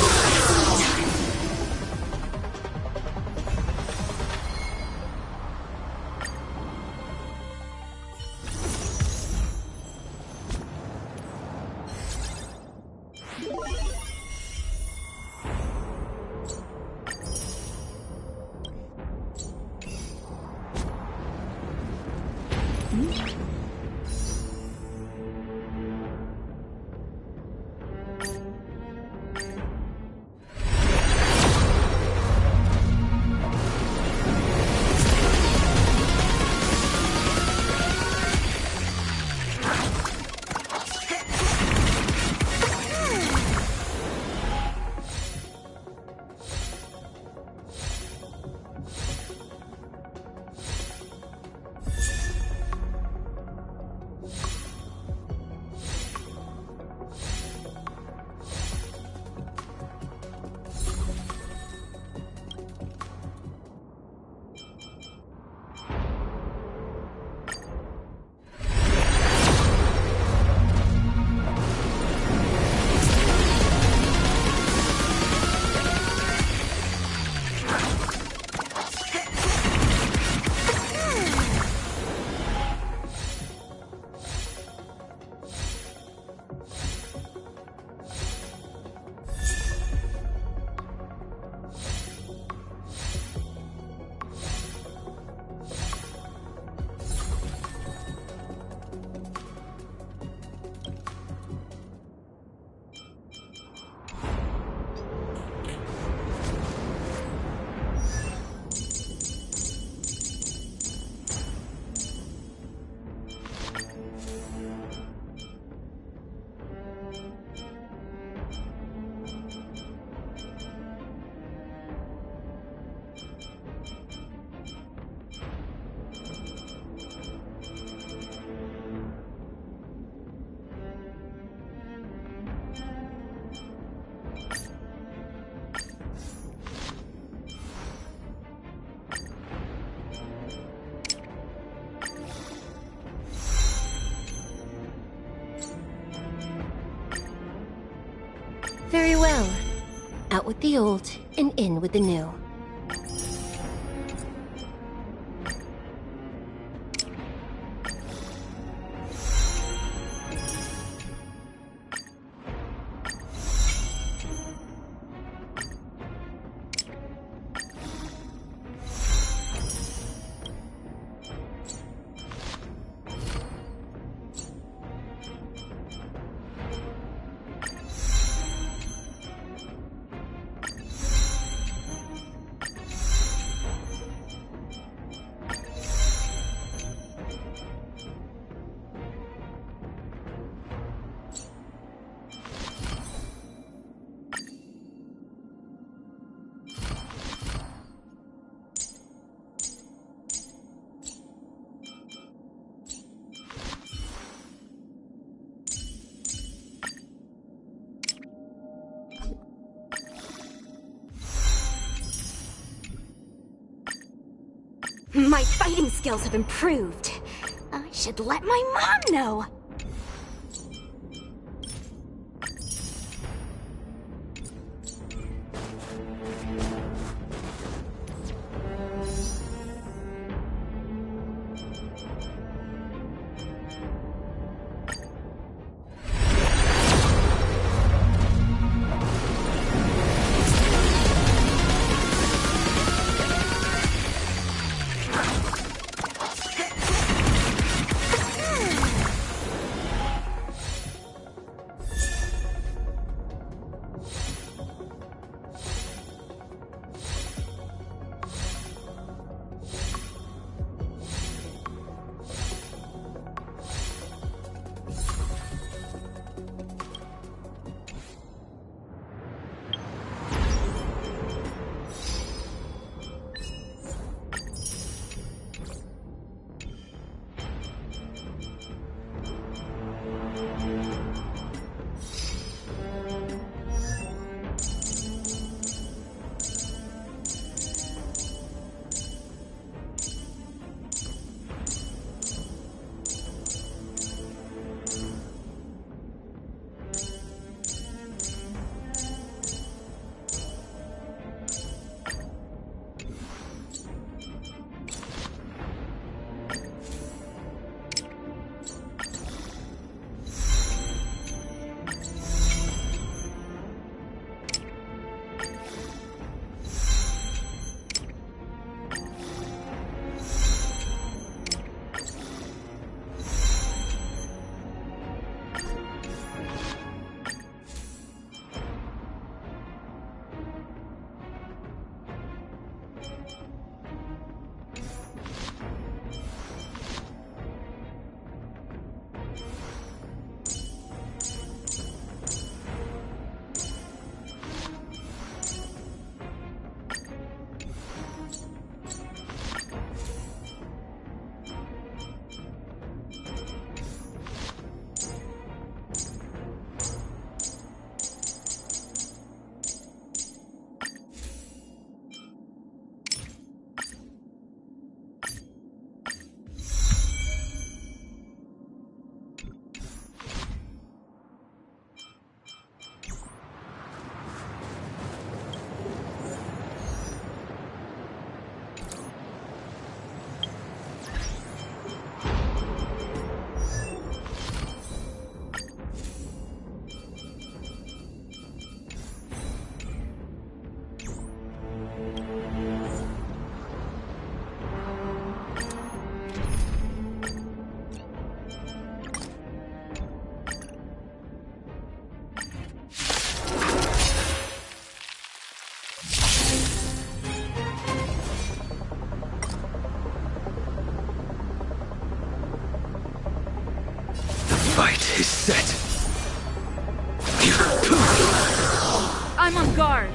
Very well. Out with the old and in with the new. My fighting skills have improved. I should let my mom know. is set. I'm on guard.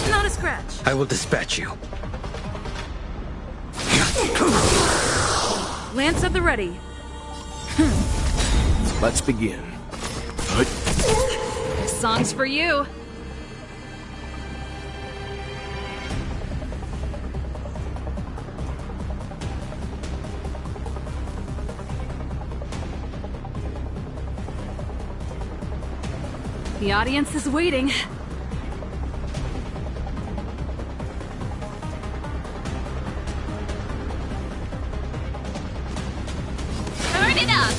Not a scratch. I will dispatch you. Lance at the ready. Let's begin. This song's for you. The audience is waiting. Turn it up!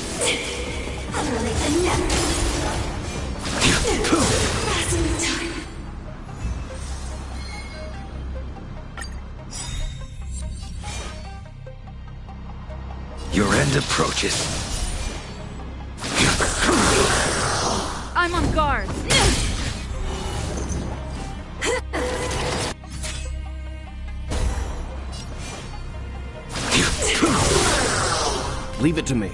Your end approaches. I'm on guard. Leave it to me.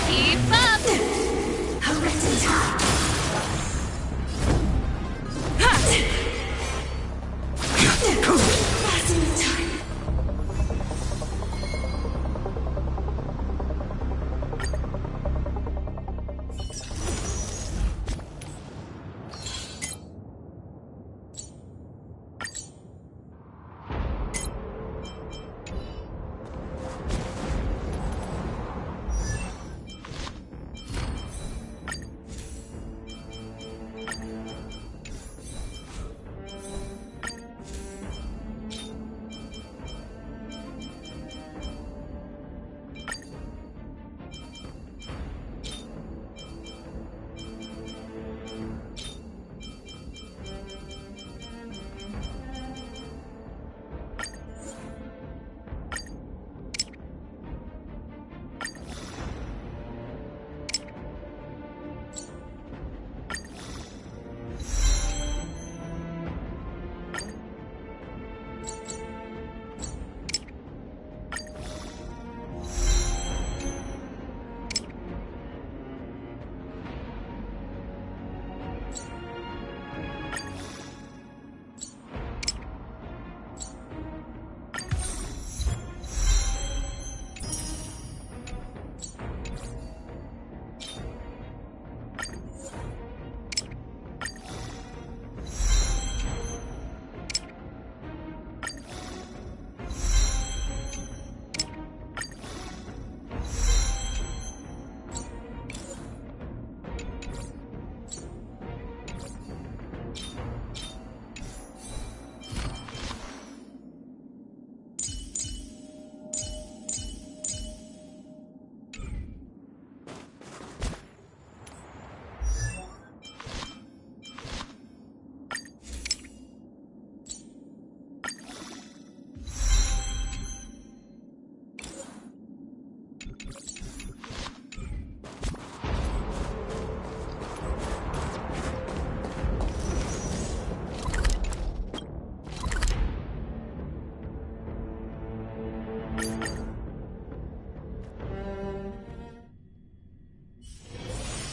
Keep up!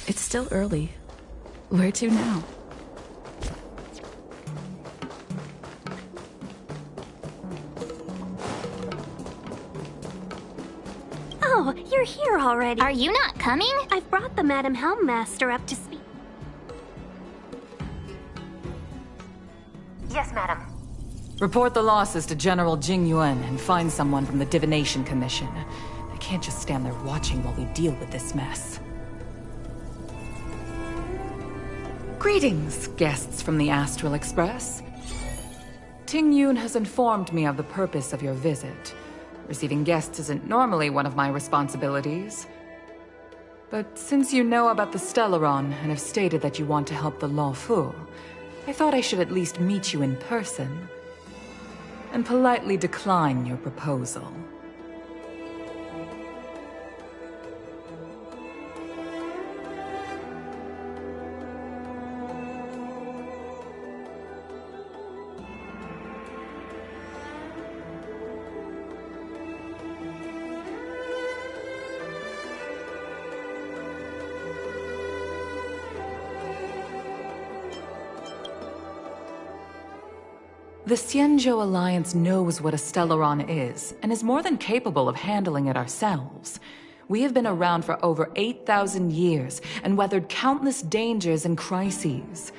It's still early. Where to now? Oh, you're here already. Are you not coming? I've brought the Madam Helmmaster up to speed. Yes, madam. Report the losses to General Jing Yuan and find someone from the Divination Commission. I can't just stand there watching while we deal with this mess. Greetings, guests from the Astral Express. Ting Yun has informed me of the purpose of your visit. Receiving guests isn't normally one of my responsibilities. But since you know about the Stellaron and have stated that you want to help the Luofu, I thought I should at least meet you in person and politely decline your proposal. The Xianzhou Alliance knows what a Stellaron is, and is more than capable of handling it ourselves. We have been around for over 8,000 years, and weathered countless dangers and crises.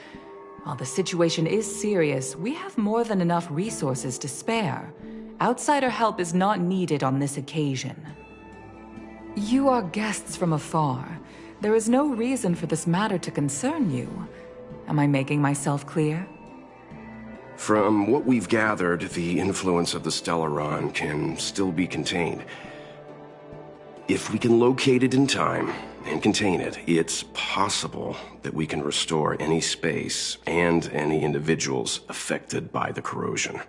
While the situation is serious, we have more than enough resources to spare. Outsider help is not needed on this occasion. You are guests from afar. There is no reason for this matter to concern you. Am I making myself clear? From what we've gathered, the influence of the Stellaron can still be contained. If we can locate it in time and contain it, it's possible that we can restore any space and any individuals affected by the corrosion.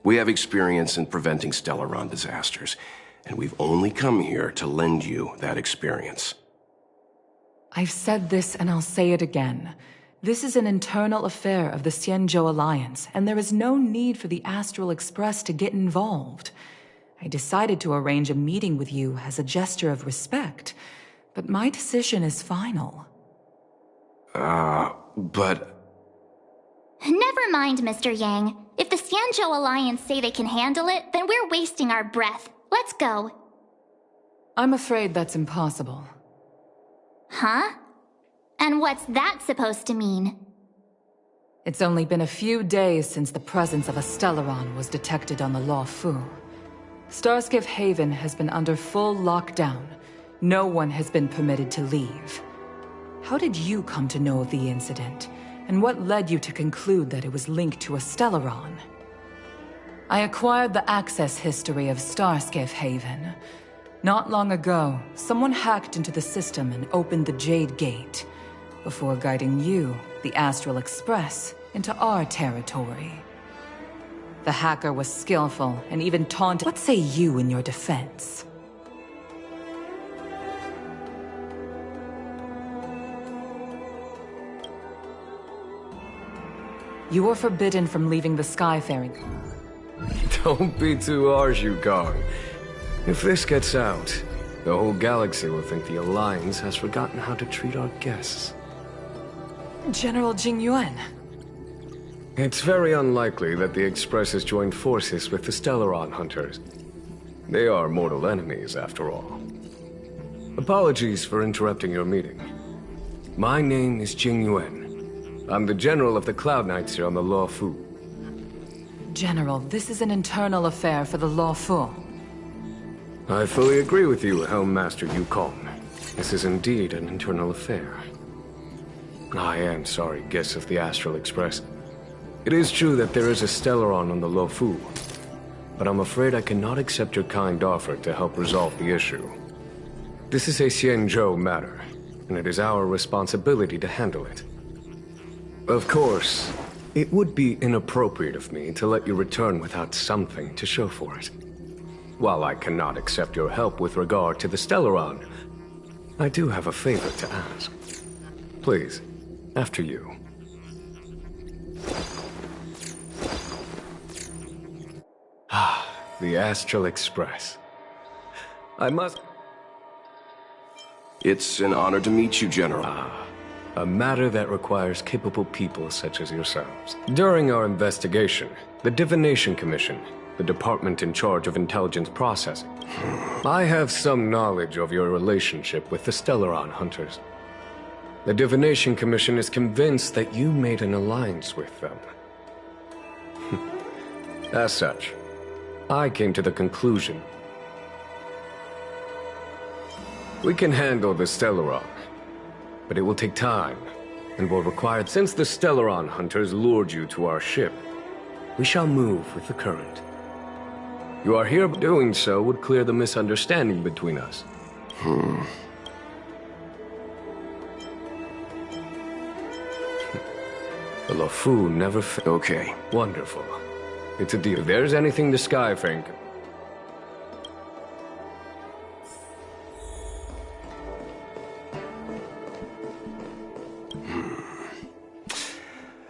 We have experience in preventing Stellaron disasters, and we've only come here to lend you that experience. I've said this and I'll say it again. This is an internal affair of the Xianzhou Alliance, and there is no need for the Astral Express to get involved. I decided to arrange a meeting with you as a gesture of respect, but my decision is final. But... Never mind, Mr. Yang. If the Xianzhou Alliance say they can handle it, then we're wasting our breath. Let's go. I'm afraid that's impossible. Huh? And what's that supposed to mean? It's only been a few days since the presence of a Stellaron was detected on the Luofu. Starskiff Haven has been under full lockdown. No one has been permitted to leave. How did you come to know of the incident? And what led you to conclude that it was linked to a Stellaron? I acquired the access history of Starskiff Haven. Not long ago, someone hacked into the system and opened the Jade Gate, before guiding you, the Astral Express, into our territory. The hacker was skillful and even taunted. What say you in your defense? You are forbidden from leaving the Skyfaring. Don't be too harsh, Yukong. If this gets out, the whole galaxy will think the Alliance has forgotten how to treat our guests. General Jingyuan. It's very unlikely that the Express has joined forces with the Stellaron hunters. They are mortal enemies, after all. Apologies for interrupting your meeting. My name is Jingyuan. I'm the general of the Cloud Knights here on the Luofu. General, this is an internal affair for the Luofu. I fully agree with you, Helm Master Yukong. This is indeed an internal affair. I am sorry, guests of the Astral Express. It is true that there is a Stellaron on the Luofu, but I'm afraid I cannot accept your kind offer to help resolve the issue. This is a Xianzhou matter, and it is our responsibility to handle it. Of course, it would be inappropriate of me to let you return without something to show for it. While I cannot accept your help with regard to the Stellaron, I do have a favor to ask. Please, after you. The Astral Express. I must... It's an honor to meet you, General. A matter that requires capable people such as yourselves. During our investigation, the Divination Commission, the department in charge of intelligence processing, I have some knowledge of your relationship with the Stellaron hunters. The Divination Commission is convinced that you made an alliance with them. As such, I came to the conclusion we can handle the Stellaron, but it will take time and will require... Since the Stellaron hunters lured you to our ship, we shall move with the current. You are here, doing so would clear the misunderstanding between us. The LeFou never Okay. Wonderful. It's a deal. If there's anything the Skyfang...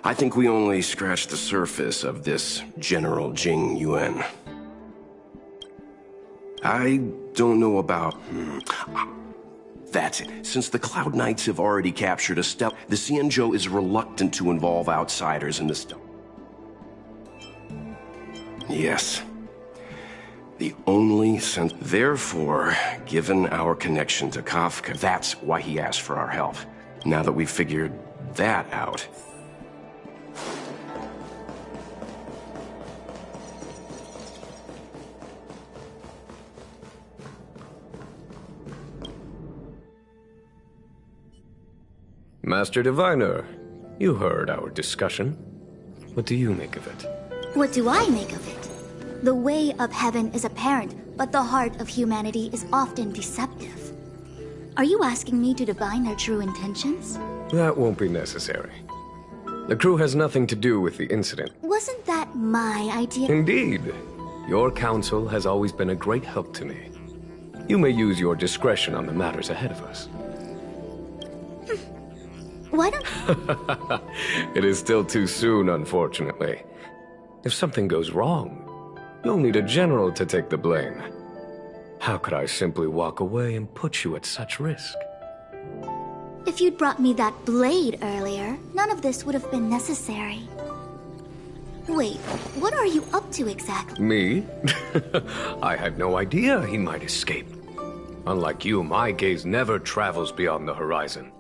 I think we only scratched the surface of this General Jing Yuan. I don't know about... That's it. Since the Cloud Knights have already captured a step, the Xianzhou is reluctant to involve outsiders in this... Yes. The only sense... Therefore, given our connection to Kafka, that's why he asked for our help. Now that we've figured that out... Master Diviner, you heard our discussion. What do you make of it? What do I make of it? The way of heaven is apparent, but the heart of humanity is often deceptive. Are you asking me to divine their true intentions? That won't be necessary. The crew has nothing to do with the incident. Wasn't that my idea? Indeed. Your counsel has always been a great help to me. You may use your discretion on the matters ahead of us. Why don't... It is still too soon, unfortunately. If something goes wrong, you'll need a general to take the blame. How could I simply walk away and put you at such risk? If you'd brought me that blade earlier, none of this would have been necessary. Wait, what are you up to exactly? Me? I had no idea he might escape. Unlike you, my gaze never travels beyond the horizon.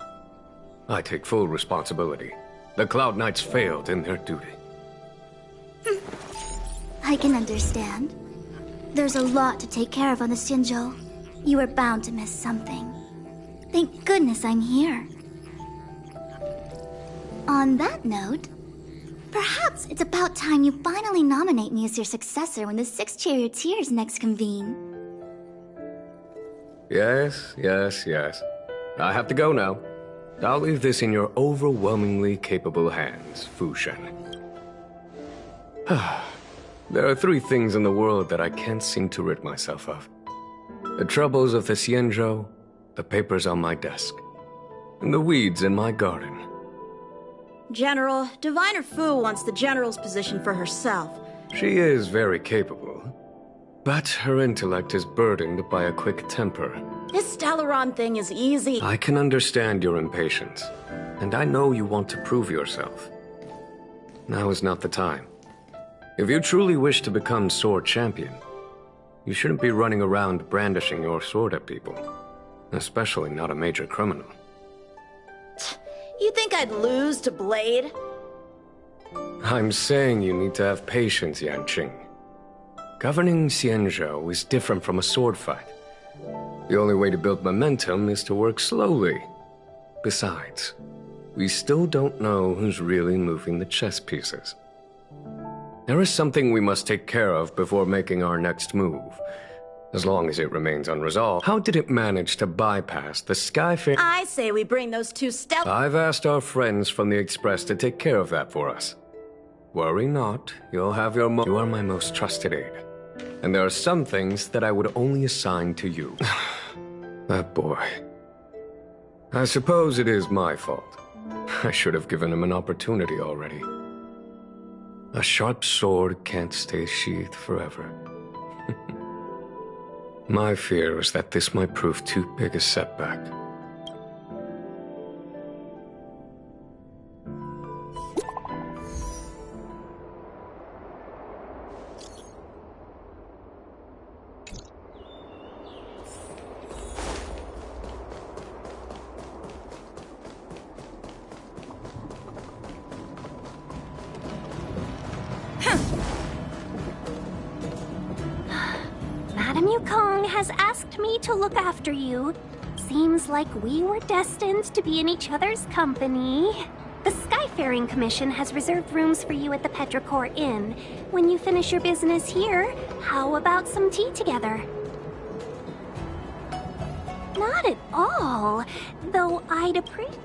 I take full responsibility. The Cloud Knights failed in their duty. I can understand. There's a lot to take care of on the Xianzhou. You are bound to miss something. Thank goodness I'm here. On that note, perhaps it's about time you finally nominate me as your successor when the Six Charioteers next convene. Yes. I have to go now. I'll leave this in your overwhelmingly capable hands, Fu Shen. There are 3 things in the world that I can't seem to rid myself of. The troubles of the Xianzhou, the papers on my desk, and the weeds in my garden. General, Diviner Fu wants the General's position for herself. She is very capable, but her intellect is burdened by a quick temper. This Stellaron thing is easy. I can understand your impatience, and I know you want to prove yourself. Now is not the time. If you truly wish to become sword champion, you shouldn't be running around brandishing your sword at people, especially not a major criminal. You think I'd lose to Blade? I'm saying you need to have patience, Yanqing. Governing Xianzhou is different from a sword fight. The only way to build momentum is to work slowly. Besides, we still don't know who's really moving the chess pieces. There is something we must take care of before making our next move. As long as it remains unresolved, how did it manage to bypass the Skyfair? I say we bring those 2 I've asked our friends from the Express to take care of that for us. Worry not, you'll have your You are my most trusted aide. And there are some things that I would only assign to you. That boy. I suppose it is my fault. I should have given him an opportunity already. A sharp sword can't stay sheathed forever. My fear is that this might prove too big a setback. Madame Yukong has asked me to look after you. Seems like we were destined to be in each other's company. The Skyfaring Commission has reserved rooms for you at the Petrichor Inn. When you finish your business here, how about some tea together? Not at all, though I'd appreciate...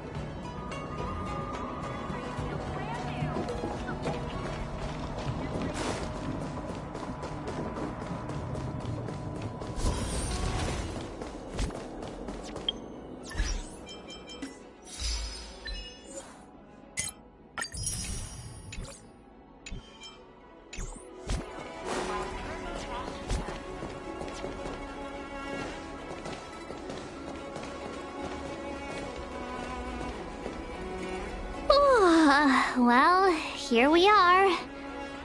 Well, here we are.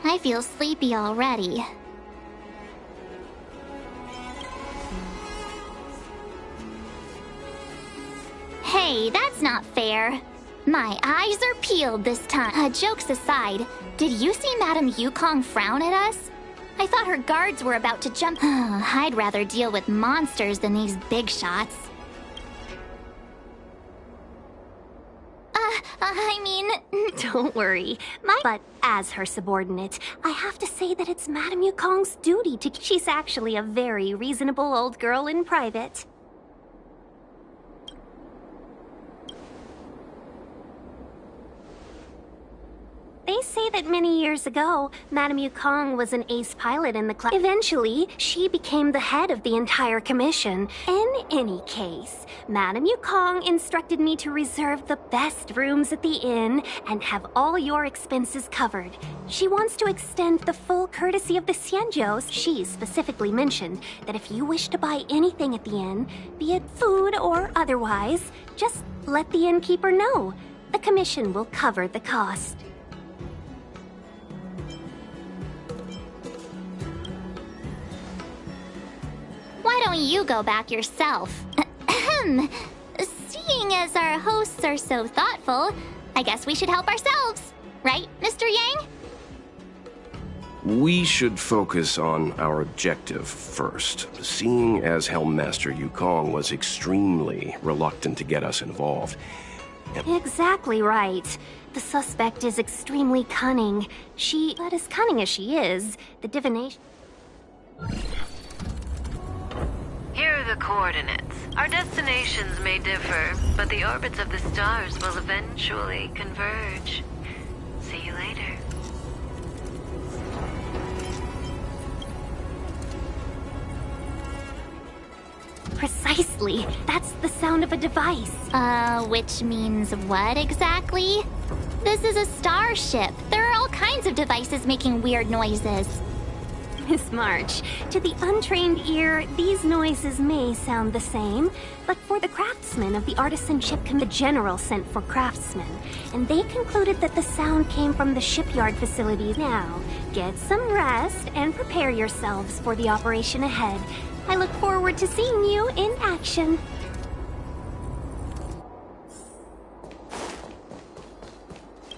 I feel sleepy already. Hey, that's not fair. My eyes are peeled this time. Jokes aside, did you see Madame Yukong frown at us? I thought her guards were about to jump. I'd rather deal with monsters than these big shots. Don't worry. But as her subordinate, I have to say that it's Madame Yukong's duty to... She's actually a very reasonable old girl in private. They say that many years ago, Madame Yukong was an ace pilot in the class. Eventually, she became the head of the entire commission. In any case, Madame Yukong instructed me to reserve the best rooms at the inn and have all your expenses covered. She wants to extend the full courtesy of the Xianzhous. She specifically mentioned that if you wish to buy anything at the inn, be it food or otherwise, just let the innkeeper know. The commission will cover the cost. Why don't you go back yourself? Seeing as our hosts are so thoughtful, I guess we should help ourselves. Right, Mr. Yang? We should focus on our objective first, seeing as Helmmaster Yukong was extremely reluctant to get us involved. Exactly right. The suspect is extremely cunning. But as cunning as she is, the divination... Here are the coordinates. Our destinations may differ, but the orbits of the stars will eventually converge. See you later. Precisely. That's the sound of a device. Which means what exactly? This is a starship. There are all kinds of devices making weird noises. Miss March, to the untrained ear, these noises may sound the same, but for the craftsmen of the artisanship, the general sent for craftsmen, and they concluded that the sound came from the shipyard facilities. Now, get some rest and prepare yourselves for the operation ahead. I look forward to seeing you in action.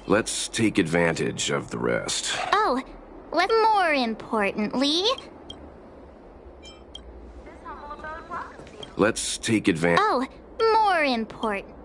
Let's take advantage of the rest. Oh, more importantly... Let's take advantage... Oh, more important...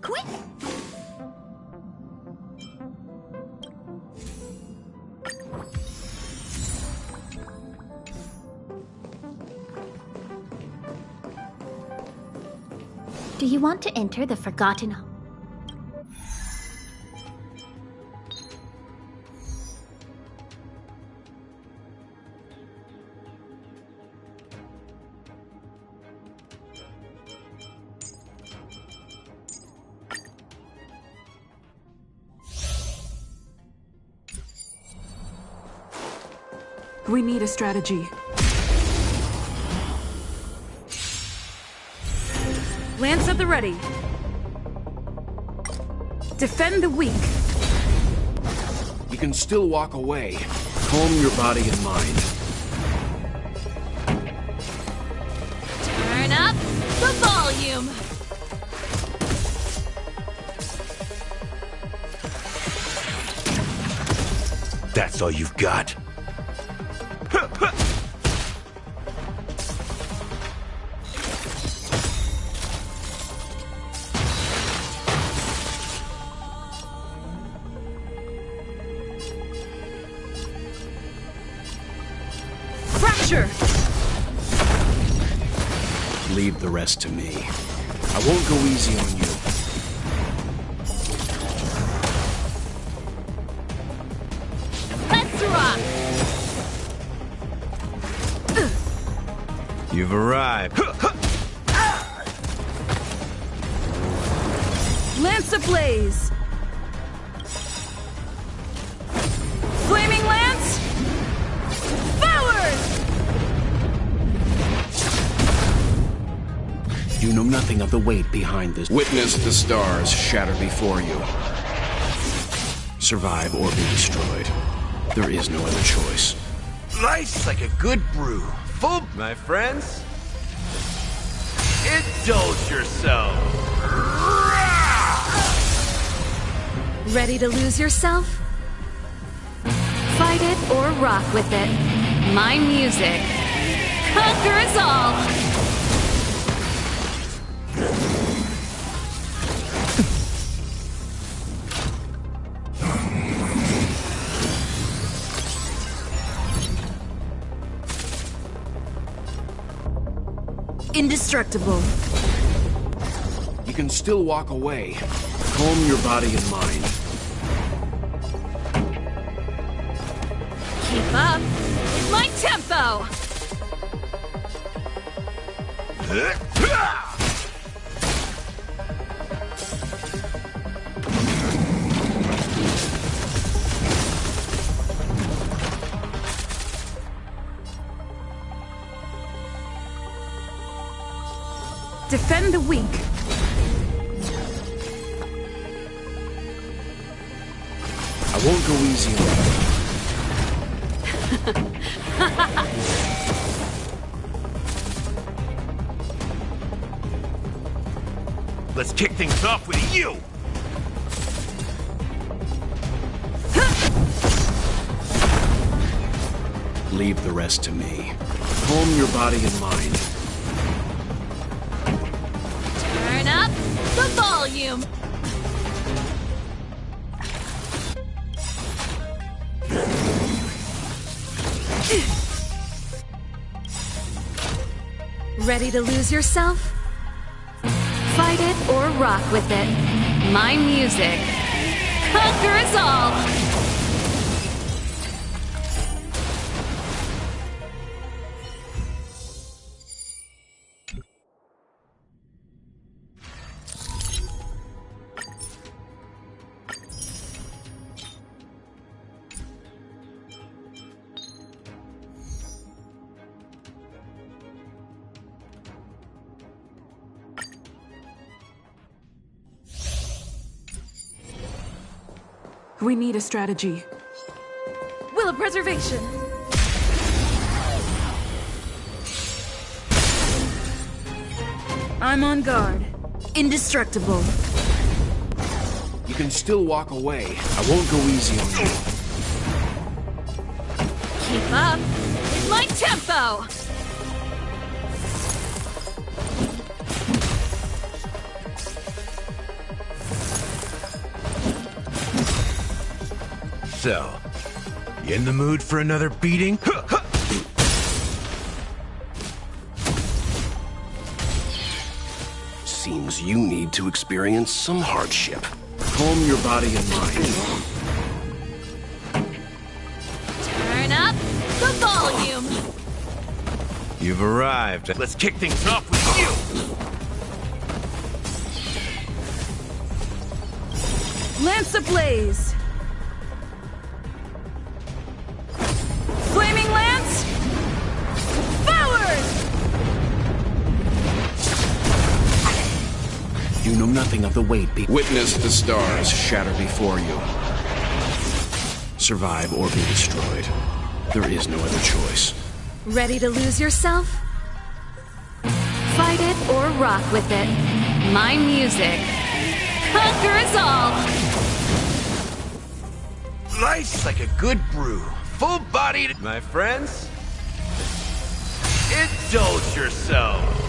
Quick! Do you want to enter the Forgotten... We need a strategy. Lance at the ready. Defend the weak. You can still walk away. Calm your body and mind. Turn up the volume. That's all you've got? Fracture! Leave the rest to me. I won't go easy on you. Let's rock. You've arrived. Lance ablaze! Flaming lance! Forward! You know nothing of the weight behind this. Witness the stars shatter before you. Survive or be destroyed. There is no other choice. Life's like a good brew. Full, my friends. Indulge yourself. Ready to lose yourself? Fight it or rock with it. My music conquers all! Indestructible. You can still walk away. Calm your body and mind. Keep up with my tempo! Defend the weak. I won't go easy on you. Let's kick things off with you! Leave the rest to me. Calm your body and mind. Turn up the volume. Ready to lose yourself? Fight it or rock with it. My music conquers all! We need a strategy. Will of preservation! I'm on guard. Indestructible. You can still walk away. I won't go easy on you. Keep up with my tempo! So, you in the mood for another beating? Seems you need to experience some hardship. Calm your body and mind. Turn up the volume. You've arrived. Let's kick things off with you! Lance ablaze! Flaming lance! know nothing of the weight. Witness the stars shatter before you. Survive or be destroyed. There is no other choice. Ready to lose yourself? Fight it or rock with it. My music conquers all! Life's like a good brew. Full-bodied, my friends. Indulge yourself.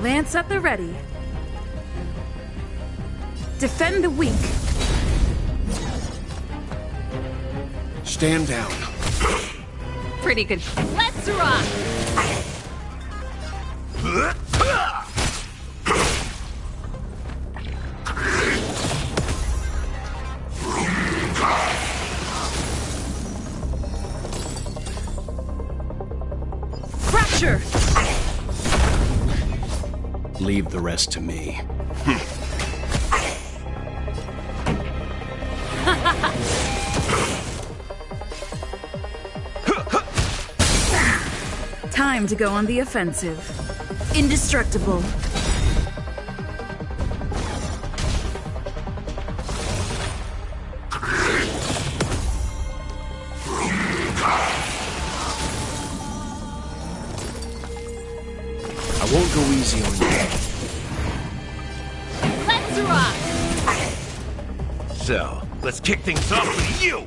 Lance at the ready. Defend the weak. Stand down. Pretty good. Let's rock! Fracture! Leave the rest to me. Time to go on the offensive. Indestructible. I won't go easy on you. Let's rock! So, let's kick things off with you!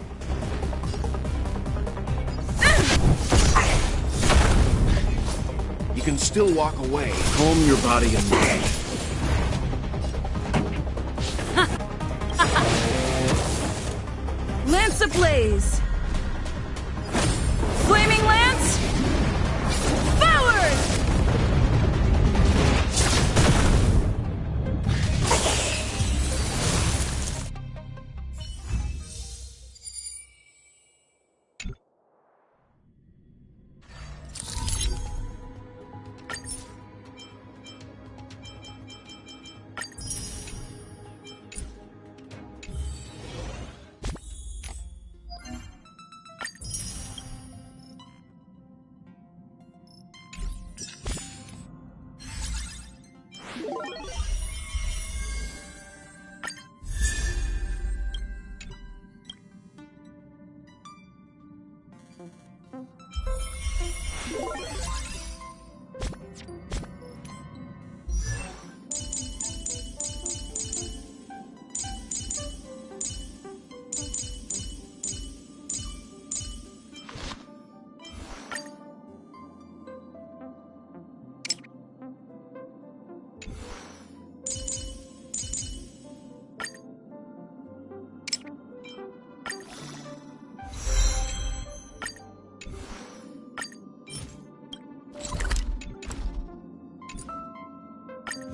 You can still walk away. Calm your body and mind. Lance ablaze! Flaming Lance! Forward!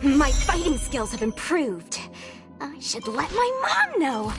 My fighting skills have improved. I should let my mom know.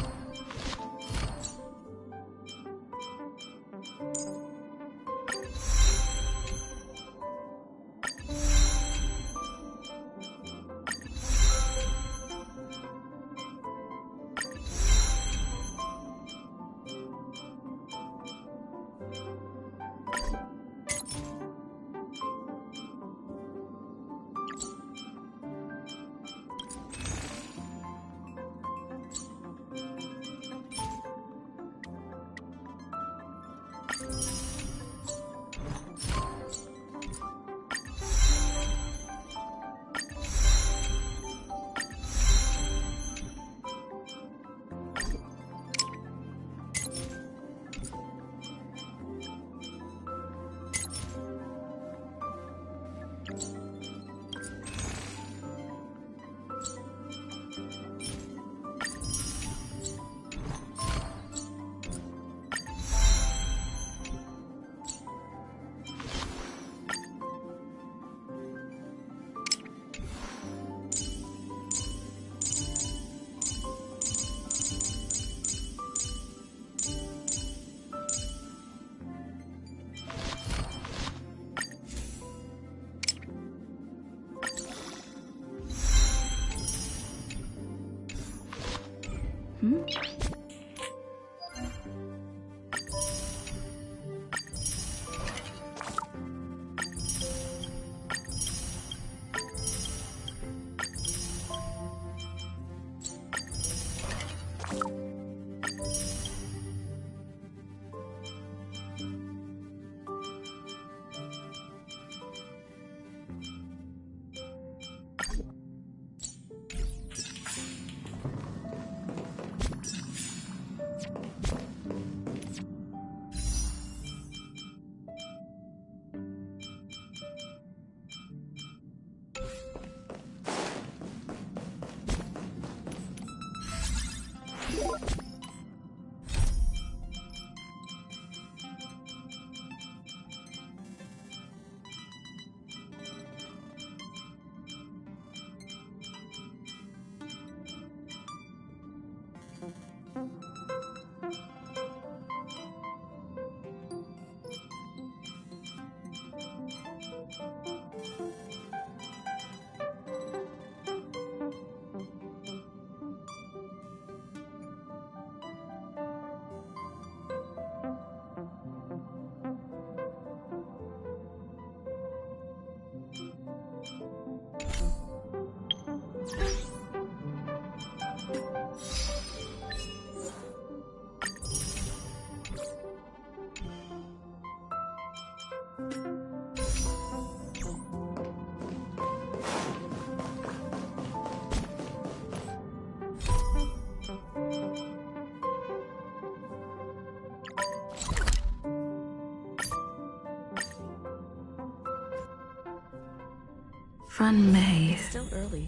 Run May. It's still early.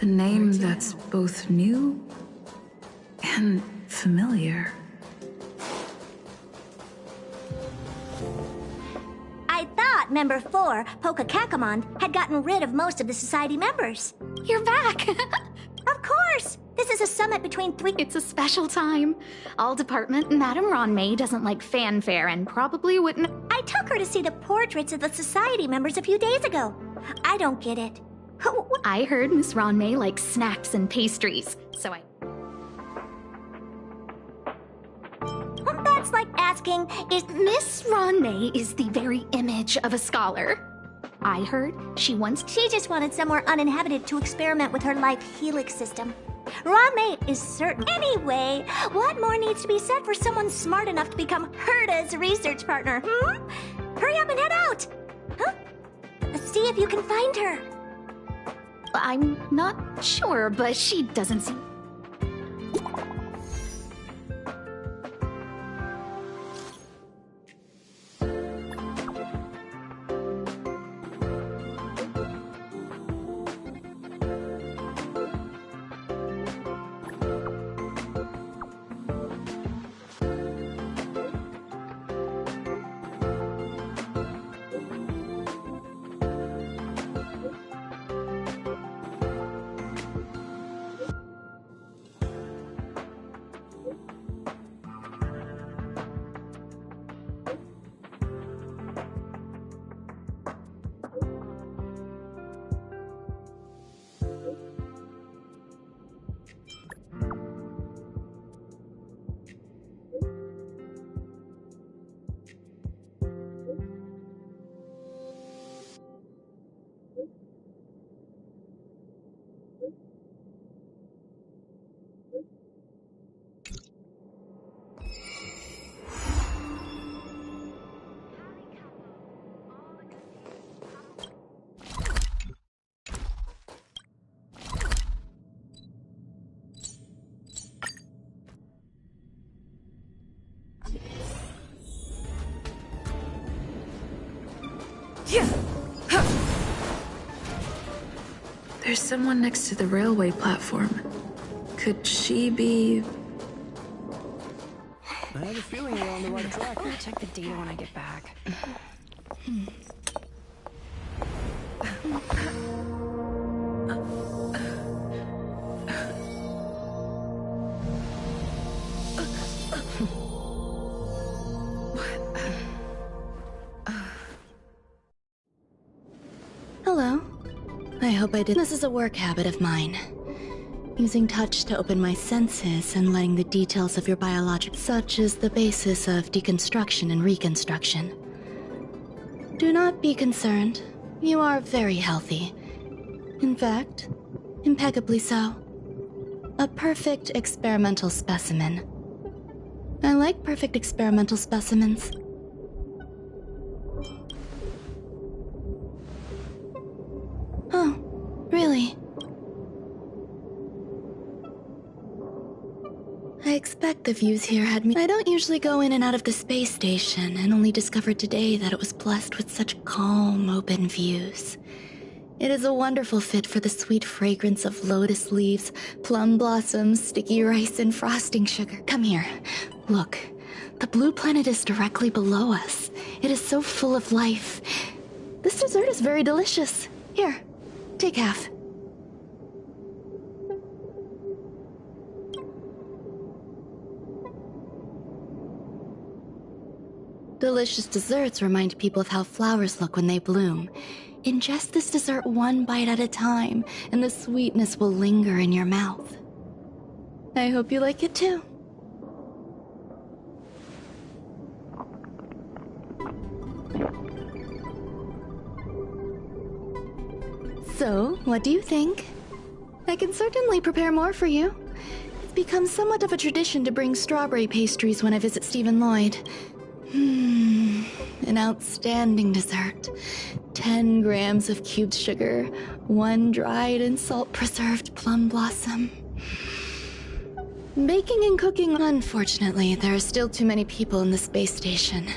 A name that's both new and familiar. I thought Member 4, Pokakakamon, had gotten rid of most of the Society members. You're back! Of course! This is a summit between three— It's a special time. All department, Madame Ronmay doesn't like fanfare and probably wouldn't— I took her to see the portraits of the Society members a few days ago. I don't get it. I heard Miss Ronmay likes snacks and pastries, so That's like asking, is— Miss Ronmay is the very image of a scholar. I heard she just wanted somewhere uninhabited to experiment with her life helix system. Ronmay is certain. Anyway, what more needs to be said for someone smart enough to become Herda's research partner, Hurry up and head out! Huh? See if you can find her. I'm not sure, but she doesn't seem— There's someone next to the railway platform. Could she be... I have a feeling we're on the right track. I'll check the data when I get back. Hello. I hope I did. This is a work habit of mine. Using touch to open my senses and letting the details of your biologic, such as the basis of deconstruction and reconstruction. Do not be concerned. You are very healthy. In fact, impeccably so. A perfect experimental specimen. I like perfect experimental specimens. Oh, really? I expect the views here had me. I don't usually go in and out of the space station, and only discovered today that it was blessed with such calm, open views. It is a wonderful fit for the sweet fragrance of lotus leaves, plum blossoms, sticky rice, and frosting sugar. Come here. Look. The blue planet is directly below us. It is so full of life. This dessert is very delicious. Here, take half. Delicious desserts remind people of how flowers look when they bloom. Ingest this dessert one bite at a time, and the sweetness will linger in your mouth. I hope you like it too. So, what do you think? I can certainly prepare more for you. It's become somewhat of a tradition to bring strawberry pastries when I visit Stephen Lloyd. An outstanding dessert. 10 grams of cubed sugar, 1 dried and salt-preserved plum blossom. Baking and cooking, unfortunately, there are still too many people in the space station.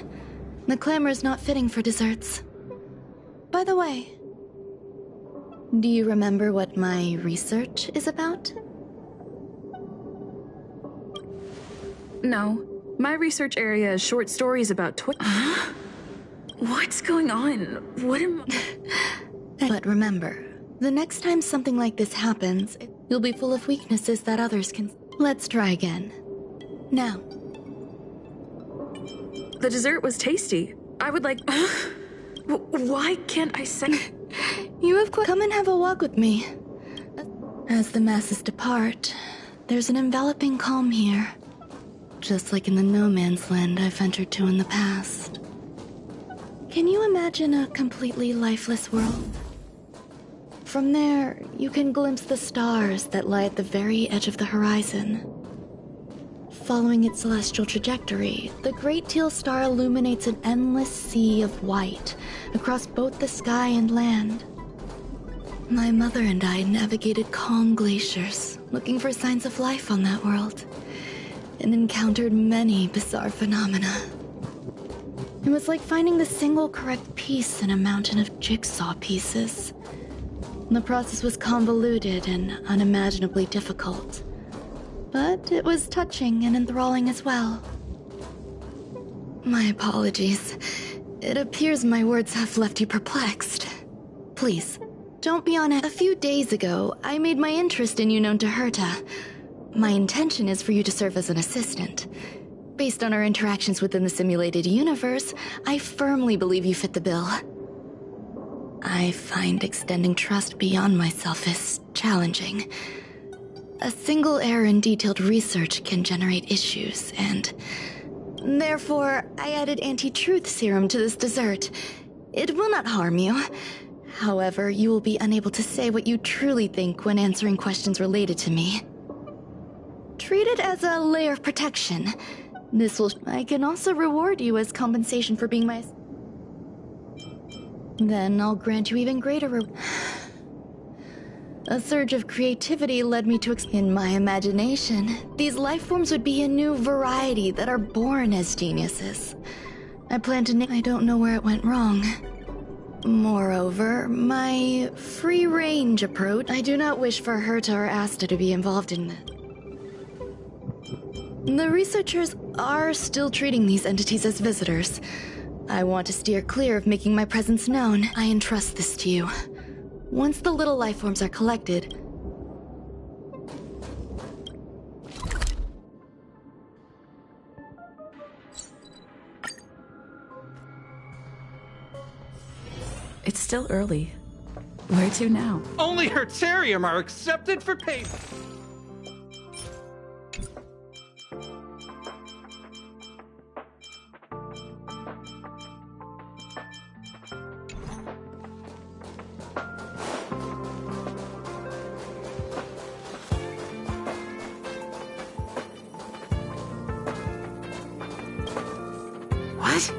The clamor is not fitting for desserts. By the way, Do you remember what my research is about? No. My research area is short stories about What's going on? What am But remember, the next time something like this happens, you'll be full of weaknesses that others can... Let's try again. Now. The dessert was tasty. I would like... Why can't I say... You have come and have a walk with me. As the masses depart, there's an enveloping calm here. Just like in the no man's land I've ventured to in the past. Can you imagine a completely lifeless world? From there, you can glimpse the stars that lie at the very edge of the horizon. Following its celestial trajectory, the Great Teal Star illuminates an endless sea of white across both the sky and land. My mother and I navigated calm glaciers, looking for signs of life on that world, and encountered many bizarre phenomena. It was like finding the single correct piece in a mountain of jigsaw pieces. The process was convoluted and unimaginably difficult, but it was touching and enthralling as well. My apologies. It appears my words have left you perplexed. Please, don't be on it. A few days ago, I made my interest in you known to Herta. My intention is for you to serve as an assistant. Based on our interactions within the simulated universe, I firmly believe you fit the bill. I find extending trust beyond myself is challenging. A single error in detailed research can generate issues, and therefore I added anti-truth serum to this dessert. It will not harm you. However, you will be unable to say what you truly think when answering questions related to me. Treat it as a layer of protection. This will... I can also reward you as compensation for being my... Then I'll grant you even greater A surge of creativity led me to... In my imagination, these life forms would be a new variety that are born as geniuses. I plan to... I don't know where it went wrong. Moreover, my free-range approach... I do not wish for Herta or Asta to be involved in it. The researchers are still treating these entities as visitors. I want to steer clear of making my presence known. I entrust this to you. Once the little life forms are collected... It's still early. Where to now? Only Hertarium are accepted for payment. What?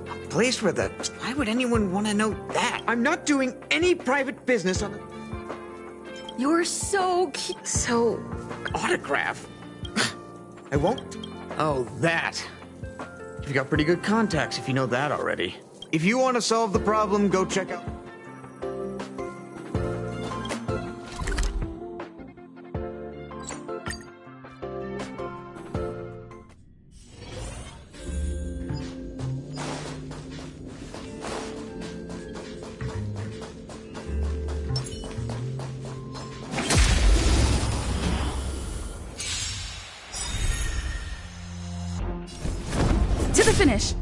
A place where the... Why would anyone want to know that? I'm not doing any private business on the... You're so cute. So... Autograph? I won't. Oh, that. You've got pretty good contacts if you know that already. If you want to solve the problem, go check out... To the finish.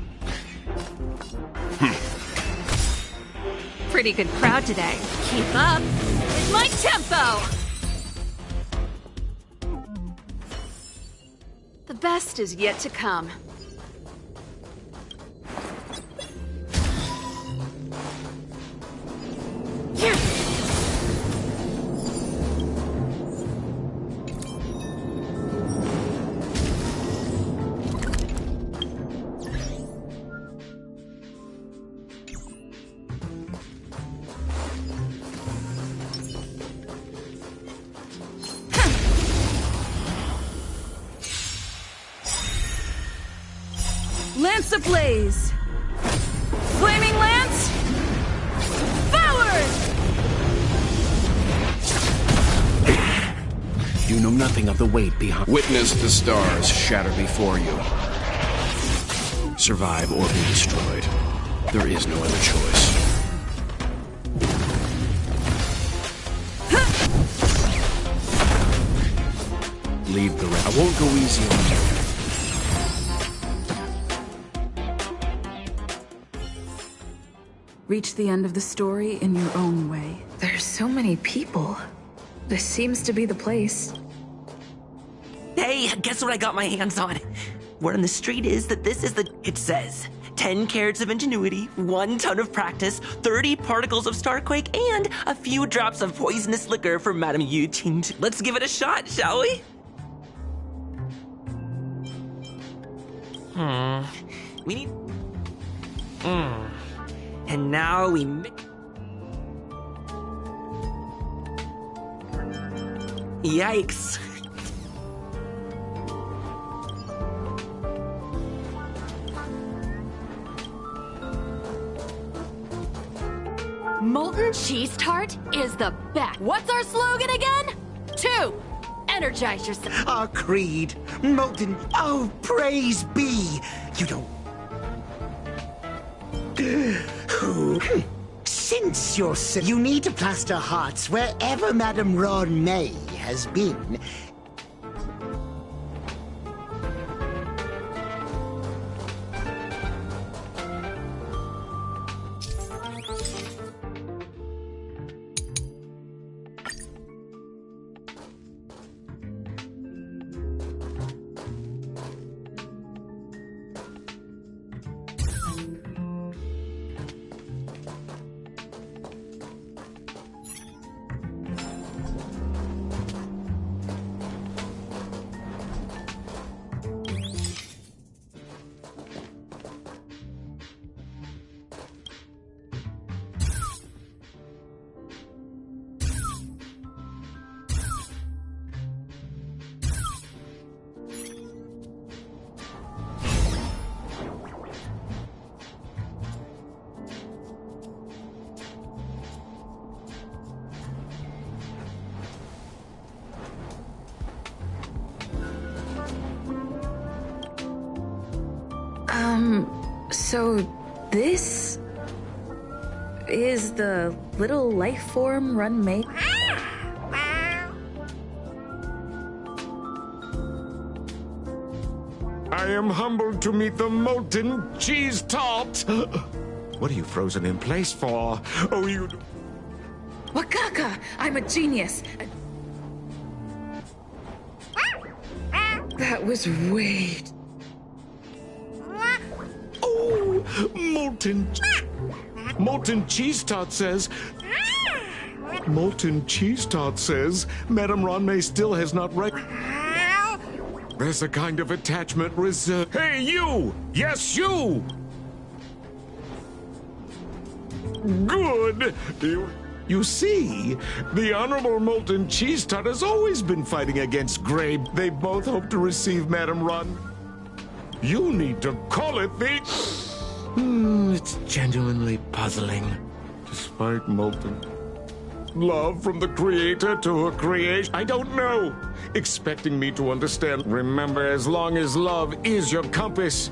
Pretty good crowd today. Keep up with my tempo! The best is yet to come. Lance ablaze! Flaming lance! Forward! know nothing of the weight behind. Witness the stars shatter before you. Survive or be destroyed. There is no other choice. Leave the rest. I won't go easy on you. Reach the end of the story in your own way. There's so many people. This seems to be the place. Hey, guess what I got my hands on? Word on the street is that this is the... It says, 10 carats of ingenuity, 1 ton of practice, 30 particles of Starquake, and a few drops of poisonous liquor for Madame Yu Ting. Let's give it a shot, shall we? We need... And now we... Yikes. Molten cheese tart is the best. What's our slogan again? 2. Energize yourself. Our creed. Molten. Oh, praise be. You don't... Since you're sick, you need to plaster hearts wherever Madame Ron May has been. So this is the little life form Run May. I am humbled to meet the molten cheese tart. What are you frozen in place for? Oh, you... Wakaka! I'm a genius. That was way... Oh, molten cheese tart says... Molten cheese tart says Madame Ronmay still has not There's a kind of attachment reserved. Hey, you! Yes, you! Good! You see, the Honorable Molten Cheese Tart has always been fighting against Grey. They both hope to receive Madame Ron. You need to call it the... it's genuinely puzzling. Despite Molten... love from the creator to her creation. I don't know. Expecting me to understand. Remember, as long as love is your compass.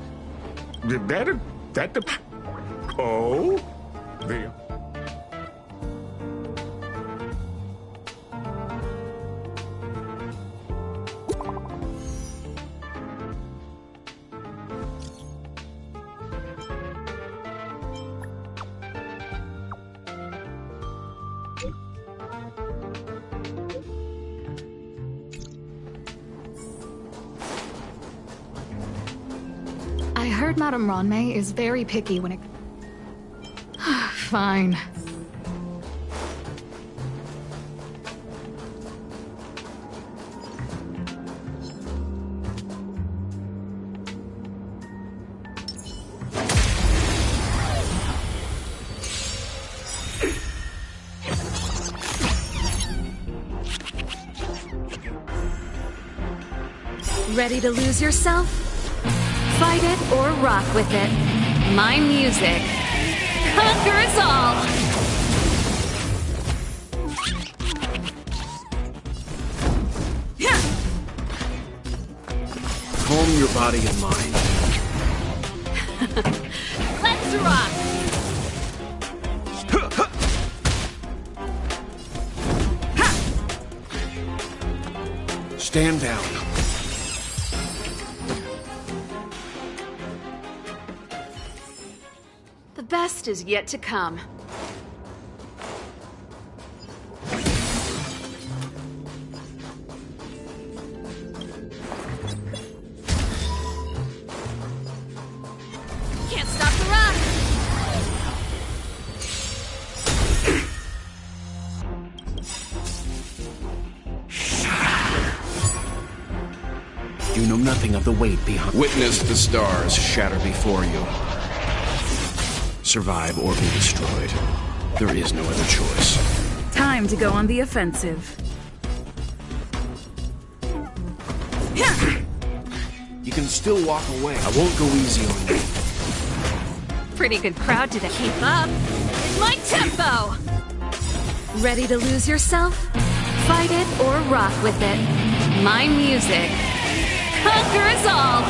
Oh? The... I heard Madame Ronmay is very picky when it... Fine. Ready to lose yourself? Fight it or rock with it. My music conquers all! Yeah. body and mind. Let's rock! Stand down. The best is yet to come. Can't stop the run! You know nothing of the weight behind. Witness the stars shatter before you. Survive or be destroyed. There is no other choice. Time to go on the offensive. You can still walk away. I won't go easy on you. Pretty good crowd today. Keep up. It's my tempo! Ready to lose yourself? Fight it or rock with it. My music conquers all!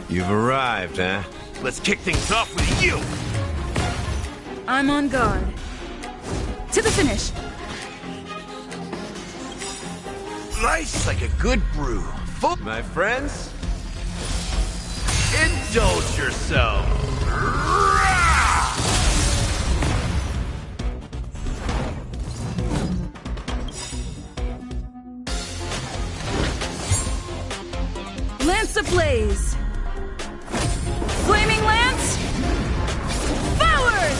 You've arrived, huh? Let's kick things off with you! I'm on guard. To the finish. Nice like a good brew. My friends, indulge yourself. Lance ablaze! Flaming lance! Forward!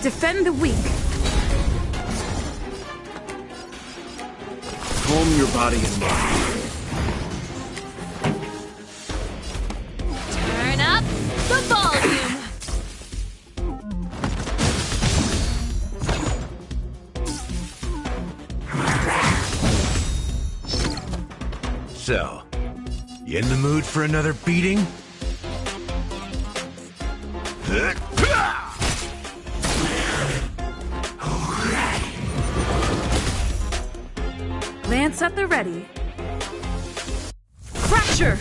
Defend the weak. Calm your body and mind. Turn up the volume! So, you in the mood for another beating? Lance at the ready. Fracture!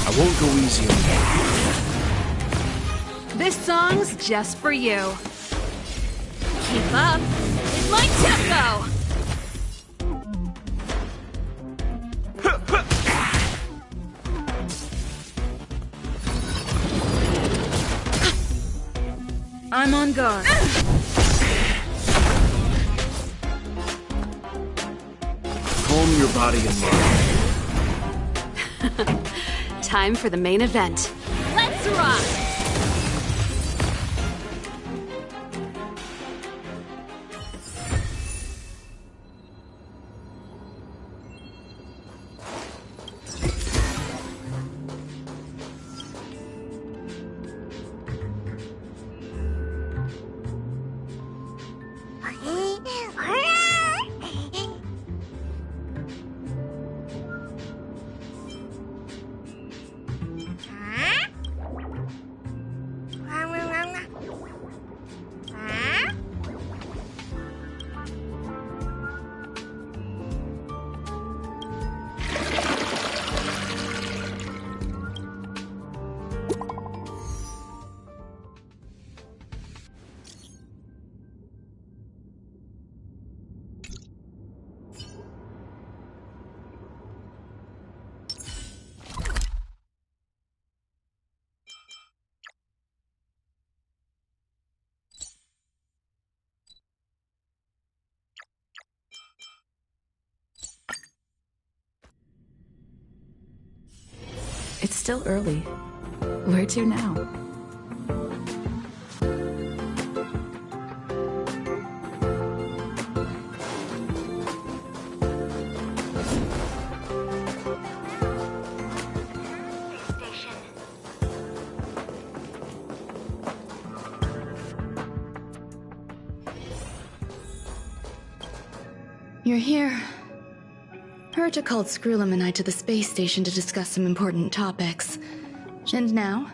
I won't go easy on you. This song's just for you. Keep up. It's my tempo! I'm on guard. Calm your body and mind. Time for the main event. Let's rock! It's still early. Where to now? You're here. Herta called Skrullum and I to the space station to discuss some important topics. And now,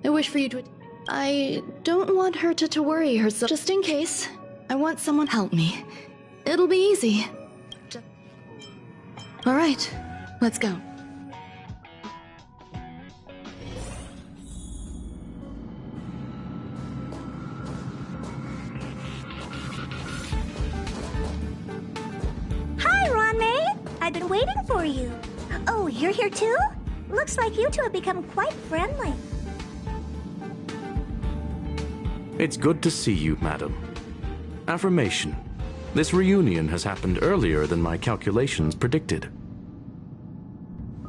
I wish for you to... I don't want Herta to worry herself. Just in case, I want someone to help me. It'll be easy. Alright, let's go. Hi, Ron-May! I've been waiting for you. Oh, you're here too? Looks like you two have become quite friendly. It's good to see you, madam. Affirmation. This reunion has happened earlier than my calculations predicted.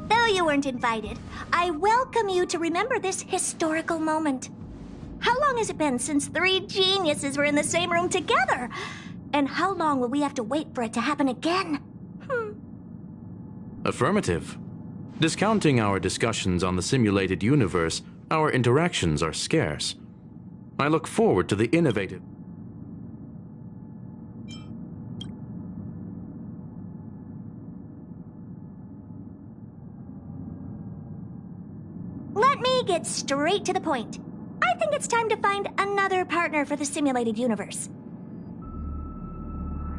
Though you weren't invited, I welcome you to remember this historical moment. How long has it been since 3 geniuses were in the same room together? And how long will we have to wait for it to happen again? Affirmative. Discounting our discussions on the simulated universe, our interactions are scarce. I look forward to the innovative... Let me get straight to the point. I think it's time to find another partner for the simulated universe.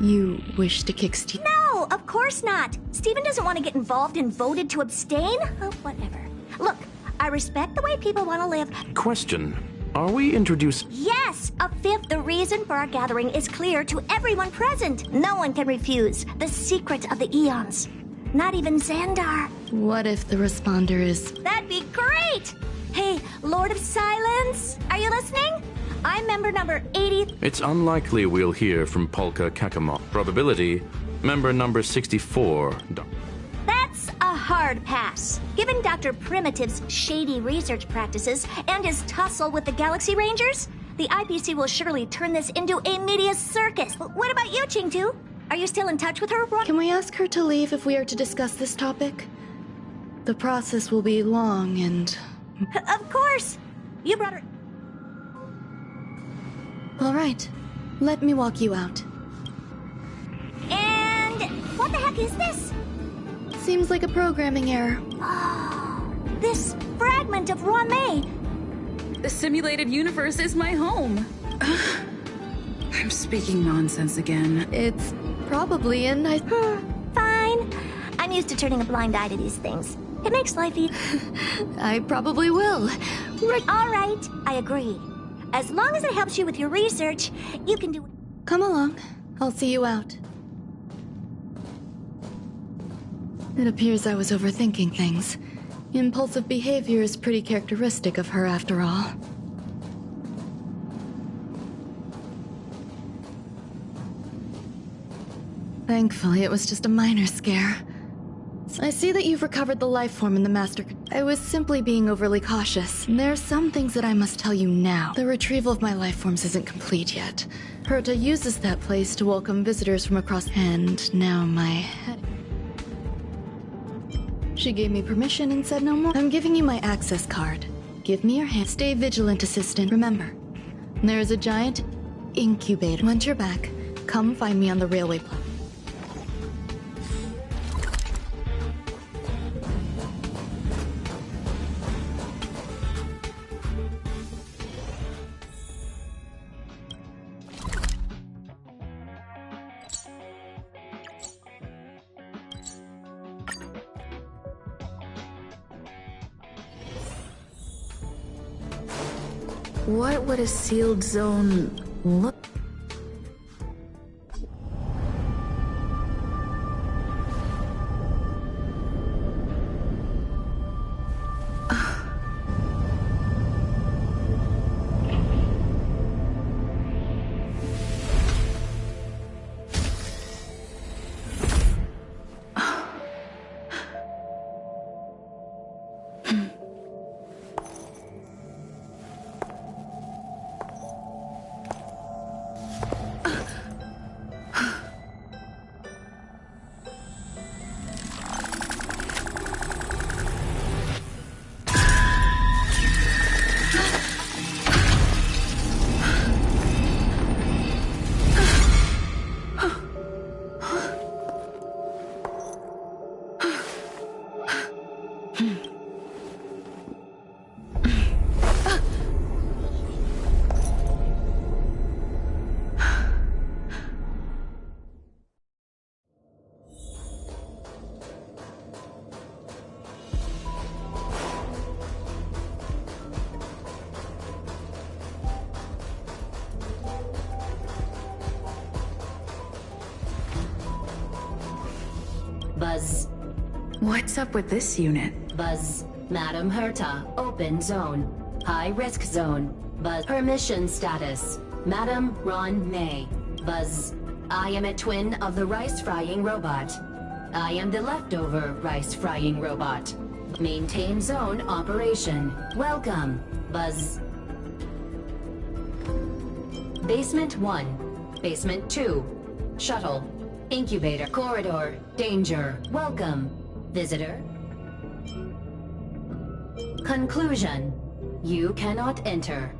You wish to kick Steve? No, of course not. Steven doesn't want to get involved and voted to abstain. Oh, whatever. Look, I respect the way people want to live. Question. Are we introduced... Yes, a fifth. The reason for our gathering is clear to everyone present. No one can refuse the secret of the eons. Not even Xandar. What if the responder is... That'd be great! Hey, Lord of Silence, are you listening? I'm member number 80... It's unlikely we'll hear from Polka Kakamot. Probability, member number 64. That's a hard pass. Given Dr. Primitive's shady research practices and his tussle with the Galaxy Rangers, the IPC will surely turn this into a media circus. What about you, Chingtu? Are you still in touch with her, Ron? Can we ask her to leave if we are to discuss this topic? The process will be long and... Of course! You brought her... All right. Let me walk you out. And... what the heck is this? Seems like a programming error. Oh, this fragment of Ron-May. The simulated universe is my home. I'm speaking nonsense again. It's probably in... Fine. I'm used to turning a blind eye to these things. It makes life easy. I probably will. All right, I agree. As long as it helps you with your research, you can do it. Come along. I'll see you out. It appears I was overthinking things. Impulsive behavior is pretty characteristic of her after all. Thankfully, it was just a minor scare. I see that you've recovered the life form in the Master... I was simply being overly cautious. There's some things that I must tell you now. The retrieval of my life forms isn't complete yet. Herta uses that place to welcome visitors from across... And now my head... She gave me permission and said no more. I'm giving you my access card. Give me your hand. Stay vigilant, assistant. Remember, there is a giant incubator. Once you're back, come find me on the railway platform. What would a sealed zone look? Buzz. What's up with this unit? Buzz. Madam Herta, open zone. High risk zone. Buzz. Permission status. Madam Ron May. Buzz. I am a twin of the rice frying robot. I am the leftover rice frying robot. Maintain zone operation. Welcome. Buzz. Basement 1. Basement 2. Shuttle. Incubator. Corridor. Danger. Welcome. Visitor. Conclusion. You cannot enter.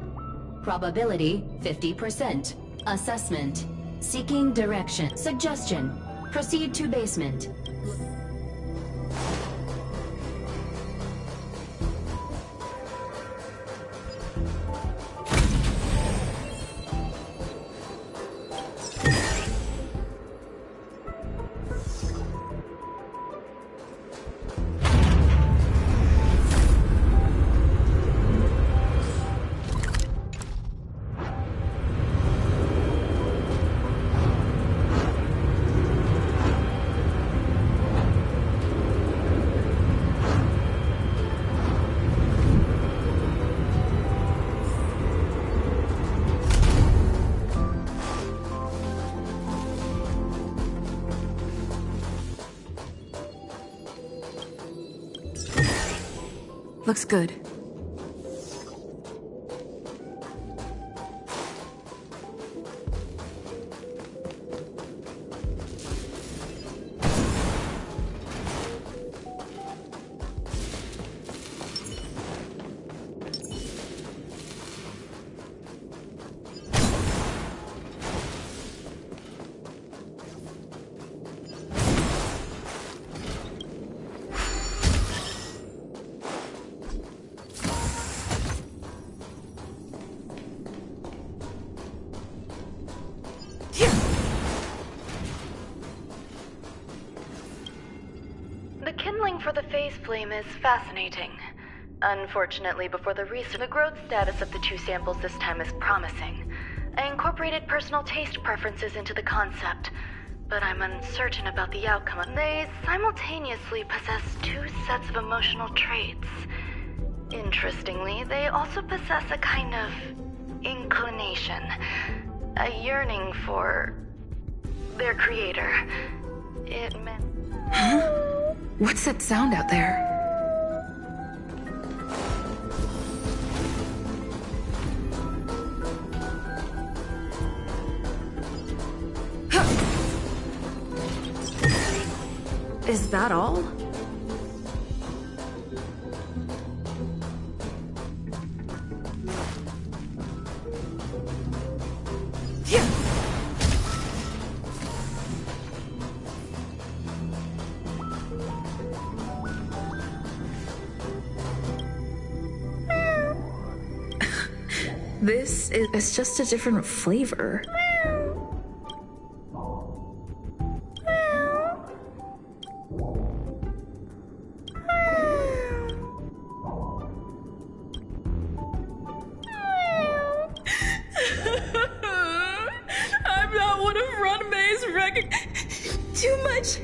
Probability 50%. Assessment. Seeking direction. Suggestion. Proceed to basement. Looks good. The kindling for the phase flame is fascinating. Unfortunately, before the research, the growth status of the two samples this time is promising. I incorporated personal taste preferences into the concept, but I'm uncertain about the outcome. They simultaneously possess two sets of emotional traits. Interestingly, they also possess a kind of inclination, a yearning for their creator. It meant... Huh? What's that sound out there? Is that all? This is just a different flavor. I'm not one of Ron May's too much.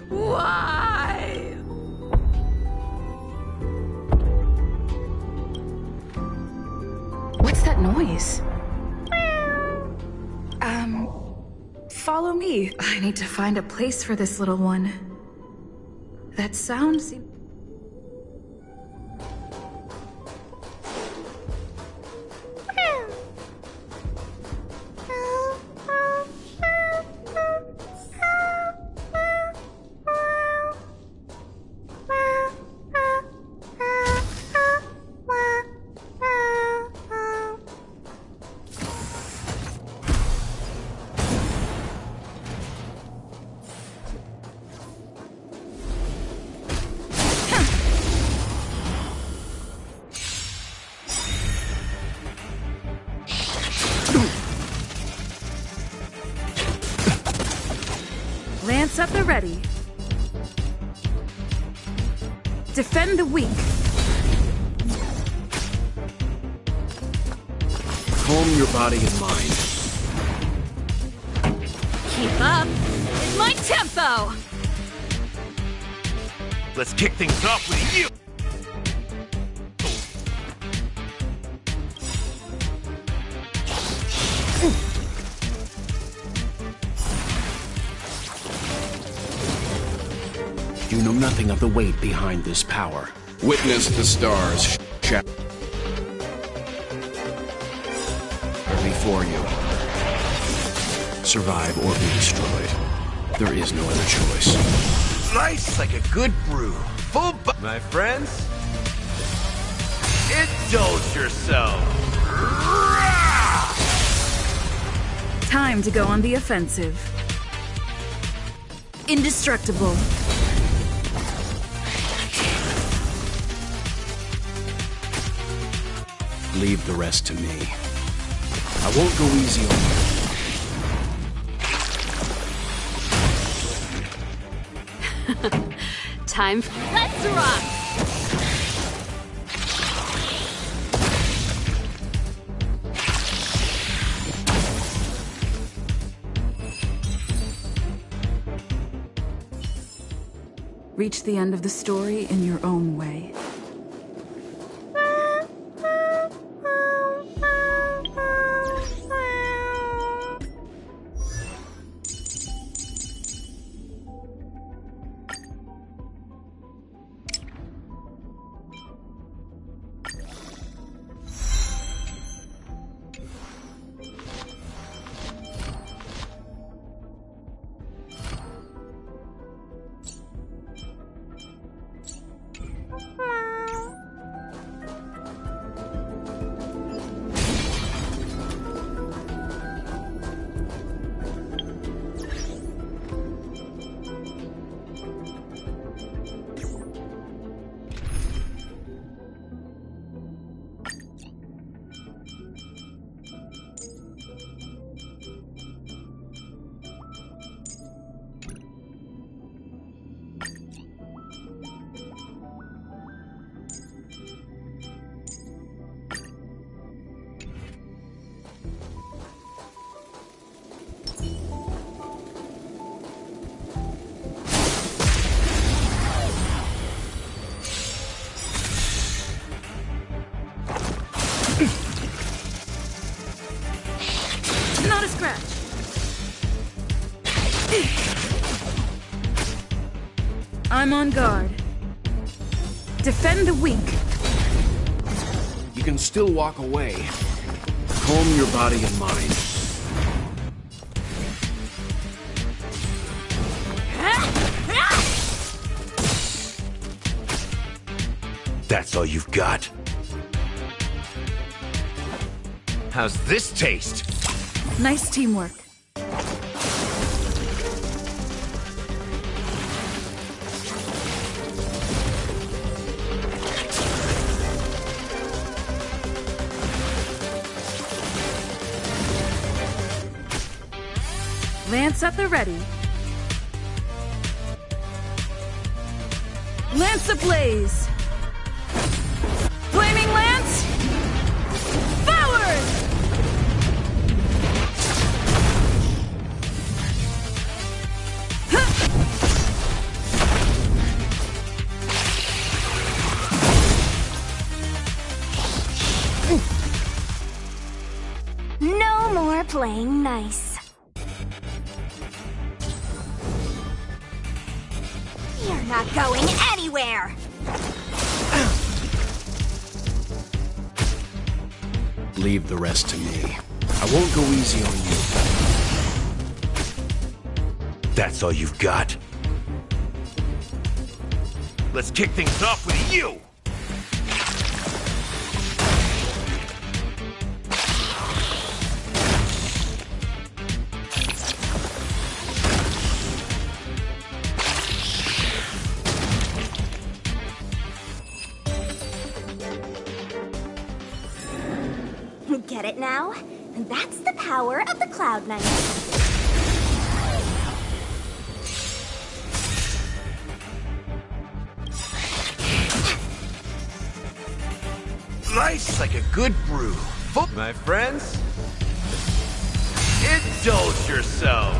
Why? What's that noise? Follow me. I need to find a place for this little one. That sound seems... Lance at the ready. Defend the weak. Calm your body and mind. Keep up. It's my tempo. Let's kick things off with you! You know nothing of the weight behind this power. Witness the stars shatter before you. Survive or be destroyed. There is no other choice. Nice like a good brew. Full my friends, indulge yourself. Time to go on the offensive. Indestructible. Leave the rest to me. I won't go easy on you. Time. Let's rock! Reach the end of the story in your own way. Not a scratch. I'm on guard. Defend the weak. You can still walk away. Calm your body and mind. That's all you've got? How's this taste? Nice teamwork. Lance at the ready. Lance ablaze! Flaming Lance! Forward! No more playing nice. You're not going anywhere! Leave the rest to me. I won't go easy on you. That's all you've got? Let's kick things off with you! Get it now? And that's the power of the Cloud Knight. Nice like a good brew. My friends, indulge yourselves.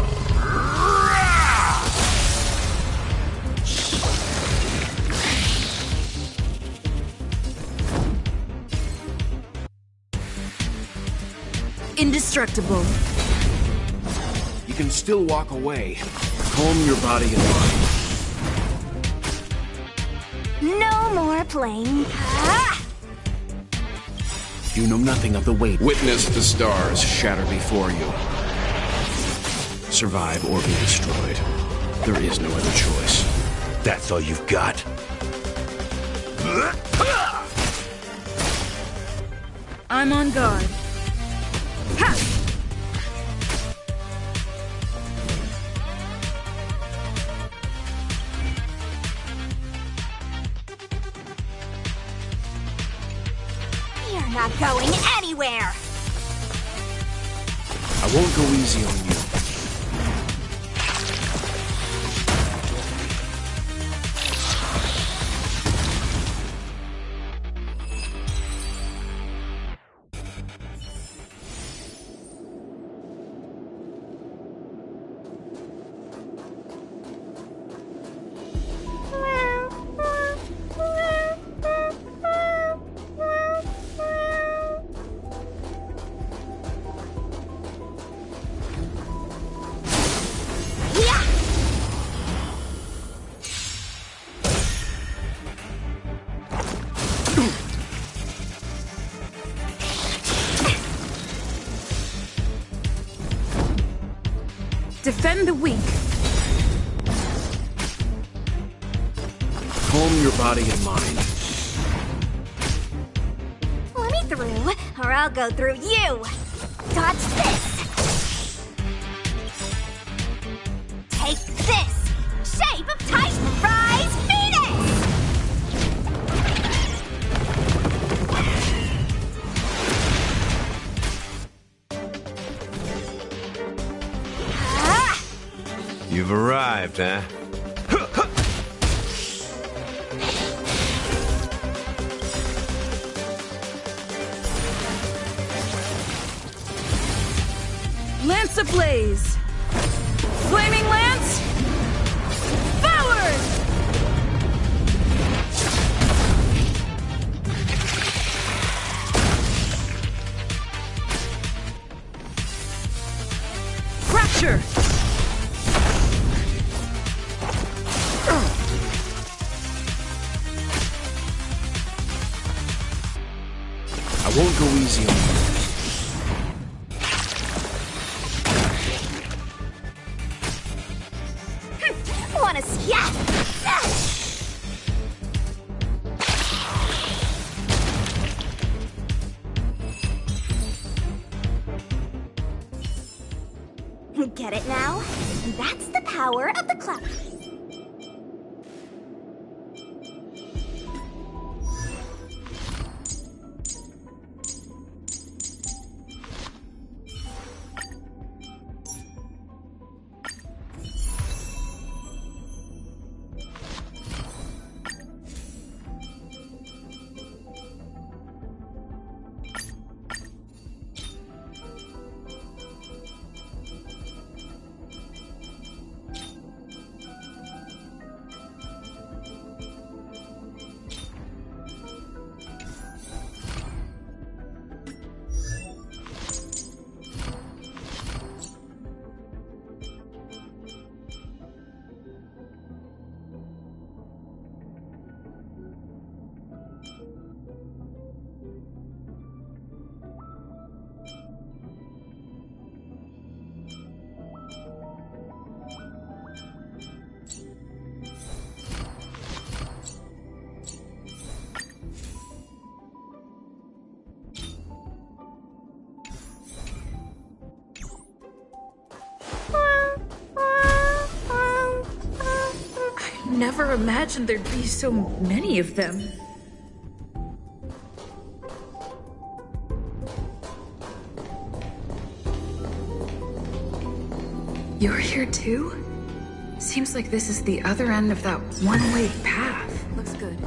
Indestructible. You can still walk away. Calm your body and mind. No more playing. Ah! You know nothing of the weight. Witness the stars shatter before you. Survive or be destroyed. There is no other choice. That's all you've got? I'm on guard. Ha! You're not going anywhere! I won't go easy on you. Defend the weak. Calm your body and mind. Let me through, or I'll go through you! Dodge this! Take this! Shape of Titan Rise Phoenix! You've arrived, huh? Lance ablaze! Flaming lance! Forward! Fracture! I won't go easy on you. Wanna see? Yeah! Get it now? That's the power of the cloud. Never imagined there'd be so many of them. You're here too? Seems like this is the other end of that one-way path. Looks good.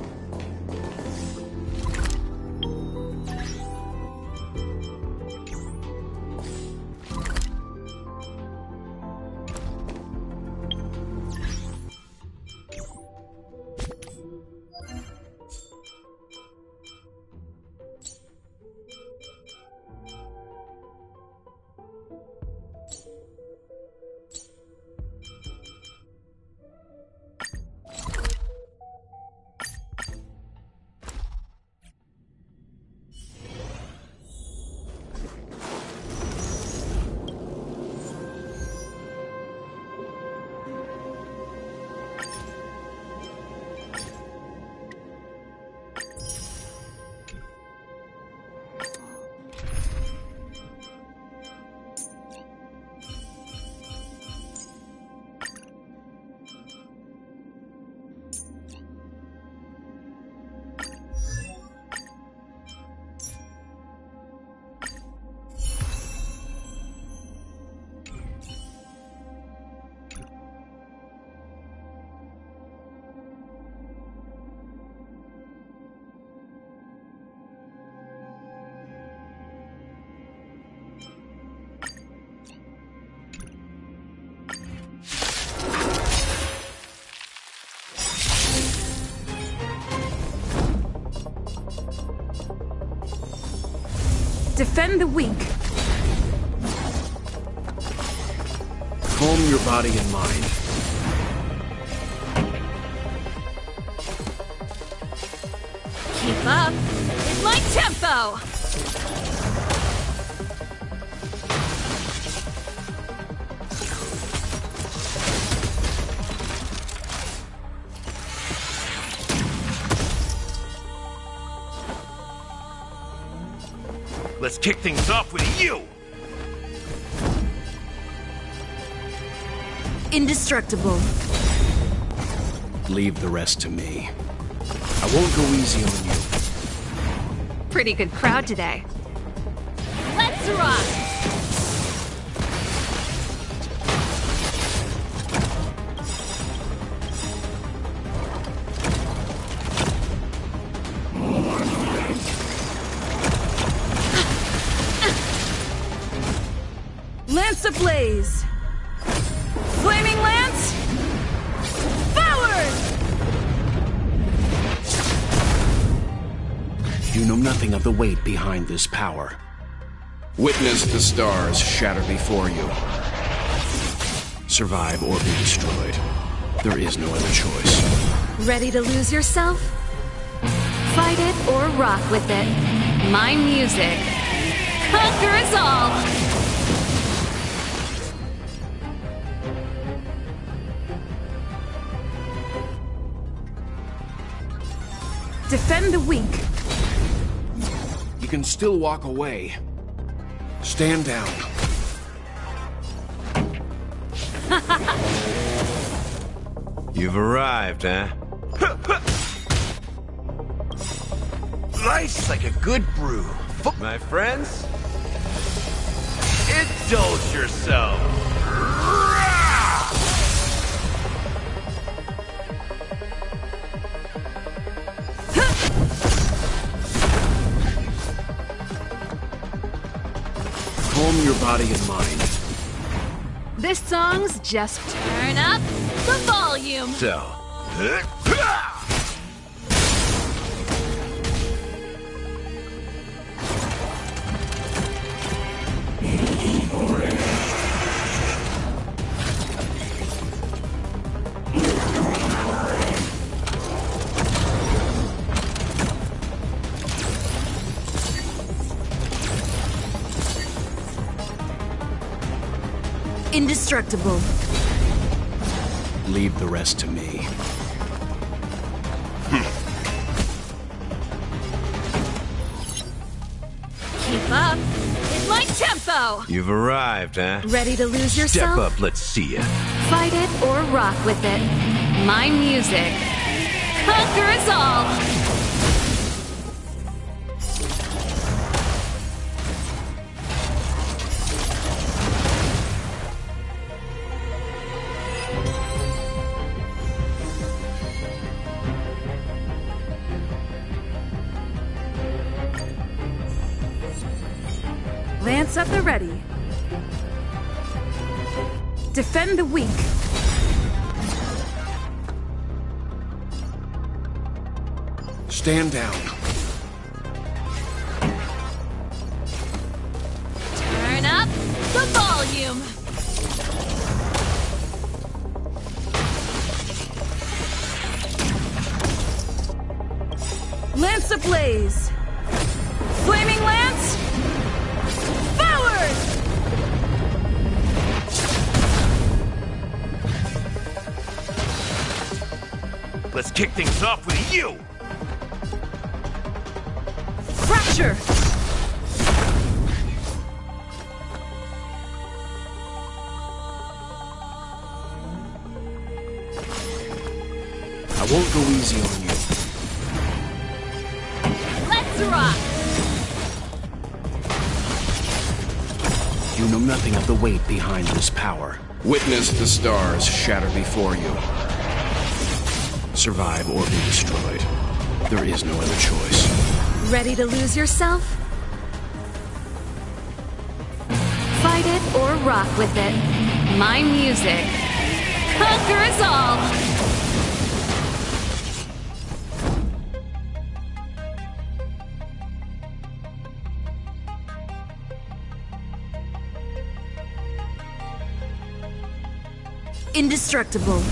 Defend the weak. Calm your body and mind. Keep up. It's my tempo! Let's kick things off with you! Indestructible. Leave the rest to me. I won't go easy on you. Pretty good crowd today. Let's rock! Lance ablaze! Flaming lance! Forward! You know nothing of the weight behind this power. Witness the stars shatter before you. Survive or be destroyed. There is no other choice. Ready to lose yourself? Fight it or rock with it. My music conquers all! Defend the weak. You can still walk away. Stand down. You've arrived, huh? Life's like a good brew. My friends, indulge yourself. Calm your body and mind. This song's just turn up the volume. So. Indestructible. Leave the rest to me. Keep up. It's my tempo! You've arrived, huh? Ready to lose yourself? Step up, let's see ya. Fight it or rock with it. My music conquers all! Lance at the ready. Defend the weak. Stand down. Turn up the volume. Lance ablaze. Flaming lance. Forward! Let's kick things off with you! Fracture! I won't go easy on you. Let's rock! You know nothing of the weight behind this power. Witness the stars shatter before you. Survive or be destroyed. There is no other choice. Ready to lose yourself? Fight it or rock with it. My music conquers all! indestructible.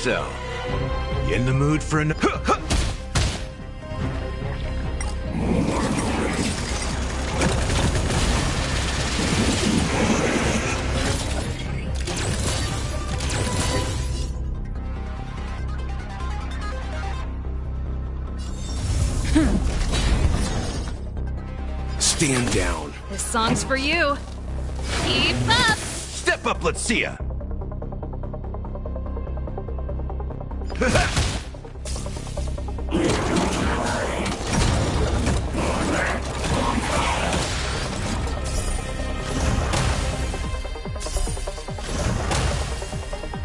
So, you in the mood for an... Stand down. This song's for you. Keep up! Step up, let's see ya!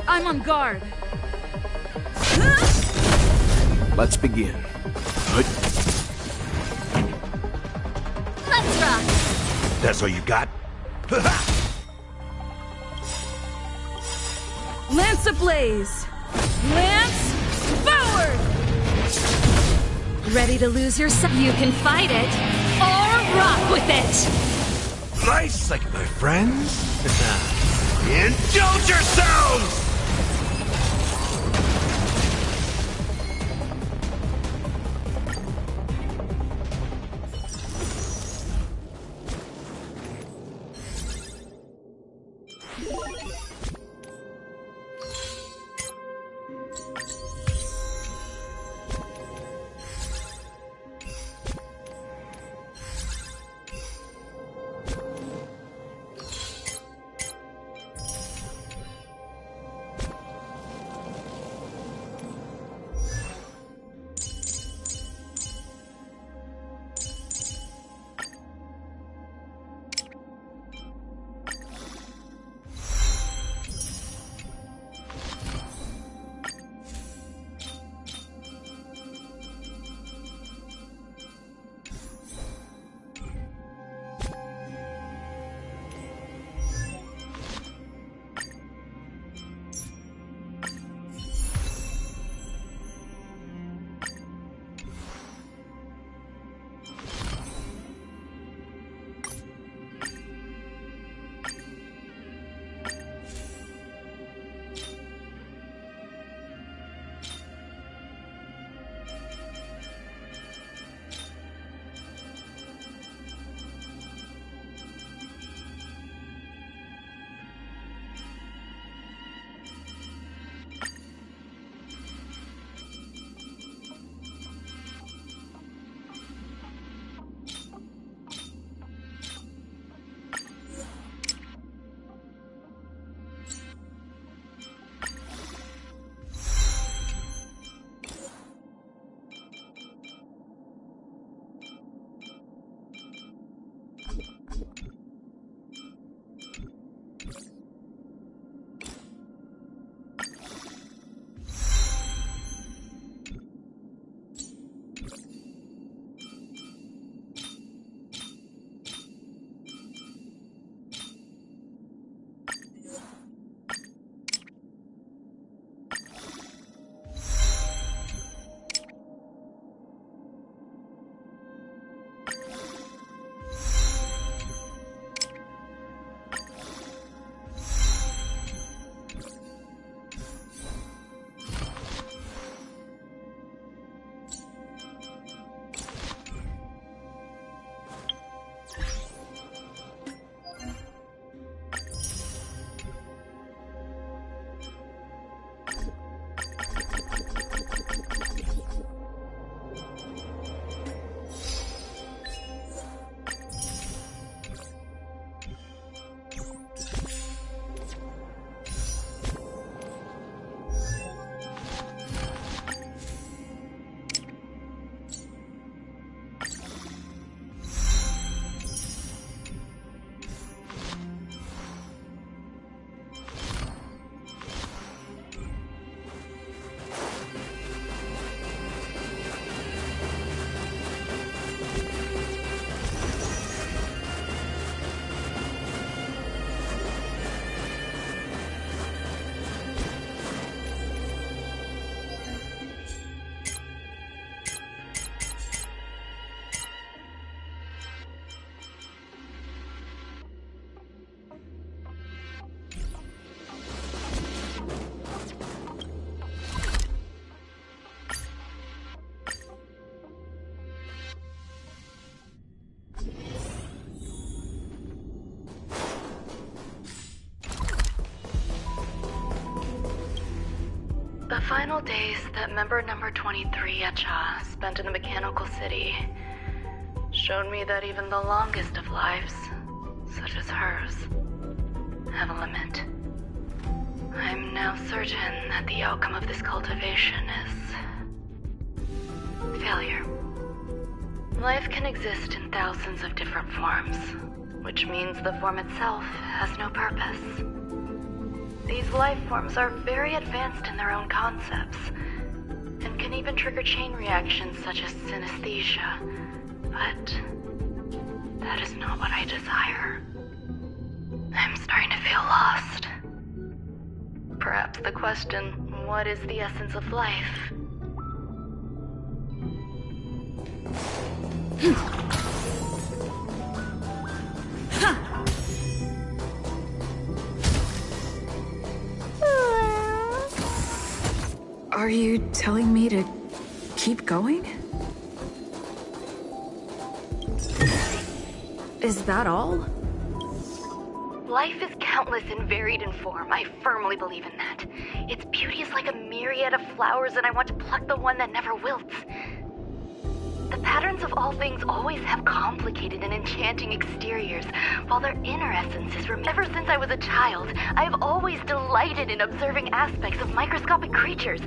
I'm on guard. Let's begin. Good. Let's rock! That's all you got? Lance ablaze! Lance forward! Ready to lose yourself? You can fight it, or rock with it! Nice, like my friends. Indulge yourselves! The final days that member number 23 Echa spent in the mechanical city showed me that even the longest of lives, such as hers, have a limit. I'm now certain that the outcome of this cultivation is failure. Life can exist in thousands of different forms, which means the form itself has no purpose. These life forms are very advanced in their own concepts, and can even trigger chain reactions such as synesthesia, but that is not what I desire. I'm starting to feel lost. Perhaps the question, what is the essence of life? Are you telling me to keep going? Is that all? Life is countless and varied in form. I firmly believe in that. Its beauty is like a myriad of flowers, and I want to pluck the one that never wilts. The patterns of all things always have complicated and enchanting exteriors, while their inner essence is ever since I was a child, I have always delighted in observing aspects of microscopic creatures,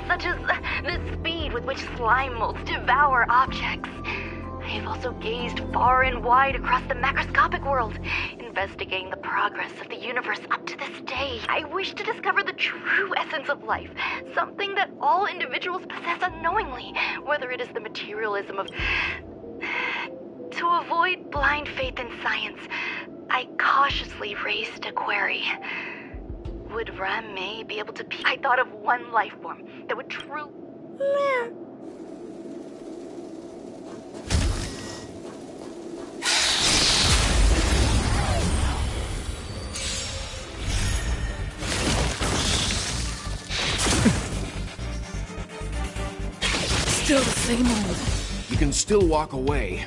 such as the speed with which slime molds devour objects. I have also gazed far and wide across the macroscopic world, investigating the progress of the universe up to this day. I wish to discover the true essence of life, something that all individuals possess unknowingly, whether it is the materialism of... To avoid blind faith in science, I cautiously raised a query. Would Ram May be able to be... I thought of one life form that would truly... Still the same old. You can still walk away.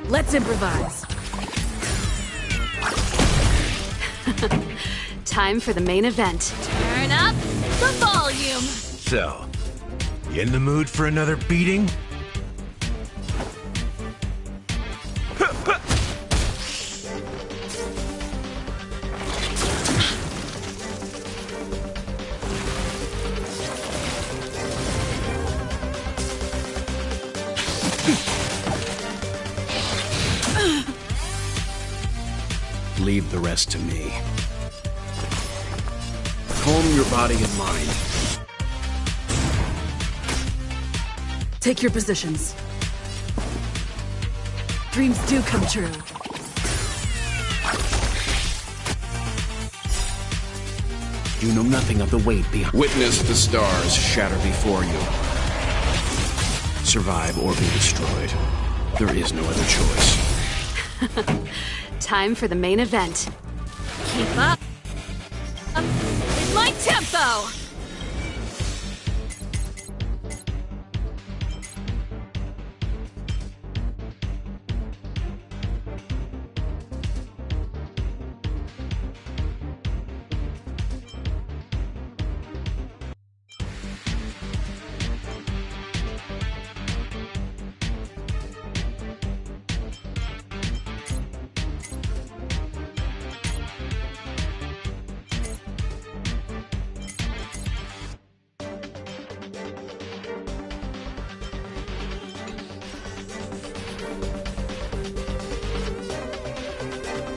Let's improvise. Time for the main event. Turn up the volume. So, you in the mood for another beating? Leave the rest to me. Calm your body and mind. Take your positions. Dreams do come true. You know nothing of the weight behind. Witness the stars shatter before you. Survive or be destroyed. There is no other choice. Time for the main event. Keep up. With my tempo.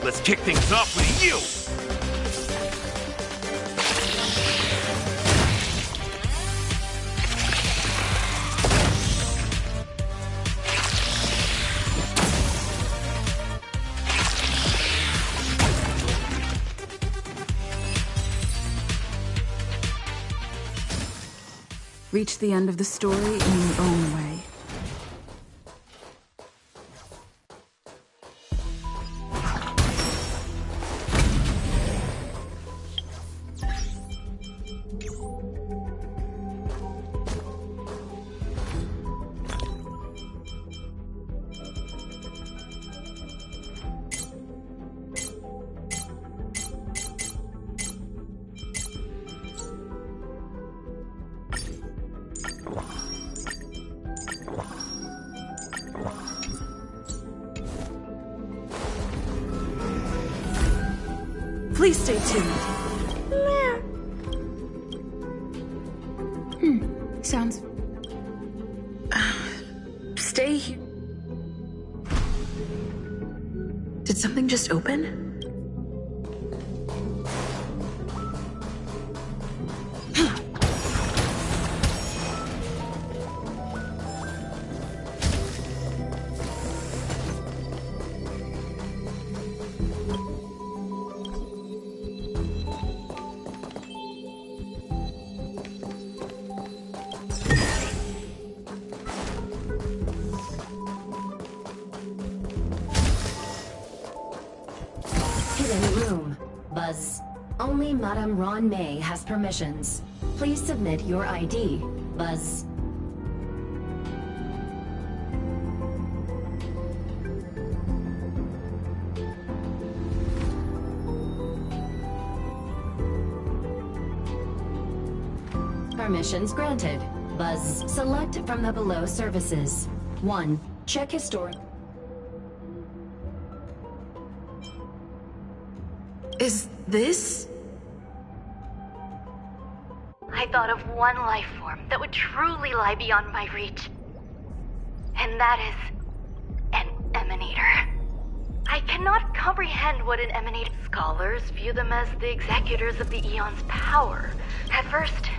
Let's kick things off with you! Reach the end of the story in your own way. Please stay tuned. Sounds... Stay here. Did something just open? Only Madame Ron May has permissions. Please submit your ID. Buzz. Permissions granted. Buzz. Select from the below services. 1. Check historic. Is this? I thought of one life form that would truly lie beyond my reach. And that is an emanator. I cannot comprehend what an emanator... Scholars view them as the executors of the Eon's power. At first,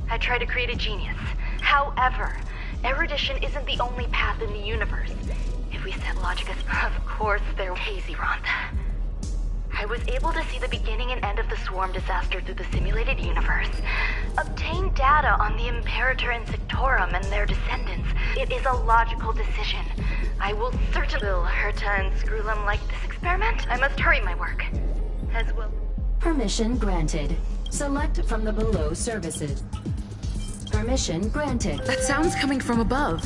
I tried to create a genius. However, erudition isn't the only path in the universe. If we set logic as... Of course, they're hazy, Ronda. I was able to see the beginning and end of the swarm disaster through the simulated universe, obtain data on the Imperator and Sectorum and their descendants. It is a logical decision. I will certainly... Will Herta and Screwlum like this experiment? I must hurry my work. As well... Permission granted. Select from the below services. Permission granted. That sounds coming from above.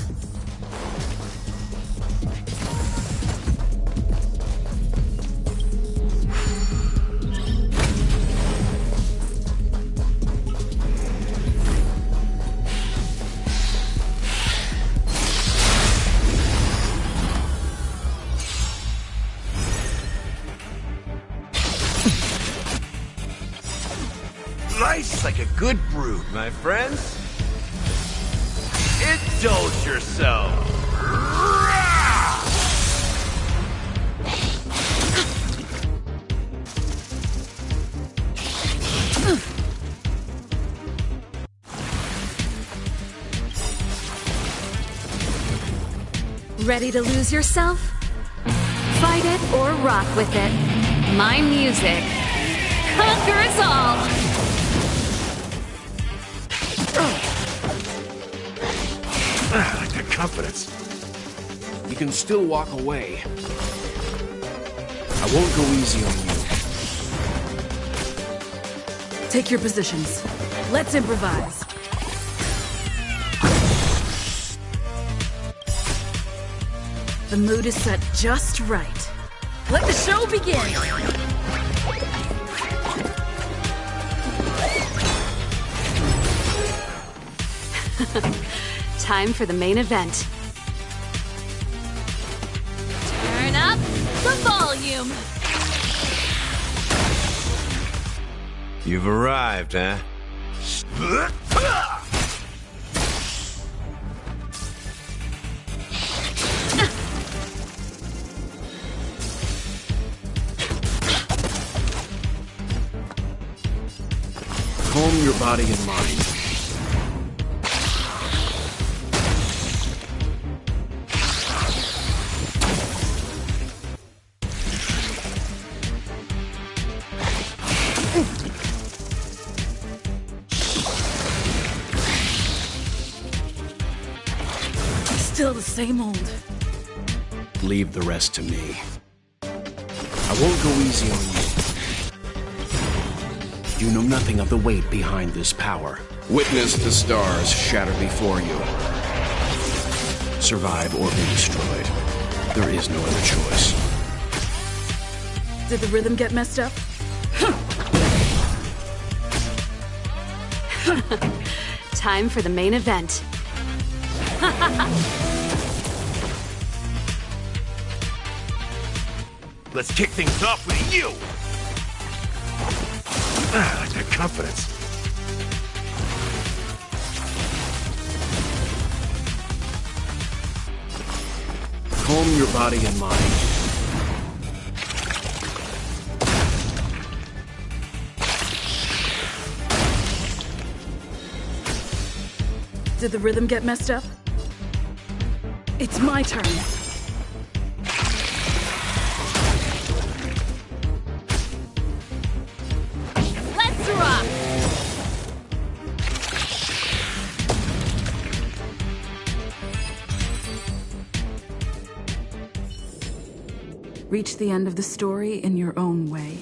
Life's like a good brew, my friends. Indulge yourself. Ready to lose yourself? Fight it or rock with it. My music conquers all! I like that confidence. You can still walk away. I won't go easy on you. Take your positions. Let's improvise. The mood is set just right. Let the show begin! Time for the main event. Turn up the volume. You've arrived, huh? Calm your body and mind. Still the same old. Leave the rest to me. I won't go easy on you. You know nothing of the weight behind this power. Witness the stars shatter before you. Survive or be destroyed. There is no other choice. Did the rhythm get messed up? Time for the main event. Let's kick things off with you! I like that confidence. Calm your body and mind. Did the rhythm get messed up? It's my turn. Let's rock! Reach the end of the story in your own way.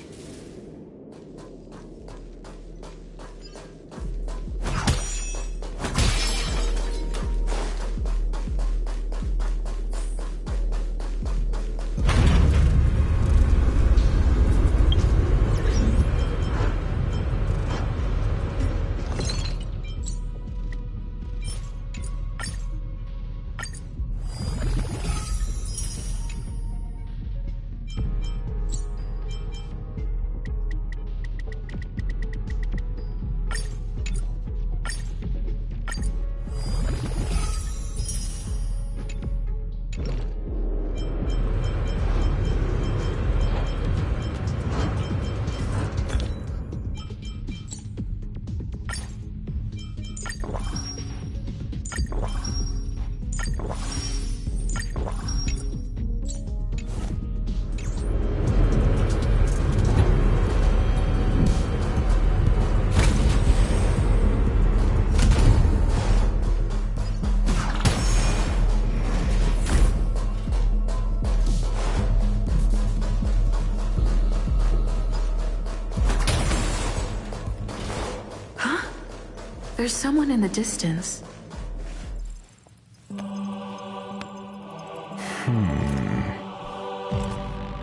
There's someone in the distance.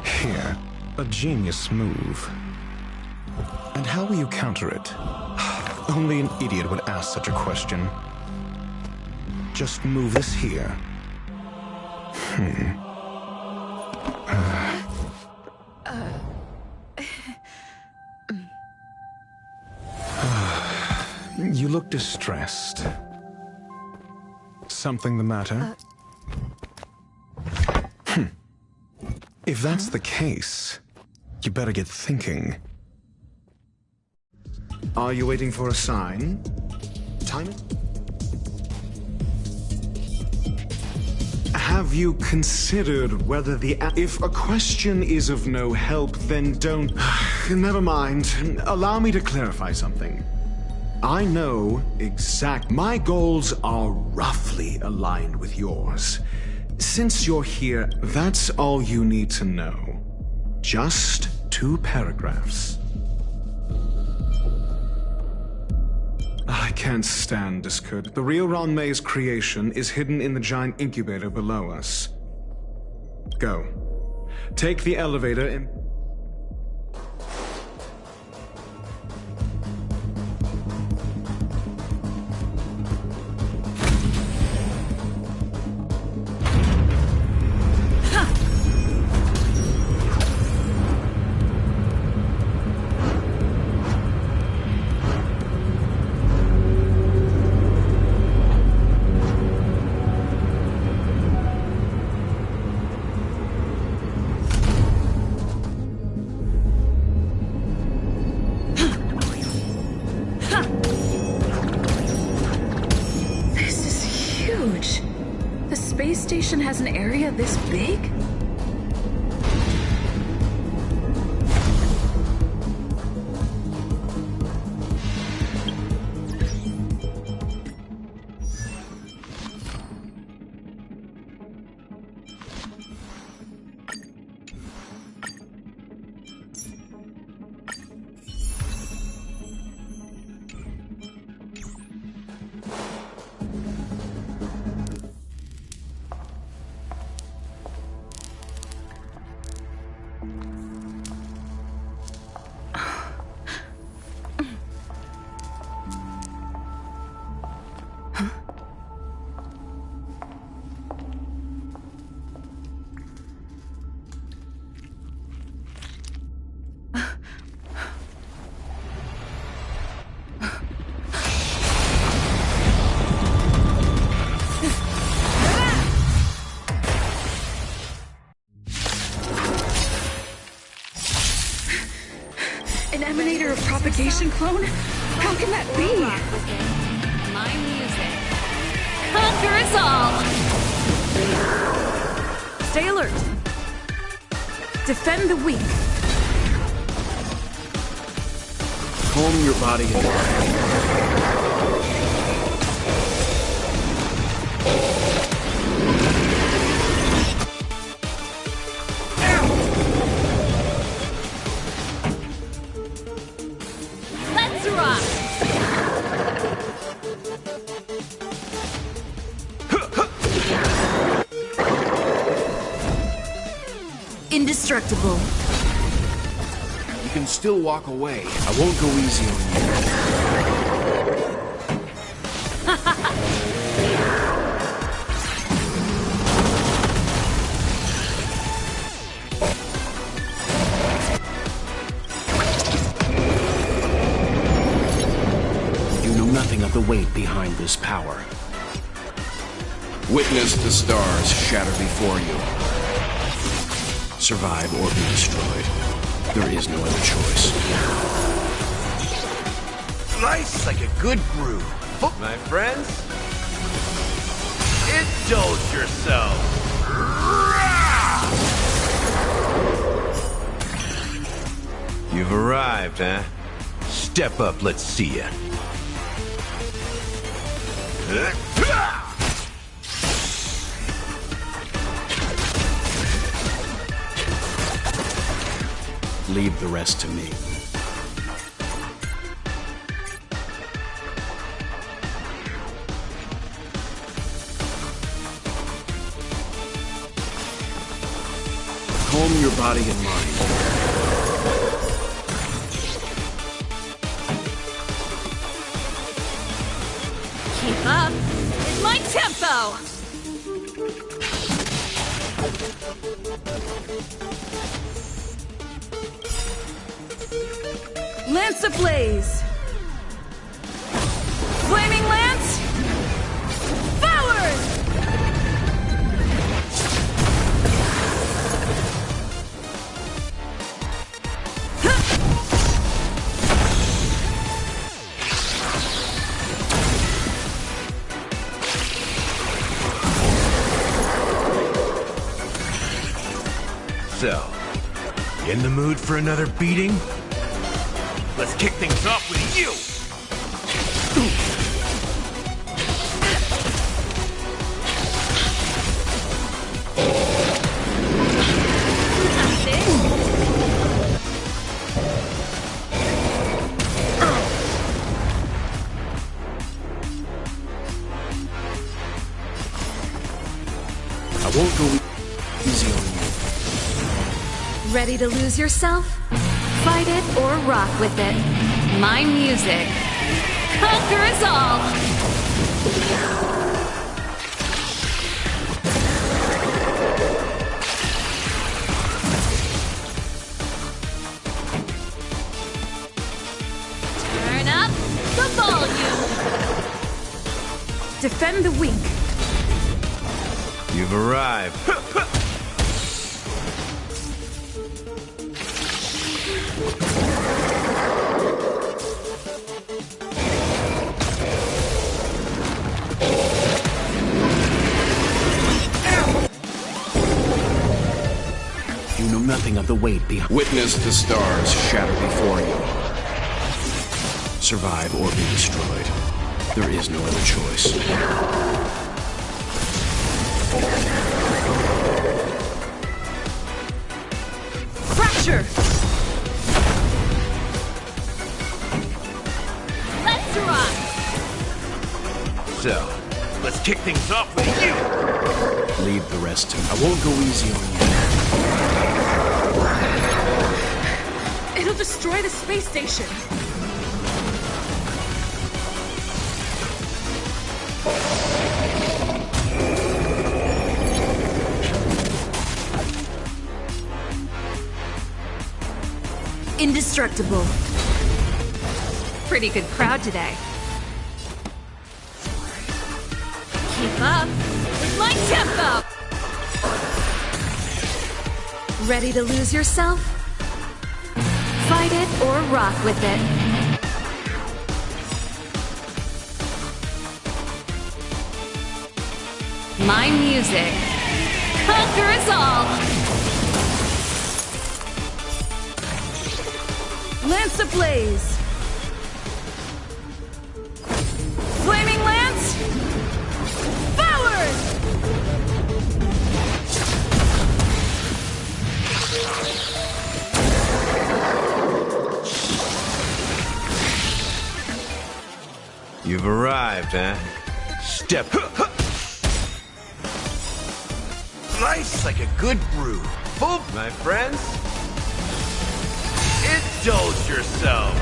Here, a genius move. And how will you counter it? Only an idiot would ask such a question. Just move this here. You look distressed. Something the matter? If that's the case, you better get thinking. Are you waiting for a sign? Time it? Have you considered whether if a question is of no help, then don't... Never mind. Allow me to clarify something. I know my goals are roughly aligned with yours. Since you're here, that's all you need to know. Just 2 paragraphs. I can't stand Discord. The real Ron May's creation is hidden in the giant incubator below us. Go. Take the elevator and... Has an area this big? An emanator of propagation clone? How can that be? My music. Conquer us all! Stay alert. Defend the weak. Calm your body and mind. Let's rock! Indestructible. You can still walk away. I won't go easy on you. You know nothing of the weight behind this power. Witness the stars shatter before you. Survive or be destroyed. There is no other choice. Slice like a good brew. My friends, indulge yourself. You've arrived, huh? Step up, let's see ya. Leave the rest to me. Calm your body and mind. Keep up with my tempo! Lance ablaze! Flaming lance! Forward! So, you in the mood for another beating? Let's kick things off with you! I won't go easy on you. Ready to lose yourself? Fight it or rock with it. My music. Conquer us all! Turn up the volume! Defend the weak. You've arrived. You know nothing of the weight behind. Witness the stars shatter before you. Survive or be destroyed. There is no other choice. Fracture! Let's rock! So, let's kick things off with you! Leave the rest to me. I won't go easy on you. It'll destroy the space station. Indestructible. Pretty good crowd today. Keep up with my tempo! Ready to lose yourself? Fight Fight it or rock with it. My music. Conquer us all! Lance ablaze! Flaming lance! Forward! You've arrived, huh? Step. Slice like a good brew. Full, my friends. Indulge yourself.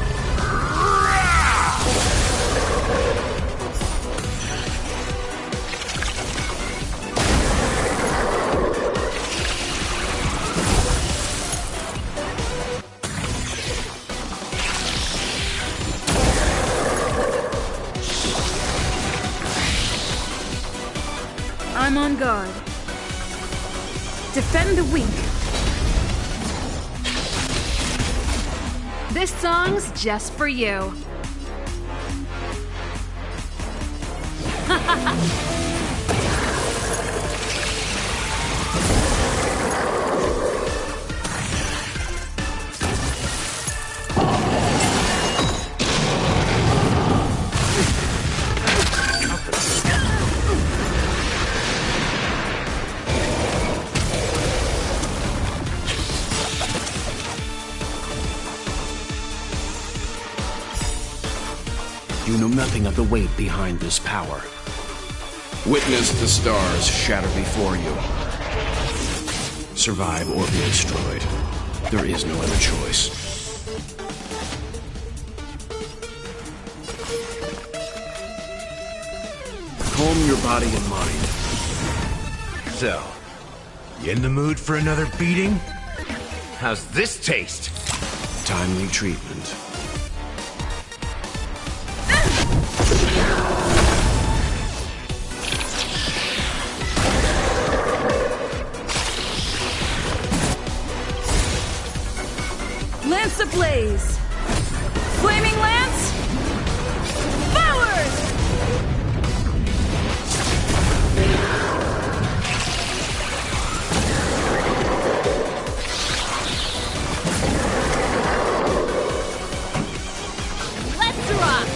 I'm on guard. Defend the weak. This song's just for you. You know nothing of the weight behind this power. Witness the stars shatter before you. Survive or be destroyed. There is no other choice. Calm your body and mind. So, you in the mood for another beating? How's this taste? Timely treatment. Lance ablaze! Flaming lance! Forward! Let's rock!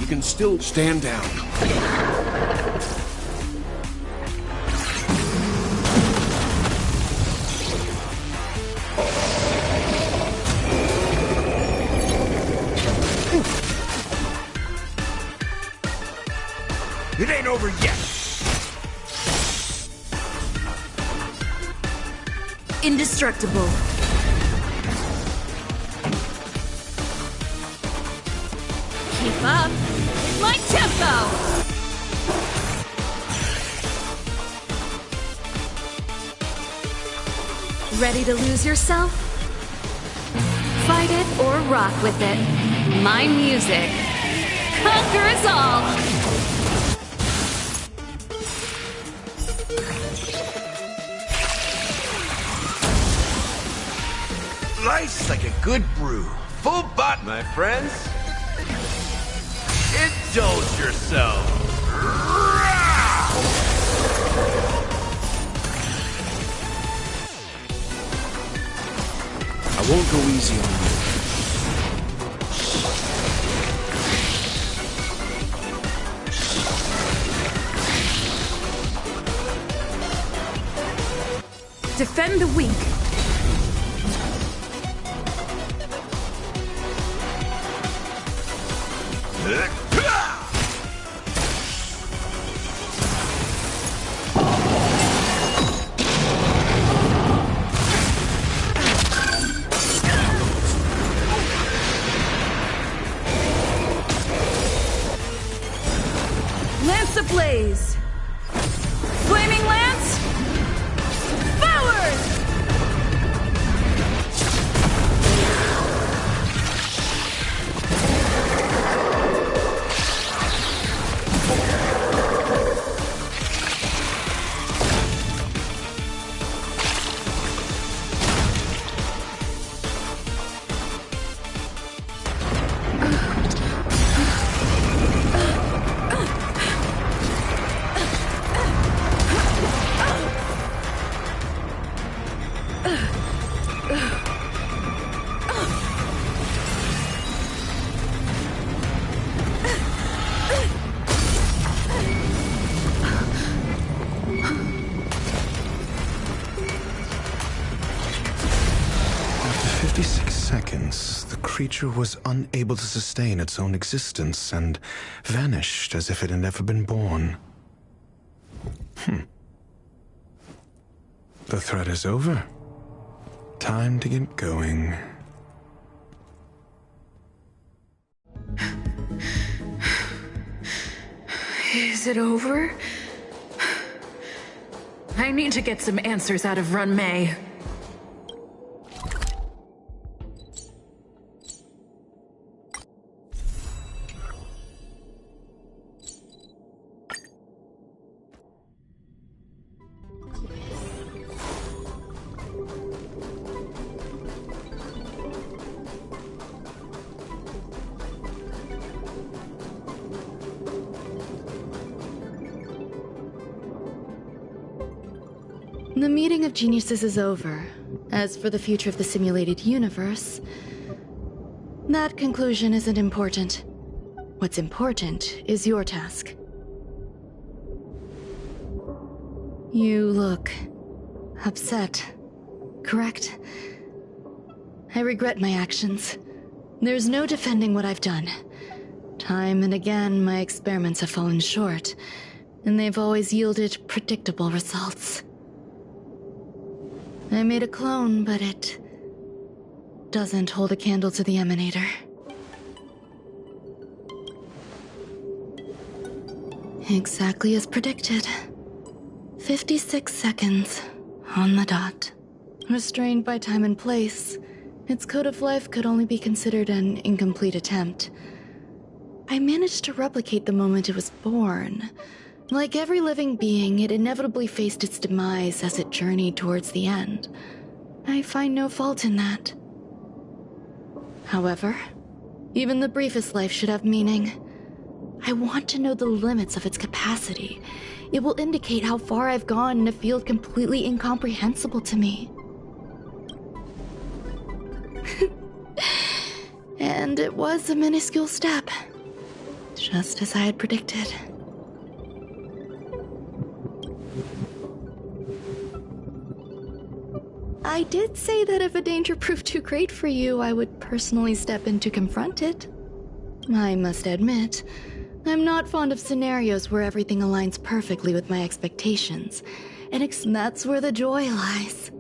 You can still stand down. It ain't over yet. Indestructible. Keep up with my tempo! Ready to lose yourself? Fight it or rock with it. My music. Conquer us all! Slice like a good brew. Full bot, my friends. Indulge yourself. I won't go easy on you. Defend the weak. Lance ablaze! Flaming lance! Forward! 56 seconds, the creature was unable to sustain its own existence and vanished as if it had never been born. The threat is over. Time to get going. Is it over? I need to get some answers out of Run May. The meeting of geniuses is over. As for the future of the simulated universe, that conclusion isn't important. What's important is your task. You look upset, correct? I regret my actions. There's no defending what I've done. Time and again, my experiments have fallen short, and they've always yielded predictable results. I made a clone, but it doesn't hold a candle to the emanator. Exactly as predicted. 56 seconds on the dot. Restrained by time and place, its code of life could only be considered an incomplete attempt. I managed to replicate the moment it was born. Like every living being, it inevitably faced its demise as it journeyed towards the end. I find no fault in that. However, even the briefest life should have meaning. I want to know the limits of its capacity. It will indicate how far I've gone in a field completely incomprehensible to me. And it was a minuscule step, just as I had predicted. I did say that if a danger proved too great for you, I would personally step in to confront it. I must admit, I'm not fond of scenarios where everything aligns perfectly with my expectations, and that's where the joy lies.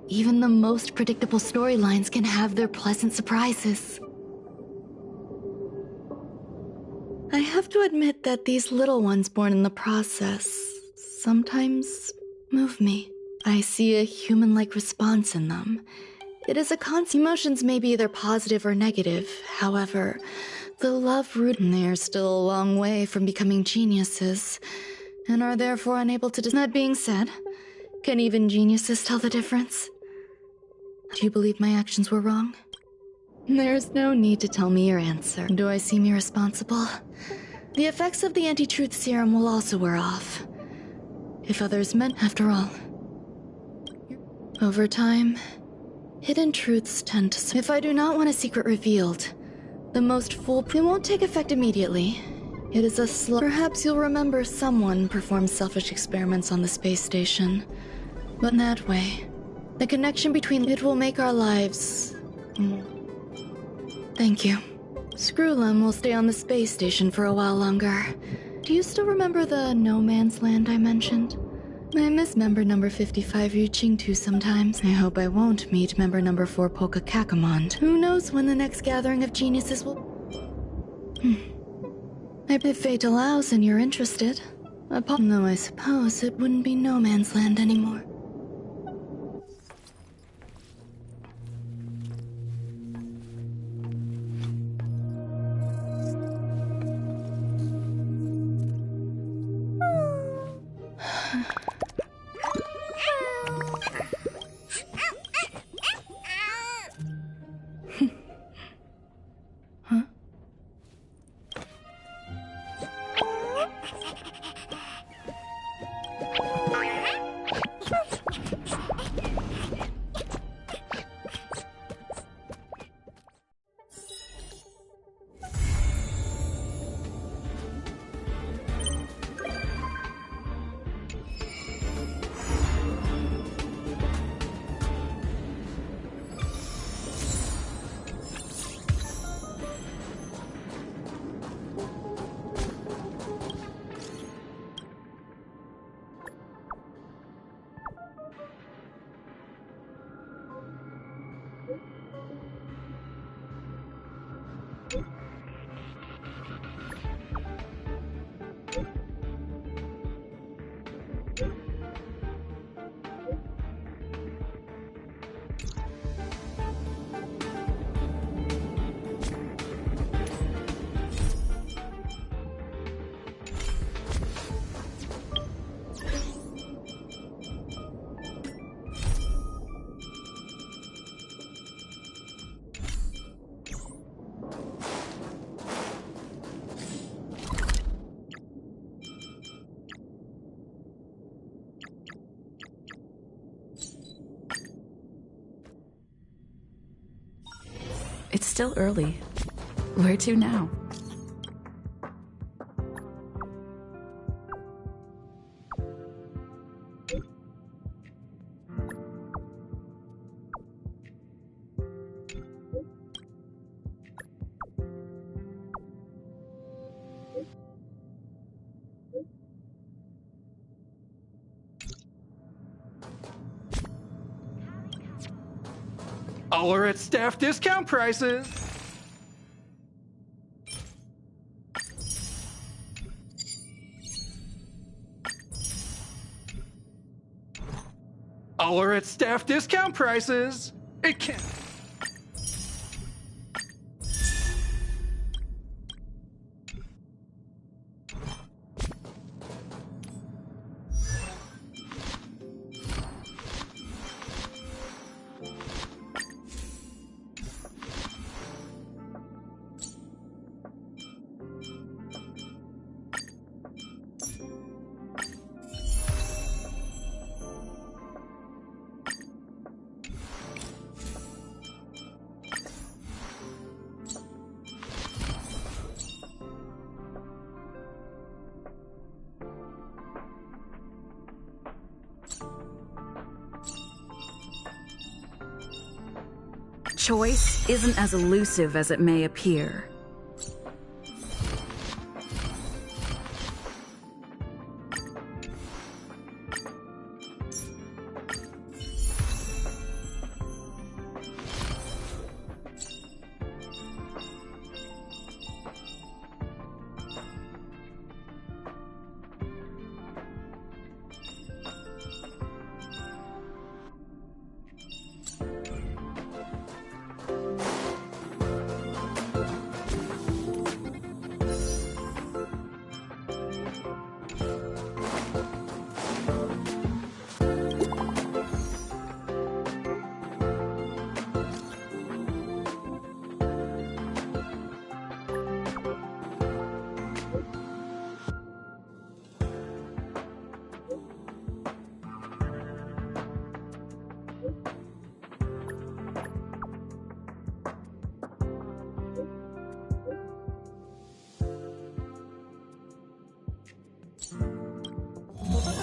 Even the most predictable storylines can have their pleasant surprises. I have to admit that these little ones born in the process sometimes move me. I see a human-like response in them. It is a constant. Emotions may be either positive or negative. However, the love root, and they are still a long way from becoming geniuses, and are therefore unable to. That being said, can even geniuses tell the difference? Do you believe my actions were wrong? There's no need to tell me your answer. Do I seem irresponsible? The effects of the anti-truth serum will also wear off. If others meant, after all. Over time, hidden truths tend to. If I do not want a secret revealed, the most foolproof. It won't take effect immediately. It is a slow. Perhaps you'll remember someone performed selfish experiments on the space station. But in that way, the connection between it will make our lives. Thank you. Screwlum will stay on the space station for a while longer. Do you still remember the no man's land I mentioned? I miss member number 55 reaching too sometimes. I hope I won't meet member number 4 Polka Kakamond. Who knows when the next gathering of geniuses will. If fate allows and you're interested. Though I suppose it wouldn't be no man's land anymore. It's still early. Where to now? All are at staff discount prices. All are at staff discount prices. It can't. Choice isn't as elusive as it may appear.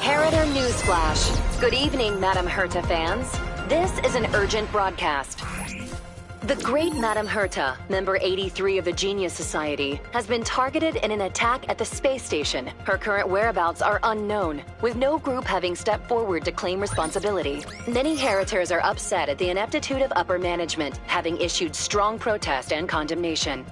Harrider Newsflash. Good evening, Madame Herta fans. This is an urgent broadcast. The great Madame Herta, member 83 of the Genius Society, has been targeted in an attack at the space station. Her current whereabouts are unknown, with no group having stepped forward to claim responsibility. Many Heritors are upset at the ineptitude of upper management, having issued strong protest and condemnation.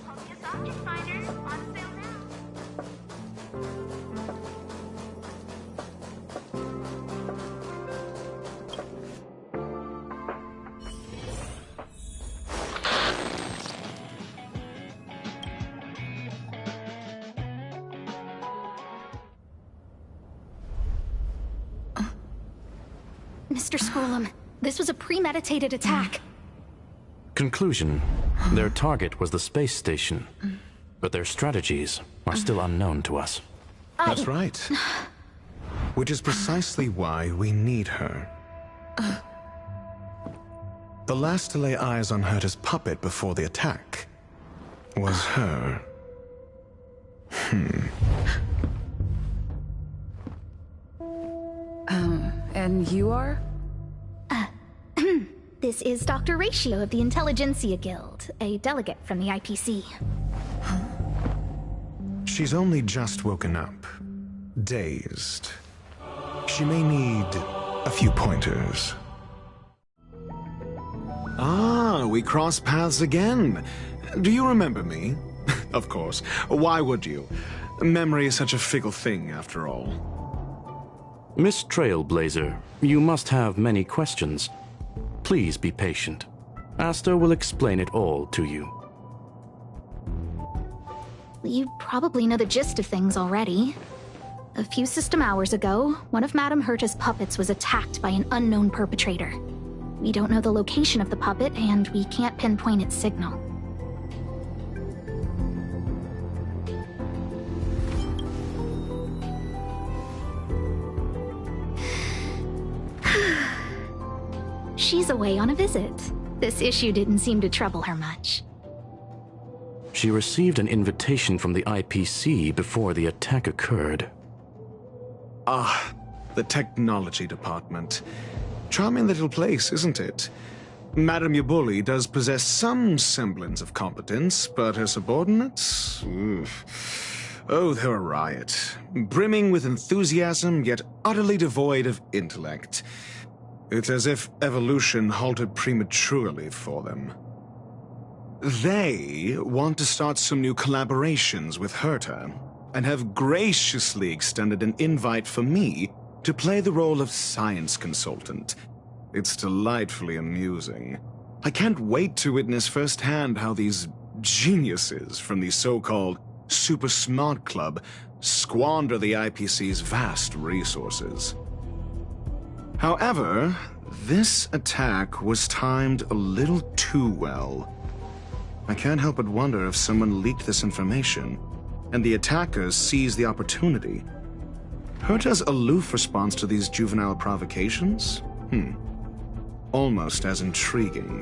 Focus Object Finder on sale now. Mr. Scrollum, this was a premeditated attack. Conclusion. Their target was the space station, but their strategies are still unknown to us. That's right. Which is precisely why we need her. The last to lay eyes on Herta's puppet before the attack was her. And you are? This is Dr. Ratio of the Intelligentsia Guild, a delegate from the IPC. She's only just woken up. Dazed. She may need a few pointers. Ah, we cross paths again. Do you remember me? Of course. Why would you? Memory is such a fickle thing, after all. Miss Trailblazer, you must have many questions. Please be patient. Asta will explain it all to you. You probably know the gist of things already. A few system hours ago, one of Madame Herta's puppets was attacked by an unknown perpetrator. We don't know the location of the puppet, and we can't pinpoint its signal. She's away on a visit. This issue didn't seem to trouble her much. She received an invitation from the IPC before the attack occurred. Ah, the technology department. Charming little place, isn't it? Madame Yabuli does possess some semblance of competence, but her subordinates? Oof. Oh, they're a riot. Brimming with enthusiasm, yet utterly devoid of intellect. It's as if evolution halted prematurely for them. They want to start some new collaborations with Herta, and have graciously extended an invite for me to play the role of science consultant. It's delightfully amusing. I can't wait to witness firsthand how these geniuses from the so-called Super Smart Club squander the IPC's vast resources. However, this attack was timed a little too well. I can't help but wonder if someone leaked this information, and the attackers seized the opportunity. Herta's aloof response to these juvenile provocations? Almost as intriguing.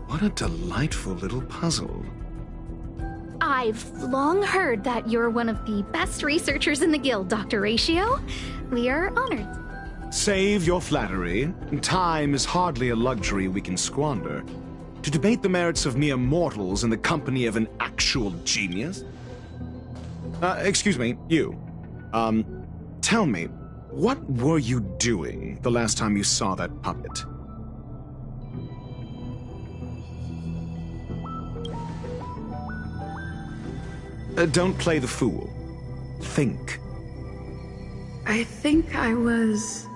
What a delightful little puzzle. I've long heard that you're one of the best researchers in the guild, Dr. Ratio. We are honored. Save your flattery. Time is hardly a luxury we can squander. To debate the merits of mere mortals in the company of an actual genius? Excuse me, you. Tell me, what were you doing the last time you saw that puppet? Don't play the fool. Think. I think I was...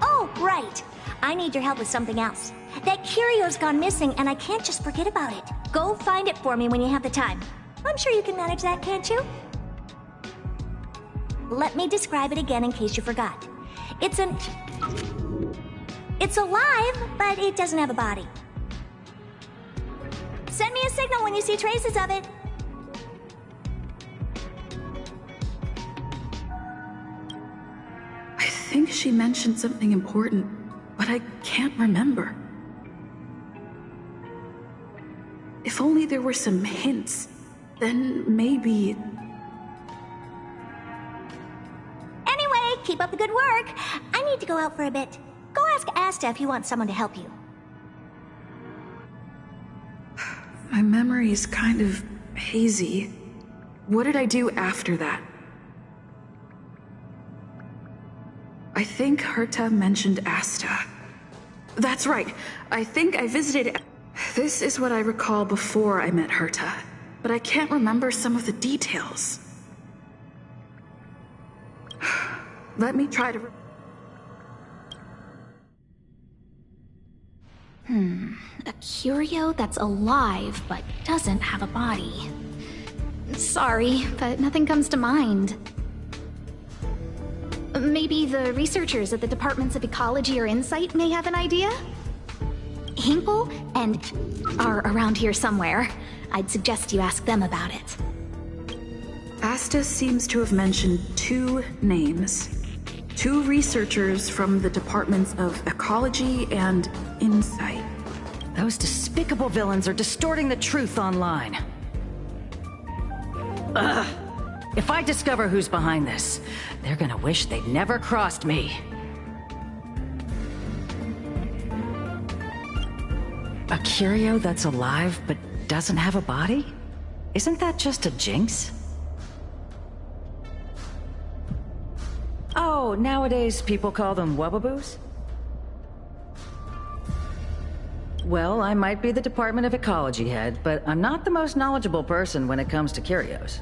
Oh, right. I need your help with something else. That curio's gone missing, and I can't just forget about it. Go find it for me when you have the time. I'm sure you can manage that, can't you? Let me describe it again in case you forgot. It's alive, but it doesn't have a body. Send me a signal when you see traces of it. I think she mentioned something important, but I can't remember. If only there were some hints, then maybe... Anyway, keep up the good work. I need to go out for a bit. Go ask Asta if you want someone to help you. My memory is kind of hazy. What did I do after that? I think Herta mentioned Asta. That's right. I think I visited... This is what I recall before I met Herta, but I can't remember some of the details. Let me try to... A curio that's alive but doesn't have a body. Sorry, but nothing comes to mind. Maybe the researchers at the Departments of Ecology or Insight may have an idea? Hinkle and are around here somewhere. I'd suggest you ask them about it. Asta seems to have mentioned 2 names. 2 researchers from the Departments of Ecology and Insight. Those despicable villains are distorting the truth online. Ugh. If I discover who's behind this, they're gonna wish they'd never crossed me. A curio that's alive but doesn't have a body? Isn't that just a jinx? Oh, nowadays people call them wubbaboos? Well, I might be the Department of Ecology head, but I'm not the most knowledgeable person when it comes to curios.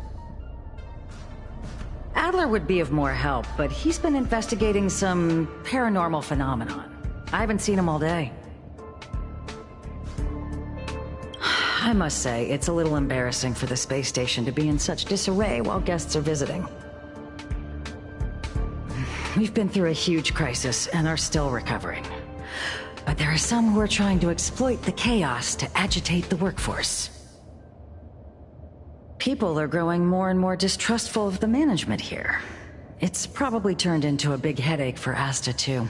Adler would be of more help, but he's been investigating some paranormal phenomenon. I haven't seen him all day. I must say, it's a little embarrassing for the space station to be in such disarray while guests are visiting. We've been through a huge crisis and are still recovering. But there are some who are trying to exploit the chaos to agitate the workforce. People are growing more and more distrustful of the management here. It's probably turned into a big headache for Asta, too.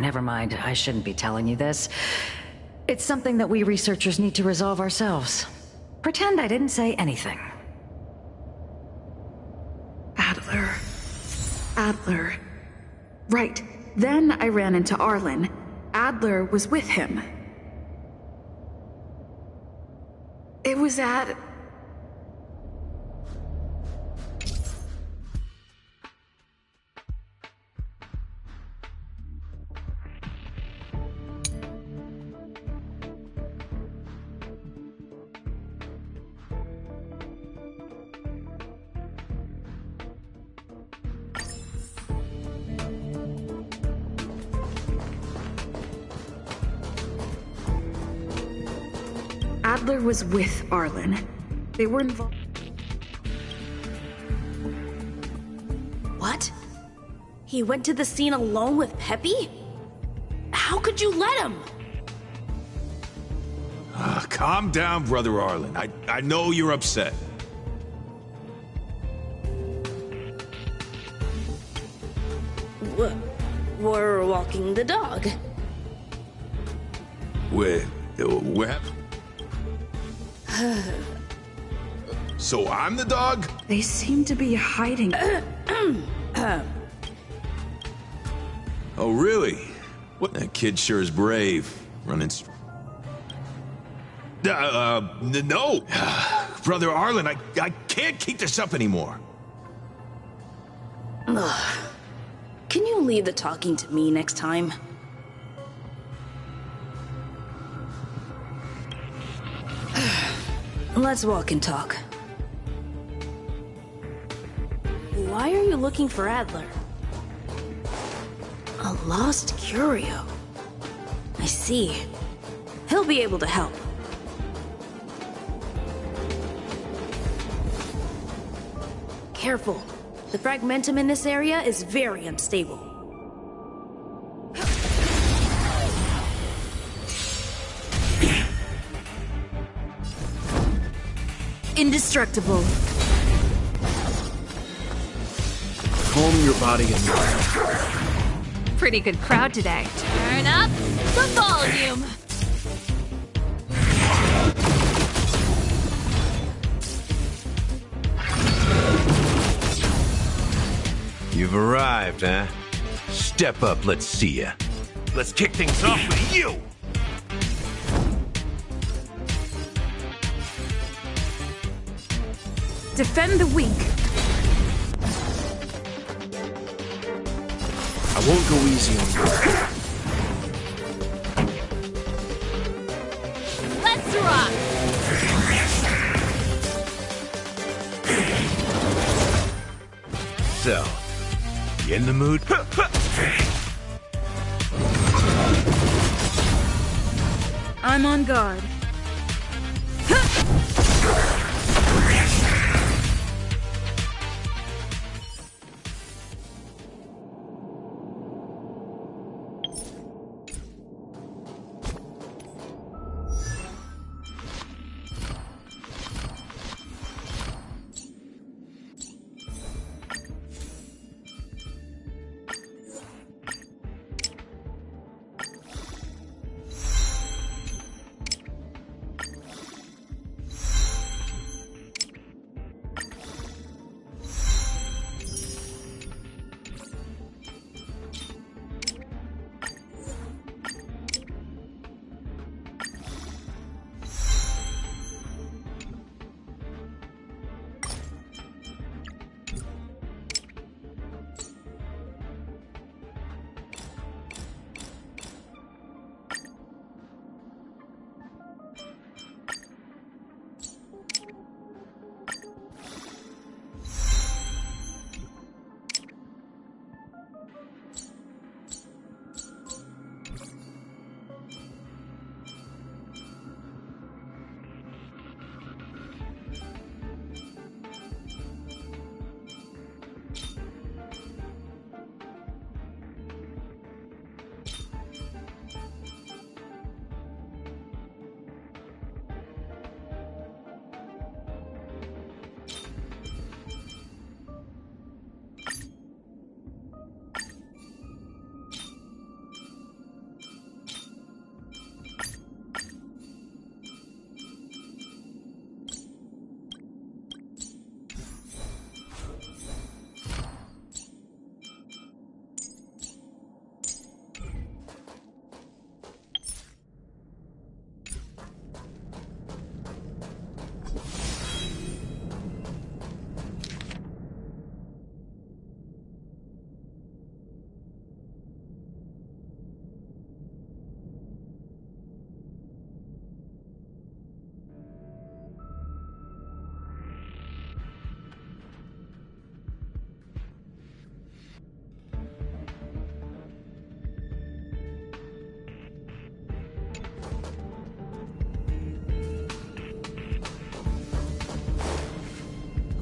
Never mind, I shouldn't be telling you this. It's something that we researchers need to resolve ourselves. Pretend I didn't say anything. Adler. Right. Then I ran into Arlen. Adler was with him. It was at... Adler was with Arlen. They were involved. What? He went to the scene alone with Peppy? How could you let him? Calm down, Brother Arlen. I know you're upset. We're walking the dog. We're So I'm the dog? They seem to be hiding. Oh, really? What? That kid sure is brave. Running. No! Brother Arlen, I can't keep this up anymore. Can you leave the talking to me next time? Let's walk and talk. Why are you looking for Adler? A lost curio. I see. He'll be able to help. Careful. The fragmentum in this area is very unstable. Indestructible. Calm your body and mind. Pretty good crowd today. Turn up the volume. You've arrived, huh? Step up, let's see ya. Let's kick things off with you! Defend the weak. I won't go easy on you. Let's rock. So, you in the mood? I'm on guard.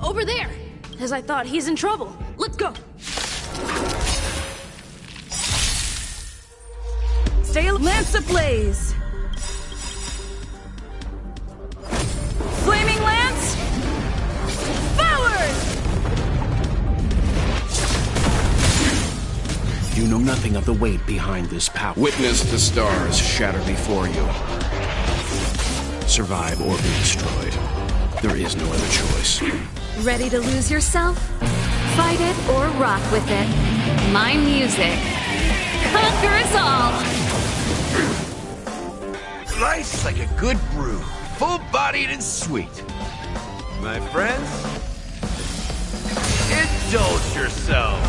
Over there! As I thought, he's in trouble. Let's go! Stay lance ablaze! Flaming lance! Forward! You know nothing of the weight behind this power. Witness the stars shatter before you. Survive or be destroyed. There is no other choice. Ready to lose yourself? Fight it or rock with it. My music conquers all! Life's like a good brew, full-bodied and sweet. My friends, indulge yourself.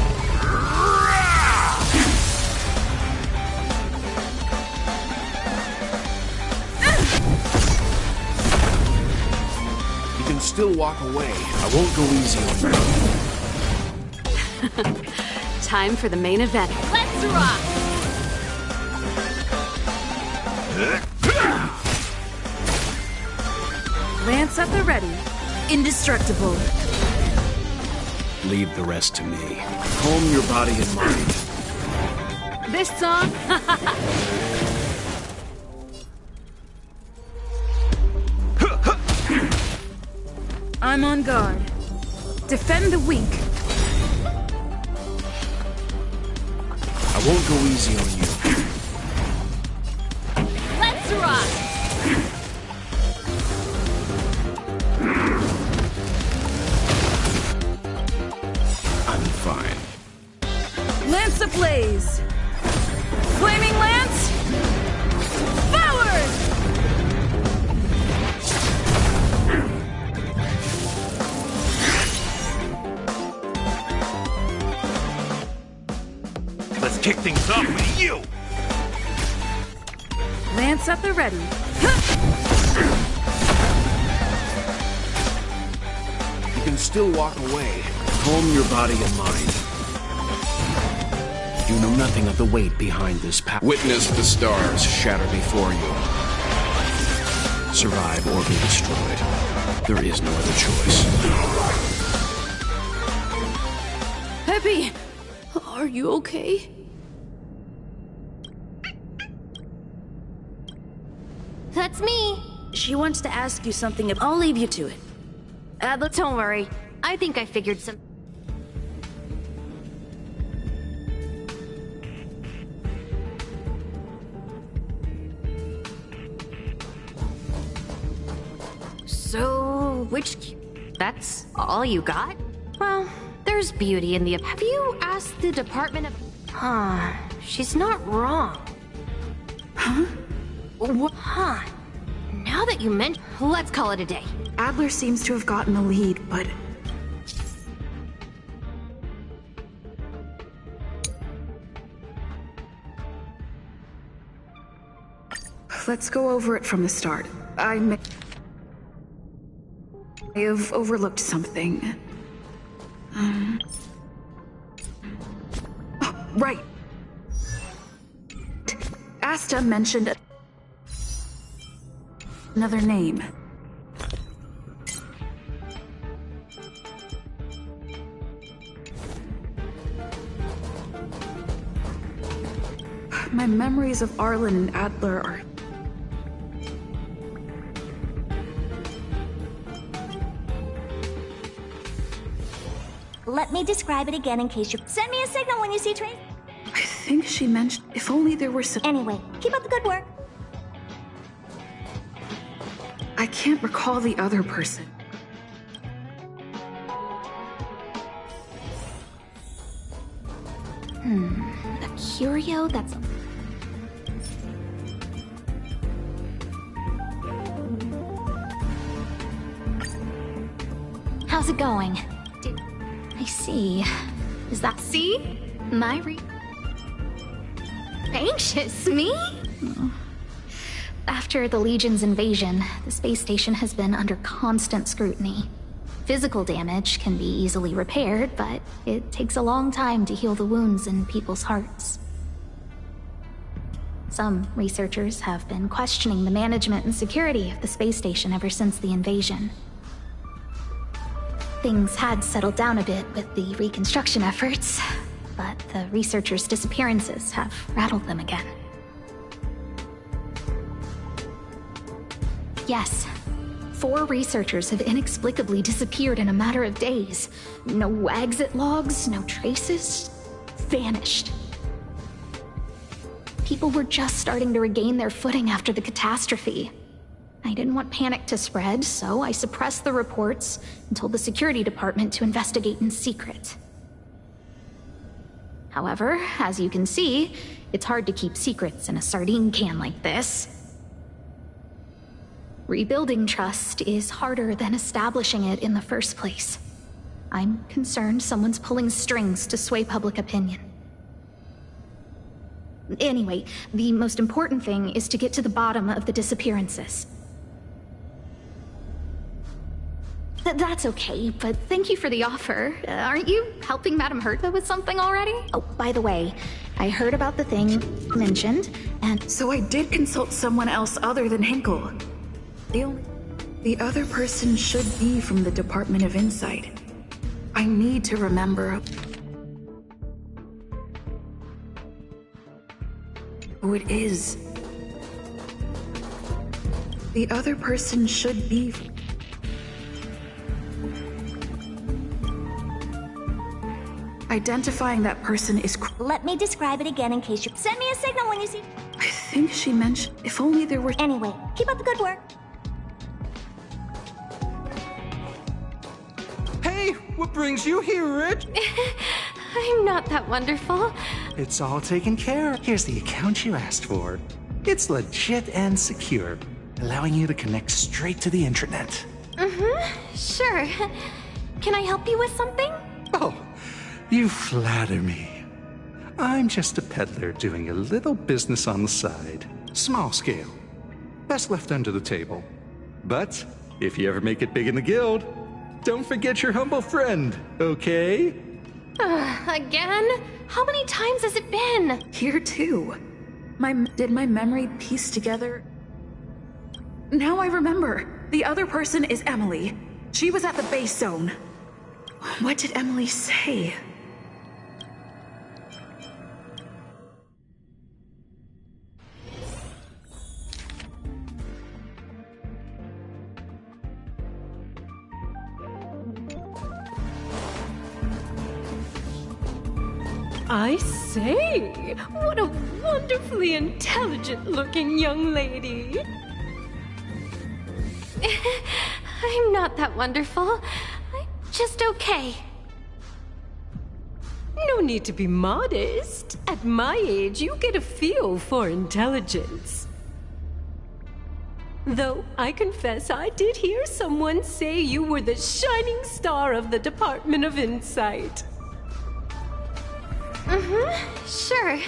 You can still walk away. I won't go easy on you. Time for the main event. Let's rock! Lance at the ready. Indestructible. Leave the rest to me. Calm your body and mind. This song? I'm on guard. Defend the weak. I won't go easy on you. Let's rock! I'm fine. Lance ablaze! Flaming lance! Forward! Let's kick things off with you! Lance at the ready. You can still walk away. Calm your body and mind. You know nothing of the weight behind this power. Witness the stars shatter before you. Survive or be destroyed. There is no other choice. Peppy! Are you okay? That's me. She wants to ask you something. I'll leave you to it. Don't worry. I think I figured some... So, that's all you got? Well, there's beauty in the... Have you asked the Department of... she's not wrong. Huh? What? Huh. Now that you mention... Let's call it a day. Adler seems to have gotten the lead, but... Let's go over it from the start. I may have overlooked something. Oh, right. Asta mentioned another name. My memories of Arlen and Adler are... Let me describe it again in case you... Send me a signal when you see Trace. I think she mentioned... If only there were some... Anyway, keep up the good work. I can't recall the other person. A curio that's... How's it going? I see. Is that... See? Anxious? Me? After the Legion's invasion, the space station has been under constant scrutiny. Physical damage can be easily repaired, but it takes a long time to heal the wounds in people's hearts. Some researchers have been questioning the management and security of the space station ever since the invasion. Things had settled down a bit with the reconstruction efforts, but the researchers' disappearances have rattled them again. Yes, 4 researchers have inexplicably disappeared in a matter of days. No exit logs, no traces. Vanished. People were just starting to regain their footing after the catastrophe. I didn't want panic to spread, so I suppressed the reports and told the security department to investigate in secret. However, as you can see, it's hard to keep secrets in a sardine can like this. Rebuilding trust is harder than establishing it in the first place. I'm concerned someone's pulling strings to sway public opinion. Anyway, the most important thing is to get to the bottom of the disappearances. That's okay, but thank you for the offer. Aren't you helping Madame Herta with something already? Oh, by the way, I heard about the thing mentioned, and... So I did consult someone else other than Hinkle. The other person should be from the Department of Insight. I need to remember who it is. The other person should be... Identifying that person is... Let me describe it again in case you... Send me a signal when you see... I think she mentioned... If only there were... Anyway, keep up the good work. Hey, what brings you here, Rich? I'm not that wonderful. It's all taken care of. Here's the account you asked for. It's legit and secure, allowing you to connect straight to the intranet. Sure. Can I help you with something? Oh, you flatter me. I'm just a peddler doing a little business on the side. Small scale. Best left under the table. But if you ever make it big in the guild, don't forget your humble friend, okay? Again? How many times has it been? Here too. Did my memory piece together? Now I remember. The other person is Emily. She was at the base zone. What did Emily say? I say, what a wonderfully intelligent-looking young lady. I'm not that wonderful. I'm just okay. No need to be modest. At my age, you get a feel for intelligence. Though I confess I did hear someone say you were the shining star of the Department of Insight. Sure.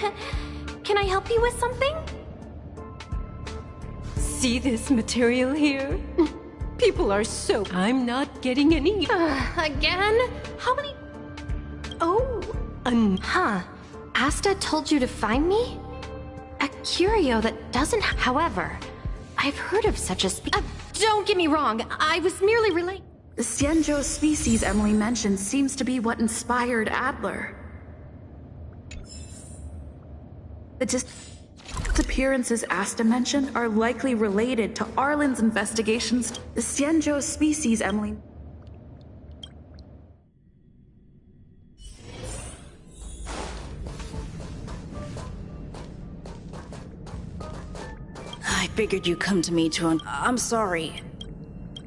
Can I help you with something? See this material here? People are so... I'm not getting any... Again? How many... Oh, Huh. Asta told you to find me? A curio that doesn't... However, I've heard of such a don't get me wrong, I was merely relaying... The Xianzhou species Emily mentioned seems to be what inspired Adler. The disappearances Asta mentioned are likely related to Arlen's investigations. The Xianzhou species Emily... I figured you'd come to me to I'm sorry.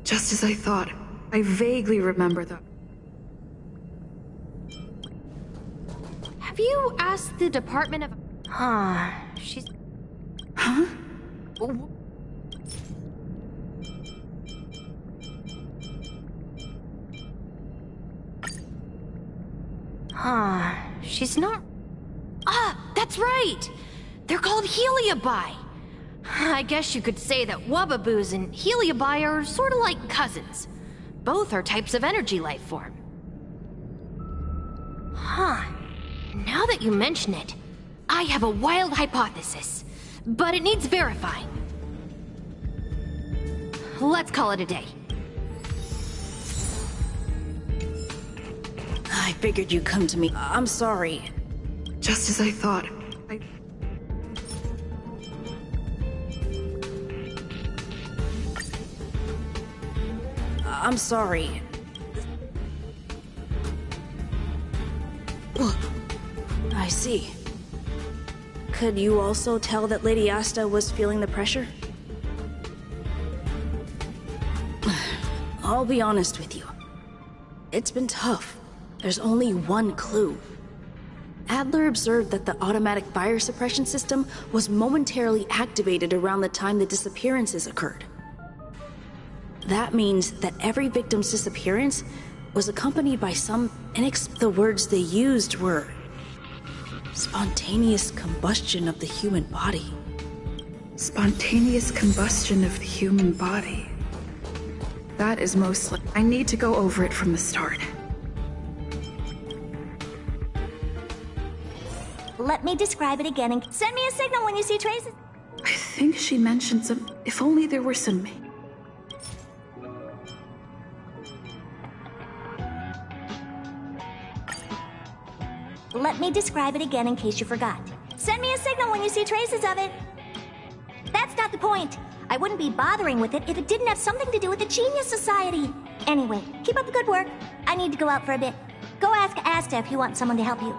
Just as I thought. I vaguely remember the... Have you asked the Department of... She's... Huh? She's not... that's right! They're called Heliobi! I guess you could say that Wubbaboos and Heliobi are sort of like cousins. Both are types of energy life form. Now that you mention it, I have a wild hypothesis, but it needs verifying. Let's call it a day. I figured you'd come to me. I'm sorry. Just as I thought. I'm sorry. I see. Could you also tell that Lady Asta was feeling the pressure? I'll be honest with you. It's been tough. There's only one clue. Adler observed that the automatic fire suppression system was momentarily activated around the time the disappearances occurred. That means that every victim's disappearance was accompanied by some the words they used were spontaneous combustion of the human body. Spontaneous combustion of the human body. That is mostly... I need to go over it from the start. Let me describe it again and send me a signal when you see traces. I think she mentioned some... If only there were some... Let me describe it again in case you forgot. Send me a signal when you see traces of it. That's not the point. I wouldn't be bothering with it if it didn't have something to do with the Genius Society. Anyway, keep up the good work. I need to go out for a bit. Go ask Asta if you want someone to help you.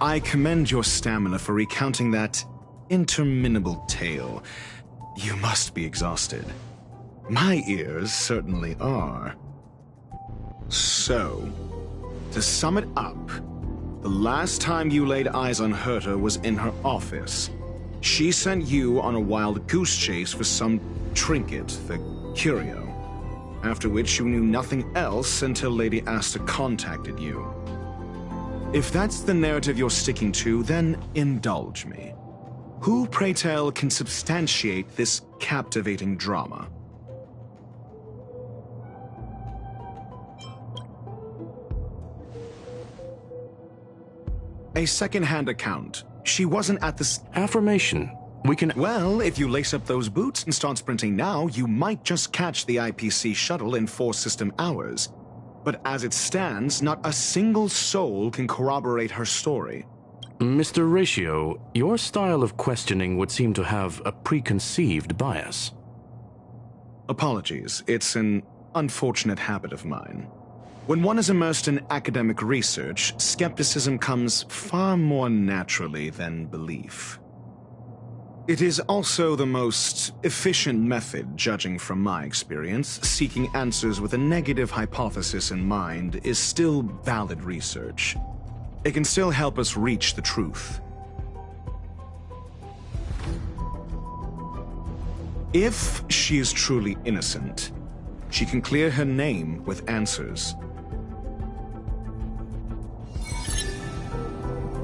I commend your stamina for recounting that interminable tale. You must be exhausted. My ears certainly are. So, to sum it up, the last time you laid eyes on Herta was in her office. She sent you on a wild goose chase for some trinket, the curio. After which you knew nothing else until Lady Asta contacted you. If that's the narrative you're sticking to, then indulge me. Who, pray tell, can substantiate this captivating drama? A second-hand account. She wasn't at the affirmation. We can... Well, if you lace up those boots and start sprinting now, you might just catch the IPC shuttle in 4 system hours. But as it stands, not a single soul can corroborate her story. Mr. Ratio, your style of questioning would seem to have a preconceived bias. Apologies, it's an unfortunate habit of mine. When one is immersed in academic research, skepticism comes far more naturally than belief. It is also the most efficient method, judging from my experience. Seeking answers with a negative hypothesis in mind is still valid research. It can still help us reach the truth. If she is truly innocent, she can clear her name with answers.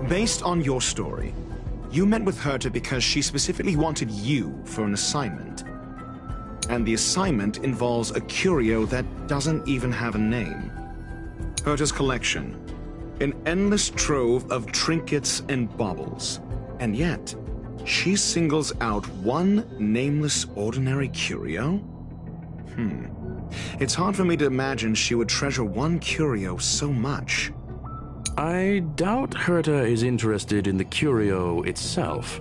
Based on your story, you met with Herta because she specifically wanted you for an assignment. And the assignment involves a curio that doesn't even have a name. Herta's collection. An endless trove of trinkets and baubles. And yet, she singles out one nameless ordinary curio? It's hard for me to imagine she would treasure one curio so much. I doubt Herta is interested in the curio itself.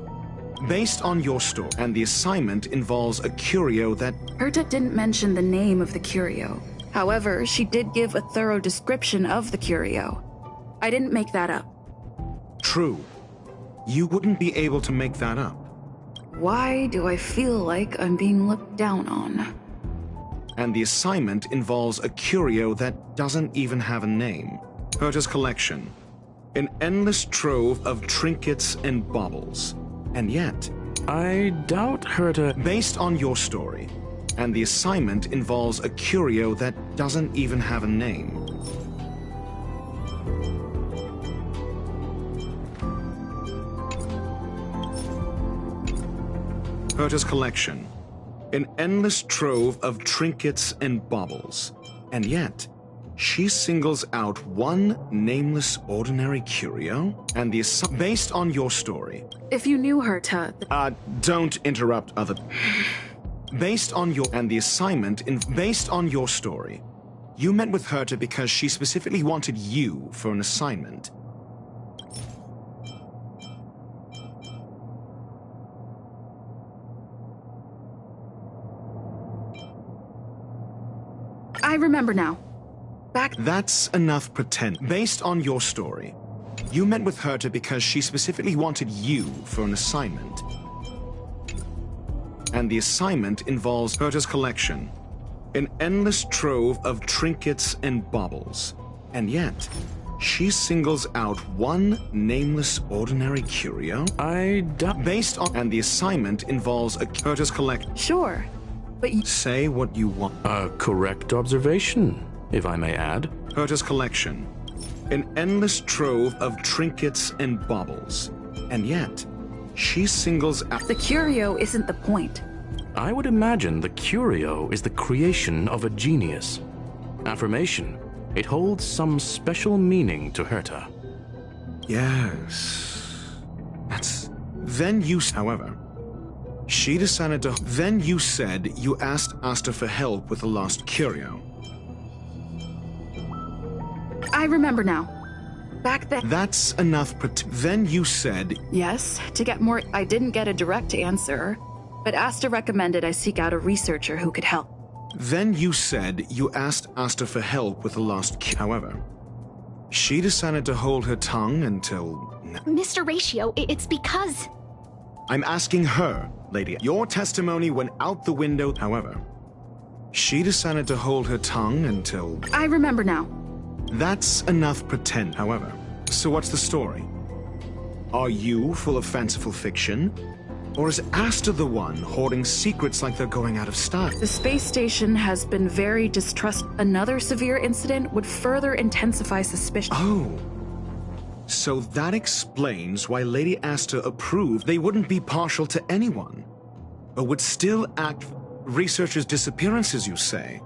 Based on your story, and the assignment involves a curio that... Herta didn't mention the name of the curio. However, she did give a thorough description of the curio. I didn't make that up. True. You wouldn't be able to make that up. Why do I feel like I'm being looked down on? And the assignment involves a curio that doesn't even have a name. Herta's collection. An endless trove of trinkets and baubles. And yet... I doubt Herta... Based on your story, and the assignment involves a curio that doesn't even have a name. Herta's collection. An endless trove of trinkets and baubles. And yet... she singles out one nameless ordinary curio, and the based on your story. If you knew Herta... Don't interrupt other... Based on your... and the assignment based on your story. You met with Herta because she specifically wanted you for an assignment. I remember now. That's enough pretend. Based on your story, you met with Herta because she specifically wanted you for an assignment. And the assignment involves Herta's collection. An endless trove of trinkets and baubles. And yet, she singles out one nameless ordinary curio. Based on... and the assignment involves a Herta's collection. Sure, but you... Say what you want. A correct observation, if I may add. Herta's collection. An endless trove of trinkets and baubles. And yet, she singles out... The curio isn't the point. I would imagine the curio is the creation of a genius. Affirmation. It holds some special meaning to Herta. Yes. That's... Then you... However, she decided to... Then you said you asked Asta for help with the lost curio. I remember now. Back then... That's enough. Then you said... Yes, to get more... I didn't get a direct answer, but Asta recommended I seek out a researcher who could help. Then you said you asked Asta for help with the lost curio. However, she decided to hold her tongue until... Mr. Ratio, it's because... I'm asking her, lady. Your testimony went out the window. However, she decided to hold her tongue until... I remember now. That's enough pretend, however. So what's the story? Are you full of fanciful fiction? Or is Asta the one hoarding secrets like they're going out of style? The space station has been very distrustful. Another severe incident would further intensify suspicion. Oh. So that explains why Lady Asta approved. They wouldn't be partial to anyone, but would still act researchers' disappearances, you say?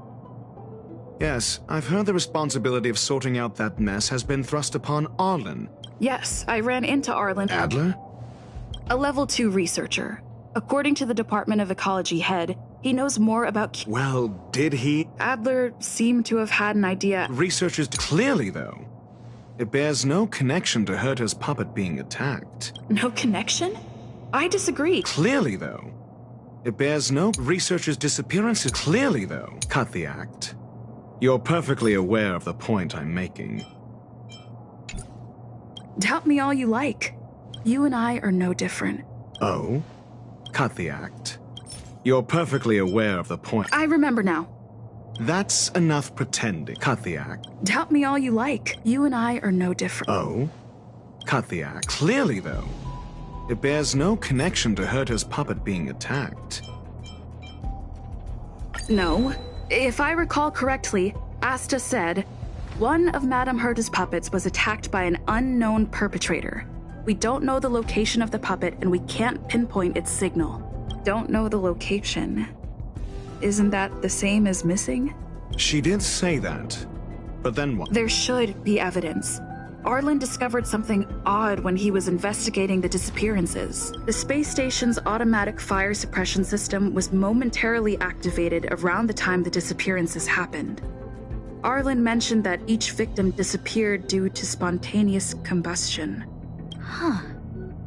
Yes, I've heard the responsibility of sorting out that mess has been thrust upon Arlen. Yes, I ran into Arlen. Adler? A level 2 researcher. According to the Department of Ecology head, he knows more about... Well, did he? Adler seemed to have had an idea... Researchers clearly, though. It bears no connection to Herta's puppet being attacked. No connection? I disagree. Clearly, though. It bears no researcher's disappearances. Clearly, though. Cut the act. You're perfectly aware of the point I'm making. Doubt me all you like. You and I are no different. Oh? Cut the act. You're perfectly aware of the point. I remember now. That's enough pretending. Cut the act. Doubt me all you like. You and I are no different. Oh? Cut the act. Clearly, though. It bears no connection to Herta's puppet being attacked. No. If I recall correctly, Asta said, one of Madame Herta's puppets was attacked by an unknown perpetrator. We don't know the location of the puppet, and we can't pinpoint its signal. Don't know the location. Isn't that the same as missing? She did say that, but then what? There should be evidence. Arlen discovered something odd when he was investigating the disappearances. The space station's automatic fire suppression system was momentarily activated around the time the disappearances happened. Arlen mentioned that each victim disappeared due to spontaneous combustion. Huh.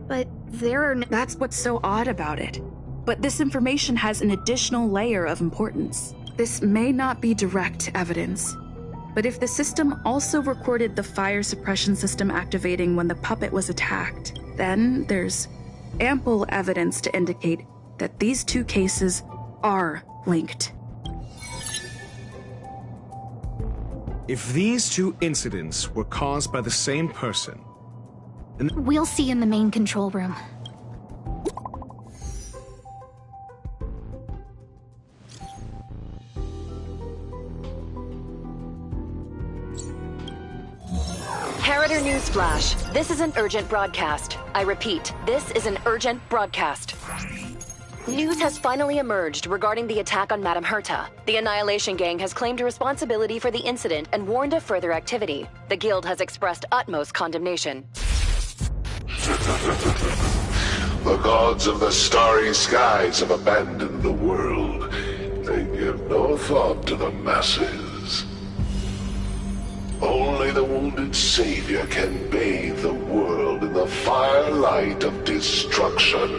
But there are no... That's what's so odd about it. But this information has an additional layer of importance. This may not be direct evidence, but if the system also recorded the fire suppression system activating when the puppet was attacked, then there's ample evidence to indicate that these two cases are linked. If these two incidents were caused by the same person, then... We'll see in the main control room. Harrider Newsflash. This is an urgent broadcast. I repeat, this is an urgent broadcast. News has finally emerged regarding the attack on Madame Herta. The Annihilation Gang has claimed responsibility for the incident and warned of further activity. The Guild has expressed utmost condemnation. The gods of the starry skies have abandoned the world. They give no thought to the masses. Only the wounded savior can bathe the world in the firelight of destruction.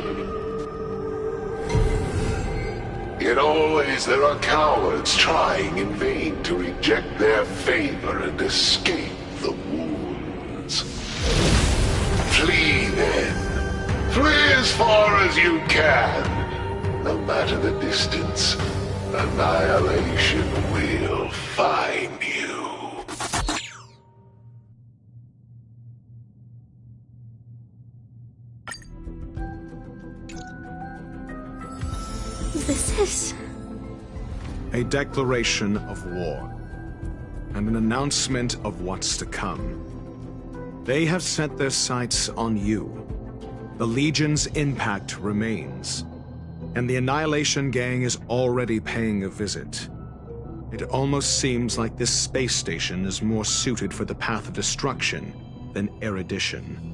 Yet always there are cowards trying in vain to reject their favor and escape the wounds. Flee then. Flee as far as you can. No matter the distance, annihilation will find you. This is... a declaration of war, and an announcement of what's to come. They have set their sights on you. The Legion's impact remains, and the Annihilation Gang is already paying a visit. It almost seems like this space station is more suited for the path of destruction than erudition.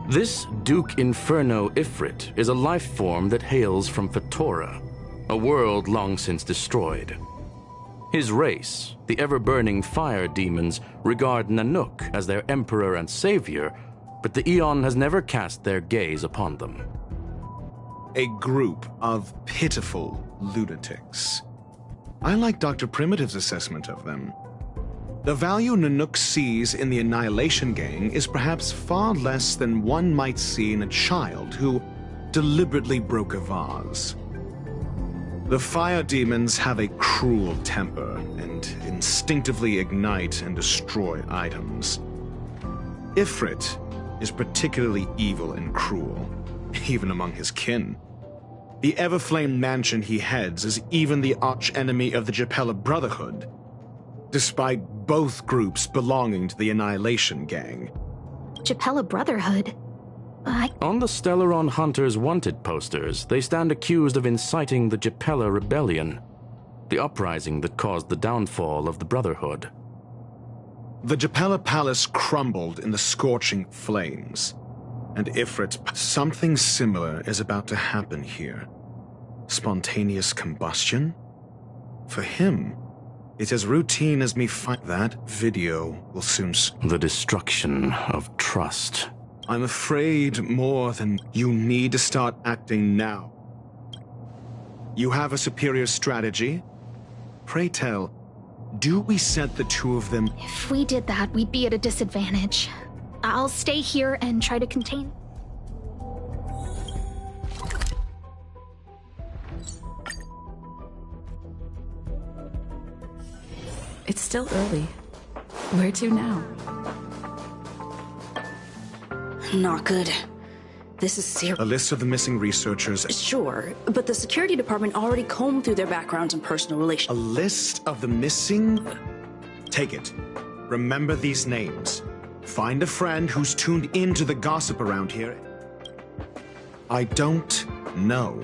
This Duke Inferno Ifrit is a life form that hails from Fatora, a world long since destroyed. His race, the ever-burning fire demons, regard Nanook as their emperor and savior, but the Eon has never cast their gaze upon them. A group of pitiful lunatics. I like Dr. Primitive's assessment of them. The value Nanook sees in the Annihilation Gang is perhaps far less than one might see in a child who deliberately broke a vase. The fire demons have a cruel temper and instinctively ignite and destroy items. Ifrit is particularly evil and cruel, even among his kin. The Everflame mansion he heads is even the arch-enemy of the Japella Brotherhood, despite both groups belonging to the Annihilation Gang. Japella Brotherhood. On the Stellaron Hunters wanted posters, they stand accused of inciting the Japella Rebellion, the uprising that caused the downfall of the Brotherhood. The Japella Palace crumbled in the scorching flames, and Ifrit, something similar is about to happen here. Spontaneous combustion? For him, it's as routine as me find that video will soon... The destruction of trust. I'm afraid more than you need to start acting now. You have a superior strategy? Pray tell, do we set the two of them? If we did that, we'd be at a disadvantage. I'll stay here and try to contain... It's still early. Where to now? Not good. This is serious. A list of the missing researchers. Sure, but the security department already combed through their backgrounds and personal relations. A list of the missing? Take it. Remember these names. Find a friend who's tuned into the gossip around here. I don't know.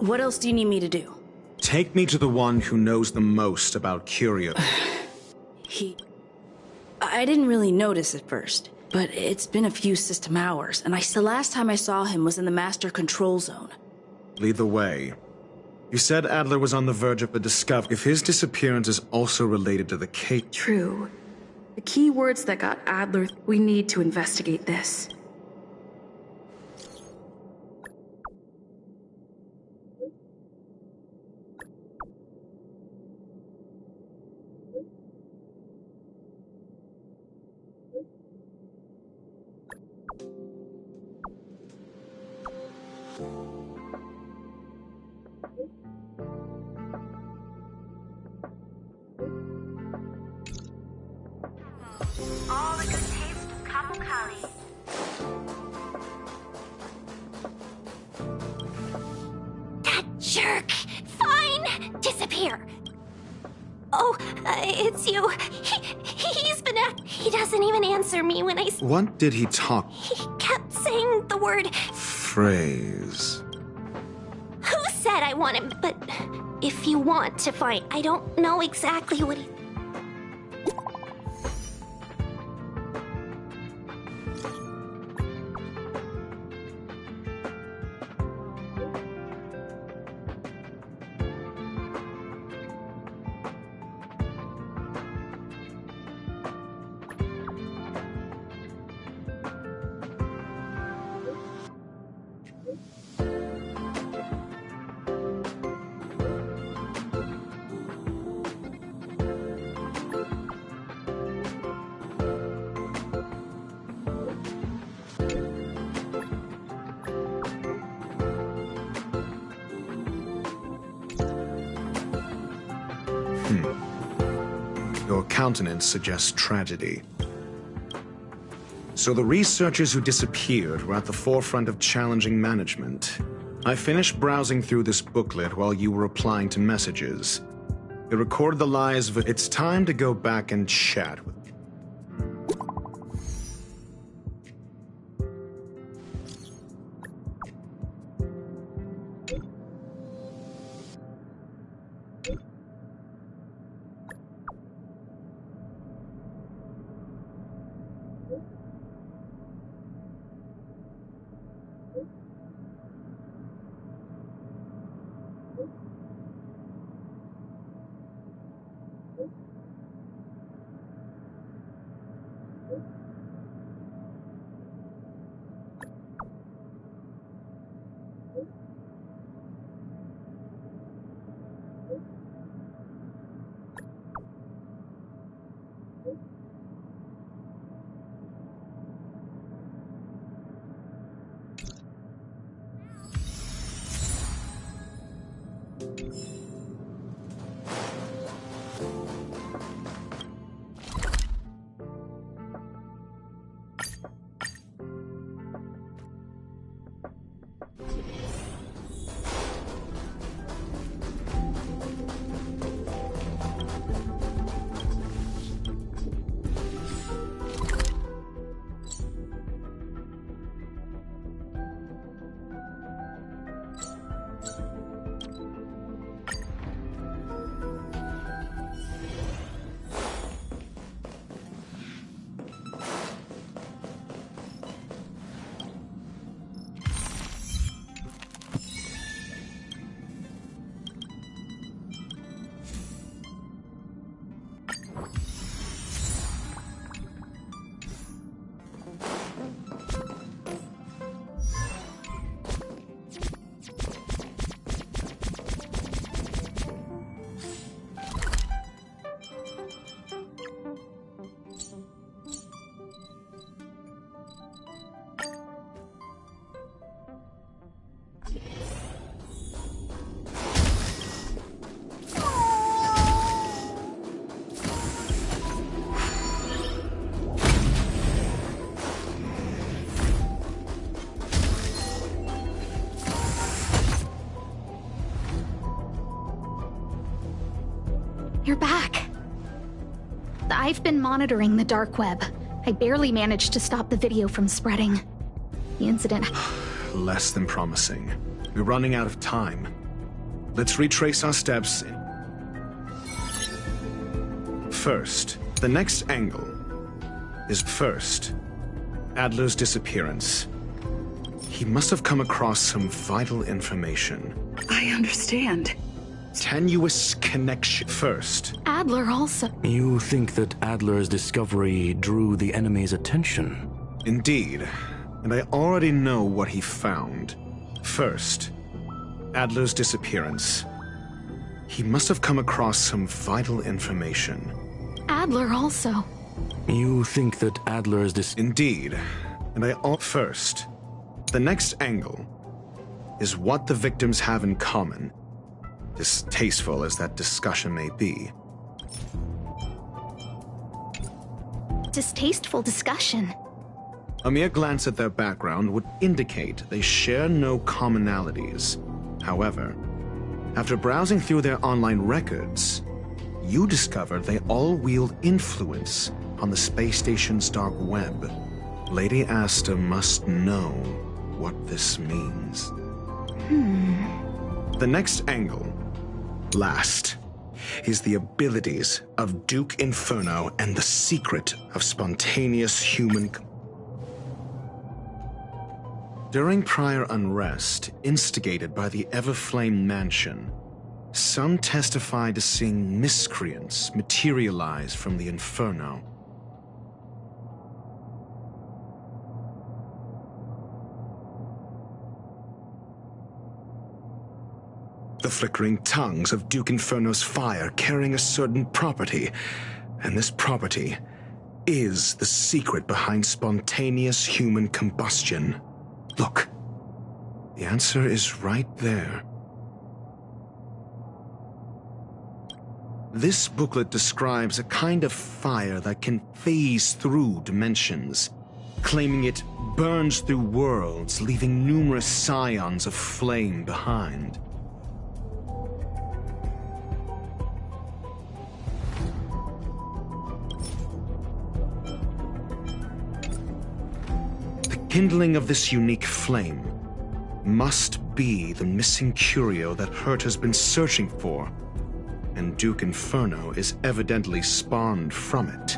What else do you need me to do? Take me to the one who knows the most about Curio. I didn't really notice at first, but it's been a few system hours, and the last time I saw him was in the Master Control Zone. Lead the way. You said Adler was on the verge of a discovery. If his disappearance is also related to the case... True. The key words that got Adler... We need to investigate this. All the good taste of Kapokali. That jerk! Fine! Disappear! Oh, it's you. He's been He doesn't even answer me when I... What did he talk? He kept saying the word... Phrase. Who said I want him? But if you want to find... I don't know exactly what he... Your countenance suggests tragedy. So the researchers who disappeared were at the forefront of challenging management. I finished browsing through this booklet while you were replying to messages. It recorded the lies of... It's time to go back and chat with... You're back. I've been monitoring the dark web. I barely managed to stop the video from spreading. The incident... Less than promising. We're running out of time. Let's retrace our steps. First, the next angle is first, Adler's disappearance. He must have come across some vital information. I understand. Tenuous connection. First. Adler also... You think that Adler's discovery drew the enemy's attention? Indeed. And I already know what he found. First, Adler's disappearance. He must have come across some vital information. Adler also... You think that Adler's Indeed. And First, the next angle is what the victims have in common, distasteful as that discussion may be. Distasteful discussion? A mere glance at their background would indicate they share no commonalities. However, after browsing through their online records, you discovered they all wield influence on the space station's dark web. Lady Asta must know what this means. The next angle, last, is the abilities of Duke Inferno and the secret of spontaneous human... During prior unrest, instigated by the Everflame Mansion, some testified to seeing miscreants materialize from the Inferno. The flickering tongues of Duke Inferno's fire carrying a certain property, and this property is the secret behind spontaneous human combustion. Look, the answer is right there. This booklet describes a kind of fire that can phase through dimensions, claiming it burns through worlds, leaving numerous scions of flame behind. The kindling of this unique flame must be the missing curio that Hurt has been searching for, and Duke Inferno is evidently spawned from it.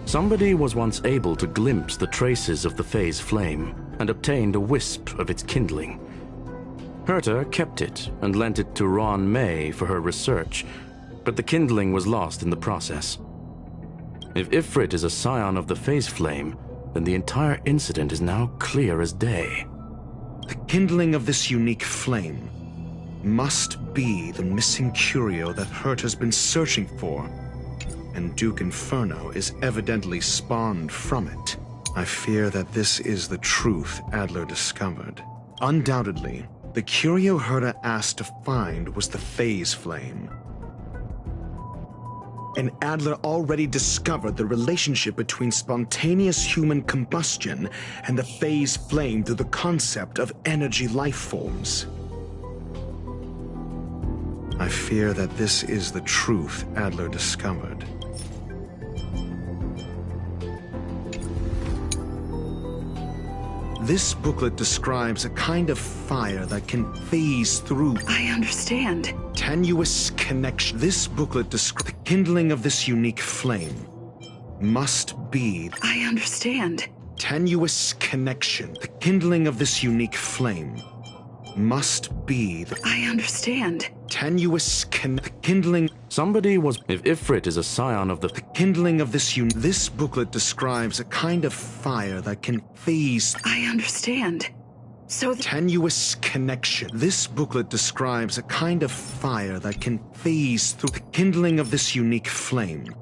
Somebody was once able to glimpse the traces of the phase flame and obtained a wisp of its kindling. Herta kept it and lent it to Ron May for her research, but the kindling was lost in the process. If Ifrit is a scion of the phase flame, then the entire incident is now clear as day. The kindling of this unique flame must be the missing curio that Hurt has been searching for, and Duke Inferno is evidently spawned from it. I fear that this is the truth Adler discovered. Undoubtedly, the curio Herta asked to find was the phase flame. And Adler already discovered the relationship between spontaneous human combustion and the phase flame through the concept of energy life forms. I fear that this is the truth Adler discovered. This booklet describes a kind of fire that can phase through... I understand. Tenuous connection. This booklet describes the kindling of this unique flame must be... I understand. Tenuous connection. The kindling of this unique flame must be... I understand. Tenuous kindling... Somebody was... If Ifrit is a scion of the kindling of this This booklet describes a kind of fire that can phase... I understand. So tenuous connection. This booklet describes a kind of fire that can phase through the kindling of this unique flame.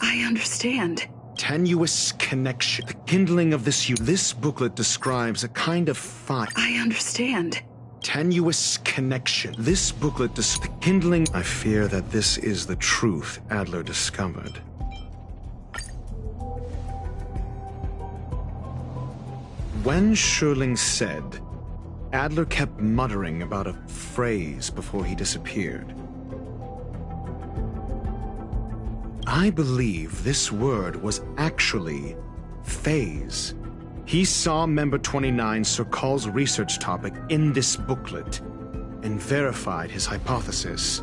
I understand. Tenuous connection. The kindling of this booklet describes a kind of fire. I understand. Tenuous connection. This booklet the kindling... I fear that this is the truth Adler discovered. When Schurling said, Adler kept muttering about a phrase before he disappeared. I believe this word was actually phase. He saw Member 29 Sokol's research topic in this booklet and verified his hypothesis.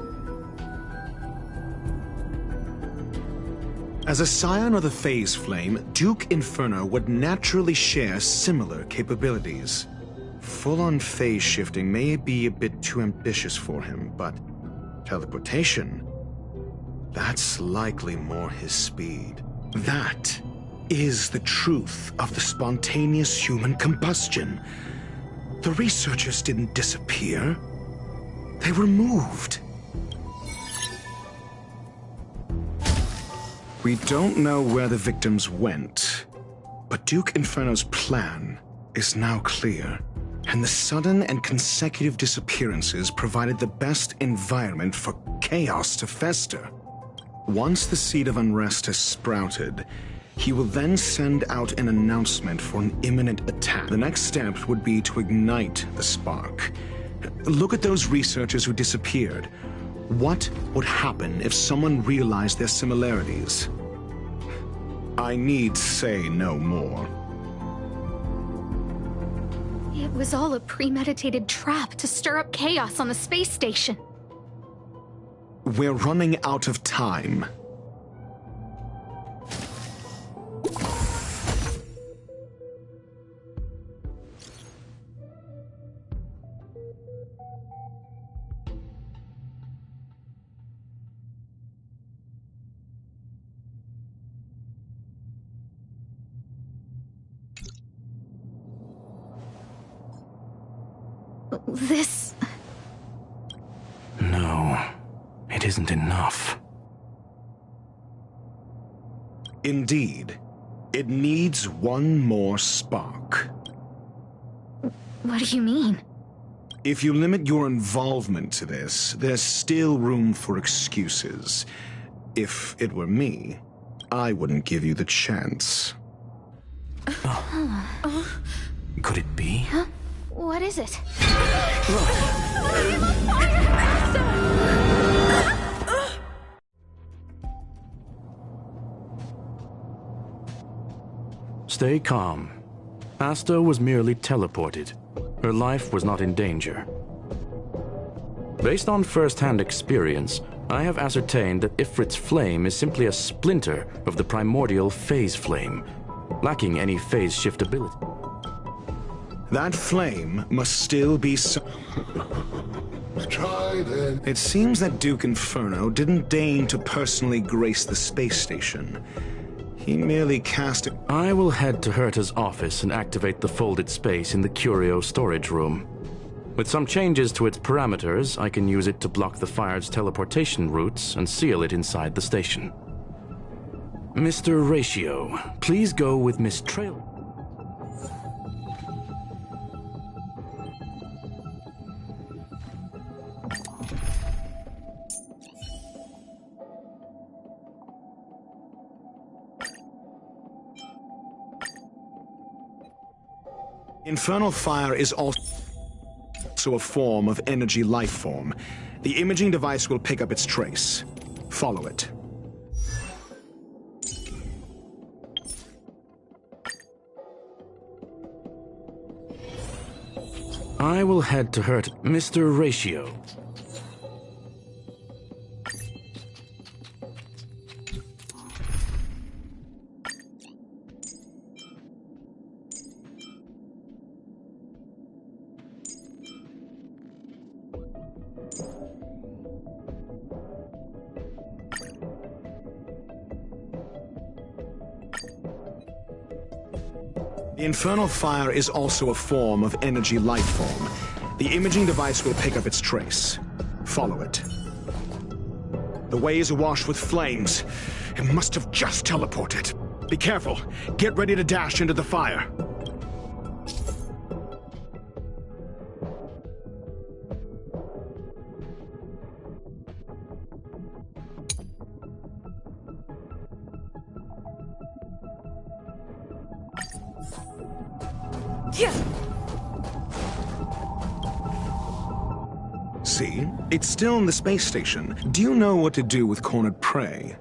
As a scion of the phase flame, Duke Inferno would naturally share similar capabilities. Full-on phase shifting may be a bit too ambitious for him, but teleportation, that's likely more his speed. That is the truth of the spontaneous human combustion. The researchers didn't disappear. They were moved. We don't know where the victims went, but Duke Inferno's plan is now clear. And the sudden and consecutive disappearances provided the best environment for chaos to fester. Once the seed of unrest has sprouted, he will then send out an announcement for an imminent attack. The next step would be to ignite the spark. Look at those researchers who disappeared. What would happen if someone realized their similarities? I need say no more. It was all a premeditated trap to stir up chaos on the space station. We're running out of time. This... No, it isn't enough. Indeed, it needs one more spark. What do you mean? If you limit your involvement to this, there's still room for excuses. If it were me, I wouldn't give you the chance. Could it be? Huh? What is it? Stay calm. Asta was merely teleported. Her life was not in danger. Based on first-hand experience, I have ascertained that Ifrit's flame is simply a splinter of the primordial phase flame, lacking any phase shiftability. That flame must still be Try then. It seems that Duke Inferno didn't deign to personally grace the space station. He merely cast it. I will head to Herta's office and activate the folded space in the curio storage room. With some changes to its parameters, I can use it to block the fire's teleportation routes and seal it inside the station. Mr. Ratio, please go with Miss Trail. Infernal fire is also a form of energy life form. The imaging device will pick up its trace. Follow it. I will head to Herta. Mr. Ratio. The infernal fire is also a form of energy life form. The imaging device will pick up its trace. Follow it. The way is awash with flames. It must have just teleported. Be careful. Get ready to dash into the fire. see. It's still in the space station. Do you know what to do with cornered prey?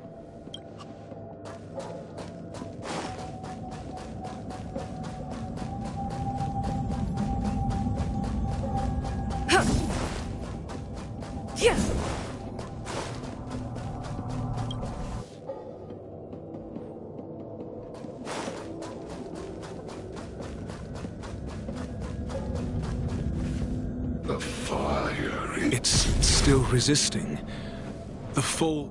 Yeah. The fire. It's still resisting. The full...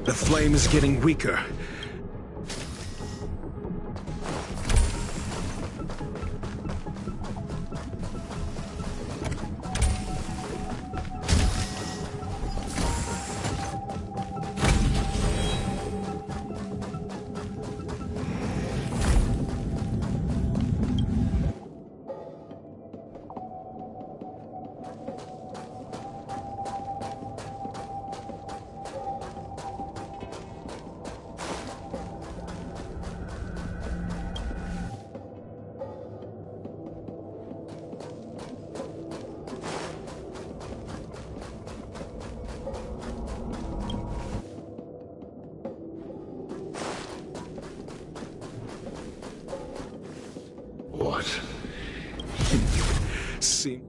The flame is getting weaker. What? See...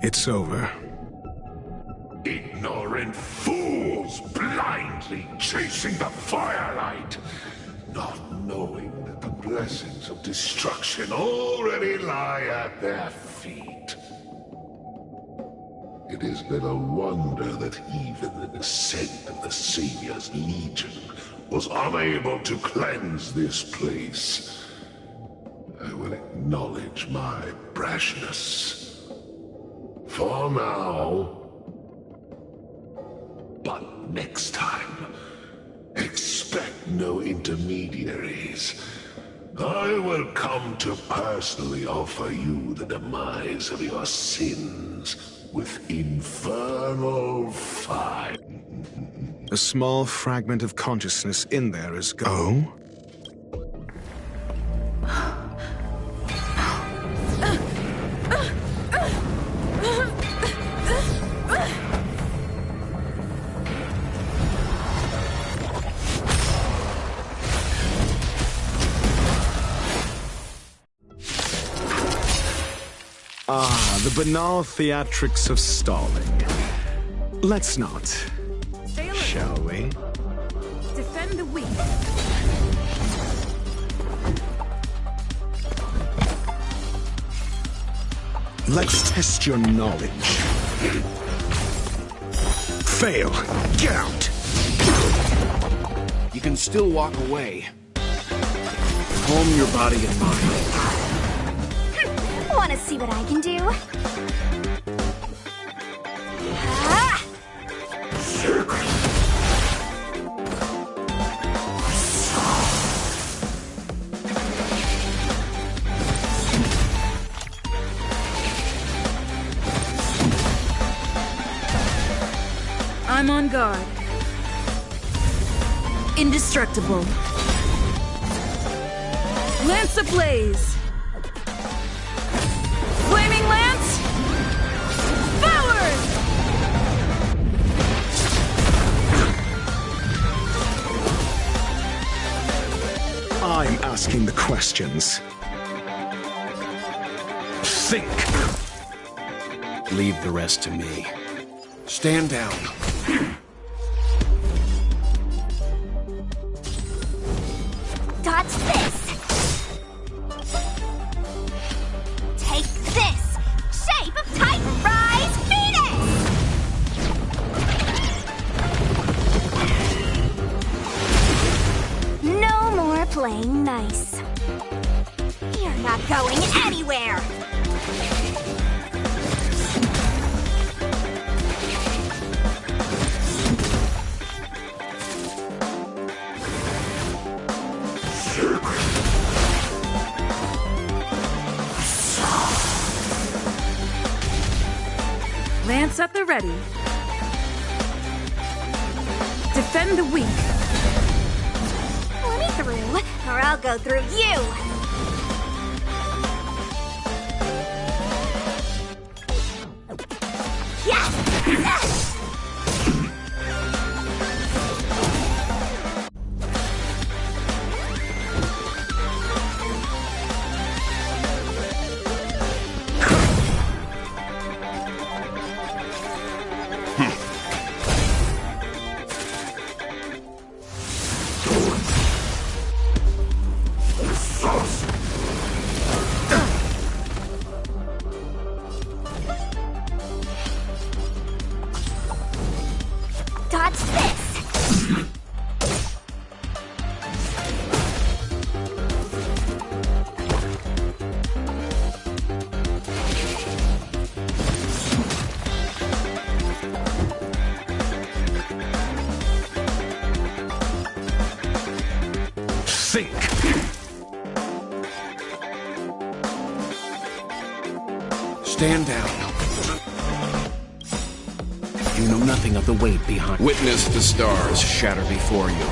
It's over. Ignorant fools blindly chasing the firelight, not knowing that the blessings of destruction already lie at their feet. It is little wonder that even the descent of the Savior's Legion was unable to cleanse this place. I will acknowledge my brashness. For now. But next time, expect no intermediaries. I will come to personally offer you the demise of your sins with infernal fire. A small fragment of consciousness in there is gone. Oh? Ah, the banal theatrics of stalling. Let's not, shall we? Defend the weak. Let's test your knowledge. Fail. Get out. You can still walk away. Calm your body and mind. Want to see what I can do? I'm on guard. Indestructible. Lance ablaze. Flaming lance. Forward! I'm asking the questions. Think! Leave the rest to me. Stand down. Dodge this! Take this! Shape of Titan Rise Phoenix! No more playing nice. You're not going anywhere! Lance at the ready. Defend the weak. Let me through, or I'll go through you! Yes! Dodge this! Think! Stand down. You know nothing of the weight behind. Witness the stars shatter before you.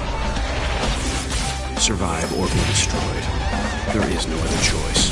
Survive or be destroyed. There is no other choice.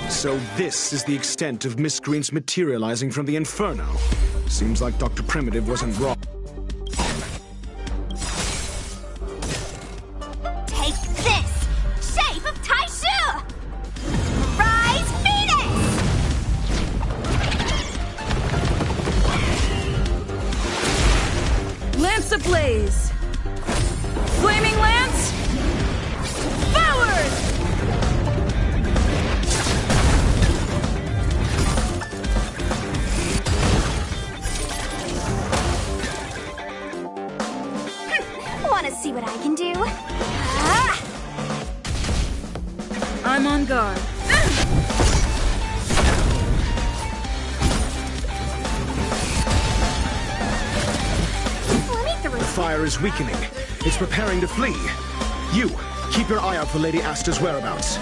So this is the extent of Miss Green's materializing from the Inferno. Seems like Dr. Primitive wasn't wrong. Take this! Shape of Taishu! Rise Phoenix! Lance ablaze. Flaming lance. Forward! Wanna see what I can do? I'm on guard. Let me through. The fire is weakening. It's preparing to flee. You, keep your eye out for Lady Asta's whereabouts.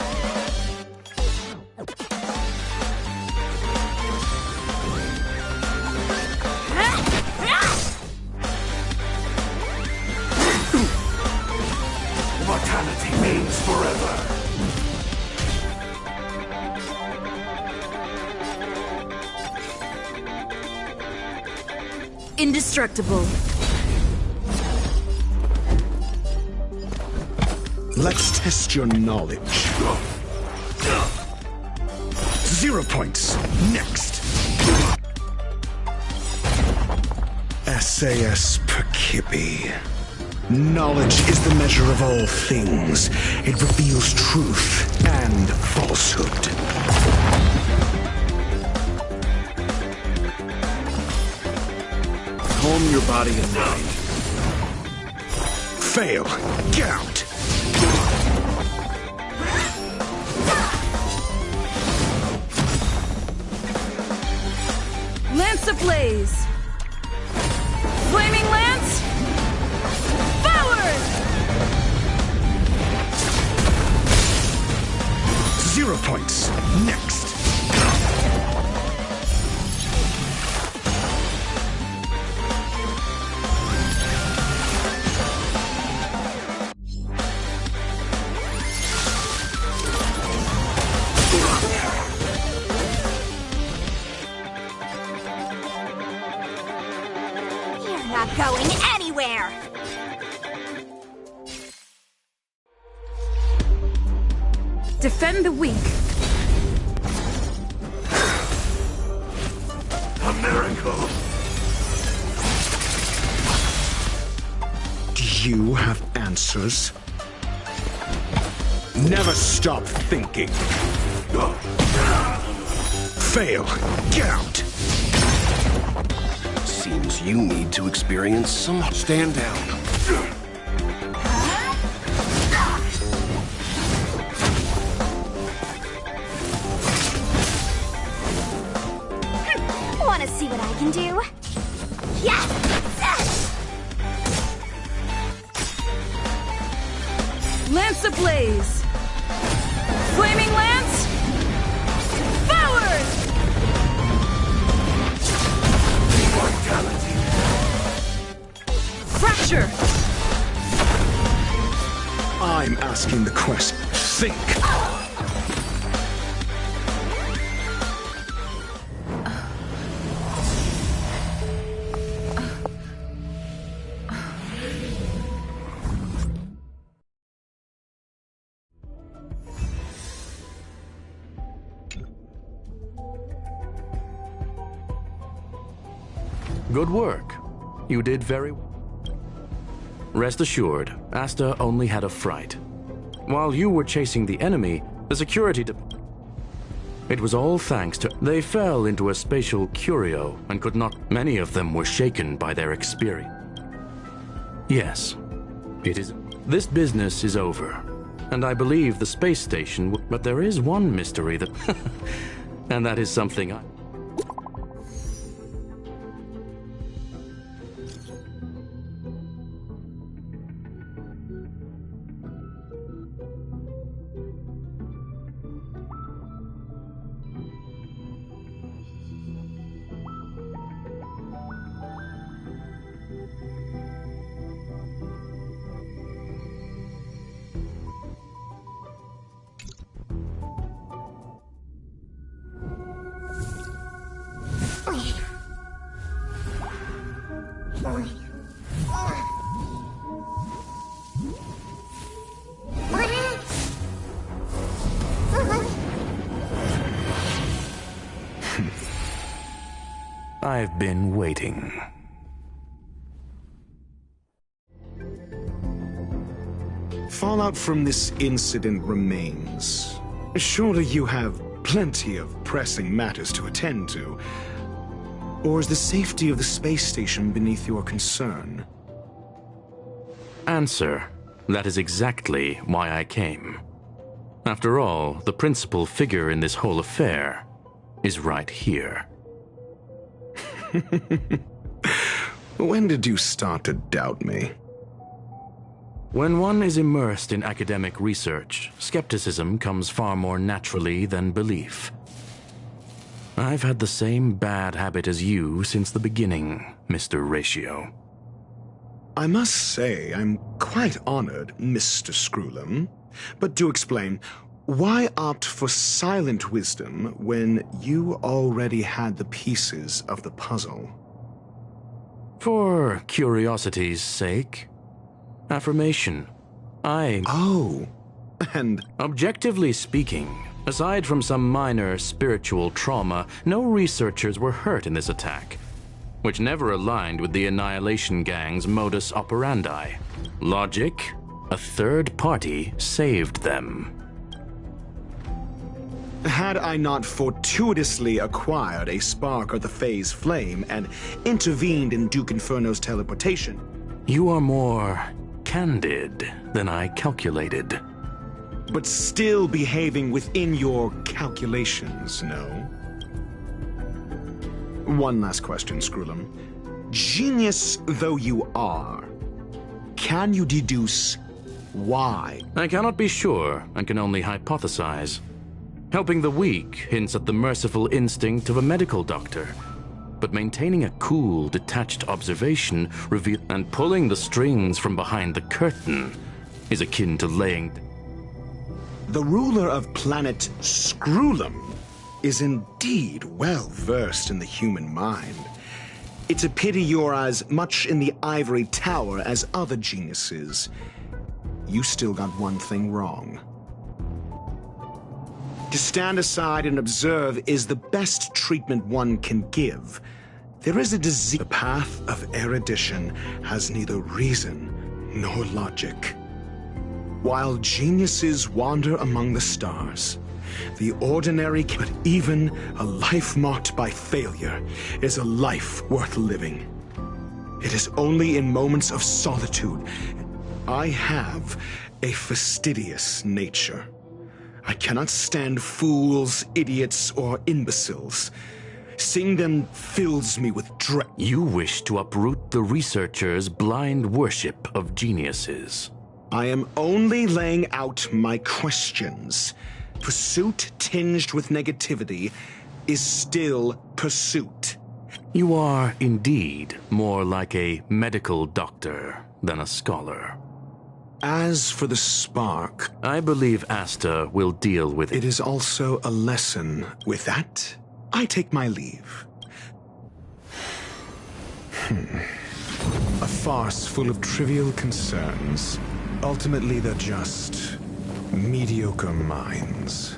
Mortality means forever. Indestructible. Let's test your knowledge. 0 points. Next. SAS Perkibi. Knowledge is the measure of all things. It reveals truth and falsehood. Calm your body and mind. Fail. Get out. Lance ablaze! Flaming lance! Forward! 0 points. Next. You're not going anywhere! Defend the weak. A miracle! Do you have answers? Never stop thinking. Fail. Get out. Seems you need to experience some... Stand down. Wanna see what I can do? Yeah! Lance ablaze! Flaming lance! Forward! Fracture! I'm asking the question. Think. Good work. You did very well. Rest assured, Asta only had a fright. While you were chasing the enemy, the security It was all thanks to... They fell into a spatial curio and could not... Many of them were shaken by their experience. Yes, it is... This business is over, and I believe the space station... But there is one mystery that... and that is something I... I've been waiting. Fallout from this incident remains. Surely you have plenty of pressing matters to attend to. Or is the safety of the space station beneath your concern? Answer. That is exactly why I came. After all, the principal figure in this whole affair is right here. When did you start to doubt me? When one is immersed in academic research, skepticism comes far more naturally than belief. I've had the same bad habit as you since the beginning, Mr. Ratio. I must say I'm quite honored, Mr. Screwlam. But do explain, why opt for silent wisdom when you already had the pieces of the puzzle? For curiosity's sake. Affirmation. Oh, and... Objectively speaking, aside from some minor spiritual trauma, no researchers were hurt in this attack, which never aligned with the Annihilation Gang's modus operandi. Logic? A third party saved them. Had I not fortuitously acquired a spark of the phase flame and intervened in Duke Inferno's teleportation... You are more candid than I calculated. But still behaving within your calculations, no? One last question, Screwlum. Genius though you are, can you deduce why? I cannot be sure and can only hypothesize. Helping the weak hints at the merciful instinct of a medical doctor, but maintaining a cool, detached observation and pulling the strings from behind the curtain is akin to laying... The ruler of planet Screwlum is indeed well versed in the human mind. It's a pity you're as much in the ivory tower as other geniuses. You still got one thing wrong. To stand aside and observe is the best treatment one can give. There is a disease. The path of erudition has neither reason nor logic. While geniuses wander among the stars, the ordinary, but even a life marked by failure is a life worth living. It is only in moments of solitude. I have a fastidious nature. I cannot stand fools, idiots, or imbeciles. Seeing them fills me with dread. You wish to uproot the researchers' blind worship of geniuses. I am only laying out my questions. Pursuit tinged with negativity is still pursuit. You are indeed more like a medical doctor than a scholar. As for the spark, I believe Asta will deal with it. It is also a lesson. With that, I take my leave. A farce full of trivial concerns. Ultimately, they're just mediocre minds.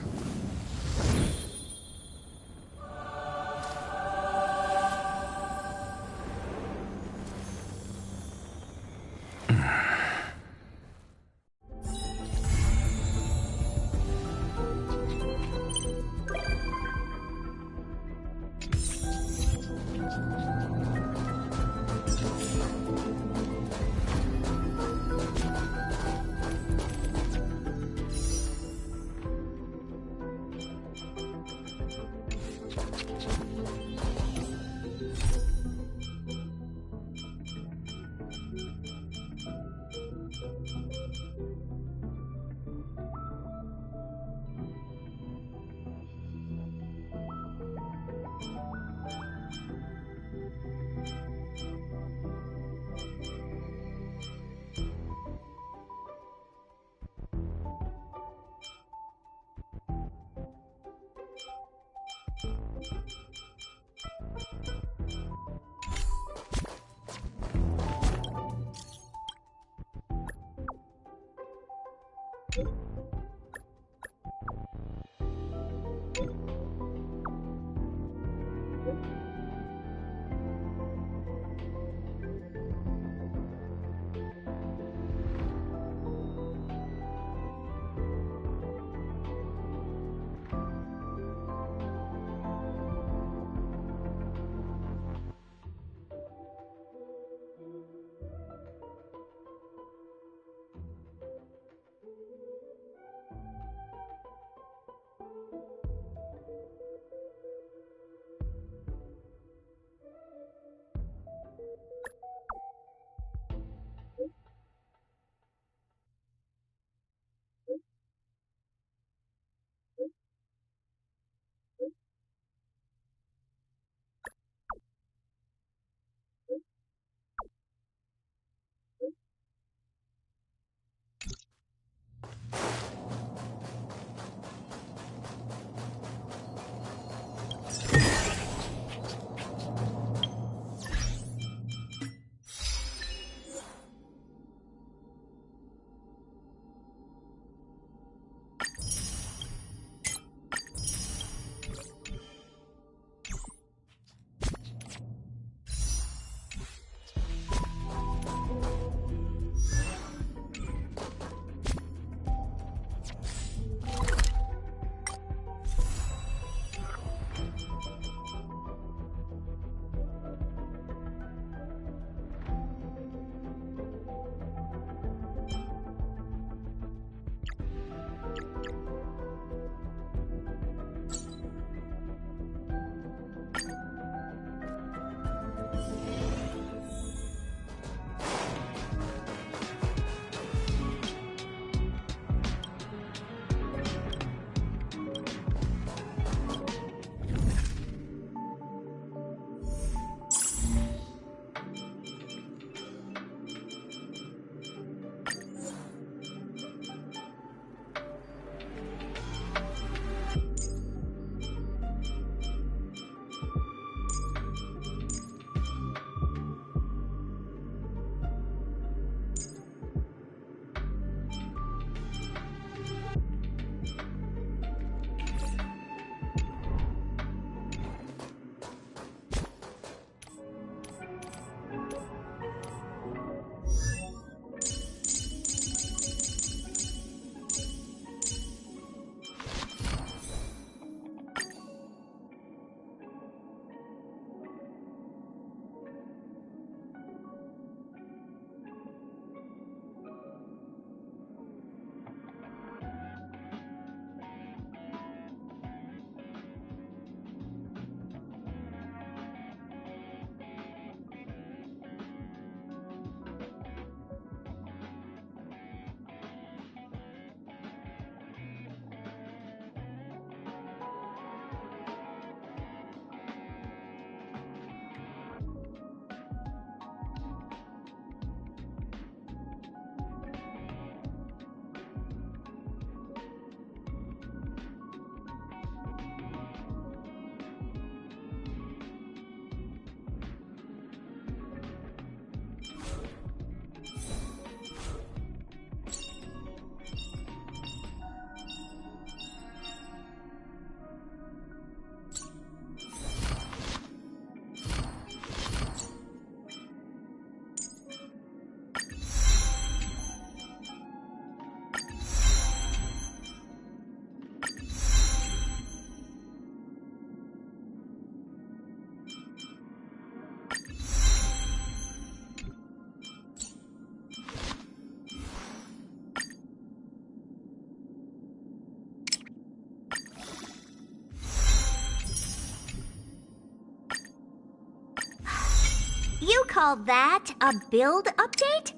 call that a build update?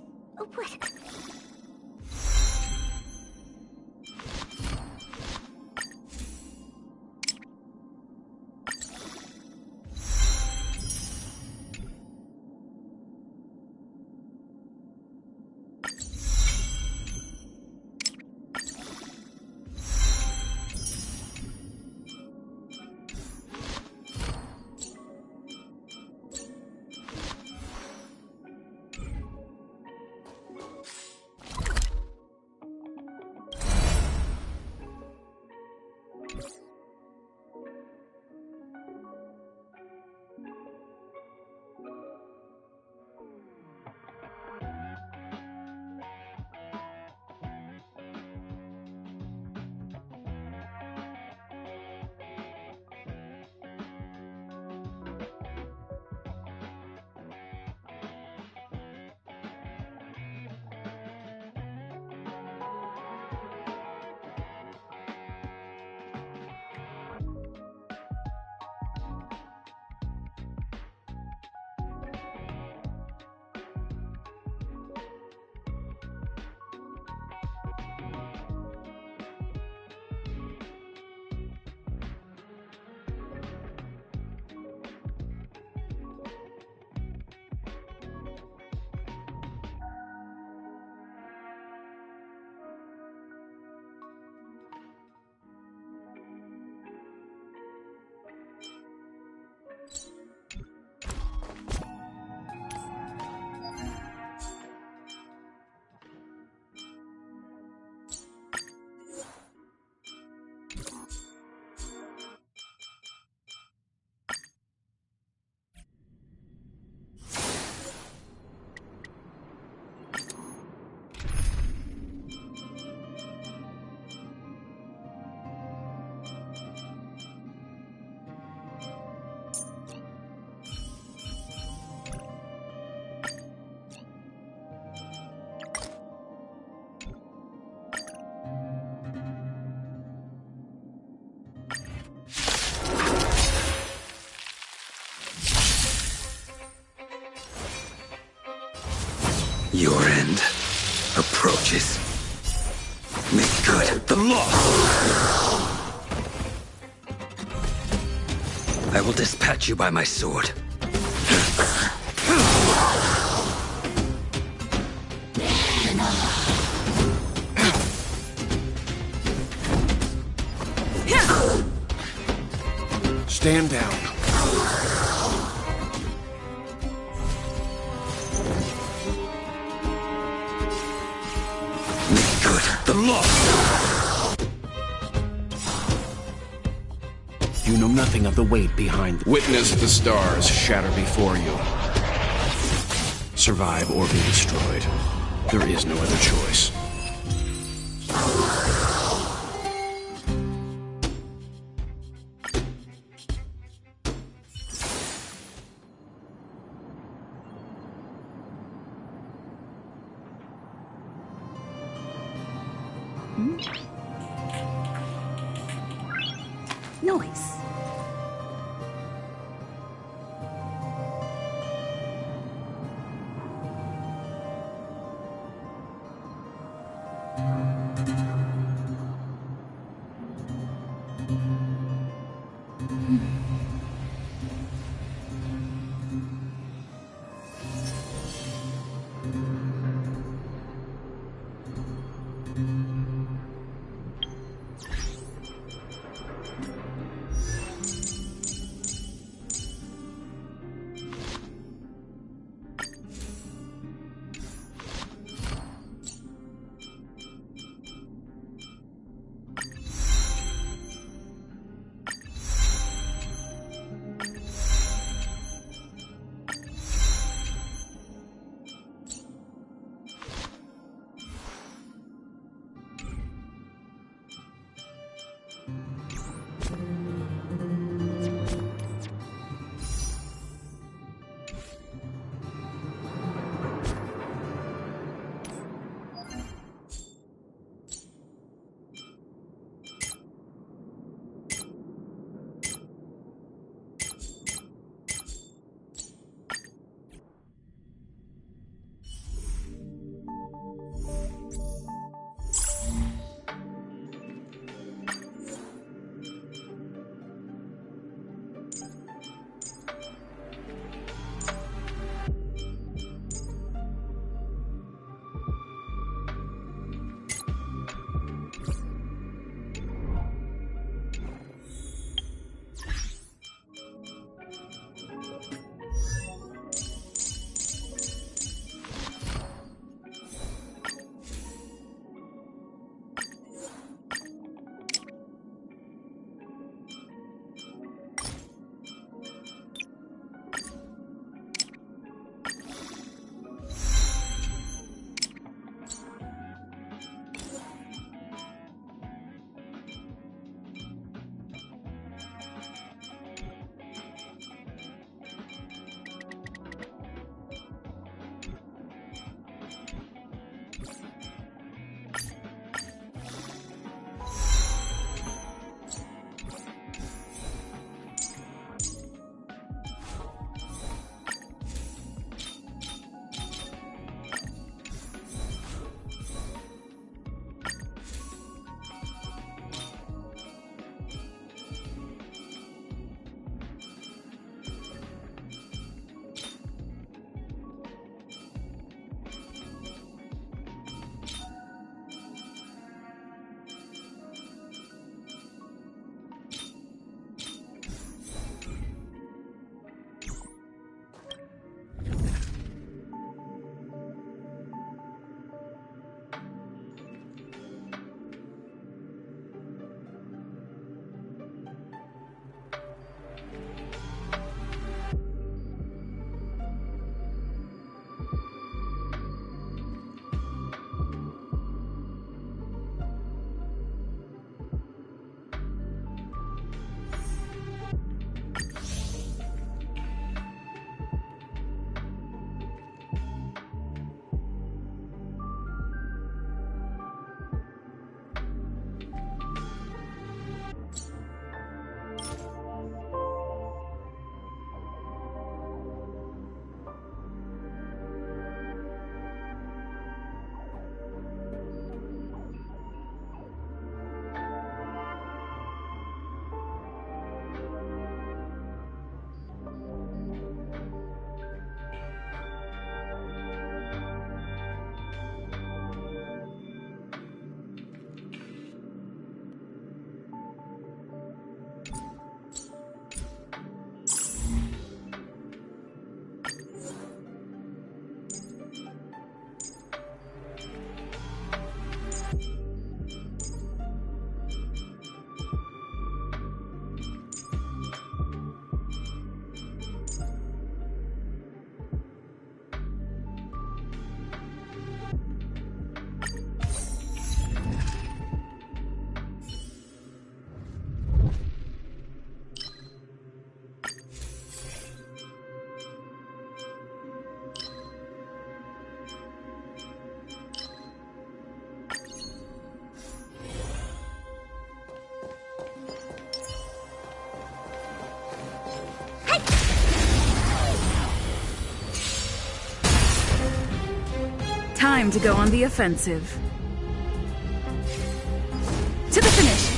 What? Your end approaches. Make good the loss. I will dispatch you by my sword. Stand down. Make good the loss. You know nothing of the weight behind. Witness the stars shatter before you. Survive or be destroyed. There is no other choice. Noise. Time to go on the offensive. To the finish!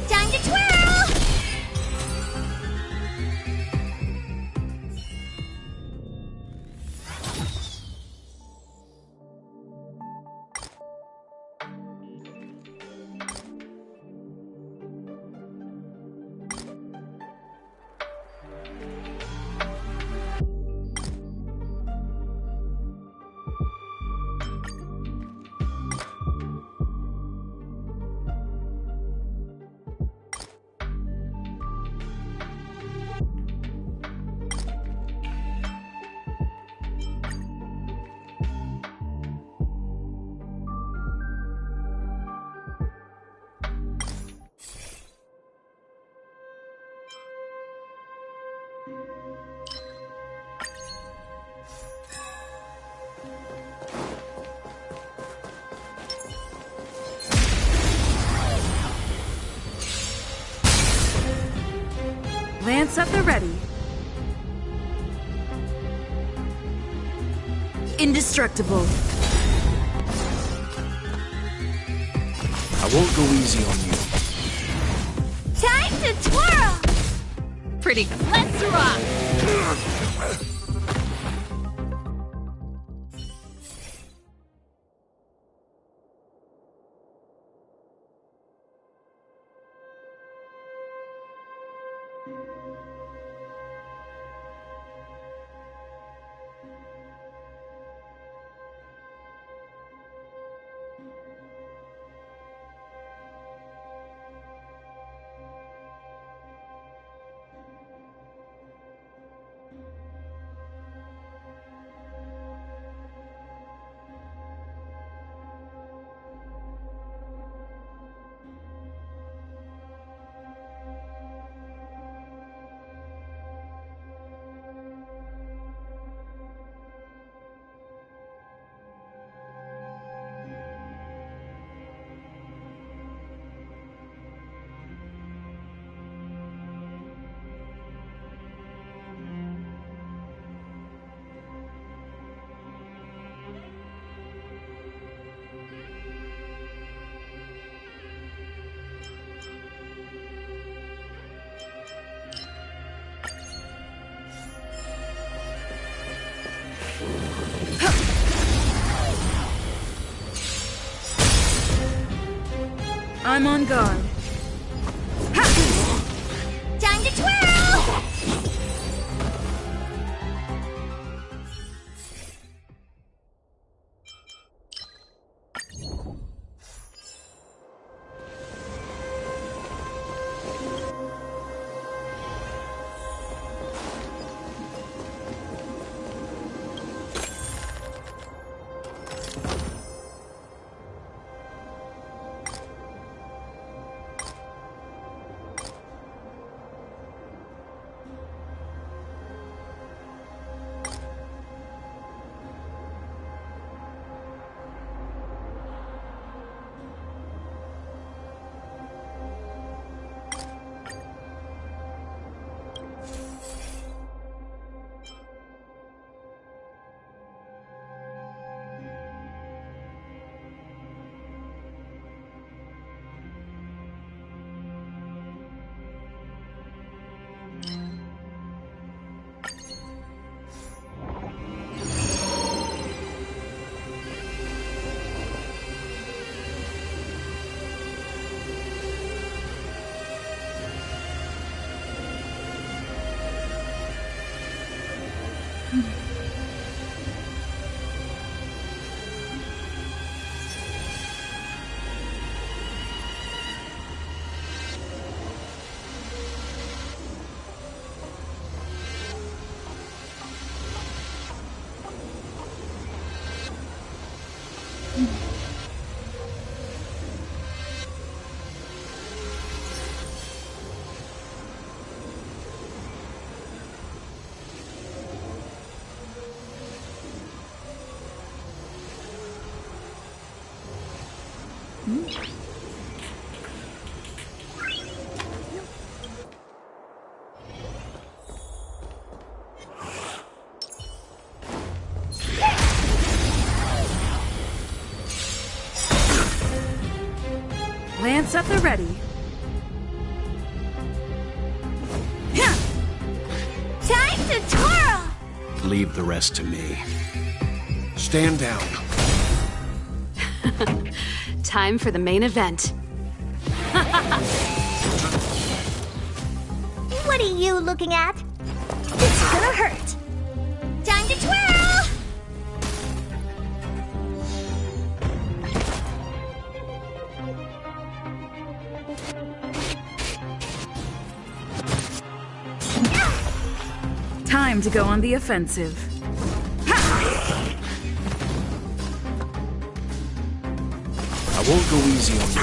Time to twirl! Lance at the ready. Indestructible. I won't go easy on you. Time to twirl! Pretty good. Let's rock! I'm on guard. Time to twirl! Lance at the ready. Time to twirl! Leave the rest to me. Stand down. Time for the main event. What are you looking at? It's gonna hurt. Time to twirl! Time to go on the offensive. I won't go easy on you.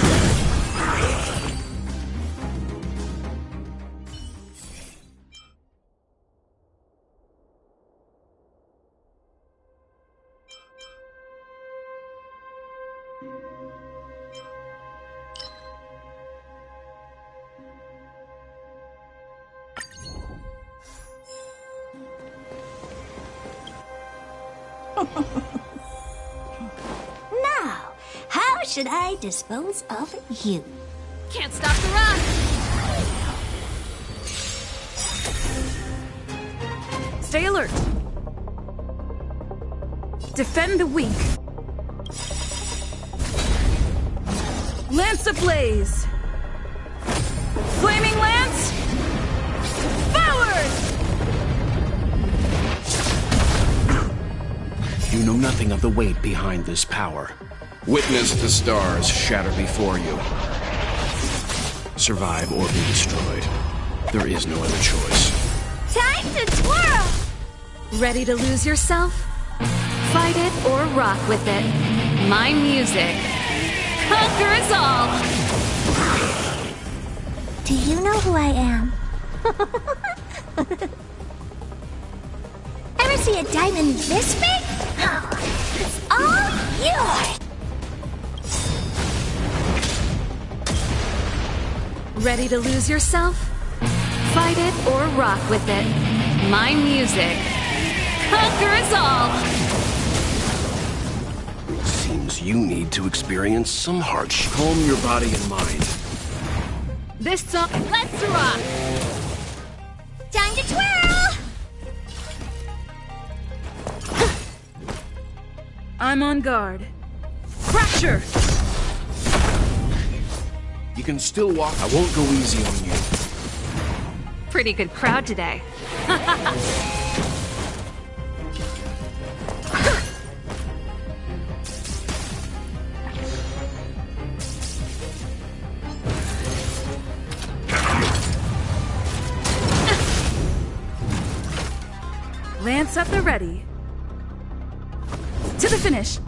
Now, how should I dispose of you? Can't stop the run! Stay alert. Defend the weak. Lance ablaze. Flaming lance. Forward! You know nothing of the weight behind this power. Witness the stars shatter before you. Survive or be destroyed. There is no other choice. Time to twirl! Ready to lose yourself? Fight it or rock with it. My music conquers all! Do you know who I am? Ever see a diamond this big? It's all yours! Ready to lose yourself? Fight it or rock with it. My music conquers all! Seems you need to experience some hardship. Calm your body and mind. This song, let's rock! Time to twirl! I'm on guard. Fracture! You can still walk. I won't go easy on you. Pretty good crowd today. Lance at the ready. To the finish.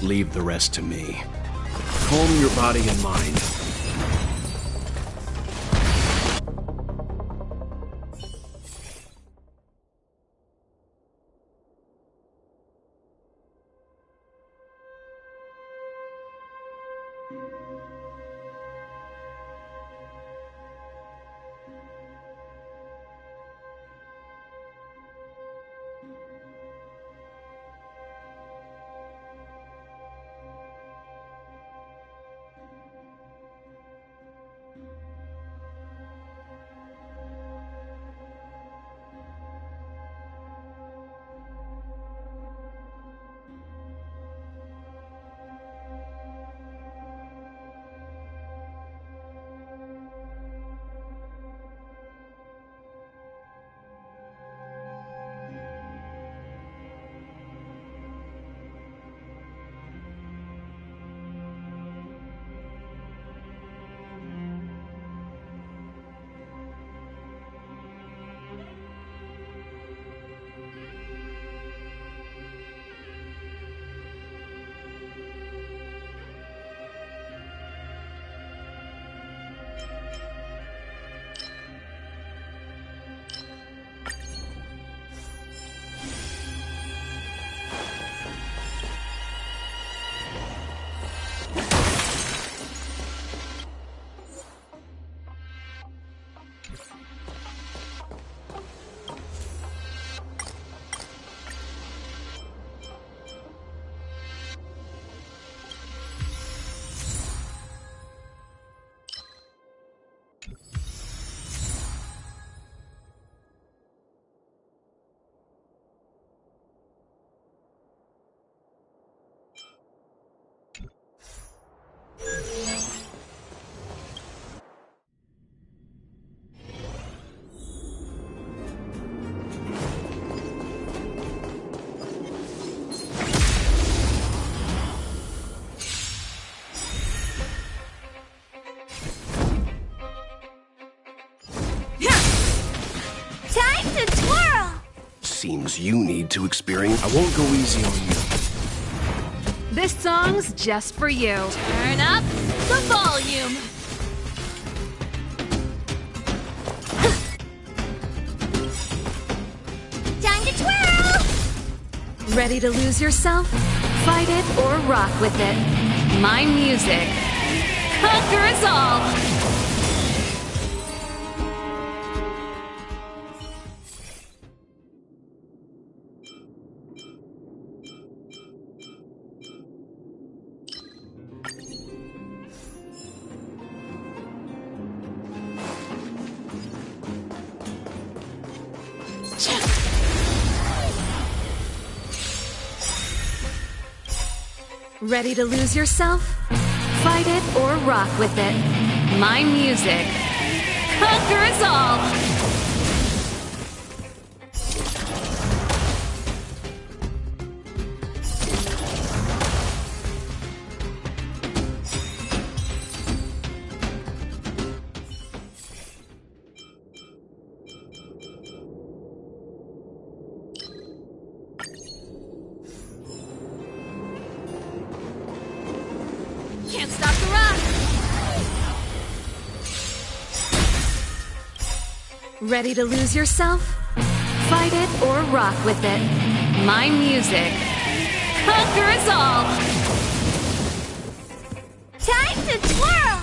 Leave the rest to me. Calm your body and mind. seems you need to experience. I won't go easy on you. This song's just for you. Turn up the volume. Time to twirl! Ready to lose yourself? Fight it or rock with it. My music conquers all. Ready to lose yourself? Fight it or rock with it. My music conquers all. Can't stop the rock. Ready to lose yourself? Fight it or rock with it. My music conquers all. Time to twirl!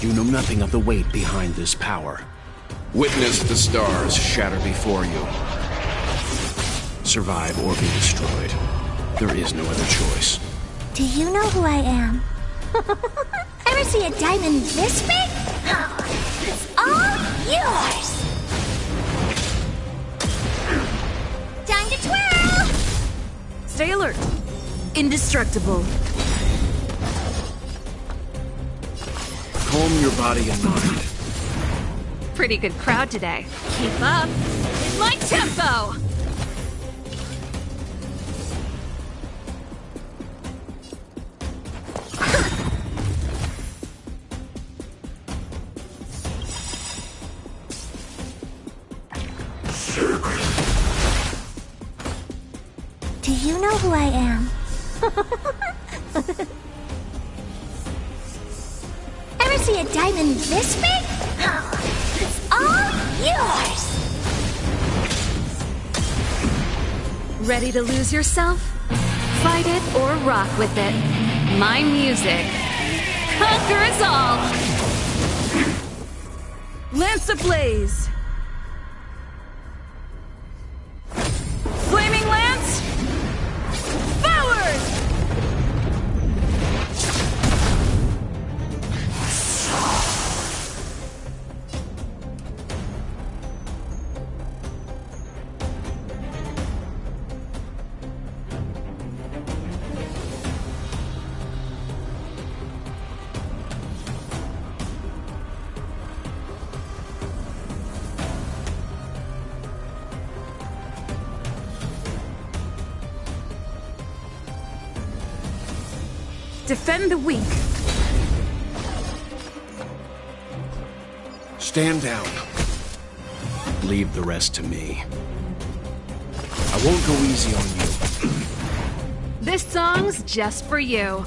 You know nothing of the weight behind this power. Witness the stars shatter before you. Survive or be destroyed. There is no other choice. Do you know who I am? Ever see a diamond this big? It's all yours! Time to twirl! Stay alert. Indestructible. Calm your body and mind. Pretty good crowd today. Keep up with my tempo. Do you know who I am? Ever see a diamond this big? It's all yours! Ready to lose yourself? Fight it or rock with it. My music conquers all. Lance ablaze. Flaming lance. Forward. Defend the weak. Stand down. Leave the rest to me. I won't go easy on you. This song's just for you.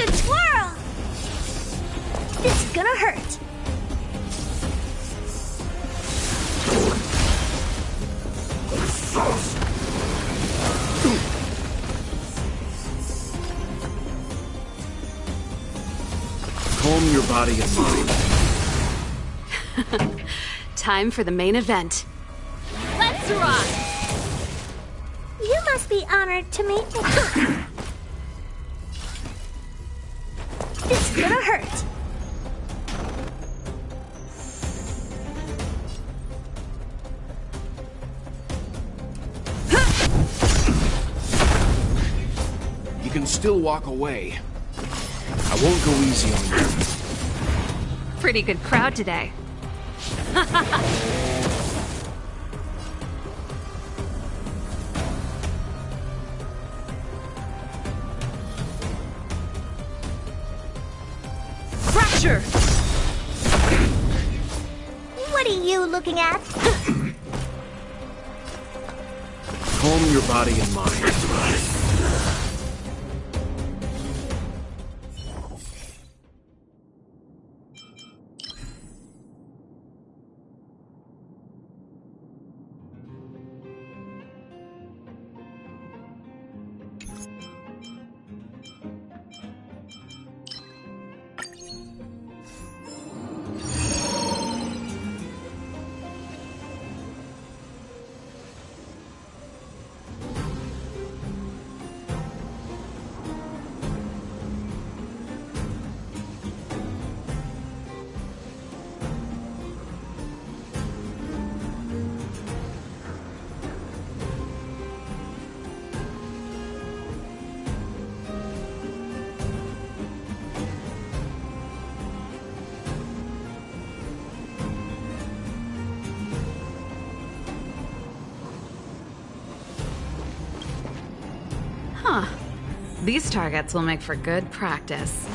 to twirl! It's gonna hurt. Calm your body and mind. Time for the main event. Let's rock! You must be honored to meet me. It's gonna hurt. You can still walk away. I won't go easy on you. Pretty good crowd today. Fracture! What are you looking at? Calm your body and mind. Huh. These targets will make for good practice.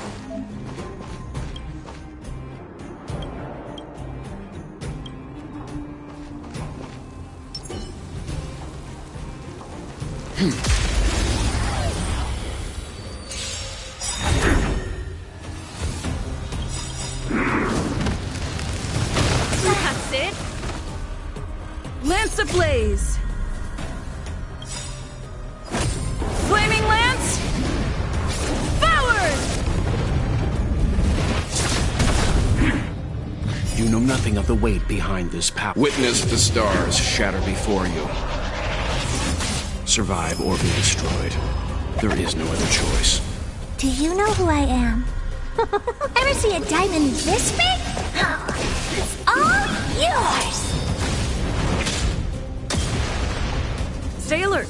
That's it! Lance ablaze! Flaming Lance! Forward! You know nothing of the weight behind this power. Witness the stars shatter before you. Survive or be destroyed. There is no other choice. Do you know who I am? Ever see a diamond this big? It's all yours! Stay alert!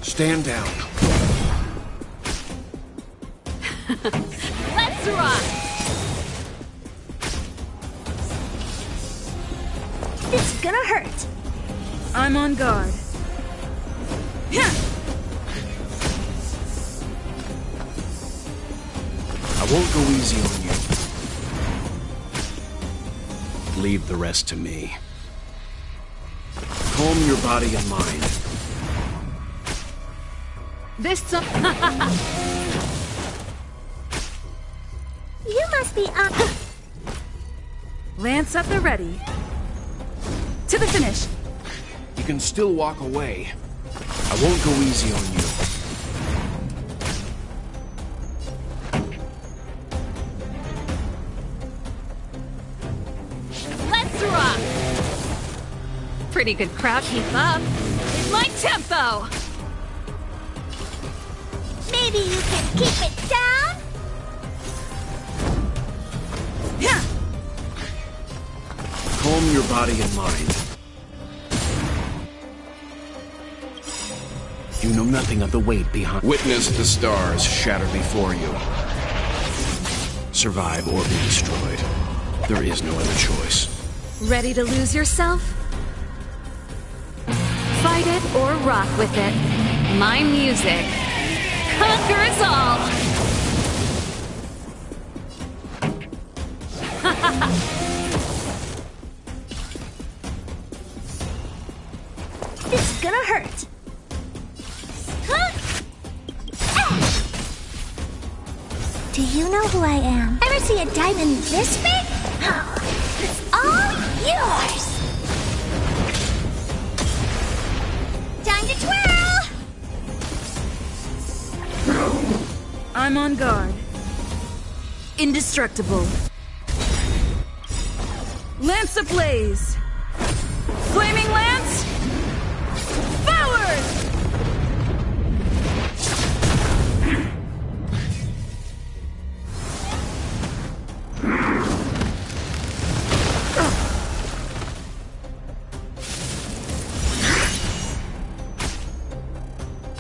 Stand down. Let's rock! It's gonna hurt. I'm on guard. I won't go easy on you. Leave the rest to me. Calm your body and mind. This You must be Lance at the ready. To the finish. You can still walk away. I won't go easy on you. Let's rock! pretty good crowd. Keep up. It's my tempo. Maybe you can keep it down? Calm your body and mind. You know nothing of the weight behind. Witness the stars shatter before you. Survive or be destroyed. There is no other choice. Ready to lose yourself? Fight it or rock with it. My music conquers all. gonna hurt. Do you know who I am? Ever see a diamond this big? It's all yours! Time to twirl! I'm on guard. Indestructible. Lance ablaze! Flaming lance! Forward!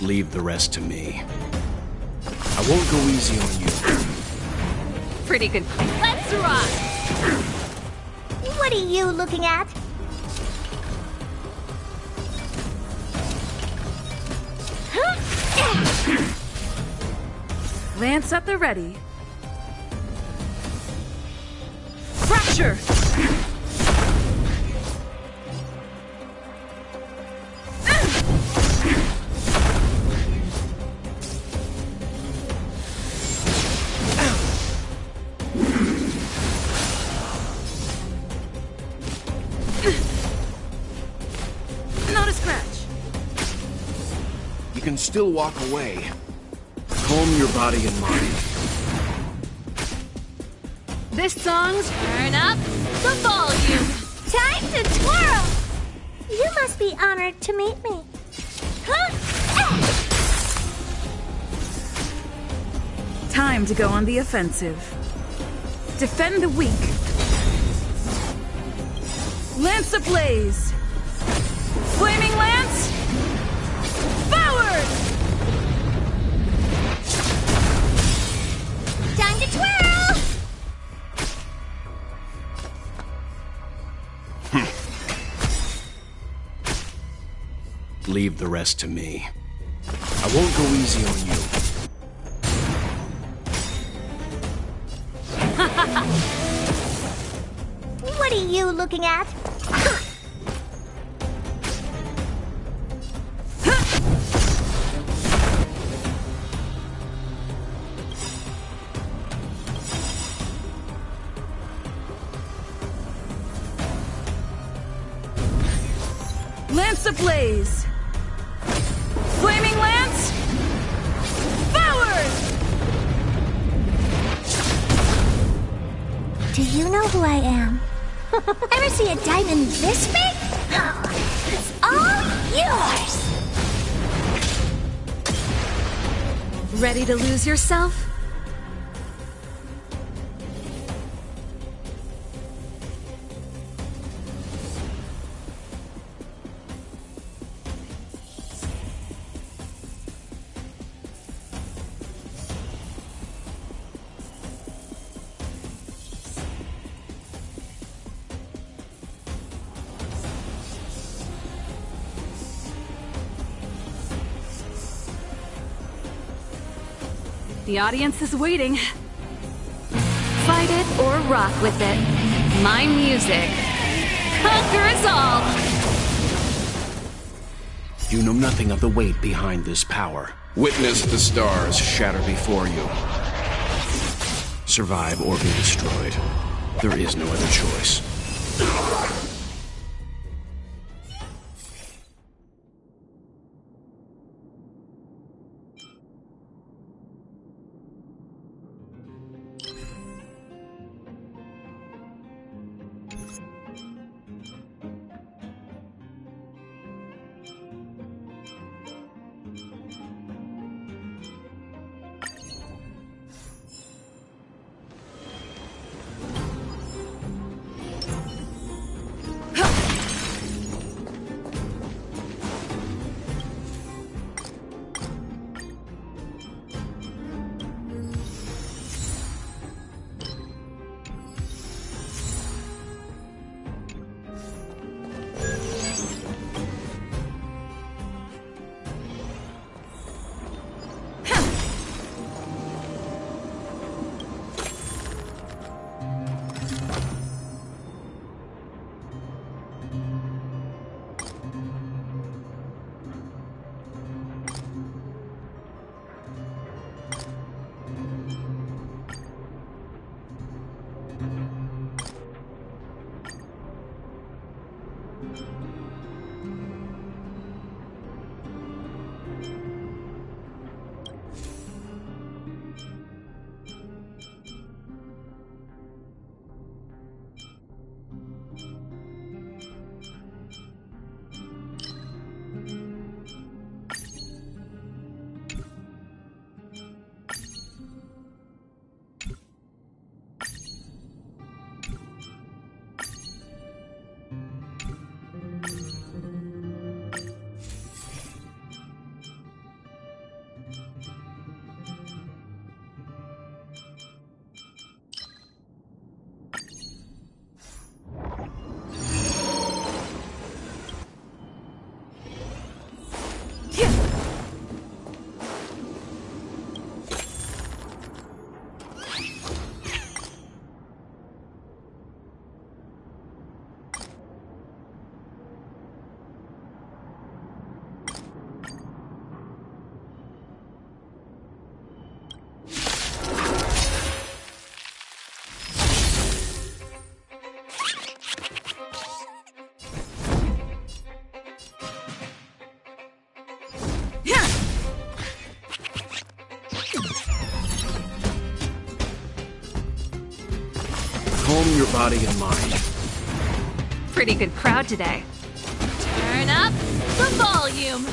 Leave the rest to me. I won't go easy on you. Pretty good. Let's rock! What are you looking at? Lance at the ready. Fracture! Not a scratch. You can still walk away. Calm your body and mind. This song's turn up the volume. Time to twirl! You must be honored to meet me. Time to go on the offensive. Defend the weak. Lance ablaze! Flaming lance! Forward! Time to twirl! Leave the rest to me. I won't go easy on you. What are you looking at? Lance ablaze! Flaming lance! Forward! Do you know who I am? Ever see a diamond this big? It's all yours! Ready to lose yourself? The audience is waiting. Fight it or rock with it. My music conquers all. You know nothing of the weight behind this power. Witness the stars shatter before you. Survive or be destroyed. There is no other choice. Calm your body and mind. Pretty good crowd today. Turn up the volume.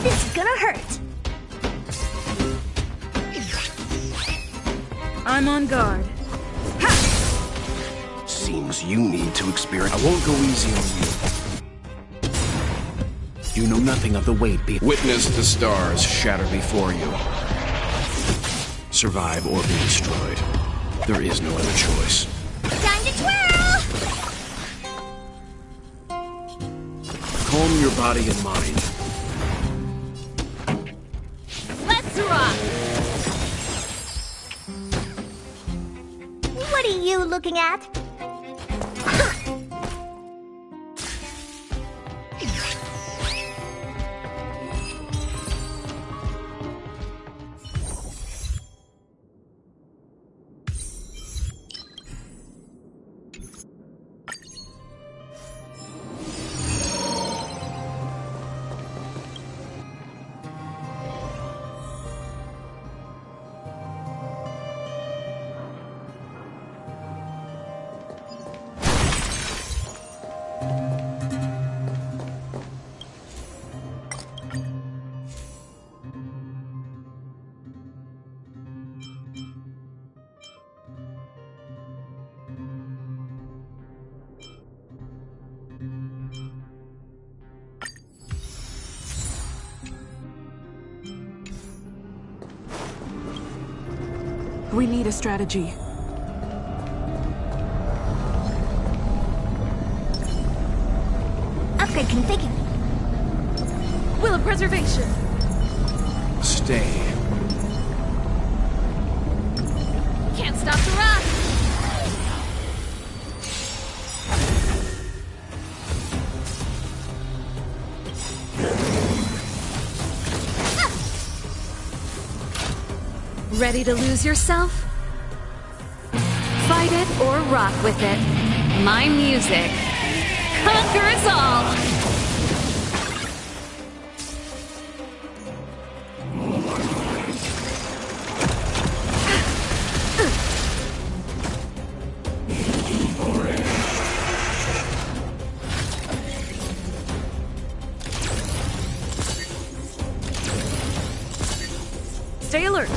This is gonna hurt. I'm on guard. Seems you need to experience. I won't go easy on you. You know nothing of the weight. Witness the stars shatter before you. Survive or be destroyed. There is no other choice. Time to twirl! Calm your body and mind. Let's rock! What are you looking at? We need a strategy. Upgrade configured. Will of preservation. Stay. Can't stop the rock. Ready to lose yourself? Fight it or rock with it. My music conquers all! Stay alert.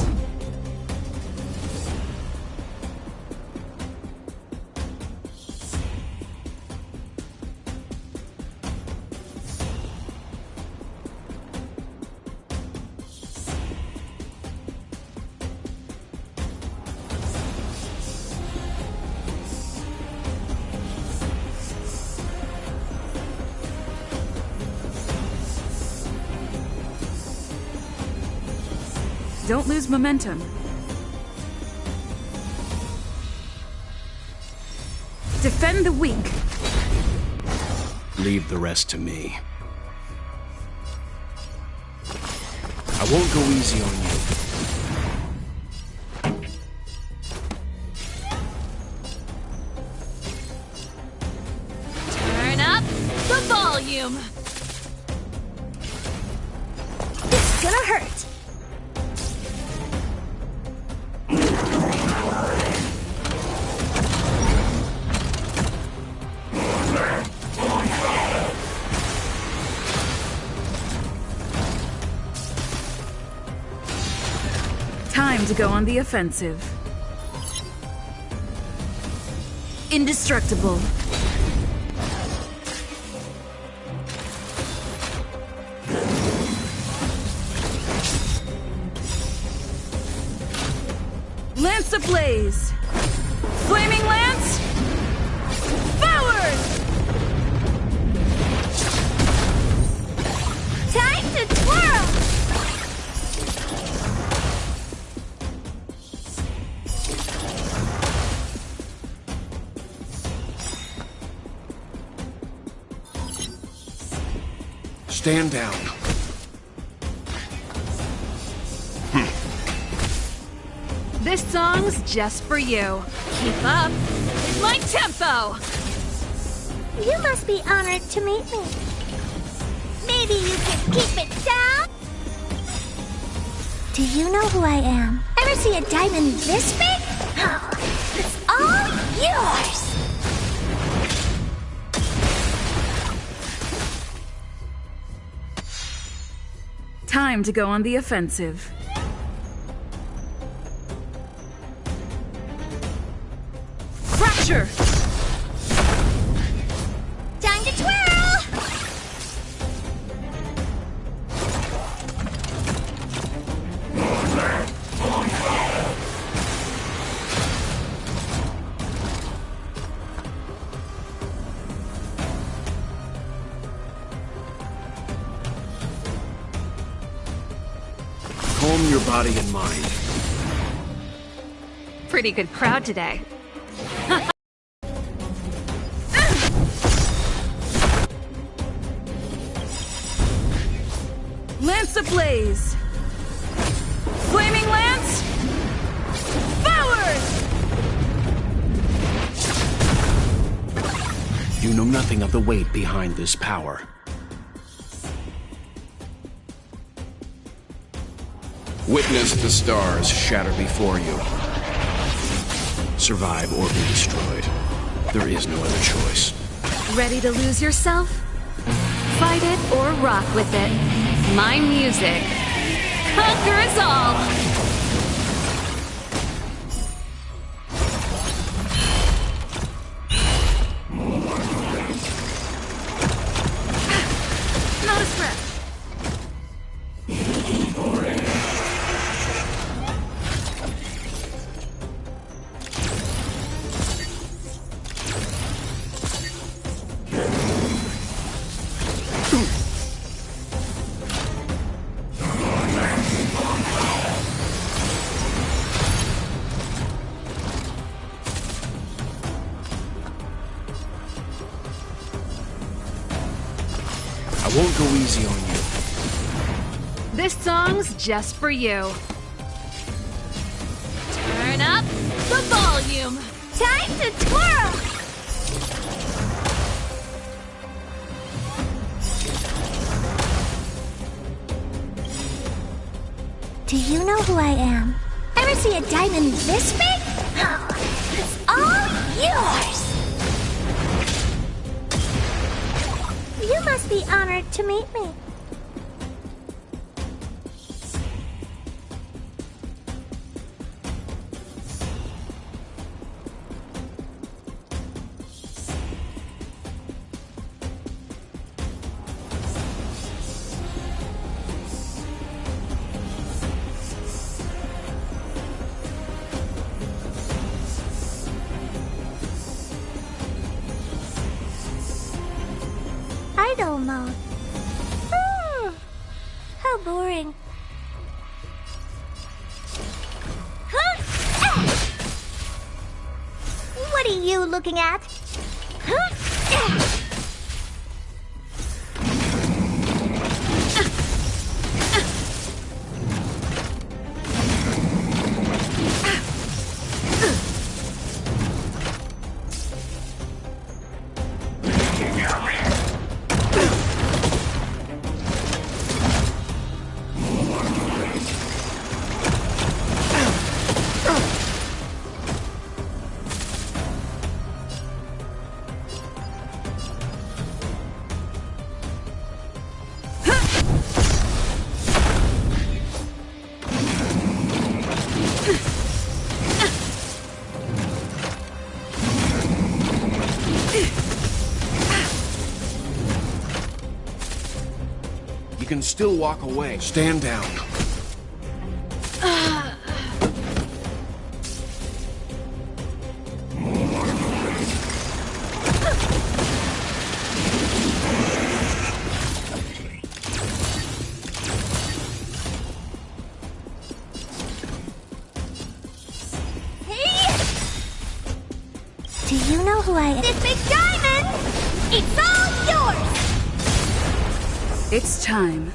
Don't lose momentum. Defend the weak. Leave the rest to me. I won't go easy on you. volume! It's gonna hurt! Time to go on the offensive. Indestructible. Lance ablaze! Flaming lance! Forward! Time to twirl! Stand down. This song's just for you. Keep up. It's my tempo! You must be honored to meet me. Maybe you can keep it down? Do you know who I am? Ever see a diamond this big? Oh, it's all yours! Time to go on the offensive. Fracture! Time to twirl! Calm your body and mind. Pretty good crowd today. Lance ablaze! Flaming lance! Forward! You know nothing of the weight behind this power. Witness the stars shatter before you. Survive or be destroyed. There is no other choice. Ready to lose yourself? Fight it or rock with it. My music conquers all! Not a stretch. I won't go easy on you. This song's just for you. Turn up the volume! Time to twirl! Do you know who I am? Ever see a diamond this big? Oh, it's all yours! You must be honored to meet me. Idle mode. How boring. Huh? Ah! What are you looking at? Huh? Ah! can still walk away. Stand down. Do you know who I am? This big diamond! It's all yours! It's time.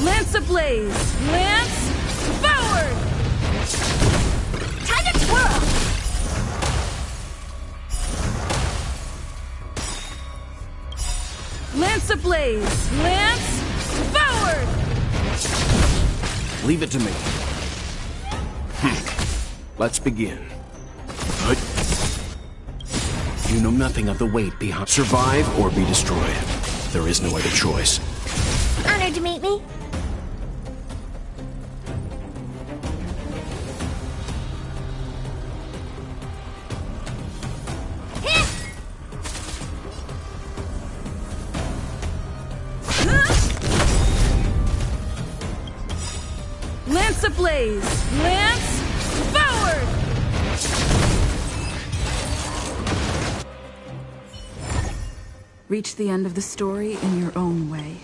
Lance ablaze! Lance forward! Time to twirl! Lance ablaze! Lance forward! Leave it to me. Let's begin. Good. You know nothing of the weight behind. Survive or be destroyed. There is no other choice. Honored to meet me. Lance ablaze! Lance forward! Reach the end of the story in your own way.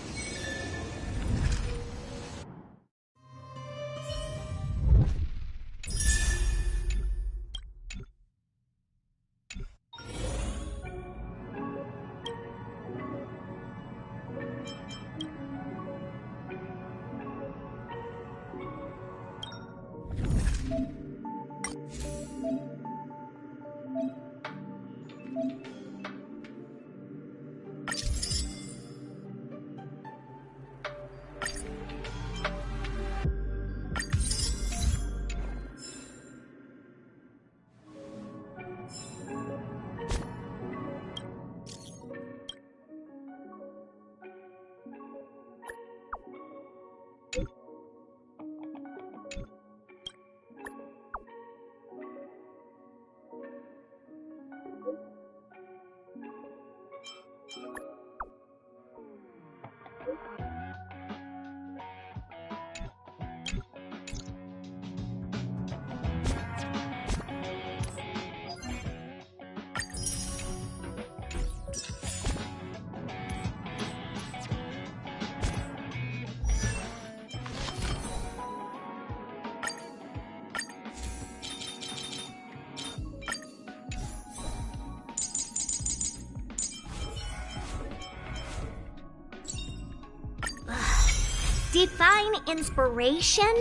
Define inspiration?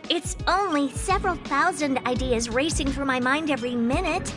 It's only several thousand ideas racing through my mind every minute.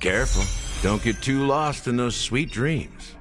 Careful. Don't get too lost in those sweet dreams.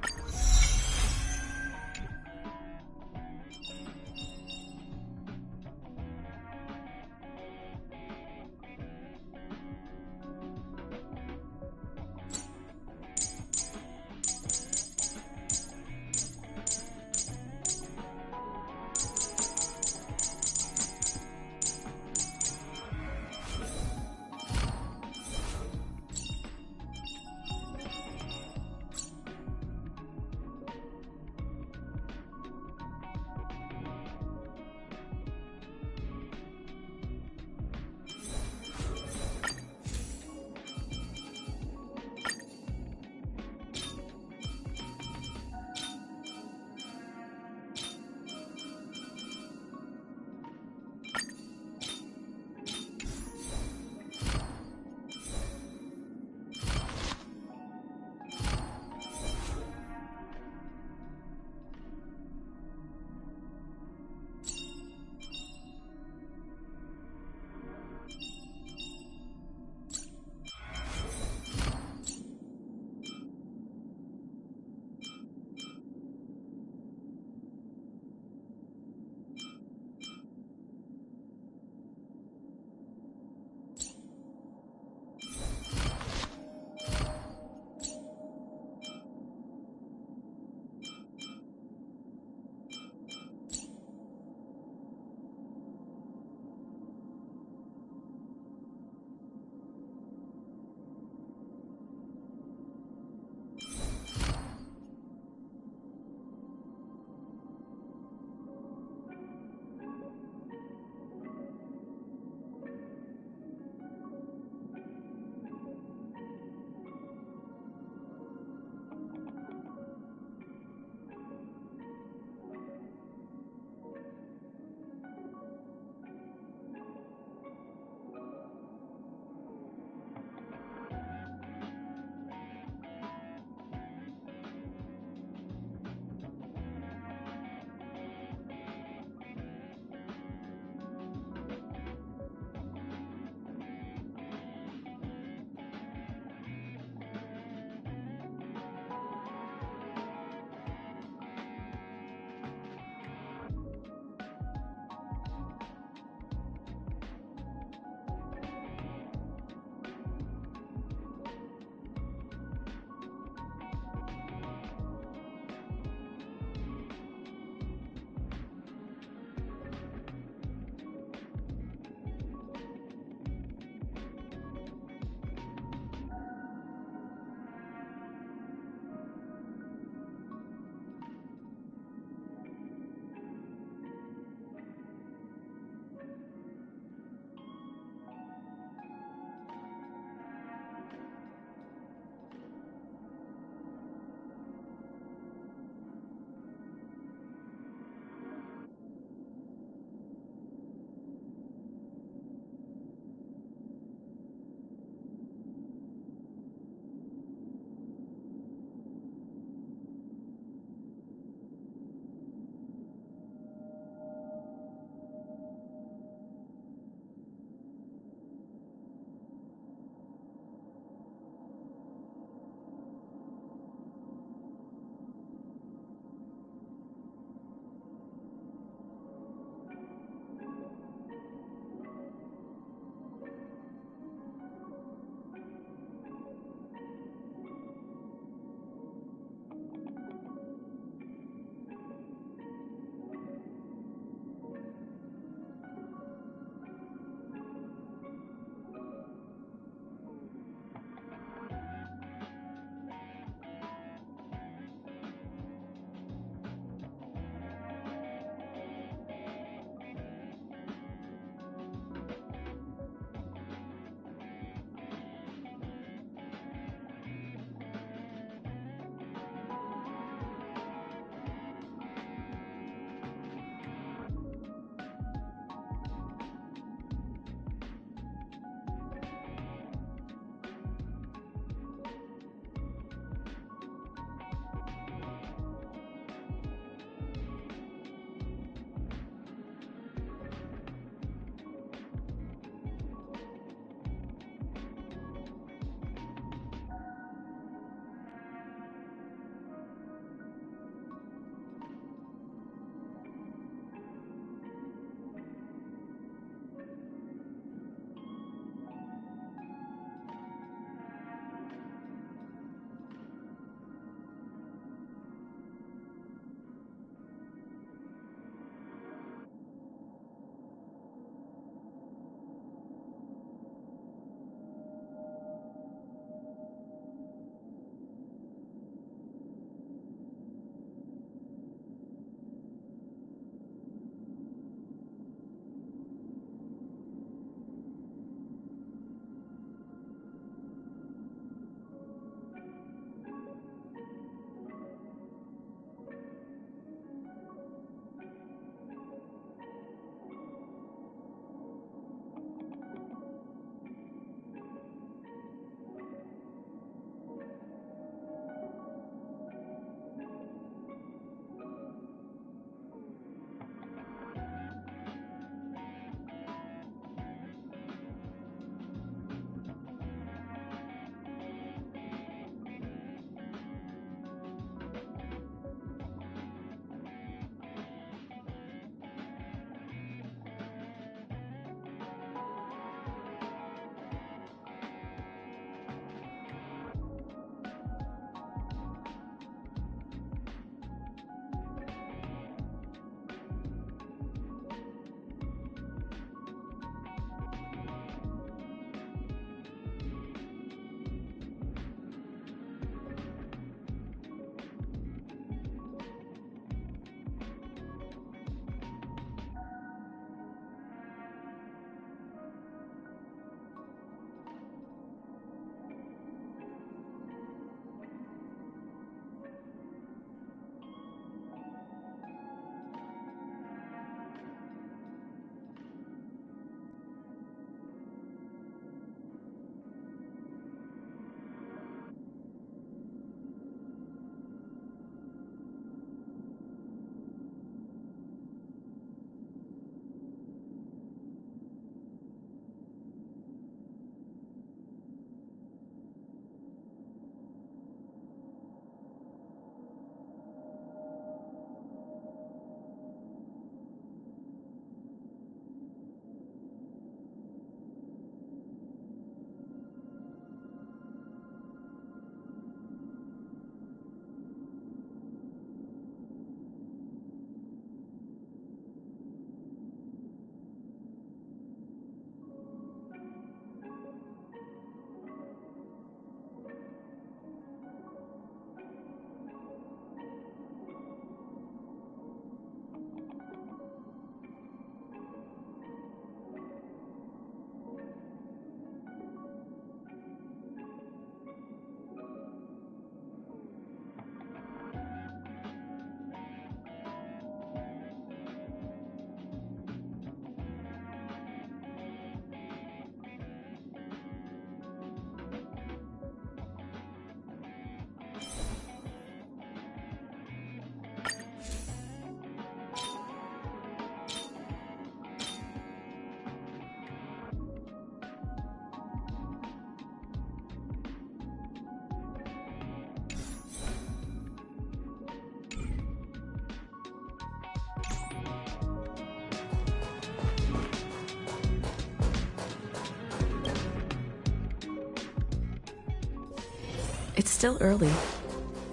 It's still early.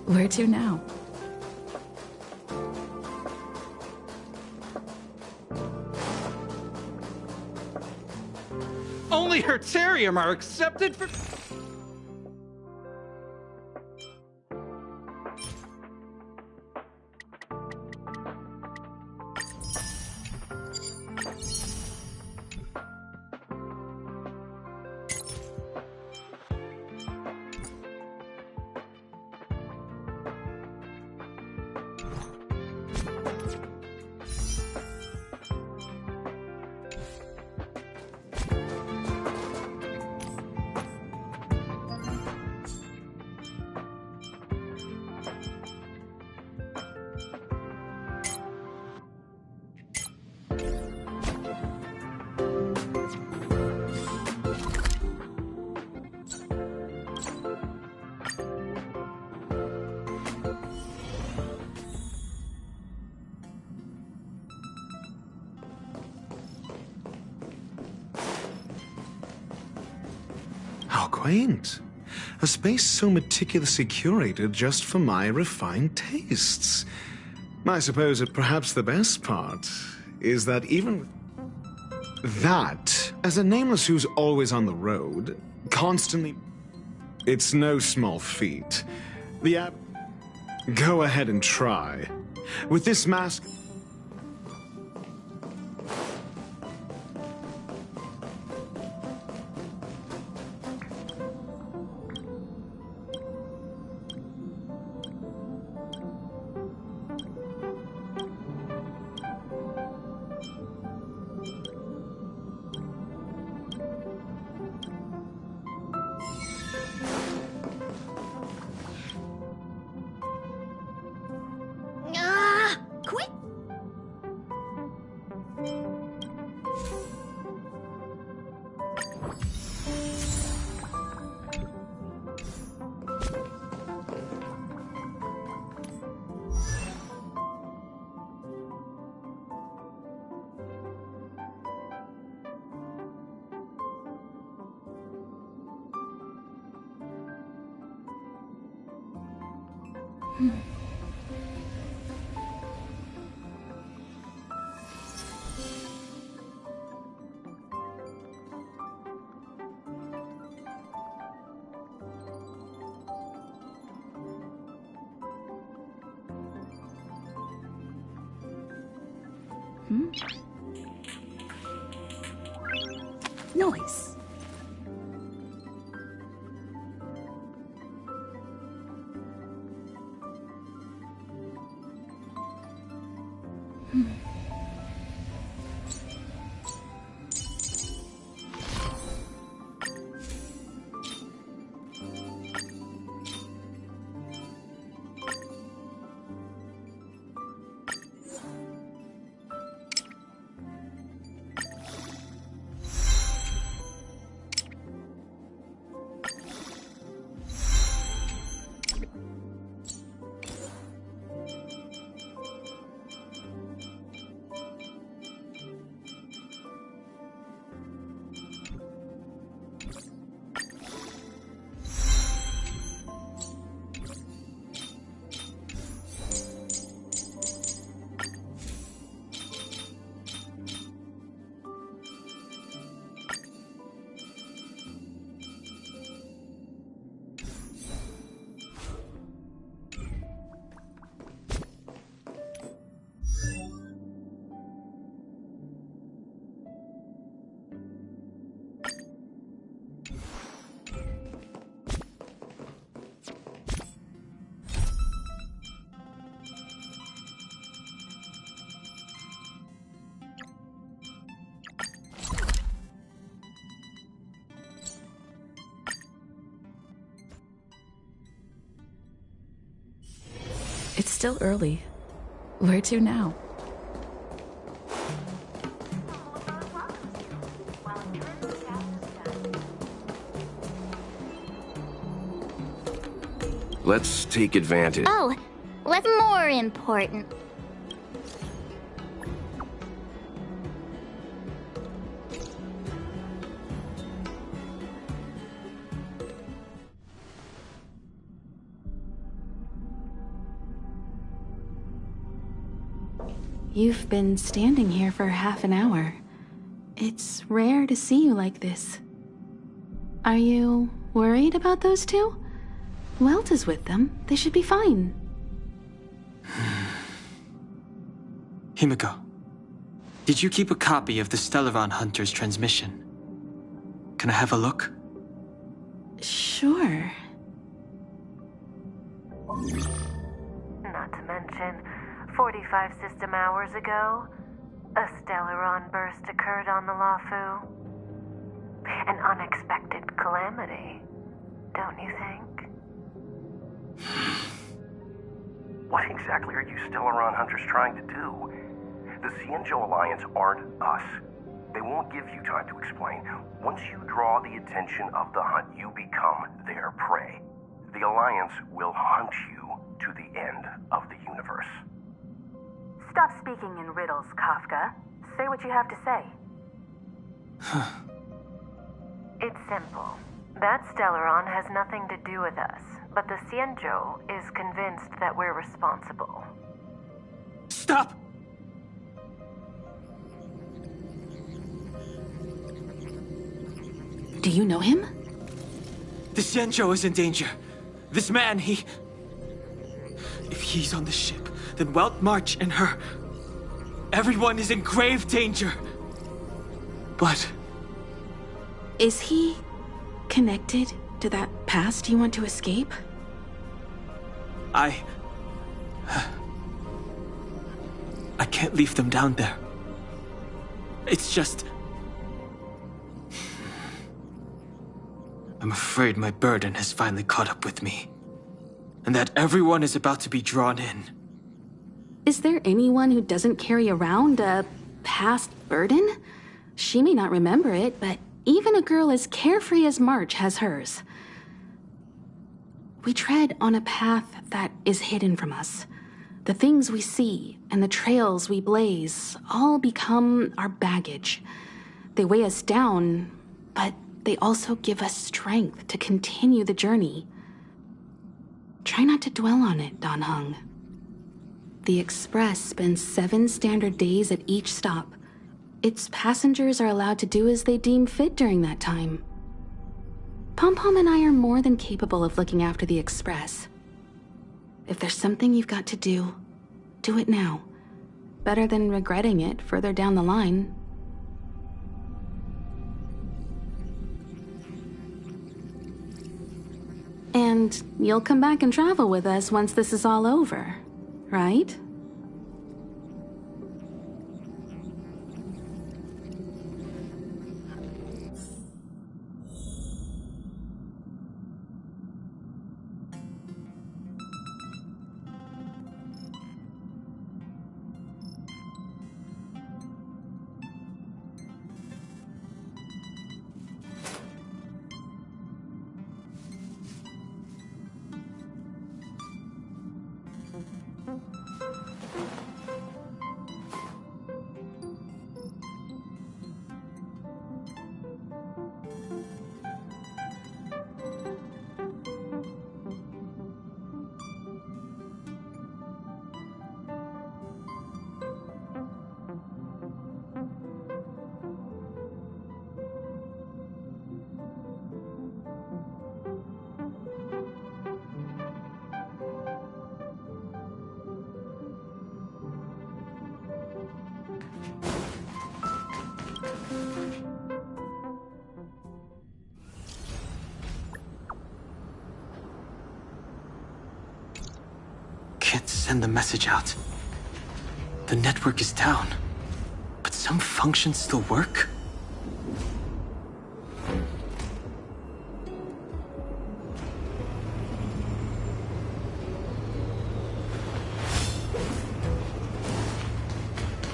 Where to now? Only Hertarium are accepted for... How quaint. A space so meticulously curated just for my refined tastes. I suppose that perhaps the best part is that even that, as a nameless who's always on the road, constantly... It's no small feat. The app... Go ahead and try. With this mask... Quit! Noise. It's still early. Where to now? Let's take advantage. Oh, what's more important? You've been standing here for half an hour. It's rare to see you like this. Are you worried about those two? Welt is with them. They should be fine. Himiko, did you keep a copy of the Stellaron Hunter's transmission? Can I have a look? Sure. Not to mention, 45 system hours ago, a Stellaron burst occurred on the Lafu. An unexpected calamity, don't you think? What exactly are you Stellaron hunters trying to do? The Xianzhou Alliance aren't us. They won't give you time to explain. Once you draw the attention of the hunt, you become their prey. The Alliance will hunt you to the end of the universe. Stop speaking in riddles, Kafka. Say what you have to say. It's simple. That Stellaron has nothing to do with us, but the Xianzhou is convinced that we're responsible. Stop! Do you know him? The Xianzhou is in danger. This man, if he's on the ship, then Welt, March, and her... everyone is in grave danger. But... Is he connected to that past you want to escape? I can't leave them down there. It's just... I'm afraid my burden has finally caught up with me. And that everyone is about to be drawn in. Is there anyone who doesn't carry around a past burden? She may not remember it, but even a girl as carefree as March has hers. We tread on a path that is hidden from us. The things we see and the trails we blaze all become our baggage. They weigh us down, but they also give us strength to continue the journey. Try not to dwell on it, Dan Heng. The Express spends 7 standard days at each stop. Its passengers are allowed to do as they deem fit during that time. Pom-Pom and I are more than capable of looking after the Express. If there's something you've got to do it now. Better than regretting it further down the line. And you'll come back and travel with us once this is all over, right? Can't send the message out. The network is down, but some functions still work?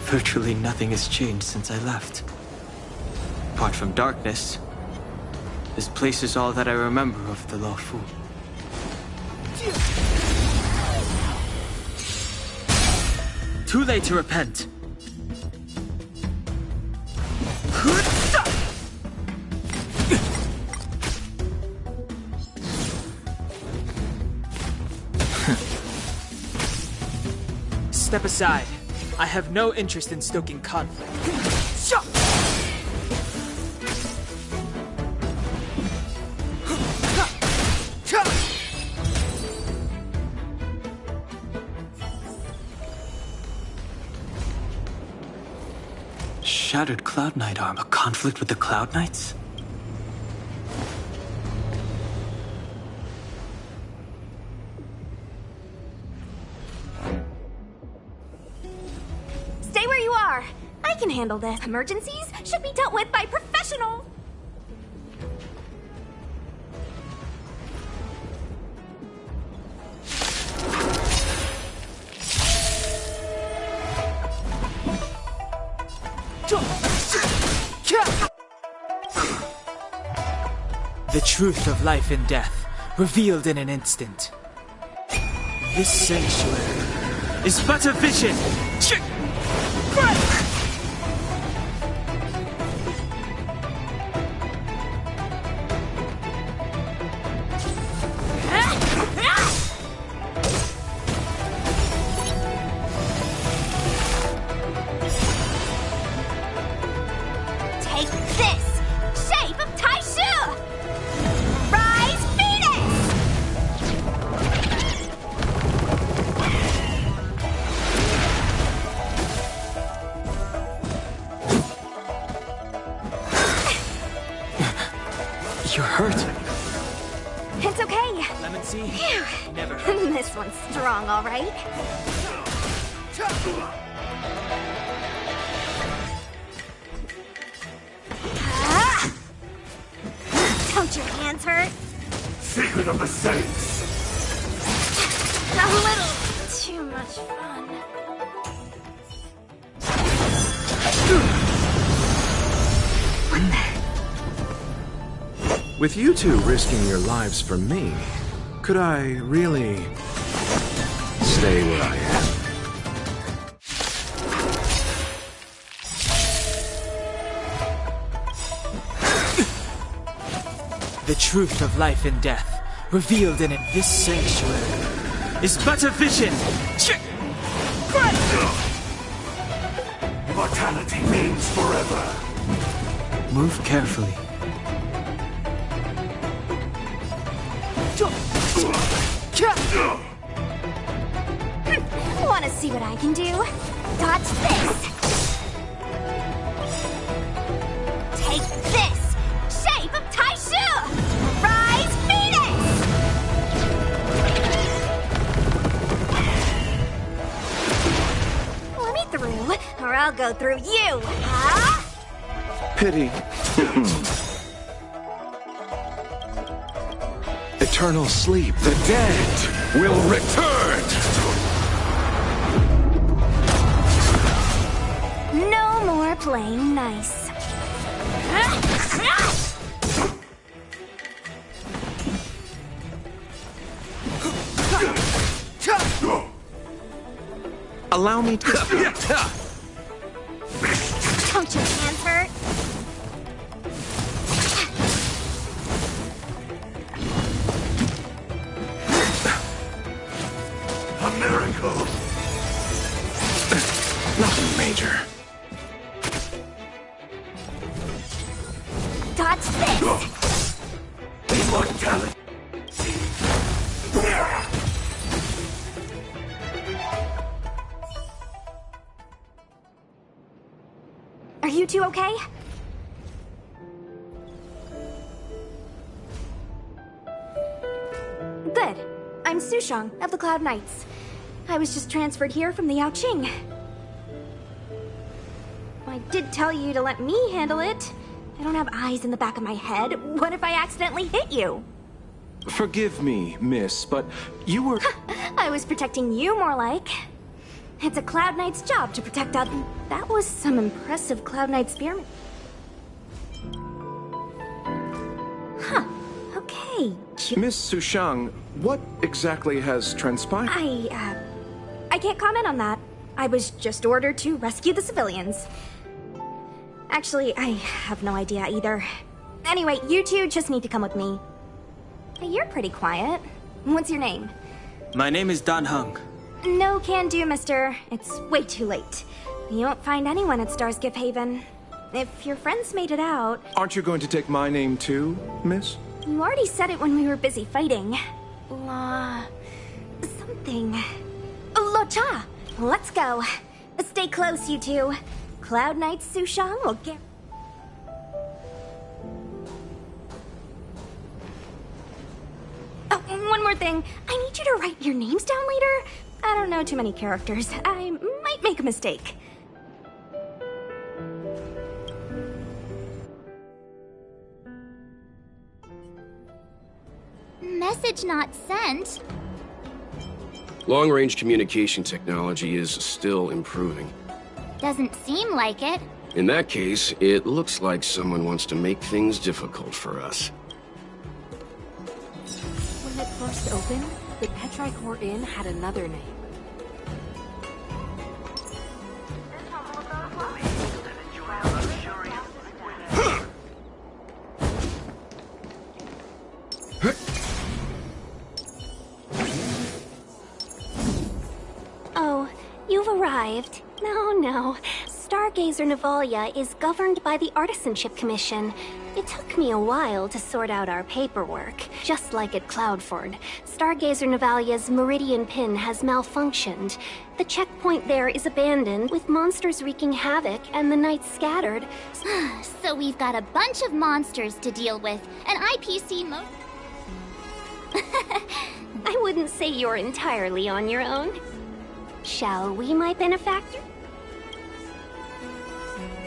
Virtually nothing has changed since I left. Apart from darkness, this place is all that I remember of the Lafu. Too late to repent. Step aside. I have no interest in stoking conflict. Shattered Cloud Knight arm, a conflict with the Cloud Knights? Stay where you are. I can handle this. Emergencies should be dealt with by professionals. The truth of life and death, revealed in an instant. This sanctuary is but a vision. Take this! Shape of Taishu! Rise, Phoenix! You're hurt. It's okay. Lemon Sea? Phew. Never hurt. This one's strong, all right. Ah! Don't your hands hurt? Secret of the Saints! A little too much fun. With you two risking your lives for me, could I really stay where I am? The truth of life and death, revealed in it. This sanctuary is but a vision. Mortality means forever. Move carefully. Want to see what I can do? Dodge this. Take this. Shape of Taishu. Rise, Phoenix. Let me through, or I'll go through you. Huh? Pity. Eternal sleep. The dead will return! No more playing nice. Allow me to... Don't your hands hurt? A miracle! Nothing major. Dodge this. Immortality! Are you two okay? Good. I'm Sushang of the Cloud Knights. I was just transferred here from the Yaoqing. I did tell you to let me handle it. I don't have eyes in the back of my head. What if I accidentally hit you? Forgive me, miss, but you were... I was protecting you more like. It's a Cloud Knight's job to protect others. That was some impressive Cloud Knight spearman. Huh. Okay. Miss Sushang, what exactly has transpired? I can't comment on that. I was just ordered to rescue the civilians. Actually, I have no idea either. Anyway, you two just need to come with me. Hey, you're pretty quiet. What's your name? My name is Dan Hung. No can do, mister. It's way too late. You won't find anyone at Star's Gift Haven. If your friends made it out... Aren't you going to take my name too, miss? You already said it when we were busy fighting. Something. Locha! Let's go. Stay close, you two. Cloud Knight Sushang will get... Oh, one more thing. I need you to write your names down later. I don't know too many characters. I might make a mistake. Message not sent? Long-range communication technology is still improving. Doesn't seem like it. In that case, it looks like someone wants to make things difficult for us. When it first opened, the Petrichor Inn had another name. Oh, you've arrived. No. Stargazer Navalia is governed by the Artisanship Commission. It took me a while to sort out our paperwork. Just like at Cloudford, Stargazer Navalia's Meridian Pin has malfunctioned. The checkpoint there is abandoned, with monsters wreaking havoc and the night scattered. So we've got a bunch of monsters to deal with. An IPC I wouldn't say you're entirely on your own. Shall we, my benefactor?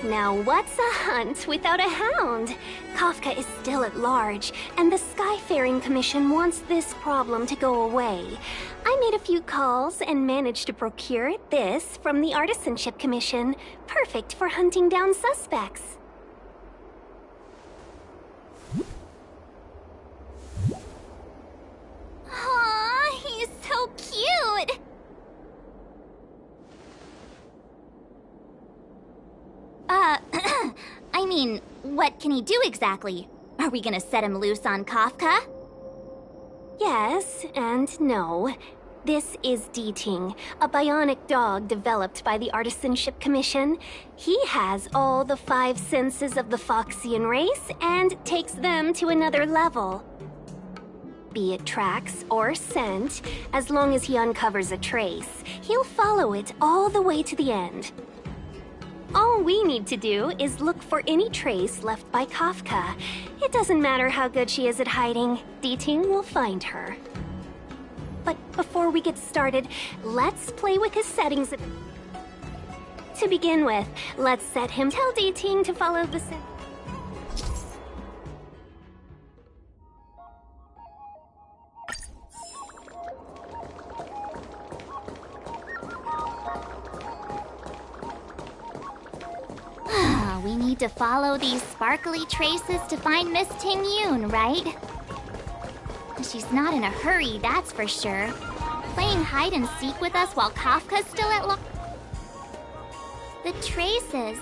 Now what's a hunt without a hound? Kafka is still at large, and the Skyfaring Commission wants this problem to go away. I made a few calls and managed to procure this from the Artisanship Commission. Perfect for hunting down suspects. Aw, he's so cute! I mean, what can he do exactly? Are we gonna set him loose on Kafka? Yes and no. This is Deeting, a bionic dog developed by the Artisanship Commission. He has all the 5 senses of the Foxian race and takes them to another level. Be it tracks or scent, as long as he uncovers a trace, he'll follow it all the way to the end. All we need to do is look for any trace left by Kafka. It doesn't matter how good she is at hiding, Deeting will find her. But before we get started, let's play with his settings. To begin with, let's set him. Tell Deeting to follow the set. We need to follow these sparkly traces to find Miss Ting Yun, right? She's not in a hurry, that's for sure. Playing hide and seek with us while Kafka's still at The traces.